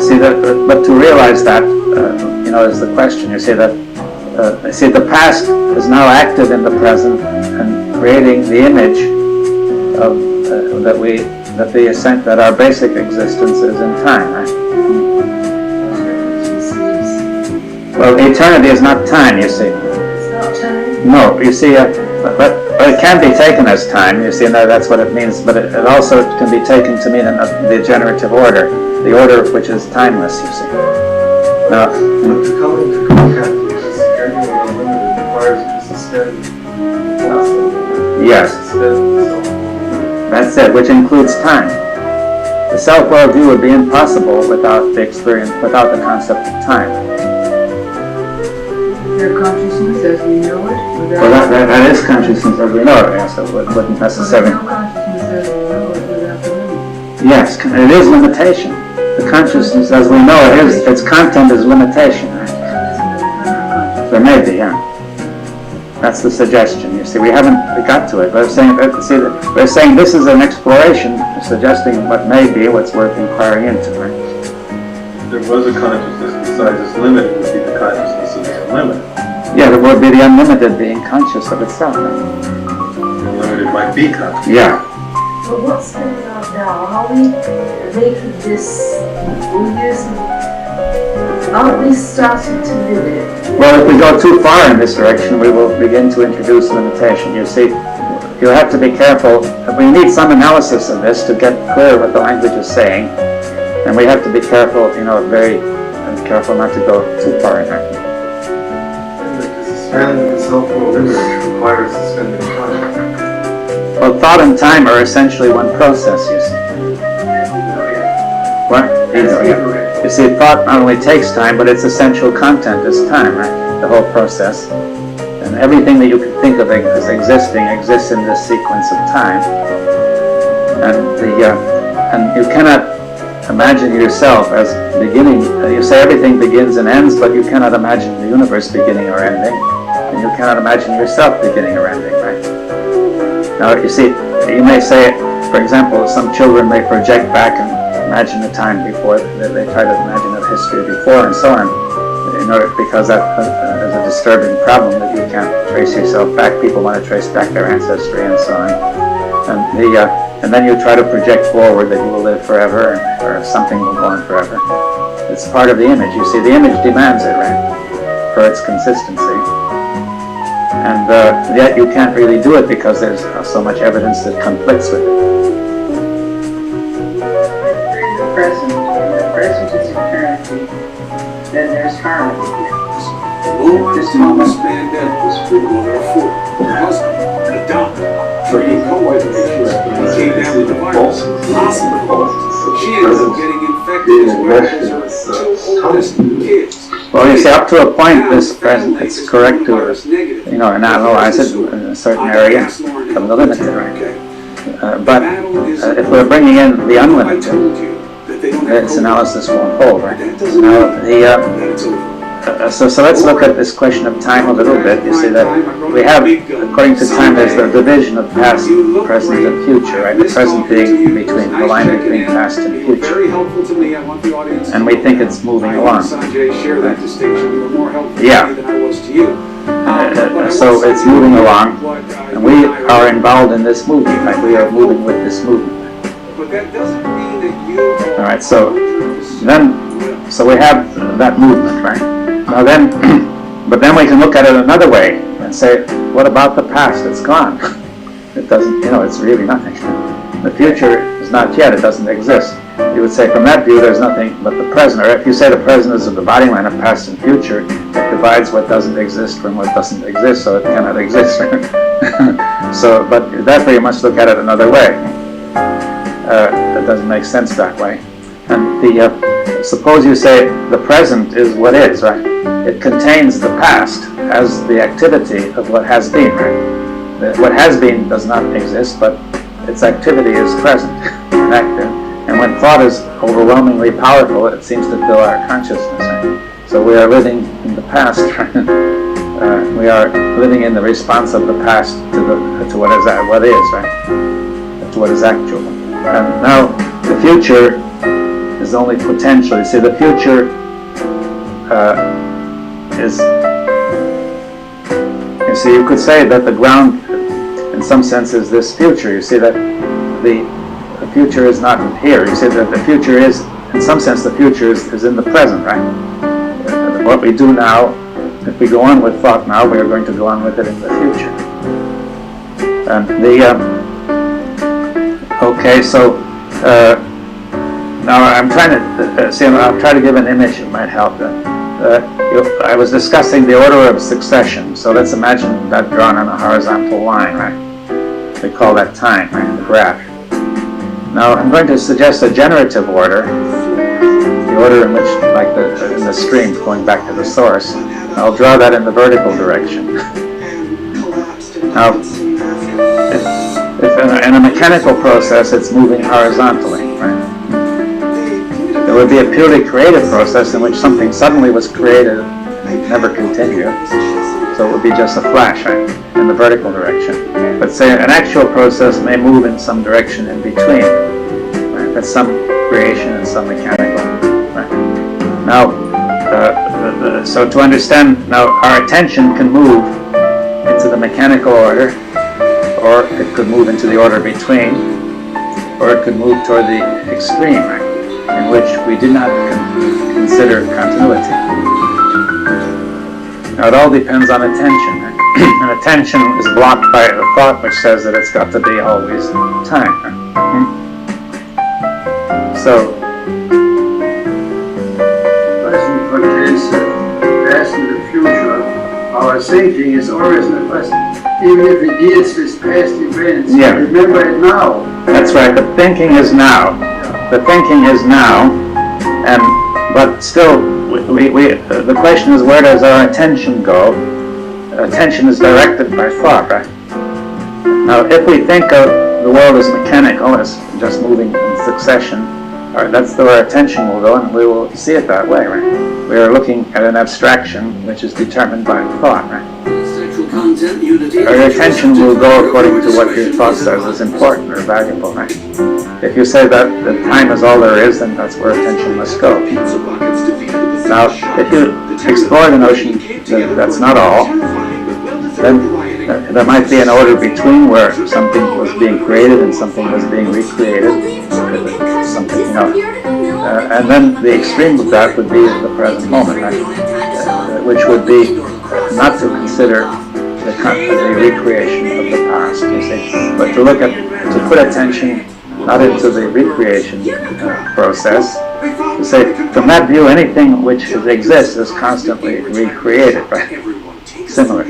see that, but to realize that, is the question. You see that, the past is now active in the present and creating the image of that our basic existence is in time, right? Well, eternity is not time, you see. It's not time. No, you see, but it can be taken as time, you see, and that's what it means, but it also can be taken to mean the generative order, the order which is timeless, you see. Now, to come into contact with this genuine unlimited requires you to suspend constant. yes, that's it, which includes time. The self-world view would be impossible without the concept of time. Their consciousness as we know it, without... Well, that is consciousness as we know it, yes, so it wouldn't necessarily... No consciousness as we know it without the limit. Yes, it is limitation. The consciousness as we know it is, its content is limitation, right? There may be, yeah. That's the suggestion, you see. We got to it. We're saying this is an exploration suggesting what may be, what's worth inquiring into, right? There was a consciousness besides this limited would be the consciousness of the unlimited. Yeah, there would be the unlimited being conscious of itself. Right? The unlimited might be conscious. Yeah. But what's going on now? Are we making this, aren't we starting to limit? Well, if we go too far in this direction, we will begin to introduce limitation. You see, you have to be careful. We need some analysis of this to get clear what the language is saying. And we have to be careful, very careful not to go too far in there. To suspend the self-world image requires suspending consciousness. Well, thought and time are essentially one process, you see. What? Yeah. You see, thought not only takes time, but its essential content is time, right? The whole process. And everything that you can think of as existing exists in this sequence of time. And you cannot imagine yourself as beginning. You say everything begins and ends, but you cannot imagine the universe beginning or ending. And you cannot imagine yourself beginning or ending, right? Now, you see, you may say, for example, some children may project back and imagine a time before, they try to imagine a history before and so on, because that is a disturbing problem that you can't trace yourself back. People want to trace back their ancestry and so on. And then you try to project forward that you will live forever or something will go on forever. It's part of the image. You see, the image demands it, right, for its consistency. And yet you can't really do it because there's so much evidence that conflicts with it. The present is eternity. Thomas Mandel was the mother of four. Her husband, Adam, treating co-wife issues, came down with the virus, hospitalized. She ended up getting infected as well as her two oldest kids. Well, you see, up to a point, this present, it's correct to, analyze it in a certain area of the limited, right? But if we're bringing in the unlimited, this analysis won't hold, right? Now, so let's look at this question of time a little bit. You see that we have, according to time, there's the division of past, present, and future, right? The present being between, the line between past and future. And we think it's moving along. Yeah. So it's moving along, and we are involved in this movement, right? We are moving with this movement. All right, so we have that movement, right? Now then, but then we can look at it another way and say, what about the past? It's gone. It doesn't, it's really nothing. The future is not yet, it doesn't exist. You would say from that view there's nothing but the present, or if you say the present is the dividing line of past and future, it divides what doesn't exist from what doesn't exist, so it cannot exist. So, but therefore you must look at it another way. That doesn't make sense that way. And suppose you say the present is what is, right? It contains the past as the activity of what has been, right? What has been does not exist, but its activity is present and active. And when thought is overwhelmingly powerful, it seems to fill our consciousness, right? So we are living in the past, right? We are living in the response of the past to what is, right? To what is actual. And now the future is only potential. You see, the future is, you could say that the ground, in some sense, is this future. You see that the future is not here. You see that the future is, in some sense, the future is in the present, right? What we do now, if we go on with thought now, we are going to go on with it in the future. And okay, so now I'm trying to I'll try to give an image. It might help. I was discussing the order of succession. So let's imagine that drawn on a horizontal line, right? We call that time, right? The graph. Now I'm going to suggest a generative order, the order in which, like in the stream going back to the source. I'll draw that in the vertical direction. Now, if in a mechanical process, it's moving horizontally, right? There would be a purely creative process in which something suddenly was created and never continued. So it would be just a flash, right, in the vertical direction. But say an actual process may move in some direction in between. Right? That's some creation and some mechanical. Right? Now, so to understand, now our attention can move into the mechanical order, or it could move into the order between, or it could move toward the extreme, right, in which we do not consider continuity. Now it all depends on attention, right? And attention is blocked by the thought which says that it's got to be always time. Right? So, present contains the past and the future. Our thinking is always in the present. Even if it deals with past events, yeah. Remember it now. That's right, the thinking is now. The thinking is now, but still, the question is, where does our attention go? Attention is directed by thought, right? Now, if we think of the world as mechanical, as just moving in succession, that's where our attention will go, and we will see it that way, right? We are looking at an abstraction which is determined by thought, right? Our attention will go according to what your thought says is important or valuable, right? If you say that time is all there is, then that's where attention must go. Now, if you explore the notion that that's not all, then there might be an order between where something was being created and something was being recreated. Something, and then the extreme of that would be the present moment, right? Which would be not to consider the recreation of the past, you see, but to put attention not into the recreation process, say, from that view, anything which exists is constantly recreated, right? Similar.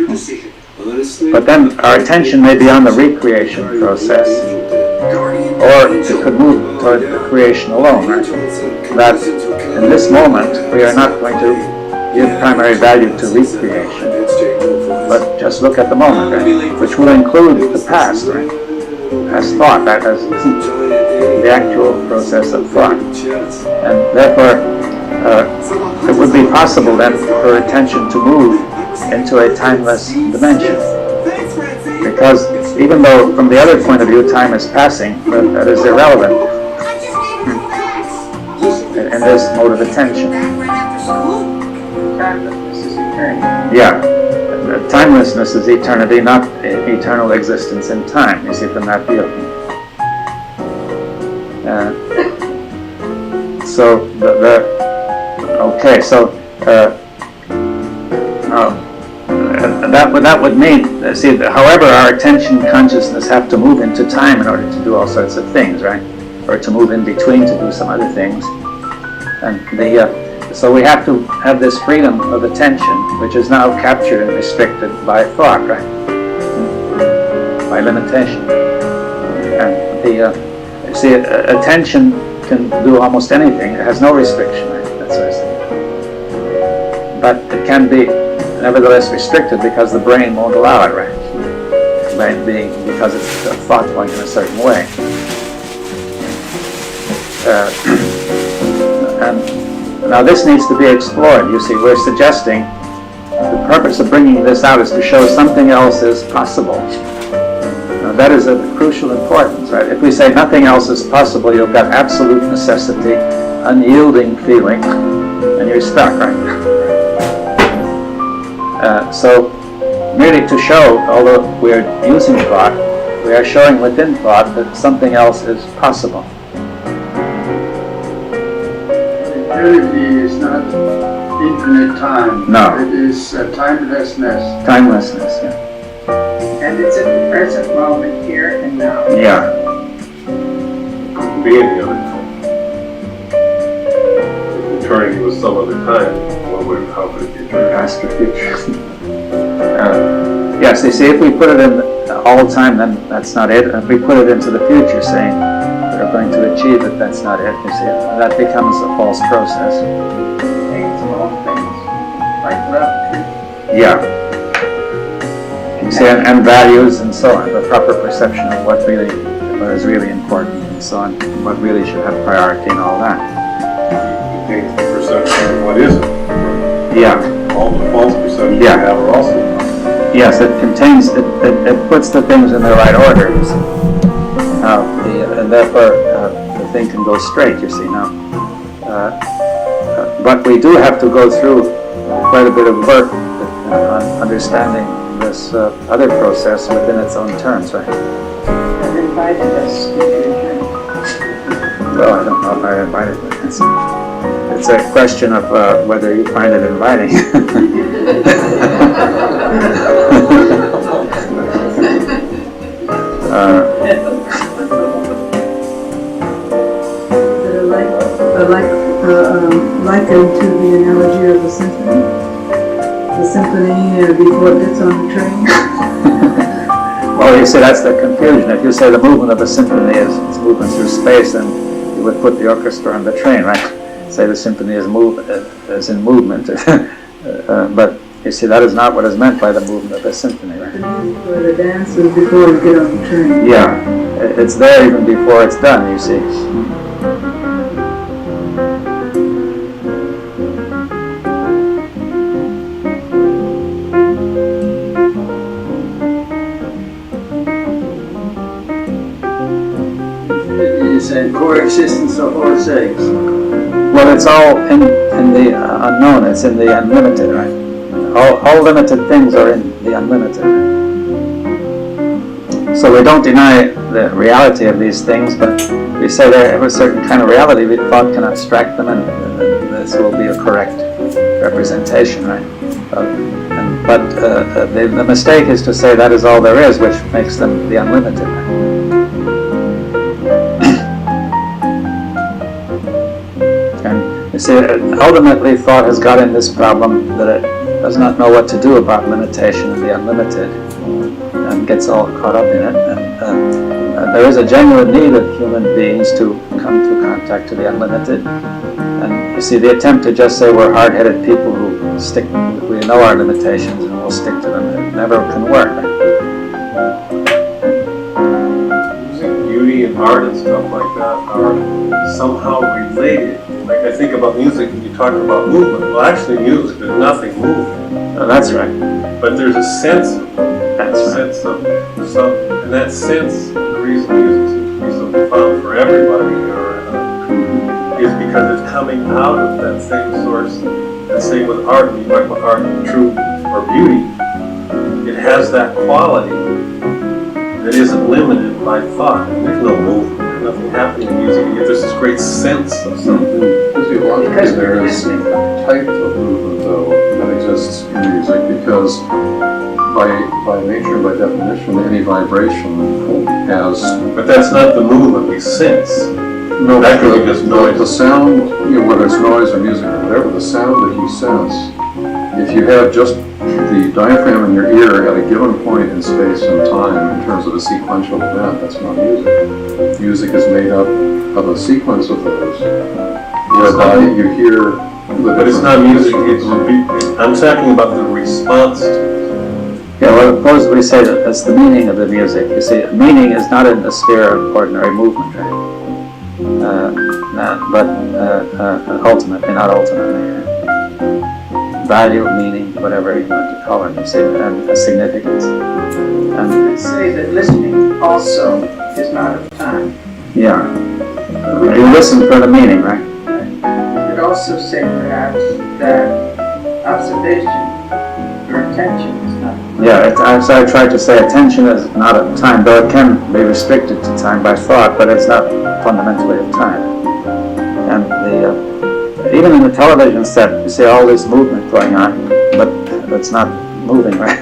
But then our attention may be on the recreation process, or it could move toward the creation alone, right? That in this moment, we are not going to give primary value to recreation, but just look at the moment, right? Which will include the past, right? As thought, right? As the actual process of thought. And therefore, it would be possible then for attention to move into a timeless dimension. Because even though from the other point of view time is passing, that is irrelevant in this mode of attention. Timelessness is eternity. Yeah. Timelessness is eternity, not eternal existence in time, you see, from that view. So that would mean, see, however, our attention consciousness have to move into time in order to do all sorts of things, right? Or to move in between to do some other things. And so we have to have this freedom of attention, which is now captured and restricted by thought, right? By limitation. And you see, attention can do almost anything. It has no restriction, right? That's what I say. But it can be nevertheless restricted because the brain won't allow it, right? Because it's a thought going in a certain way. And now this needs to be explored. You see, we're suggesting the purpose of bringing this out is to show something else is possible. Now that is of crucial importance, right? If we say nothing else is possible, you've got absolute necessity, unyielding feeling, and you're stuck, right? So merely to show, although we're using thought, we are showing within thought that something else is possible. Eternity is not infinite time. No. It is timelessness. Timelessness, yeah. And it's in the present moment, here and now. Yeah. Be any other time. If eternity was some other time, how could it be eternity? Past or future. Yes, you see, if we put it in all the time, then that's not it. If we put it into the future, saying we're going to achieve it, that's not it. You see, that becomes a false process. Small things, like love. Yeah. You see, and values and so on, the proper perception of what is really important and so on, what really should have priority and all that. The perception of what isn't. Yeah. All the false perceptions we have are also. Yes, it contains, it puts the things in the right order, you see. And therefore the thing can go straight, you see, now. But we do have to go through quite a bit of work on understanding this other process within its own terms, right? And invited us to return. Well, I don't know if I invited it. It's a question of whether you find it inviting. Likened to the analogy of the symphony. The symphony before it gets on the train. Well, you see, that's the confusion. If you say the movement of a symphony is movement through space, then you would put the orchestra on the train, right? Say the symphony is in movement. But you see, that is not what is meant by the movement of a symphony, right? For the dance is before we get on the train. Yeah, it's there even before it's done, you see. And coexistence of all things. Well, it's all in the unknown. It's in the unlimited, right? All limited things are in the unlimited. So we don't deny the reality of these things, but we say they have a certain kind of reality. We thought can abstract them, and this will be a correct representation, right? But the mistake is to say that is all there is, which makes them the unlimited. You see, ultimately thought has got in this problem that it does not know what to do about limitation and the unlimited, and gets all caught up in it. And there is a genuine need of human beings to come to contact to the unlimited. And you see, the attempt to just say we're hard-headed people who we know our limitations and we'll stick to them, it never can work. Beauty and art and stuff like that are somehow related. Like I think about music and you talk about movement. Well, actually music, there's nothing moving. Oh, that's right. But there's a sense of sense of something. And that sense, the reason music seems to be so profound for everybody is because it's coming out of that same source. And same with art, when you talk about art, truth, or beauty, it has that quality that isn't limited by thought. And there's no movement, there's nothing happening in music. You get just this great sense of something. Physiologically, there is a type of movement, though, that exists in music because by nature and by definition, any vibration has... But that's not the movement we sense. No, that could be just noise. The sound, whether it's noise or music or whatever, the sound that you sense, if you have just the diaphragm in your ear at a given point in space and time in terms of a sequential event, that's not music. Music is made up of a sequence of those, whereby you hear the... But it's not music, I'm talking about the response to it. Yeah, well, suppose we say that that's the meaning of the music. You see, meaning is not in the sphere of ordinary movement, right? But ultimately, not ultimately. Value, meaning, whatever you want to call it, you see, and significance. And I say that listening also is not of time. yeah, you listen for the meaning, right? You could also say perhaps that observation or attention is not. Yeah, so I tried to say attention is not of time, though it can be restricted to time by thought, but it's not fundamentally of time. And even in the television set, you see all this movement going on, but it's not moving, right?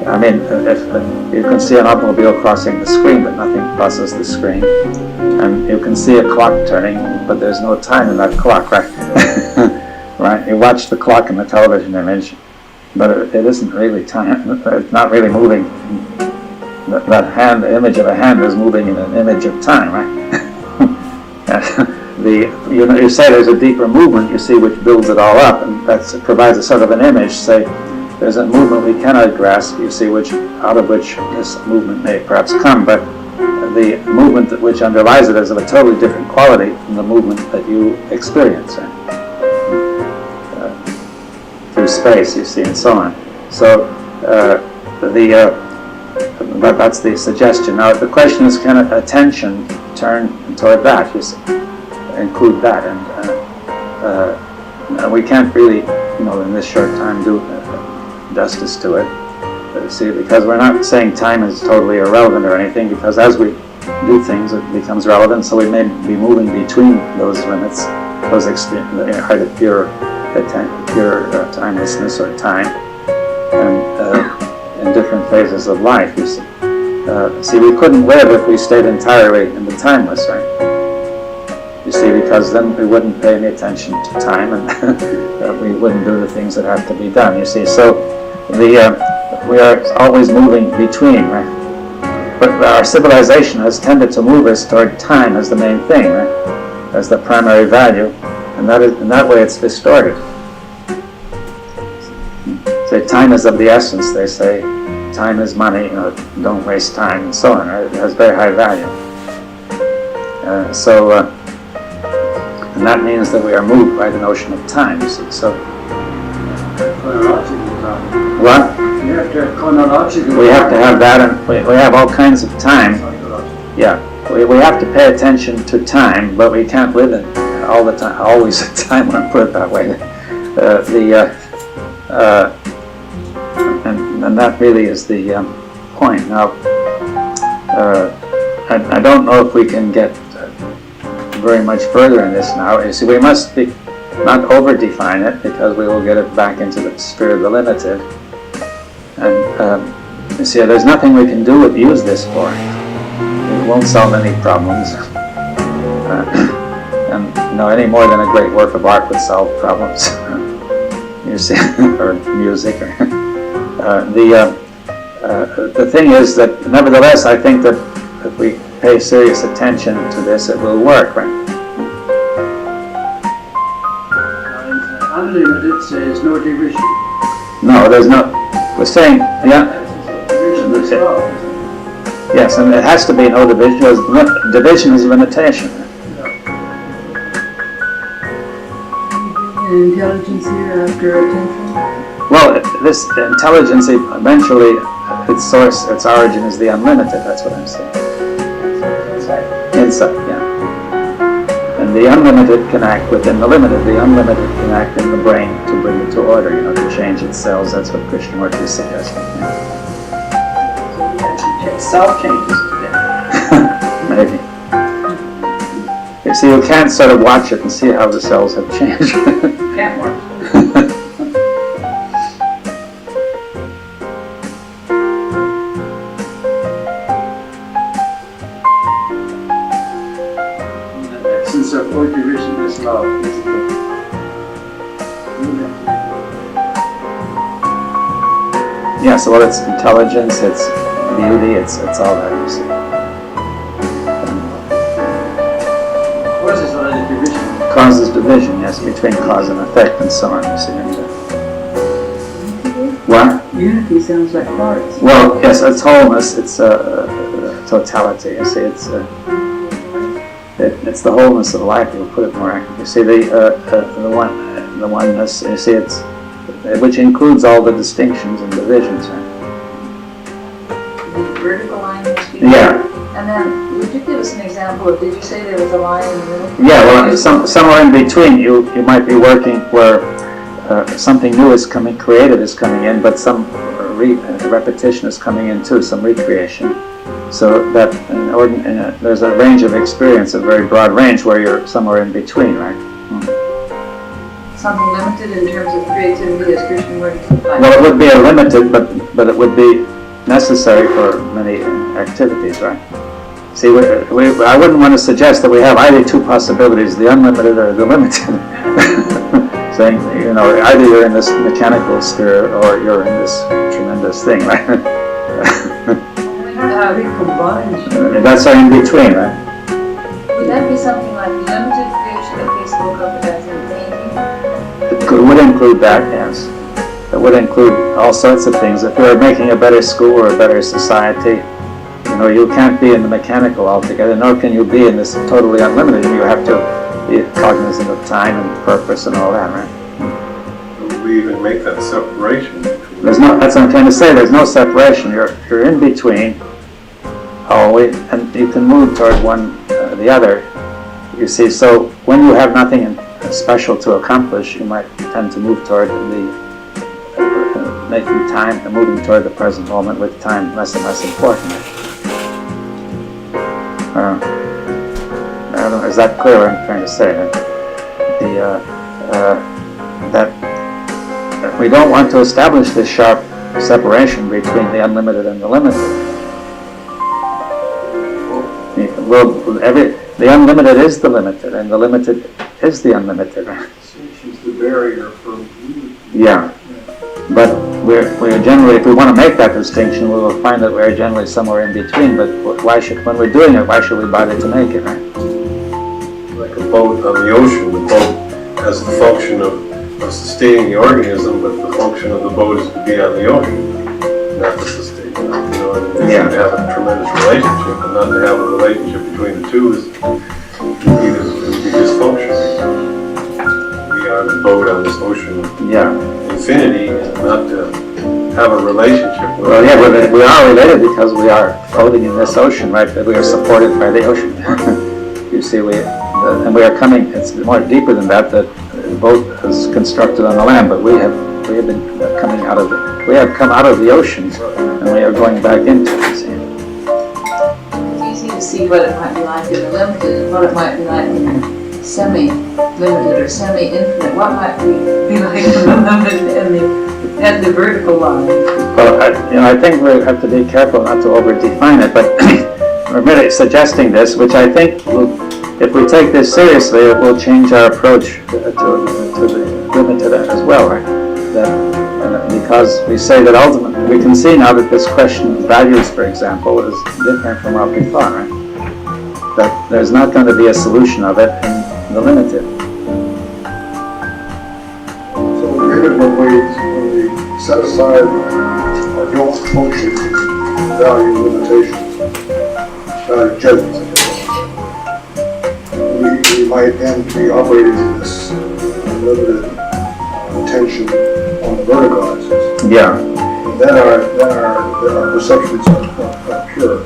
I mean, if you can see an automobile crossing the screen, but nothing crosses the screen. And you can see a clock turning, but there's no time in that clock, right? Right? You watch the clock in the television image, but it isn't really time. It's not really moving. That hand, the image of a hand is moving in an image of time, right? You say there's a deeper movement, you see, which builds it all up, and that provides a sort of an image. Say there's a movement we cannot grasp, you see, out of which this movement may perhaps come, but the movement which underlies it is of a totally different quality from the movement that you experience through space, you see, and so on. So that's the suggestion. Now the question is, can attention turn toward that? You see, include that, and we can't really, in this short time, do justice to it. See, because we're not saying time is totally irrelevant or anything, because as we do things, it becomes relevant. So we may be moving between those limits, those extreme, either pure timelessness or time, and in different phases of life. You see. See, we couldn't live if we stayed entirely in the timeless, right? You see, because then we wouldn't pay any attention to time, and we wouldn't do the things that have to be done. You see, so we are always moving between, right? But our civilization has tended to move us toward time as the main thing, right? As the primary value, and in that way it's distorted. Say time is of the essence. They say time is money. Don't waste time, and so on. Right? It has very high value. And that means that we are moved by the notion of time. You see, so. What? You have to have chronological. We have to have that, and we have all kinds of time. Yeah, we have to pay attention to time, but we can't live in all the time, always at time. When I put it that way, and that really is the point. Now, I don't know if we can get very much further in this now. You see, we must not over-define it, because we will get it back into the sphere of the limited. And you see, there's nothing we can use this for. It won't solve any problems. And, any more than a great work of art would solve problems. You see, or music. The thing is that, nevertheless, I think that if we pay serious attention to this, it will work, right? Unlimited says no division. No, there's no. We're saying, yeah. Yes, and it has to be no division, because division is limitation. Intelligence here after attention? Well, this intelligence eventually, its source, its origin is the unlimited. That's what I'm saying. Insight, yeah. And the unlimited can act within the limited. The unlimited can act in the brain to bring it to order, to change its cells. That's what Krishnamurti is suggesting. Cell changes today. Maybe. You see, you can't sort of watch it and see how the cells have changed. Can't work. The essence of all division is love. Yeah, so well, it's intelligence, it's beauty, it's all that, you see. Causes already division. Causes division, yes, between cause and effect and so on, you see. What? Unity sounds like parts. Well, yes, it's wholeness, it's totality, you see, it's the wholeness of life, you'll put it more accurately. You see, the oneness, you see, it's, which includes all the distinctions and divisions, right? The vertical line must be. Yeah. And then, would you give us an example of, did you say there was a line in the middle? Yeah, well, somewhere in between, you might be working where something new is creative is coming in, but some repetition is coming in too, some recreation. So that there's a range of experience, a very broad range, where you're somewhere in between, right? Something limited in terms of creativity as Krishnamurti defined. Well, it would be a limited, but it would be necessary for many activities, right? See, I wouldn't want to suggest that we have either two possibilities, the unlimited or the limited. Saying, either you're in this mechanical sphere or you're in this tremendous thing, right? How we combine. That's our in between, right? Would that be something like limited creation if they spoke of it as in thinking? It would include that, yes. It would include all sorts of things. If we're making a better school or a better society, you can't be in the mechanical altogether, nor can you be in this totally unlimited. You have to be cognizant of time and purpose and all that, right? We even make that separation. That's what I'm trying to say. There's no separation. You're in between always, and you can move toward one the other. You see, so when you have nothing special to accomplish, you might tend to move toward making time and moving toward the present moment with time less and less important. I don't know, is that clear what I'm trying to say? That we don't want to establish this sharp separation between the unlimited and the limited. The unlimited is the limited, and the limited is the unlimited. She's the barrier for unity. Yeah, but we're generally, if we want to make that distinction, we will find that we're generally somewhere in between. But when we're doing it, why should we bother to make it, right? Like a boat on the ocean, the boat has the function of sustaining the organism, but the function of the boat is to be on the ocean, not to sustain it. And Yeah. to have a tremendous relationship, and not to have a relationship between the two is would be dysfunctional. We are the boat on this ocean of infinity, and not to have a relationship with Well, yeah, we are related because we are floating in this ocean, right? We are supported by the ocean. You see, and we are coming. It's more deeper than that. That the boat is constructed on the land, but we have been coming out of it. We have come out of the ocean, and we are going back into it. It's easy to see what it might be like in the limited and what it might be like in the semi-limited or semi-infinite. What might we be like in the limited and the vertical line? Well, I think we have to be careful not to over-define it, but we're really suggesting this, which I think will if we take this seriously, it will change our approach to the limited as well, right? Because we say that ultimately, we can see now that this question of values, for example, is different from what we thought, right? That there's not going to be a solution of it in the limited. So even when we set aside our don't function value limitations, value judgments, we might then be operating in this limited tension on the vertical axis. Yeah. Then our perceptions are pure.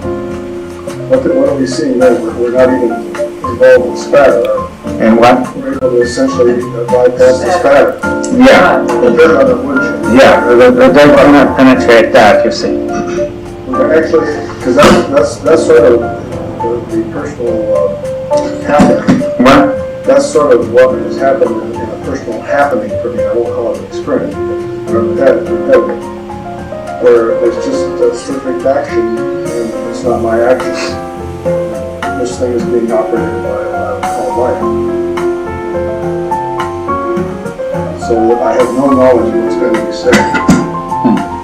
What are we seeing then? We're not even involved with spatter. And what? We're able to essentially bypass the spatter. Yeah. Yeah, they don't penetrate that, you see. Actually, because that's sort of the personal happening. What? That's sort of what has happened in a personal happening for me. I won't call it an experience, but where there's just a specific action, and it's not my action. This thing is being operated by what I would call life. So I have no knowledge of what's going to be said.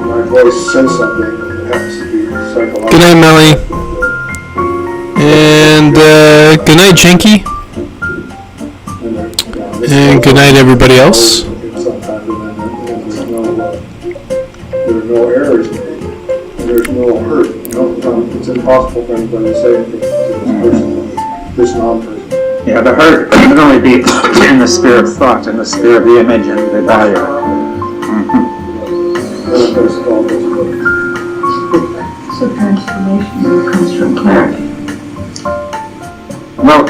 My voice says something, and it happens to be psychological. Good night, Melly. And good night, Jinky. And good night, everybody else. There are no errors made, and there's no hurt. It's impossible for anybody to say anything to this person, this non-person. Yeah, the hurt can only be in the sphere of thought, in the sphere of the image and the value. So transformation comes from clarity. Well,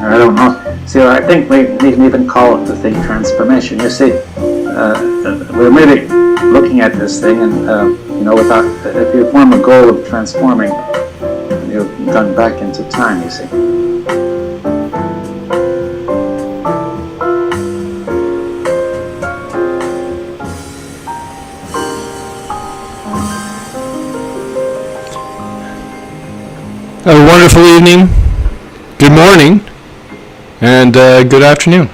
I don't know. See, I think we can even call it the thing transformation. You see, we're really looking at this thing, and without, if you form a goal of transforming, you've gone back into time, you see. A wonderful evening, good morning, and good afternoon.